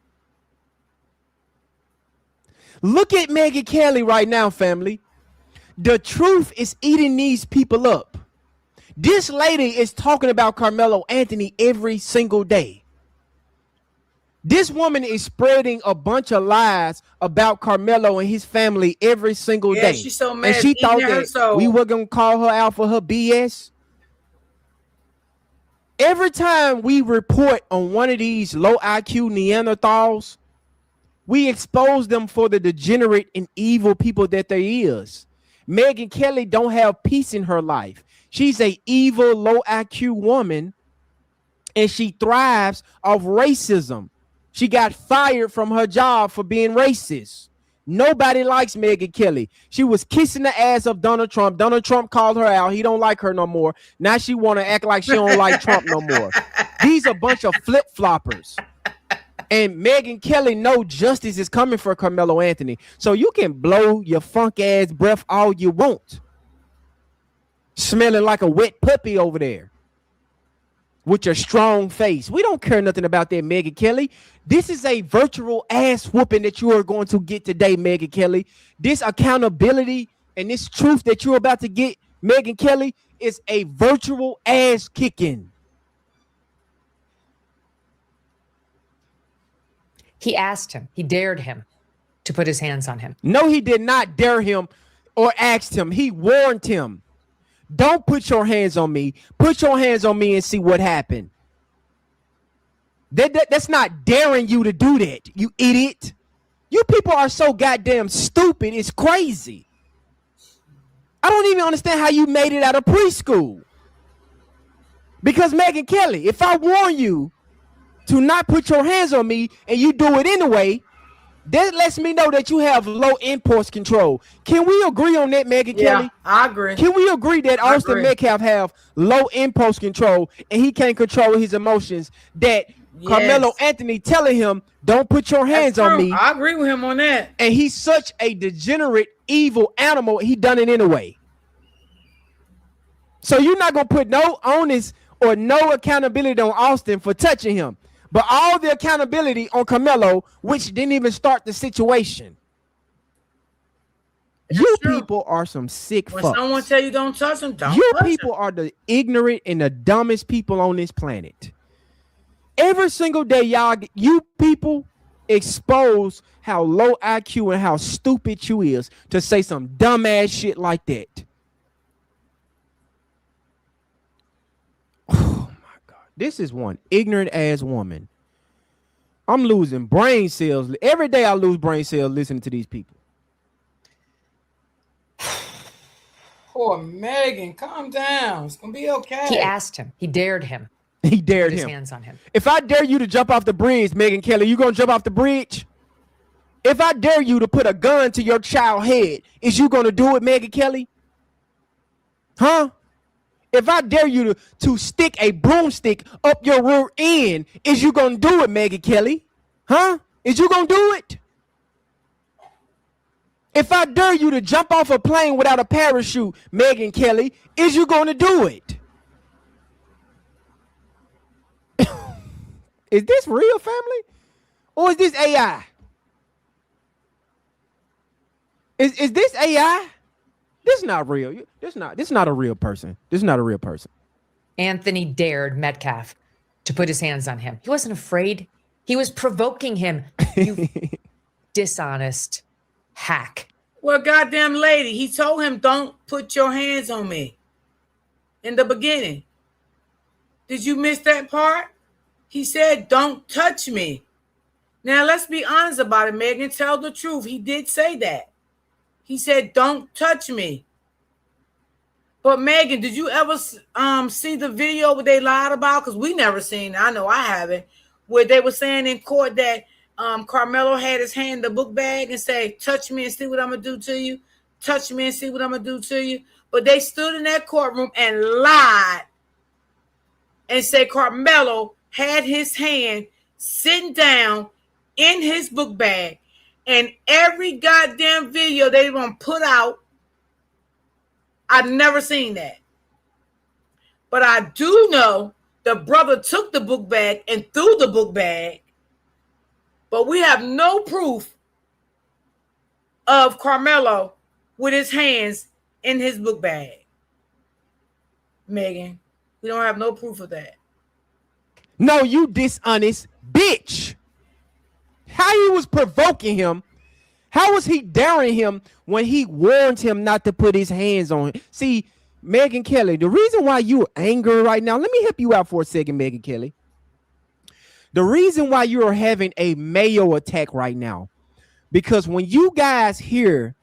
Look at Megyn Kelly right now, family. The truth is eating these people up. This lady is talking about Carmelo Anthony every single day. This woman is spreading a bunch of lies about Carmelo and his family every single day. She's so mad. And she thought that we were going to call her out for her BS. Every time we report on one of these low IQ Neanderthals, we expose them for the degenerate and evil people that there is. Megyn Kelly don't have peace in her life. She's an evil, low IQ woman, and she thrives off racism. She got fired from her job for being racist. Nobody likes Megyn Kelly. She was kissing the ass of Donald Trump. Donald Trump called her out. He don't like her no more. Now she want to act like she don't like Trump no more. These are a bunch of flip-floppers. And Megyn Kelly know justice is coming for Carmelo Anthony. So you can blow your funk-ass breath all you want. Smelling like a wet puppy over there with your strong face. We don't care nothing about that, Megyn Kelly. This is a virtual ass whooping that you are going to get today, Megyn Kelly. This accountability and this truth that you're about to get, Megyn Kelly, is a virtual ass kicking. He asked him, he dared him to put his hands on him. No, he did not dare him or asked him. He warned him. Don't put your hands on me. Put your hands on me and see what happened. That's not daring you to do that, you idiot. You people are so goddamn stupid. It's crazy. I don't even understand how you made it out of preschool. Because Megyn Kelly, if I warn you to not put your hands on me and you do it anyway, that lets me know that you have low impulse control. Can we agree on that, Megyn Kelly? I agree. Can we agree that Austin Metcalf have low impulse control and he can't control his emotions? That Carmelo Anthony telling him, don't put your hands on me. I agree with him on that. And he's such a degenerate, evil animal, he done it anyway. So you're not going to put no onus or no accountability on Austin for touching him. But all the accountability on Carmelo, which didn't even start the situation. You people are some sick fucks. When someone tell you don't touch them, don't You touch people are the ignorant and the dumbest people on this planet. Every single day, you people expose how low IQ and how stupid you is to say some dumbass shit like that. Oh my God. This is one ignorant ass woman. I'm losing brain cells. Every day I lose brain cells listening to these people. Poor Megan, calm down. It's gonna be okay. He asked him. He dared him. He dared his him. Hands on him. If I dare you to jump off the bridge, Megyn Kelly, you gonna jump off the bridge? If I dare you to put a gun to your child's head, is you gonna do it, Megyn Kelly? Huh? If I dare you to stick a broomstick up your rear end, is you gonna do it, Megyn Kelly? Huh? Is you gonna do it? If I dare you to jump off a plane without a parachute, Megyn Kelly, is you gonna do it? Is this real, family? Or is this AI? Is this AI? This is not real. This is not a real person. This is not a real person. Anthony dared Metcalf to put his hands on him. He wasn't afraid. He was provoking him. You dishonest hack. Well, goddamn lady, he told him, don't put your hands on me in the beginning. Did you miss that part? He said, don't touch me. Now, let's be honest about it, Megan. Tell the truth. He did say that. He said, don't touch me. But, Megan, did you ever see the video where they lied about? Because we never seen it. I know I haven't. Where they were saying in court that Carmelo had his hand in the book bag and say, touch me and see what I'm going to do to you. Touch me and see what I'm going to do to you. But they stood in that courtroom and lied and said Carmelo had his hand sitting down in his book bag. And every goddamn video they gonna put out, I've never seen that. But I do know the brother took the book bag and threw the book bag. But we have no proof of Carmelo with his hands in his book bag. Megan, we don't have no proof of that. No, you dishonest bitch. How you was provoking him? How was he daring him when he warned him not to put his hands on him? See, Megyn Kelly, the reason why you're angry right now, let me help you out for a second, Megyn Kelly. The reason why you are having a Mayo attack right now, because when you guys hear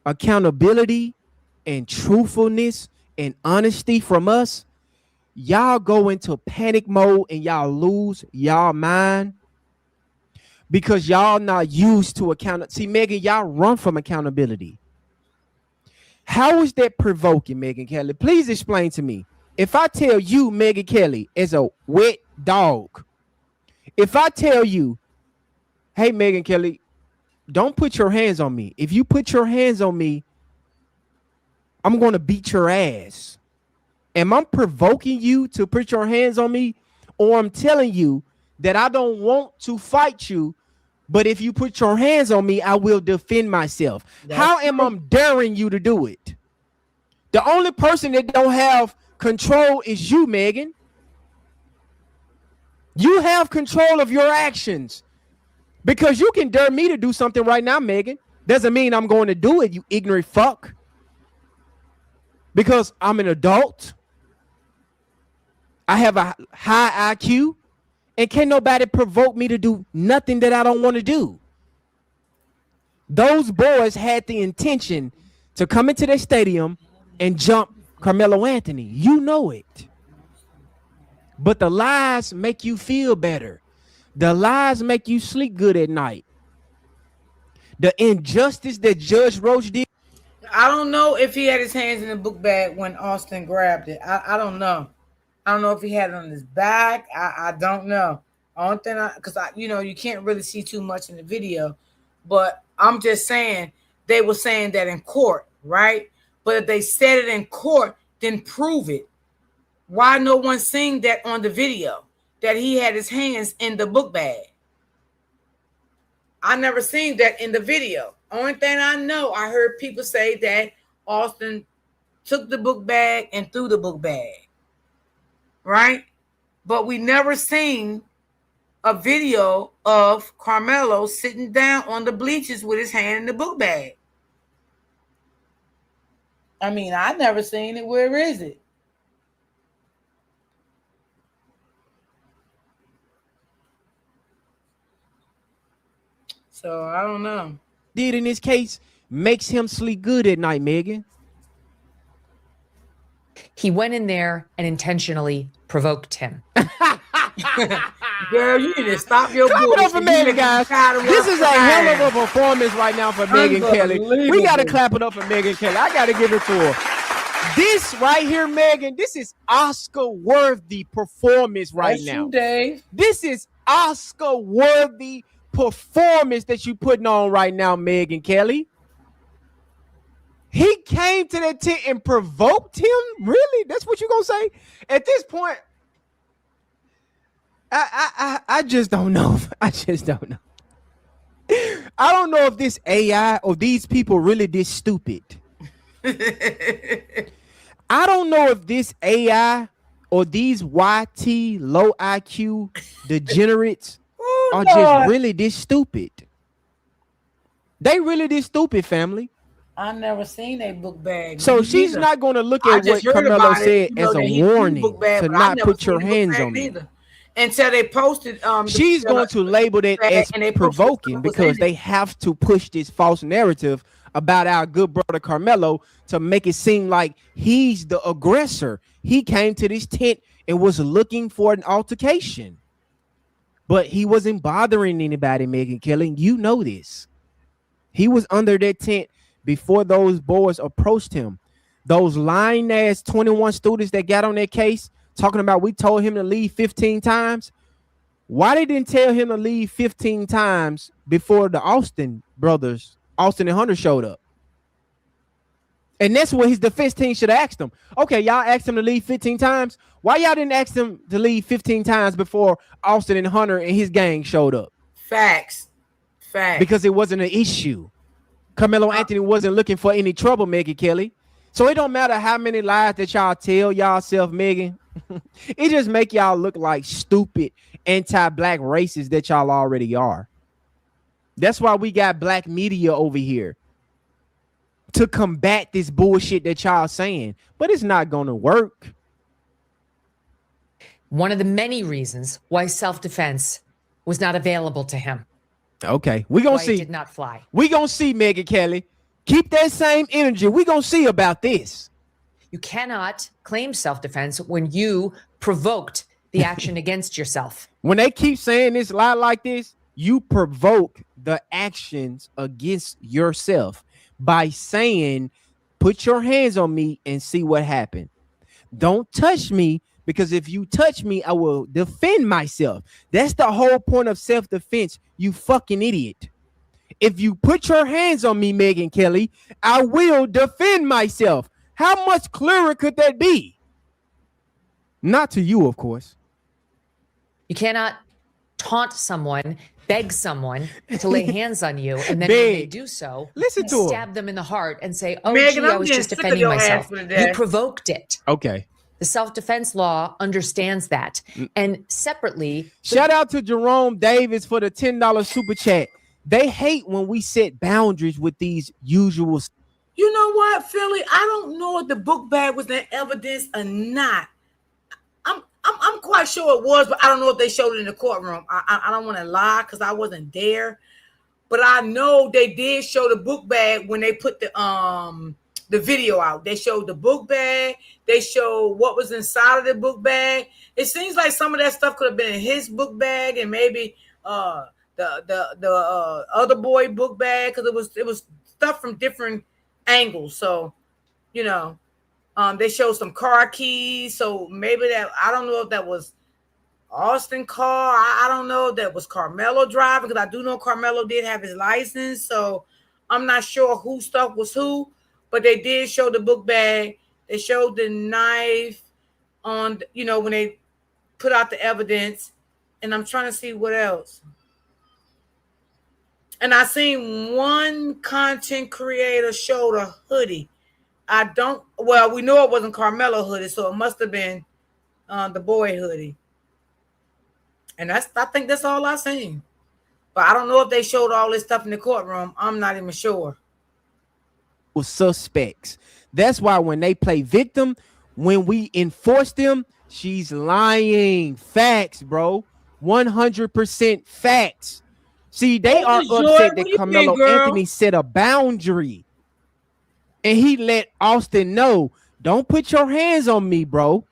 accountability and truthfulness and honesty from us, y'all go into panic mode and y'all lose y'all mind because y'all not used to account. See, Megan, y'all run from accountability. How is that provoking, Megyn Kelly? Please explain to me. If I tell you, Megyn Kelly, as a wet dog, if I tell you, hey, Megyn Kelly, don't put your hands on me. If you put your hands on me, I'm going to beat your ass. Am I provoking you to put your hands on me? Or I'm telling you that I don't want to fight you, but if you put your hands on me, I will defend myself. How am I daring you to do it? The only person that don't have control is you, Megan. You have control of your actions because you can dare me to do something right now, Megan. Doesn't mean I'm going to do it, you ignorant fuck. Because I'm an adult. I have a high IQ. And can't nobody provoke me to do nothing that I don't want to do. Those boys had the intention to come into the stadium and jump Carmelo Anthony. You know it. But the lies make you feel better. The lies make you sleep good at night. The injustice that Judge Roach did. I don't know if he had his hands in the book bag when Austin grabbed it. I don't know. I don't know if he had it on his back. I don't know. Only thing because you can't really see too much in the video, but I'm just saying they were saying that in court, right? But if they said it in court, then prove it. Why no one seen that on the video that he had his hands in the book bag? I never seen that in the video. Only thing I know, I heard people say that Austin took the book bag and threw the book bag. Right? But we never seen a video of Carmelo sitting down on the bleachers with his hand in the book bag. I mean, I never seen it. Where is it? So I don't know. Did in this case makes him sleep good at night, Megan? He went in there and intentionally provoked him. Girl, you need to stop your Clap it up for Megan, guys. This is a hell of a performance right now for Megan Kelly. We got to clap it up for Megan Kelly. I got to give it to her. This right here, Megan, this is Oscar-worthy performance right now. Dave. This is Oscar-worthy performance that you putting on right now, Megan Kelly. He came to that tent and provoked him? Really? That's what you gonna say? At this point, I just don't know. I just don't know. I don't know if this AI or these people really this stupid. I don't know if this AI or these YT low IQ degenerates are just really this stupid. They really this stupid, family. I never seen a book bag. So she's not going to look at what Carmelo said as a warning to not put your hands on me. Until they posted. She's going to label it as provoking because they have to push this false narrative about our good brother Carmelo to make it seem like he's the aggressor. He came to this tent and was looking for an altercation. But he wasn't bothering anybody, Megan Kelly. You know this. He was under that tent before those boys approached him. Those lying ass 21 students that got on that case talking about we told him to leave 15 times. Why they didn't tell him to leave 15 times before the Austin brothers, Austin and Hunter, showed up? And that's what his defense team should have asked him. Okay, y'all asked him to leave 15 times. Why y'all didn't ask him to leave 15 times before Austin and Hunter and his gang showed up? Facts. Because it wasn't an issue. Carmelo Anthony wasn't looking for any trouble, Megan Kelly. So it don't matter how many lies that y'all tell y'all-self, Megan. It just make y'all look like stupid anti-black racists that y'all already are. That's why we got black media over here to combat this bullshit that y'all saying. But it's not going to work. One of the many reasons why self-defense was not available to him. Okay, we're going to see. It did not fly. We're going to see, Megan Kelly. Keep that same energy. We're going to see about this. You cannot claim self-defense when you provoked the action against yourself. When they keep saying this lie like this, you provoke the actions against yourself by saying, put your hands on me and see what happened. Don't touch me, because if you touch me, I will defend myself. That's the whole point of self-defense, you fucking idiot. If you put your hands on me, Megan Kelly, I will defend myself. How much clearer could that be? Not to you, of course. You cannot taunt someone, beg someone to lay hands on you, and then when they do so, listen to stab them in the heart and say, oh, Megan, gee, I was just defending myself. You provoked it. Okay. The self-defense law understands that. And separately, shout out to Jerome Davis for the $10 super chat. They hate when we set boundaries with these usual. You know what, Philly? I don't know if the book bag was in evidence or not. I'm quite sure it was, but I don't know if they showed it in the courtroom. I don't want to lie because I wasn't there, but I know they did show the book bag when they put the video out. They showed the book bag. They showed what was inside of the book bag. It seems like some of that stuff could have been in his book bag and maybe the other boy book bag, because it was stuff from different angles. So, you know, they showed some car keys. So maybe that, I don't know if that was Austin car. I don't know if that was Carmelo driving, because I do know Carmelo did have his license. So I'm not sure who stuff was who, but they did show the book bag. They showed the knife on, you know, when they put out the evidence. And I'm trying to see what else. And I seen one content creator showed a hoodie. We know it wasn't Carmelo hoodie, so it must have been the boy hoodie. And I think that's all I seen. But I don't know if they showed all this stuff in the courtroom. I'm not even sure. Suspects. That's why when they play victim, when we enforce them, she's lying. Facts, bro. 100% facts. See, they are upset that Carmelo Anthony set a boundary. And he let Austin know, don't put your hands on me, bro,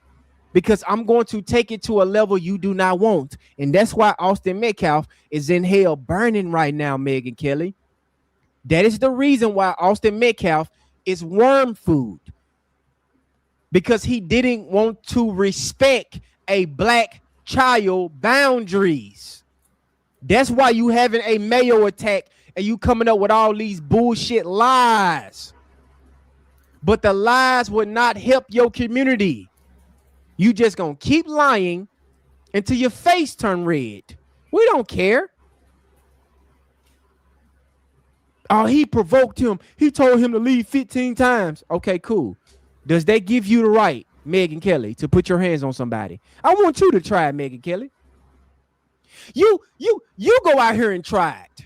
because I'm going to take it to a level you do not want. And that's why Austin Metcalf is in hell burning right now, Megyn Kelly. That is the reason why Austin Metcalf is worm food. Because he didn't want to respect a black child boundaries. That's why you having a Mayo attack and you coming up with all these bullshit lies. But the lies would not help your community. You just gonna keep lying until your face turn red. We don't care. Oh, he provoked him. He told him to leave 15 times. Okay, cool. Does that give you the right, Megyn Kelly, to put your hands on somebody? I want you to try it, Megyn Kelly. You go out here and try it.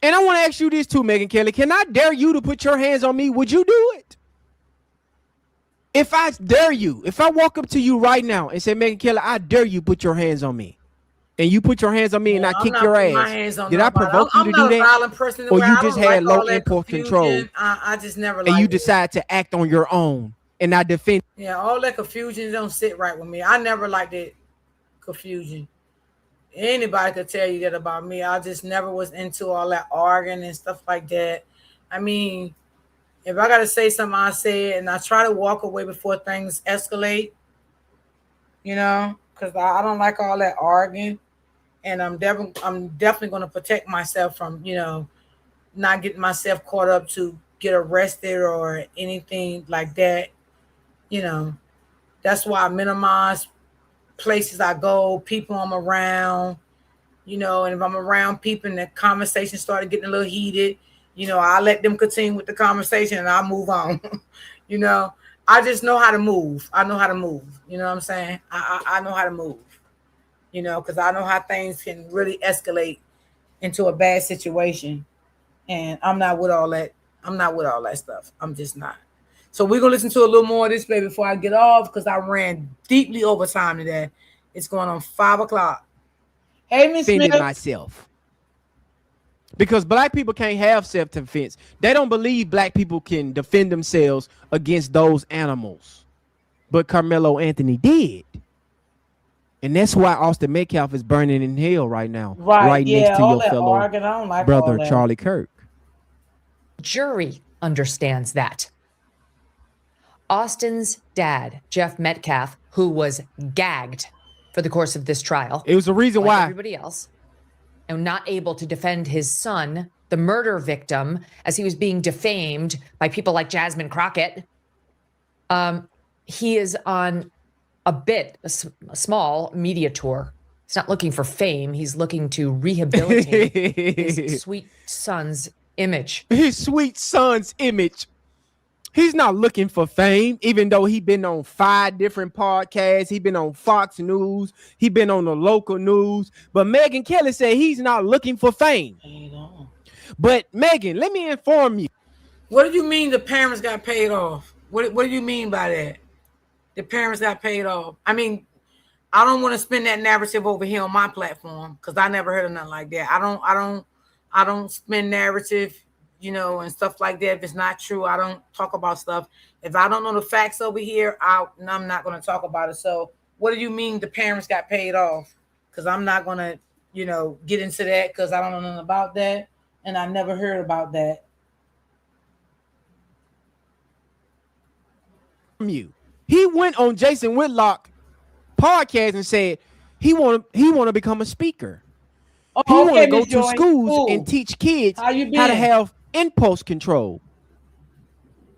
And I want to ask you this too, Megyn Kelly. Can I dare you to put your hands on me? Would you do it? If I dare you, if I walk up to you right now and say, Megyn Kelly, I dare you put your hands on me. And you put your hands on me and I kick your ass. Did I provoke you to do that? Or you just had low impulse control? I just never. And you decide to act on your own and not defend. Yeah, all that confusion don't sit right with me. I never liked that confusion. Anybody could tell you that about me. I just never was into all that arguing and stuff like that. I mean, if I got to say something, I say it, and I try to walk away before things escalate, you know, because I don't like all that arguing. And I'm definitely going to protect myself from, you know, not getting myself caught up to get arrested or anything like that. You know, that's why I minimize places I go, people I'm around, you know, and if I'm around people and the conversation started getting a little heated, you know, I let them continue with the conversation and I move on. You know, I just know how to move. I know how to move. You know what I'm saying? I know how to move. You know, because I know how things can really escalate into a bad situation. And I'm not with all that. I'm not with all that stuff. I'm just not. So we're going to listen to a little more of this play before I get off because I ran deeply over time today. It's going on 5 o'clock. Hey, Miss Smith. Myself. Because black people can't have self-defense. They don't believe black people can defend themselves against those animals. But Carmelo Anthony did. And that's why Austin Metcalf is burning in hell right now. Right next to your fellow brother, Charlie Kirk. Jury understands that. Austin's dad, Jeff Metcalf, who was gagged for the course of this trial. It was the reason why everybody else, and not able to defend his son, the murder victim, as he was being defamed by people like Jasmine Crockett. He is on a small media tour. He's not looking for fame. He's looking to rehabilitate his sweet son's image. His sweet son's image. He's not looking for fame, even though he's been on 5 different podcasts. He's been on Fox News. He's been on the local news. But Megyn Kelly said he's not looking for fame. But Megyn, let me inform you. What do you mean the parents got paid off? What do you mean by that? The parents got paid off. I mean, I don't want to spin that narrative over here on my platform because I never heard of nothing like that. I don't spin narrative, you know, and stuff like that. If it's not true, I don't talk about stuff. If I don't know the facts over here, I'm not going to talk about it. So what do you mean the parents got paid off? Because I'm not going to, you know, get into that because I don't know nothing about that. And I never heard about that. He went on Jason Whitlock podcast and said he want to become a speaker. He want to go to schools and teach kids how to have impulse control.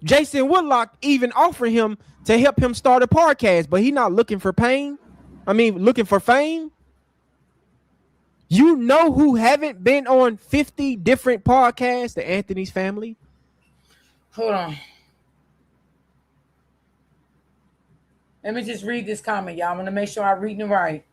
Jason Whitlock even offered him to help him start a podcast, but he's not looking for pain. Looking for fame. You know who haven't been on 50 different podcasts? The Anthony's family. Hold on. Let me just read this comment, y'all. I'm going to make sure I'm reading it right.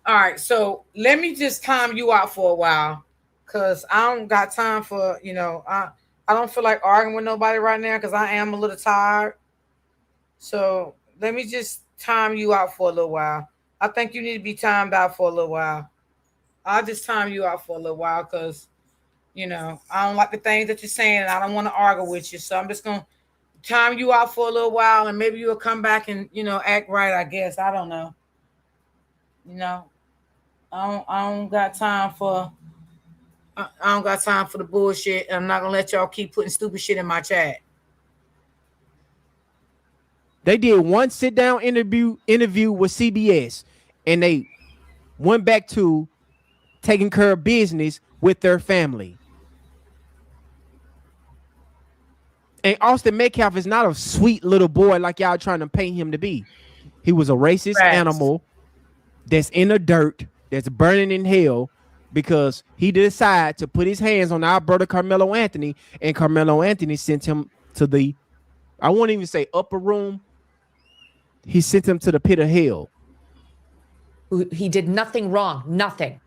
All right, so let me just time you out for a while, cause I don't got time for I don't feel like arguing with nobody right now, cause I am a little tired. So let me just time you out for a little while. I think you need to be timed out for a little while. I'll just time you out for a little while, cause I don't like the things that you're saying, and I don't want to argue with you. So I'm just gonna time you out for a little while, and maybe you'll come back and act right. I guess I don't know. I don't got time for the bullshit. I'm not gonna let y'all keep putting stupid shit in my chat. They did one sit down interview with CBS, and they went back to taking care of business with their family. And Austin Metcalf is not a sweet little boy like y'all trying to paint him to be. He was a racist animal that's in the dirt, that's burning in hell, because he decided to put his hands on our brother Carmelo Anthony, and Carmelo Anthony sent him to the, I won't even say upper room. He sent him to the pit of hell. He did nothing wrong, nothing.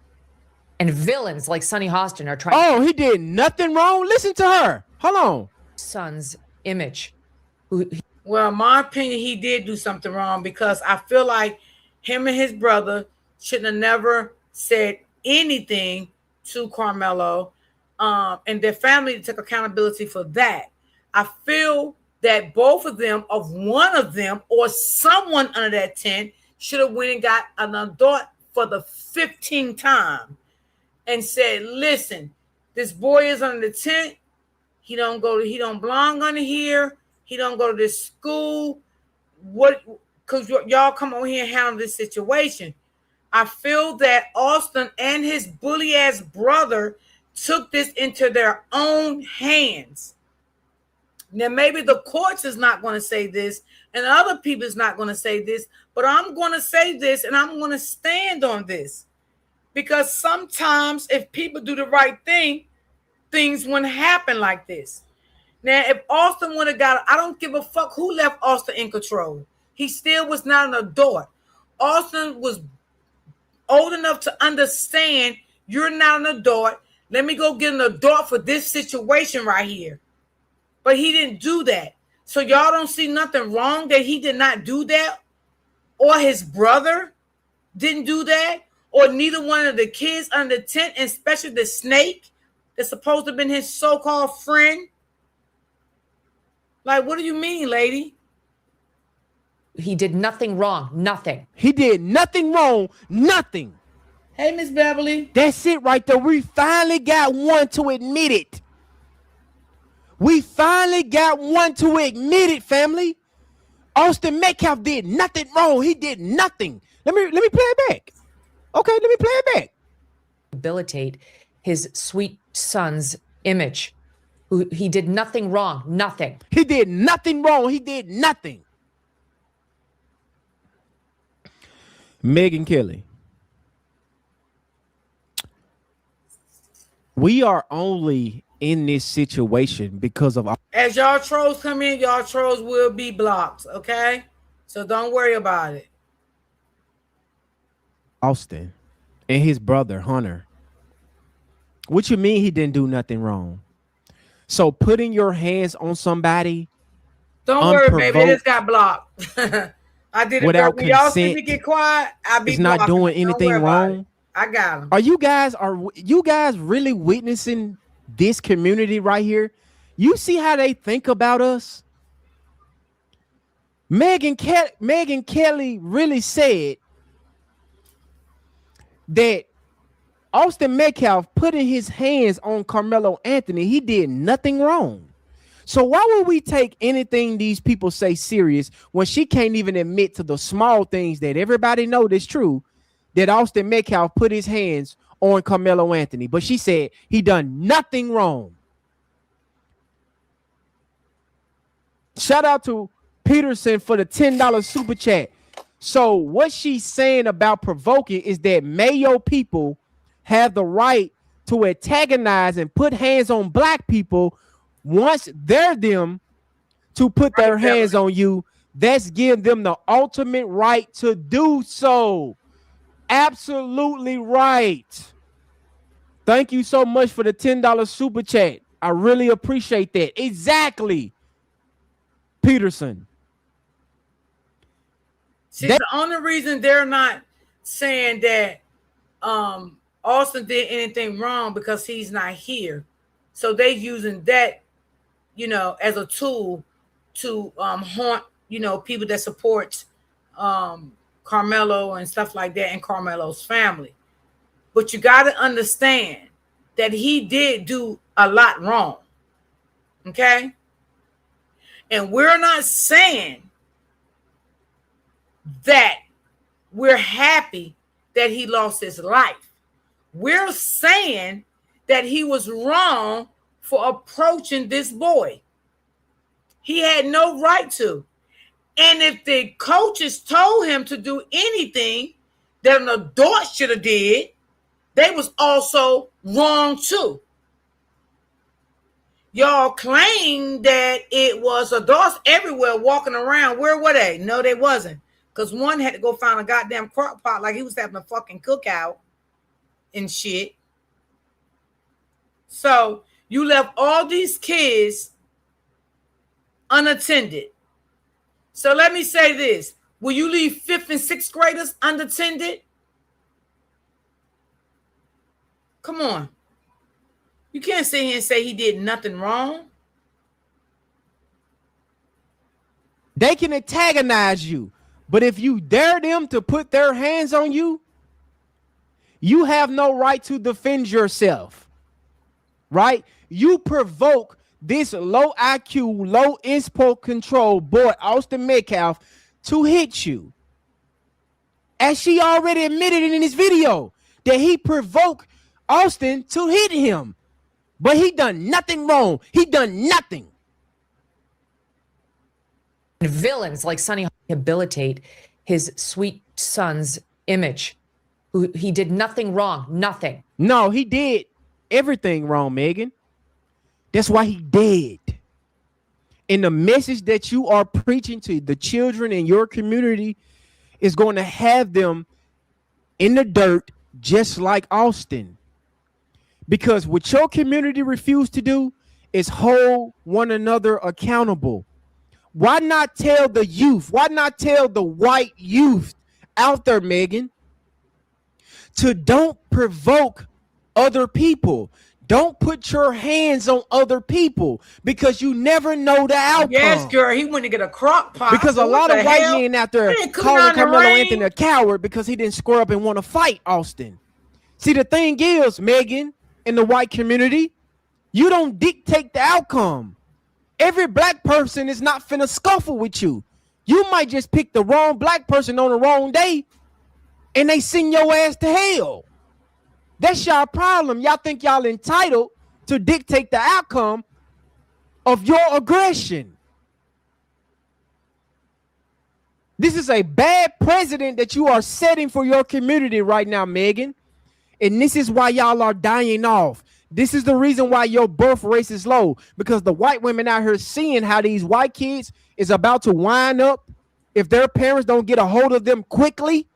And villains like Sonny Hostin are trying. Oh, he did nothing wrong? Listen to her. Hold on. Son's image. Well, my opinion, he did do something wrong, because I feel like him and his brother shouldn't have never said anything to Carmelo, and their family took accountability for that. I feel that both of them, of one of them, or someone under that tent, should have went and got an adult for the 15th time and said, "Listen, this boy is under the tent. He don't belong under here. He don't go to this school. What? Because y'all come over here and handle this situation." I feel that Austin and his bully ass brother took this into their own hands. Now, maybe the courts is not going to say this, and other people is not going to say this, but I'm going to say this, and I'm going to stand on this. Because sometimes if people do the right thing, things wouldn't happen like this. Now, if Austin would have got, I don't give a fuck who left Austin in control. He still was not an adult. Austin was old enough to understand, you're not an adult. Let me go get an adult for this situation right here. But he didn't do that. So y'all don't see nothing wrong that he did not do that, or his brother didn't do that, or neither one of the kids under the tent, and especially the snake that's supposed to have been his so-called friend. Like, what do you mean, lady? He did nothing wrong. Nothing. He did nothing wrong. Nothing. Hey, Miss Beverly. That's it right there. We finally got one to admit it. We finally got one to admit it, family. Austin Metcalf did nothing wrong. He did nothing. Let me play it back. Okay, let me play it back. Rehabilitate his sweet son's image. He did nothing wrong. Nothing. He did nothing wrong. He did nothing. Megyn Kelly. We are only in this situation because of as y'all trolls come in, y'all trolls will be blocked, okay? So don't worry about it. Austin and his brother Hunter. What you mean he didn't do nothing wrong? So putting your hands on somebody, don't worry, baby, it just got blocked. I did it without when y'all see consent. me get quiet, I be it's not doing anything wrong. I got him. Are you guys really witnessing this community right here? You see how they think about us? Megyn Kelly really said that Austin Metcalf putting his hands on Carmelo Anthony, he did nothing wrong. So why would we take anything these people say serious when she can't even admit to the small things that everybody know that's true, that Austin Metcalf put his hands on Carmelo Anthony, but she said he done nothing wrong. Shout out to Peterson for the $10 super chat. So what she's saying about provoking is that Mayo people have the right to antagonize and put hands on black people once they're them to put their hands on you. That's give them the ultimate right to do so. absolutely right. Thank you so much for the $10 super chat. I really appreciate that. Exactly. Peterson. See, the only reason they're not saying that Austin did anything wrong because he's not here. So they using that, as a tool to haunt, people that support Carmelo and stuff like that and Carmelo's family. But you got to understand that he did do a lot wrong. Okay? And we're not saying that we're happy that he lost his life. We're saying that he was wrong for approaching this boy. He had no right to. And if the coaches told him to do anything that an adult should have did, they was also wrong too. Y'all claim that it was adults everywhere walking around. Where were they? No, they wasn't. Because one had to go find a goddamn crock pot like he was having a fucking cookout and shit. So you left all these kids unattended. So let me say this. Will you leave 5th and 6th graders unattended? Come on. You can't sit here and say he did nothing wrong. They can antagonize you, but if you dare them to put their hands on you, you have no right to defend yourself, right? You provoke this low IQ, low impulse control boy, Austin Metcalf, to hit you. As she already admitted in this video that he provoked Austin to hit him. But he done nothing wrong. He done nothing. Villains like Sonny rehabilitate his sweet son's image. Who he did nothing wrong. Nothing. No, he did everything wrong, Megan. That's why he dead. And the message that you are preaching to the children in your community is going to have them in the dirt just like Austin. Because what your community refused to do is hold one another accountable. Why not tell the youth? Why not tell the white youth out there, Megan, to don't provoke other people? Don't put your hands on other people because you never know the outcome. Yes, girl, he went to get a crock pot. Because a lot of white men out there calling Carmelo Anthony a coward because he didn't square up and want to fight Austin. See, the thing is, Megan, in the white community, you don't dictate the outcome. Every black person is not finna scuffle with you. You might just pick the wrong black person on the wrong day and they send your ass to hell. That's y'all problem. Y'all think y'all entitled to dictate the outcome of your aggression. This is a bad precedent that you are setting for your community right now, Megan. And this is why y'all are dying off. This is the reason why your birth rate is low, because the white women out here seeing how these white kids is about to wind up if their parents don't get a hold of them quickly.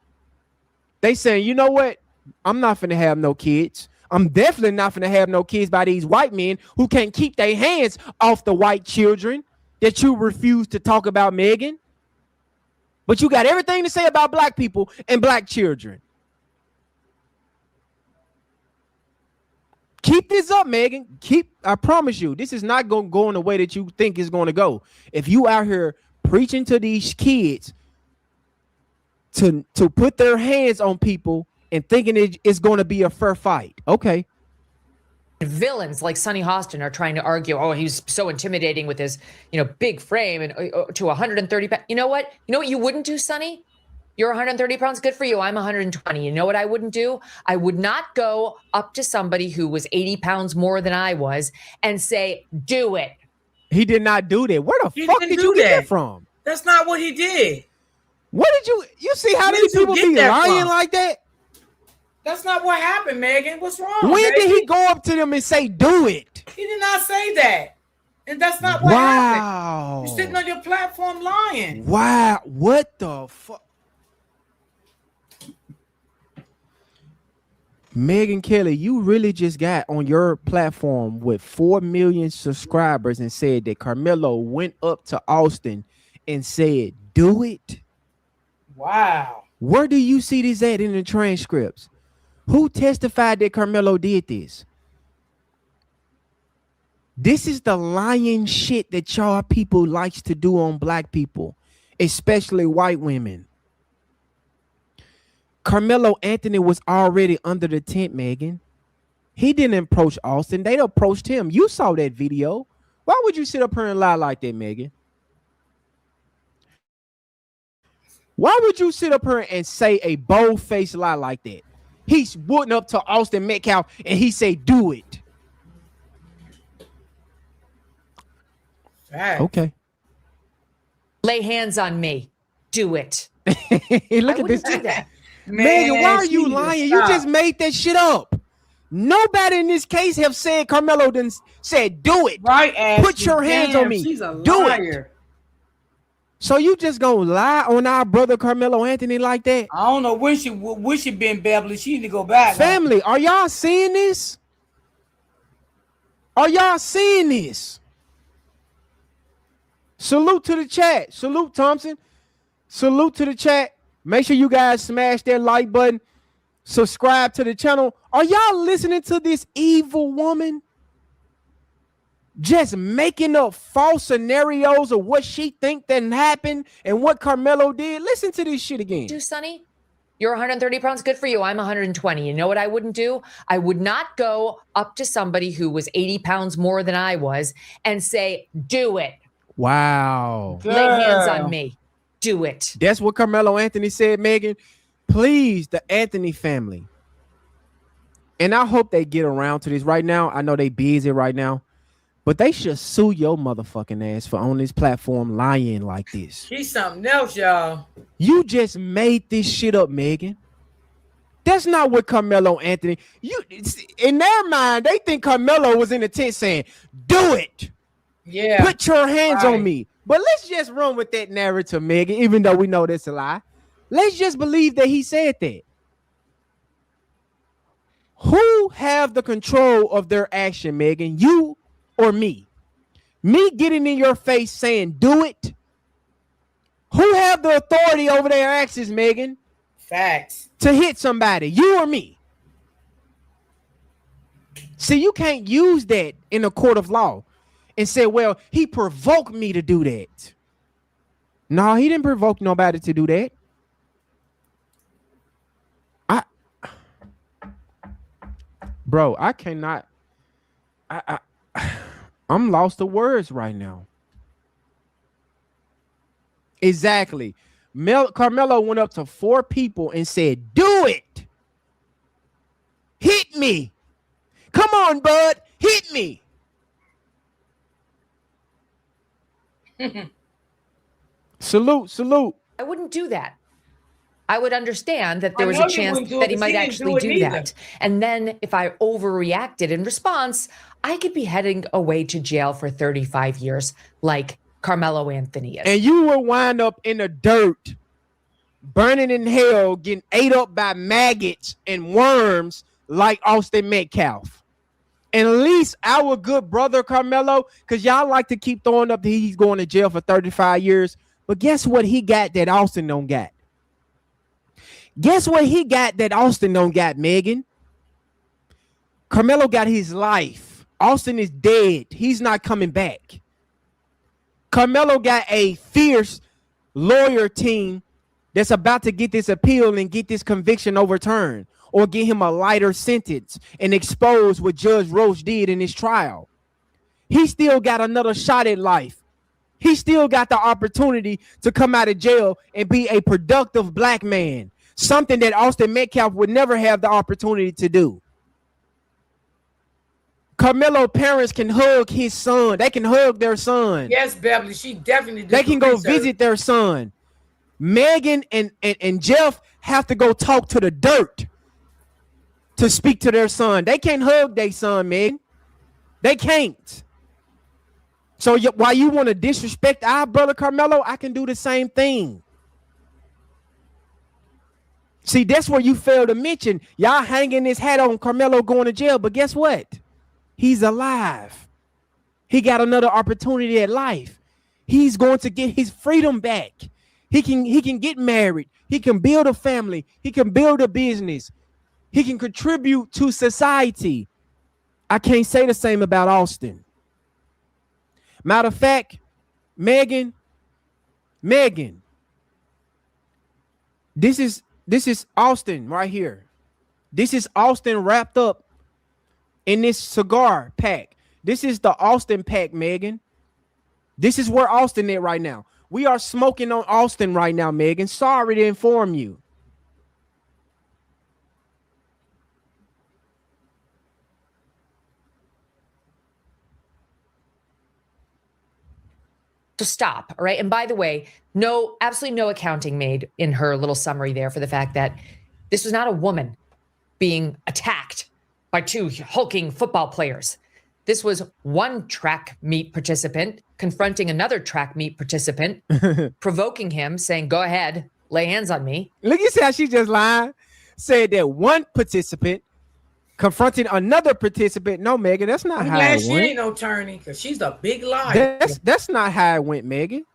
They saying, you know what? I'm not finna have no kids. I'm definitely not finna have no kids by these white men who can't keep their hands off the white children that you refuse to talk about, Megan. But you got everything to say about black people and black children. Keep this up, Megan. I promise you, this is not going to go in the way that you think it's going to go. If you out here preaching to these kids to put their hands on people and thinking it's going to be a fair fight. Okay. Villains like Sonny Hostin are trying to argue, oh, he's so intimidating with his, big frame and to 130 pounds. You know what? You know what you wouldn't do, Sonny? You're 130 pounds. Good for you. I'm 120. You know what I wouldn't do? I would not go up to somebody who was 80 pounds more than I was and say, do it. He did not do that. Where the fuck did you get that from? That's not what he did. What did you see how these people be lying like that? That's not what happened, Megan. What's wrong? When did he go up to them and say, do it? He did not say that. And that's not what happened. You're sitting on your platform lying. Wow. What the fuck? Megyn Kelly, you really just got on your platform with 4 million subscribers and said that Carmelo went up to Austin and said, do it. Wow. Where do you see this at in the transcripts? Who testified that Carmelo did this? This is the lying shit that y'all people likes to do on black people, especially white women. Carmelo Anthony was already under the tent, Megyn. He didn't approach Austin. They approached him. You saw that video. Why would you sit up here and lie like that, Megyn? Why would you sit up here and say a bold-faced lie like that? He's wooden up to Austin Metcalf and he said, do it. Right. Okay. Lay hands on me. Do it. Look at this. Do that. Megyn, why are you lying? You just made that shit up. Nobody in this case have said Carmelo done said do it. Right, Ashley. Put your hands on me. She's a do liar. it. So you just gonna lie on our brother Carmelo Anthony like that? I don't know when she been Beverly. She need to go back. Family, are y'all seeing this? Are y'all seeing this? Salute to the chat. Salute Thompson. Salute to the chat. Make sure you guys smash that like button. Subscribe to the channel. Are y'all listening to this evil woman? Just making up false scenarios of what she think that happened and what Carmelo did. Listen to this shit again. Do, Sonny? You're 130 pounds. Good for you. I'm 120. You know what I wouldn't do? I would not go up to somebody who was 80 pounds more than I was and say, do it. Wow. Lay hands on me. Do it. That's what Carmelo Anthony said, Megyn. Please, the Anthony family. And I hope they get around to this right now. I know they busy right now. But they should sue your motherfucking ass for on this platform lying like this. She's something else, y'all. You just made this shit up, Megyn. That's not what Carmelo Anthony. In their mind, they think Carmelo was in the tent saying, do it. Yeah. Put your hands on me. But let's just run with that narrative, Megyn, even though we know that's a lie. Let's just believe that he said that. Who have the control of their action, Megyn? You or me? Me getting in your face saying, do it? Who have the authority over their actions, Megyn? Facts. To hit somebody, you or me? See, you can't use that in a court of law and say, well, he provoked me to do that. No, he didn't provoke nobody to do that. Bro, I cannot. I'm lost of words right now. Exactly. Carmelo went up to 4 people and said, do it. Hit me. Come on, bud. Hit me. Salute. I wouldn't do that. I would understand that there was a chance that he might actually do that. And then if I overreacted in response, I could be heading away to jail for 35 years like Carmelo Anthony is. And you will wind up in the dirt, burning in hell, getting ate up by maggots and worms like Austin Metcalf. And at least our good brother Carmelo, because y'all like to keep throwing up that he's going to jail for 35 years. But guess what he got that Austin don't got? Guess what he got that Austin don't got, Megyn? Carmelo got his life. Austin is dead. He's not coming back. Carmelo got a fierce lawyer team that's about to get this appeal and get this conviction overturned or get him a lighter sentence and expose what Judge Roach did in his trial. He still got another shot at life. He still got the opportunity to come out of jail and be a productive black man. Something that Austin Metcalf would never have the opportunity to do. Carmelo parents can hug his son. They can hug their son. Yes, Beverly, she definitely did. They can go visit their son. Megyn and Jeff have to go talk to the dirt to speak to their son. They can't hug their son, Megyn. They can't. So while you want to disrespect our brother Carmelo, I can do the same thing. See, that's where you fail to mention. Y'all hanging his hat on Carmelo going to jail, but guess what? He's alive. He got another opportunity at life. He's going to get his freedom back. He can get married. He can build a family. He can build a business. He can contribute to society. I can't say the same about Austin. Matter of fact, Megan, this is Austin right here. This is Austin wrapped up in this cigar pack. This is the Austin pack, Megan. This is where Austin is right now. We are smoking on Austin right now, Megan. Sorry to inform you. So stop, all right? And by the way, absolutely no accounting made in her little summary there for the fact that this was not a woman being attacked by two hulking football players. This was one track meet participant confronting another track meet participant, provoking him, saying, go ahead, lay hands on me. Look, you see how she just lied? Said that one participant confronting another participant. No, Megan, that's not how it went. She ain't no attorney because she's a big liar. That's not how it went, Megan.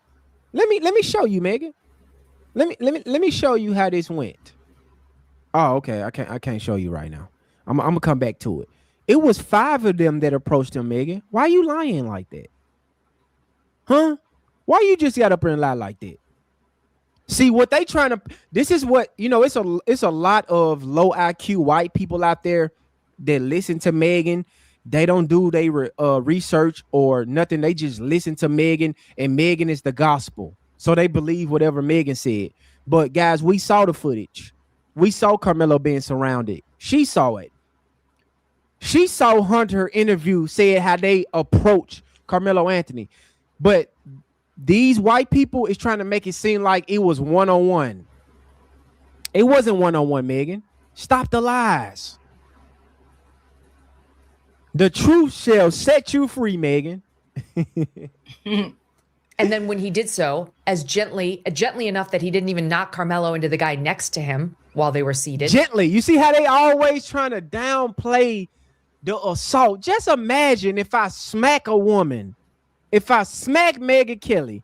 Let me show you, Megan. Let me show you how this went. Oh, okay. I can't show you right now. I'm gonna come back to it. It was 5 of them that approached him, Megan. Why are you lying like that? Huh? Why you just got up there and lie like that? See what they trying to. This is what it's a lot of low IQ white people out there that listen to Megan. They don't do their research or nothing. They just listen to Megan, and Megan is the gospel. So they believe whatever Megan said. But guys, we saw the footage. We saw Carmelo being surrounded. She saw it. She saw Hunter interview, said how they approach Carmelo Anthony. But these white people is trying to make it seem like it was one-on-one. It wasn't one-on-one, Megan. Stop the lies. The truth shall set you free, Megan. And then when he did so, as gently enough that he didn't even knock Carmelo into the guy next to him while they were seated. Gently. You see how they always trying to downplay the assault. Just imagine if I smack a woman, if I smack Megyn Kelly,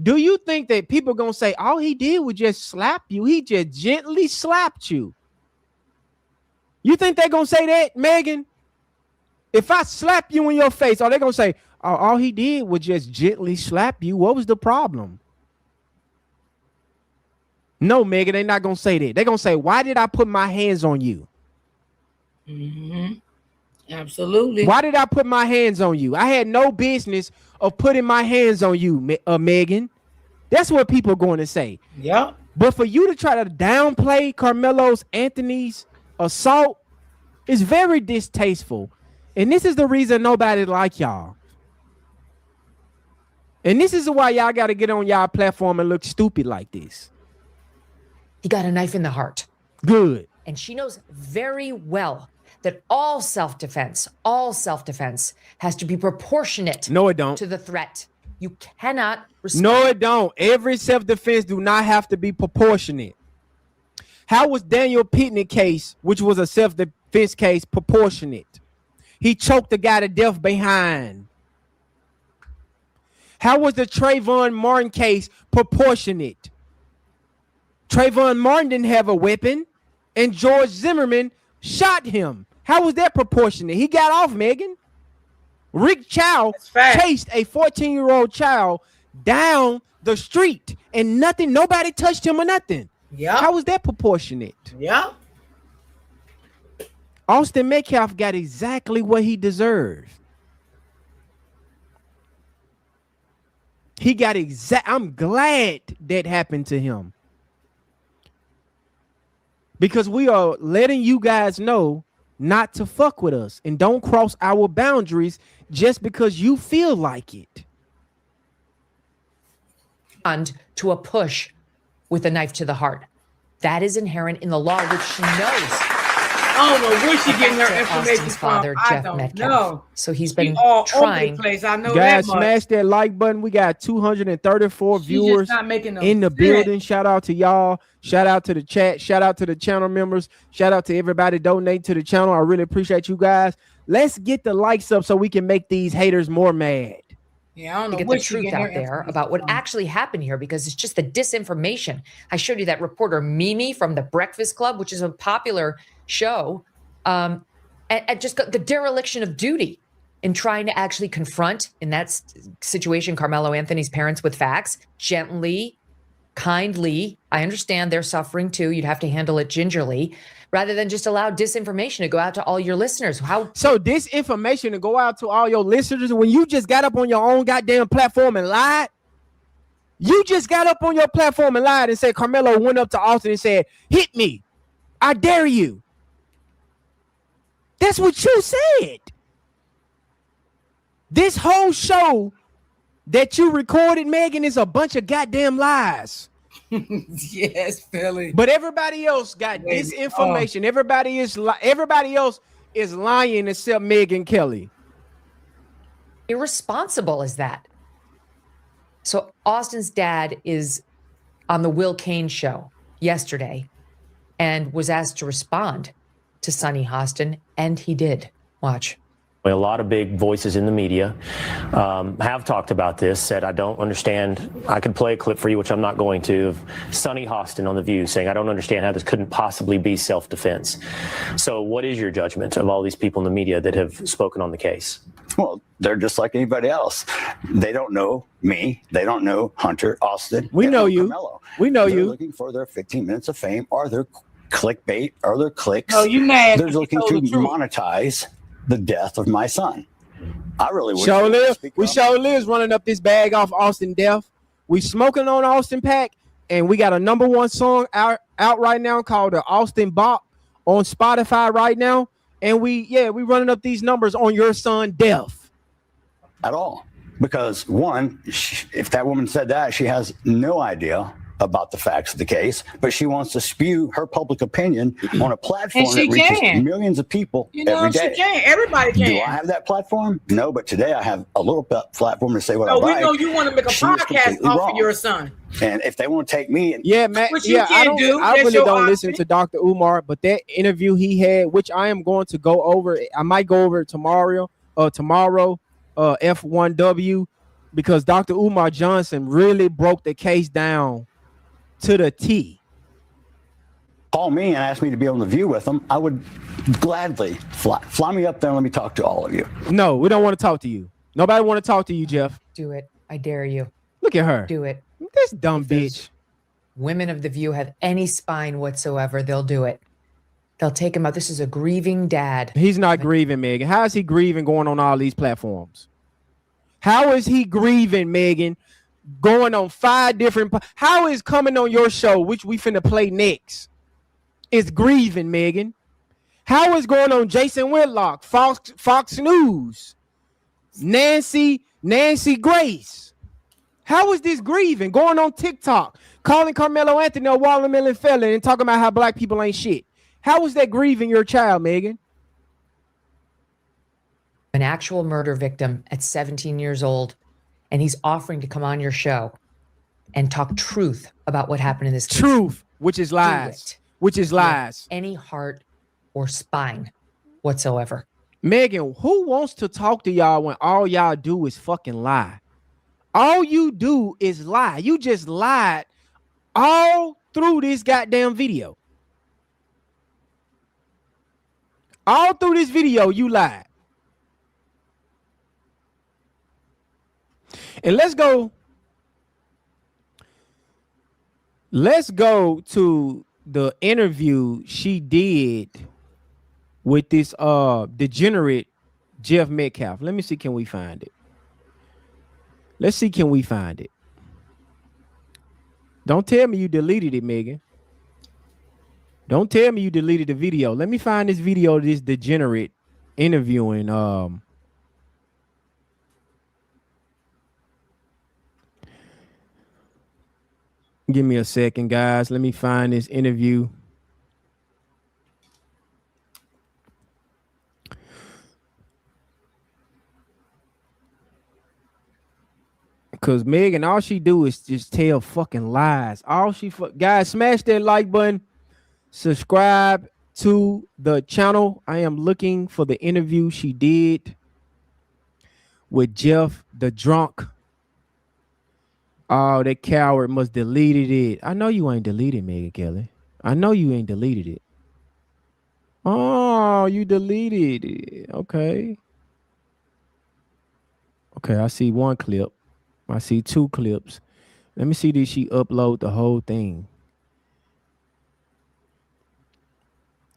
do you think that people gonna say all he did was just slap you? He just gently slapped you. You think they're gonna say that, Megan? If I slap you in your face, are they gonna say, oh, all he did was just gently slap you? What was the problem? No, Megan, they're not gonna say that. They're gonna say, why did I put my hands on you? Mm-hmm. Absolutely. Why did I put my hands on you? I had no business of putting my hands on you, Megan. That's what people are going to say. Yeah. But for you to try to downplay Carmelo's Anthony's assault is very distasteful. And this is the reason nobody like y'all. And this is why y'all got to get on y'all platform and look stupid like this. He got a knife in the heart. Good. And she knows very well that all self-defense has to be proportionate. No, it don't. To the threat. You cannot respond. No, it don't. Every self-defense do not have to be proportionate. How was Daniel Pitney case, which was a self-defense case, proportionate? He choked the guy to death behind. How was the Trayvon Martin case proportionate? Trayvon Martin didn't have a weapon, and George Zimmerman shot him. How was that proportionate? He got off, Megan. Rick Chow chased a 14-year-old child down the street, and nobody touched him or nothing. Yeah. How was that proportionate? Yeah. Austin Metcalf got exactly what he deserved. He got I'm glad that happened to him. Because we are letting you guys know not to fuck with us and don't cross our boundaries just because you feel like it. And to a push with a knife to the heart. That is inherent in the law, which she knows. I don't know where she getting her To information Austin's from. father, I Jeff don't Metcalf. know. So he's She been all trying. over the place. I know Guys, that much. smash that like button. We got 234 She's viewers just not making no in the sense. building. Shout out to y'all. Shout out to the chat. Shout out to the channel members. Shout out to everybody donating to the channel. I really appreciate you guys. Let's get the likes up so we can make these haters more mad. Yeah, I don't To know get where the she truth getting her out there information about what from. actually happened here, because it's just the disinformation. I showed you that reporter Mimi from the Breakfast Club, which is a popular show, and just the dereliction of duty in trying to actually confront, in that situation, Carmelo Anthony's parents with facts, gently, kindly. I understand they're suffering too. You'd have to handle it gingerly, rather than just allow disinformation to go out to all your listeners. So disinformation to go out to all your listeners when you just got up on your own goddamn platform and lied? You just got up on your platform and lied and said Carmelo went up to Austin and said, hit me. I dare you. That's what you said. This whole show that you recorded, Megan, is a bunch of goddamn lies. Yes, Philly. But everybody else got disinformation. Everybody else is lying except Megyn Kelly. Irresponsible is that? So Austin's dad is on the Will Kane show yesterday and was asked to respond to Sonny Hostin, and he did. Watch. A lot of big voices in the media have talked about this, said, I don't understand. I could play a clip for you, which I'm not going to, of Sonny Hostin on The View saying, I don't understand how this couldn't possibly be self-defense. So what is your judgment of all these people in the media that have spoken on the case? Well, they're just like anybody else. They don't know me. They don't know Hunter, Austin. We know you. Carmelo. We know They're you. looking for their 15 minutes of fame or their clickbait or their clicks. Oh, you mad? They're looking to monetize the death of my son. I really wish We show lives running up this bag off Austin death. We smoking on Austin Pack, and we got a #1 song out right now called the Austin Bop on Spotify right now. And we running up these numbers on your son death. At all. Because one, if that woman said that, she has no idea about the facts of the case, but she wants to spew her public opinion on a platform that reaches millions of people every day. She can. Everybody can. Do I have that platform? No, but today I have a little platform to say what I we like. know you want to make a podcast off of your son. And if they want to take me, I really don't listen to Dr. Umar, but that interview he had, which I am going to go over, I might go over it tomorrow, F1W, because Dr. Umar Johnson really broke the case down to the T. Call me and ask me to be on The View with them. I would gladly fly me up there and let me talk to all of you. No, we don't want to talk to you. Nobody want to talk to you, Jeff. Do it. I dare you. Look at her. Do it. This dumb bitch. Women of The View have any spine whatsoever, they'll do it. They'll take him out. This is a grieving dad. He's not grieving, Megan. How is he grieving going on all these platforms? How is he grieving, Megan, going on 5 different... How is coming on your show, which we finna play next, is grieving, Megan? How is going on Jason Whitlock, Fox News, Nancy Grace? How is this grieving? Going on TikTok, calling Carmelo Anthony a watermelon felon and talking about how black people ain't shit. How is that grieving your child, Megan? An actual murder victim at 17 years old, and he's offering to come on your show and talk truth about what happened in this case. Truth, which is lies. Which is lies. Any heart or spine whatsoever. Megan, who wants to talk to y'all when all y'all do is fucking lie? All you do is lie. You just lied all through this goddamn video. All through this video, you lied. And let's go to the interview she did with this degenerate Jeff Metcalf. Let me see, can we find it? Let's see, can we find it? Don't tell me you deleted it, Megan. Don't tell me you deleted the video. Let me find this video of this degenerate interviewing give me a second, guys. Let me find this interview. Cause Megan, all she do is just tell fucking lies. Guys, smash that like button. Subscribe to the channel. I am looking for the interview she did with Jeff the drunk. Oh, that coward must deleted it. I know you ain't deleted, Megan Kelly. I know you ain't deleted it. Oh, you deleted it. Okay. Okay, I see one clip. I see two clips. Let me see, did she upload the whole thing?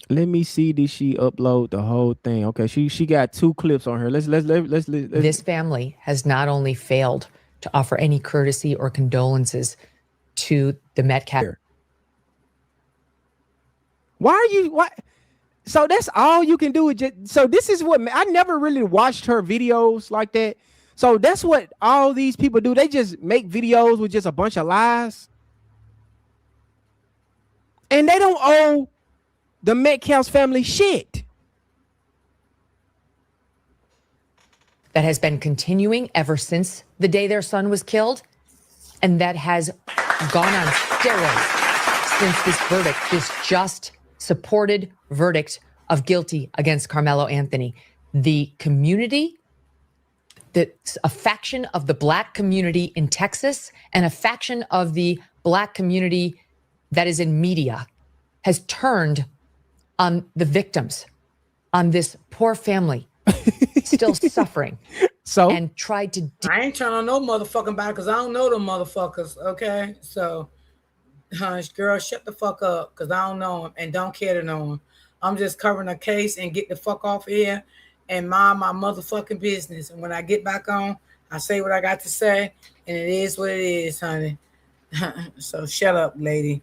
Let me see, did she upload the whole thing? Okay, she got two clips on her. Let's This family has not only failed to offer any courtesy or condolences to the Metcalf. Why? So that's all you can do. So this is what I never really watched her videos like that. So that's what all these people do. They just make videos with just a bunch of lies. And they don't owe the Metcalf family shit. That has been continuing ever since the day their son was killed. And that has gone on steroids since this verdict, this just supported verdict of guilty against Carmelo Anthony. The community, a faction of the Black community in Texas and a faction of the Black community that is in media has turned on the victims, on this poor family still suffering. And tried to. I ain't trying on no motherfucking body because I don't know them motherfuckers. Okay, so, girl, shut the fuck up because I don't know them and don't care to know them. I'm just covering a case and get the fuck off here and mind my motherfucking business. And when I get back on, I say what I got to say, and it is what it is, honey. So shut up, lady.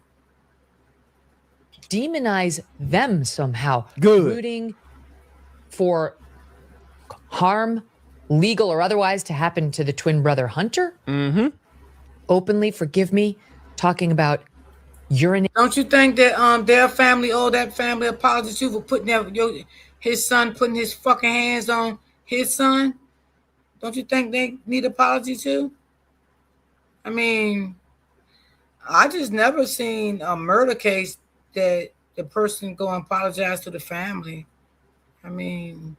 Demonize them somehow. Good. Rooting for harm, legal or otherwise, to happen to the twin brother Hunter. Mm-hmm. Openly, forgive me, talking about urinating. Don't you think that their family owe that family apology to for putting his son putting his fucking hands on his son? Don't you think they need apology too? I mean, I just never seen a murder case that the person go and apologize to the family. I mean,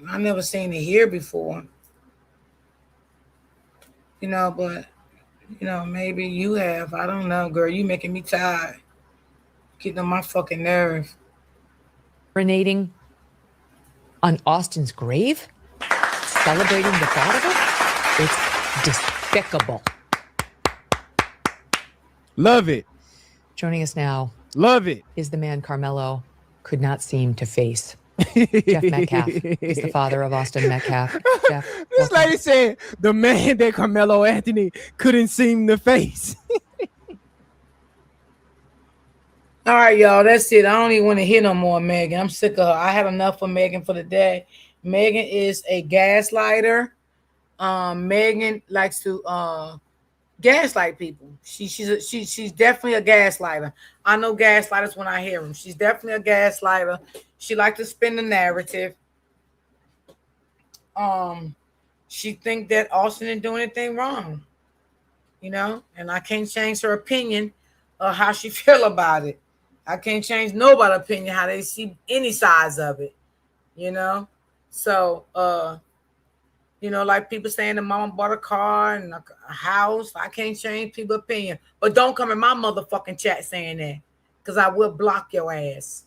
I never seen it here before. You know, but maybe you have. I don't know, girl. You making me tired. Getting on my fucking nerve. Urinating on Austin's grave? Celebrating the thought of it? It's despicable. Love it. Joining us now. Love it. Is the man Carmelo could not seem to face. Jeff Metcalf is the father of Austin Metcalf. Jeff, this lady said the man that Carmelo Anthony couldn't seem to face. All right, y'all. That's it. I don't even want to hear no more Megan. I'm sick of her. I had enough of Megan for the day. Megan is a gaslighter. Megan likes to gaslight people. She's definitely a gaslighter. I know gaslighters when I hear them. She's definitely a gaslighter. She likes to spin the narrative. She think that Austin didn't do anything wrong, and I can't change her opinion of how she feel about it. I can't change nobody's opinion how they see any size of it, So, like people saying the mama bought a car and a house. I can't change people's opinion. But don't come in my motherfucking chat saying that, because I will block your ass.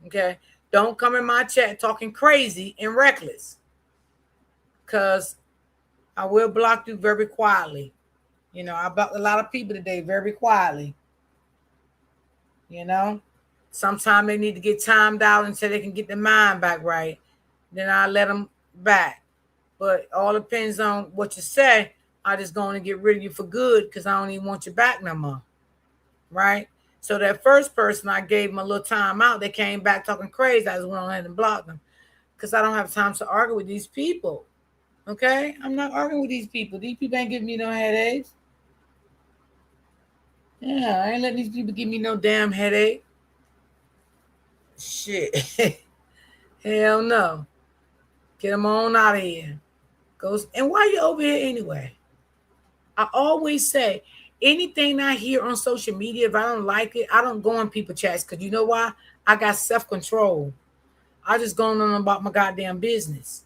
Okay? Don't come in my chat talking crazy and reckless, because I will block you very quietly. I blocked a lot of people today very quietly. Sometimes they need to get timed out until they can get their mind back right. Then I let them back. But all depends on what you say. I just going to get rid of you for good because I don't even want you back no more. Right? So that first person, I gave them a little time out. They came back talking crazy. I just went ahead and blocked them because I don't have time to argue with these people. Okay? I'm not arguing with these people. These people ain't giving me no headaches. Yeah, I ain't letting these people give me no damn headache. Shit. Hell no. Get them on out of here. And why you over here anyway? I always say, anything I hear on social media, if I don't like it, I don't go on people chats, because you know why? I got self-control. I just go on about my goddamn business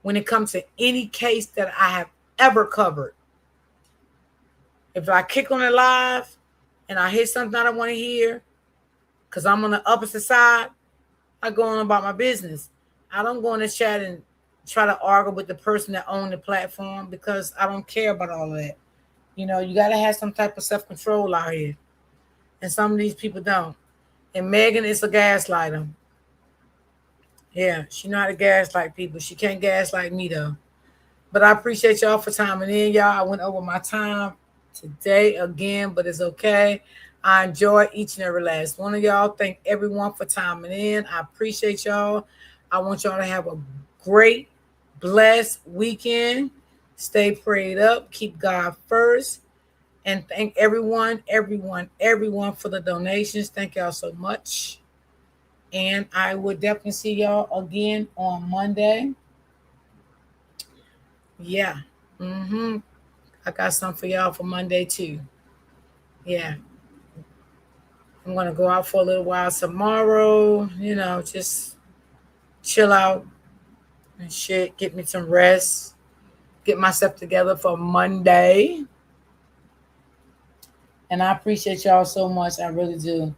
when it comes to any case that I have ever covered. If I kick on it live and I hear something I don't want to hear because I'm on the opposite side, I go on about my business. I don't go in the chat and try to argue with the person that owns the platform, because I don't care about all of that. You know, you got to have some type of self-control out here. And some of these people don't. And Megan is a gaslighter. Yeah, she know how to gaslight people. She can't gaslight me, though. But I appreciate y'all for timing in, y'all. I went over my time today again, but it's okay. I enjoy each and every last one of y'all. Thank everyone for timing in. I appreciate y'all. I want y'all to have a great, blessed weekend. Stay prayed up. Keep God first. And thank everyone for the donations. Thank y'all so much. And I will definitely see y'all again on Monday. Yeah. I got something for y'all for Monday too. Yeah. I'm going to go out for a little while tomorrow. You know, just chill out and shit. Get me some rest. Get myself together for Monday. And I appreciate y'all so much. I really do.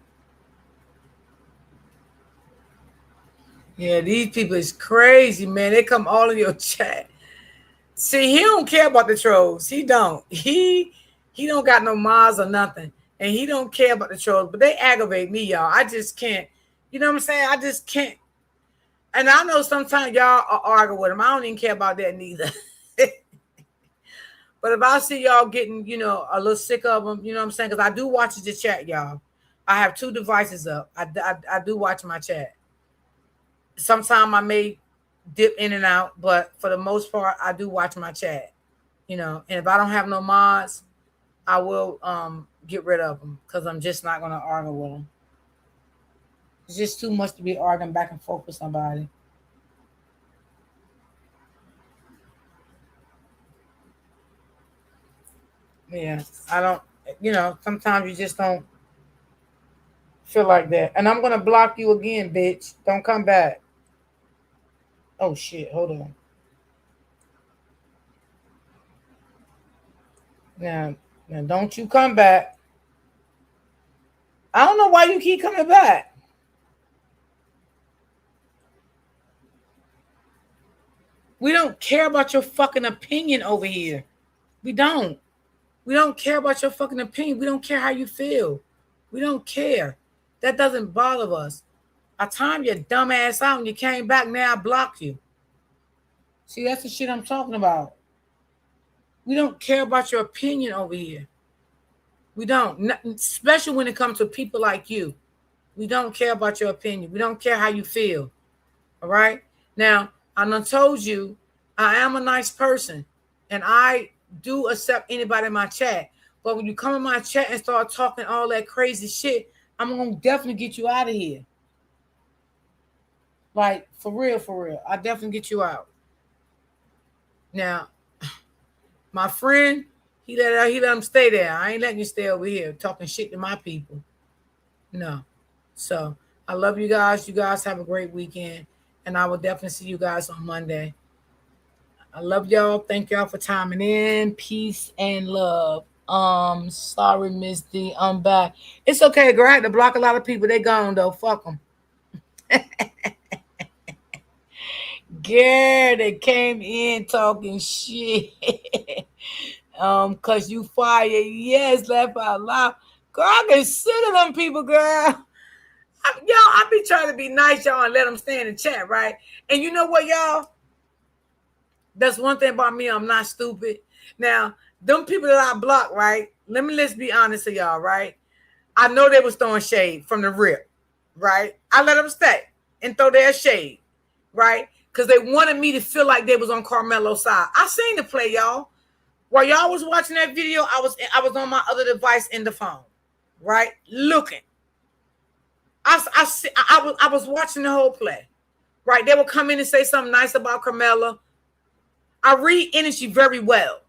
Yeah, these people is crazy, man. They come all in your chat. See, he don't care about the trolls. He don't. He don't got no mods or nothing. And he don't care about the trolls. But they aggravate me, y'all. I just can't. You know what I'm saying? I just can't. And I know sometimes y'all argue with them. I don't even care about that neither. But if I see y'all getting, you know, a little sick of them, you know what I'm saying? Because I do watch the chat, y'all. I have 2 devices up. I do watch my chat. Sometimes I may dip in and out, but for the most part, I do watch my chat. You know, and if I don't have no mods, I will get rid of them, because I'm just not going to argue with them. It's just too much to be arguing back and forth with somebody. Yeah, I don't, you know, sometimes you just don't feel like that. And I'm going to block you again, bitch. Don't come back. Oh, shit. Hold on. Now, don't you come back. I don't know why you keep coming back. We don't care about your fucking opinion over here. We don't. We don't care about your fucking opinion. We don't care how you feel. We don't care. That doesn't bother us. I timed your dumb ass out and you came back. Now I blocked you. See, that's the shit I'm talking about. We don't care about your opinion over here. We don't. Especially when it comes to people like you. We don't care about your opinion. We don't care how you feel. All right? Now, I done told you I am a nice person. And I do accept anybody in my chat. But when you come in my chat and start talking all that crazy shit, I'm going to definitely get you out of here. Like, for real. I definitely get you out. Now, my friend, he let him stay there. I ain't letting you stay over here talking shit to my people. No. So, I love you guys. You guys have a great weekend. And I will definitely see you guys on Monday. I love y'all. Thank y'all for timing in. Peace and love. Sorry, Miss D. I'm back. It's okay, girl. I had to block a lot of people. They gone, though. Fuck them. Girl, they came in talking shit. Cause you fired. Yes, laugh out loud. Girl, I get sick of them people, girl. I be trying to be nice, y'all, and let them stay in the chat, right? And you know what, y'all? That's one thing about me. I'm not stupid. Now, them people that I blocked, right? Let's be honest with y'all, right? I know they was throwing shade from the rip, right? I let them stay and throw their shade, right? Because they wanted me to feel like they was on Carmelo's side. I seen the play, y'all. While y'all was watching that video, I was on my other device in the phone, right? Looking. I was watching the whole play, right? They would come in and say something nice about Carmelo. I read energy very well.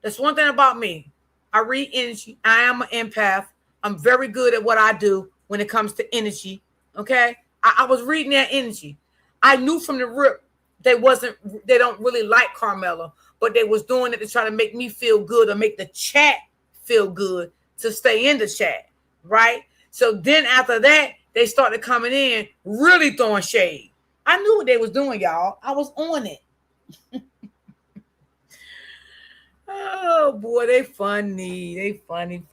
That's one thing about me. I read energy. I am an empath. I'm very good at what I do when it comes to energy. Okay? I was reading their energy. I knew from the rip they don't really like Carmelo, but they was doing it to try to make me feel good or make the chat feel good to stay in the chat, right? So then after that, they started coming in, really throwing shade. I knew what they was doing, y'all. I was on it. Oh boy, they funny. They funny.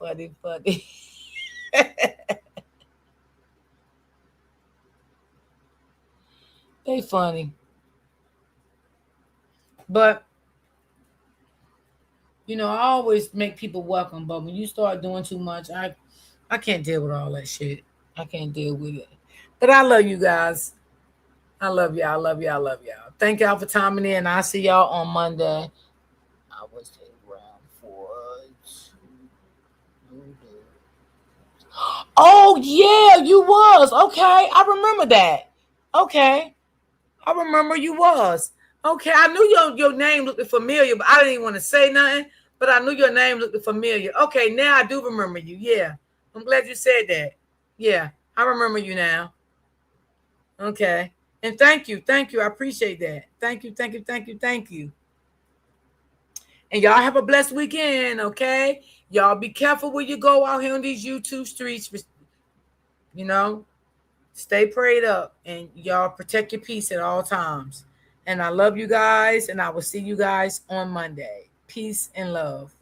They funny. But I always make people welcome, but when you start doing too much, I can't deal with all that shit. I can't deal with it. But I love you guys. I love y'all. Thank y'all for timing in. I'll see y'all on Monday. I was around for Oh yeah, you was. Okay. I remember that. Okay. I remember you was. Okay. I knew your name looked familiar, but I didn't even want to say nothing. But I knew your name looked familiar. Okay, now I do remember you. Yeah. I'm glad you said that. Yeah, I remember you now. Okay. And thank you. I appreciate that. Thank you. And y'all have a blessed weekend, okay? Y'all be careful when you go out here on these YouTube streets. Stay prayed up and y'all protect your peace at all times. And I love you guys, and I will see you guys on Monday. Peace and love.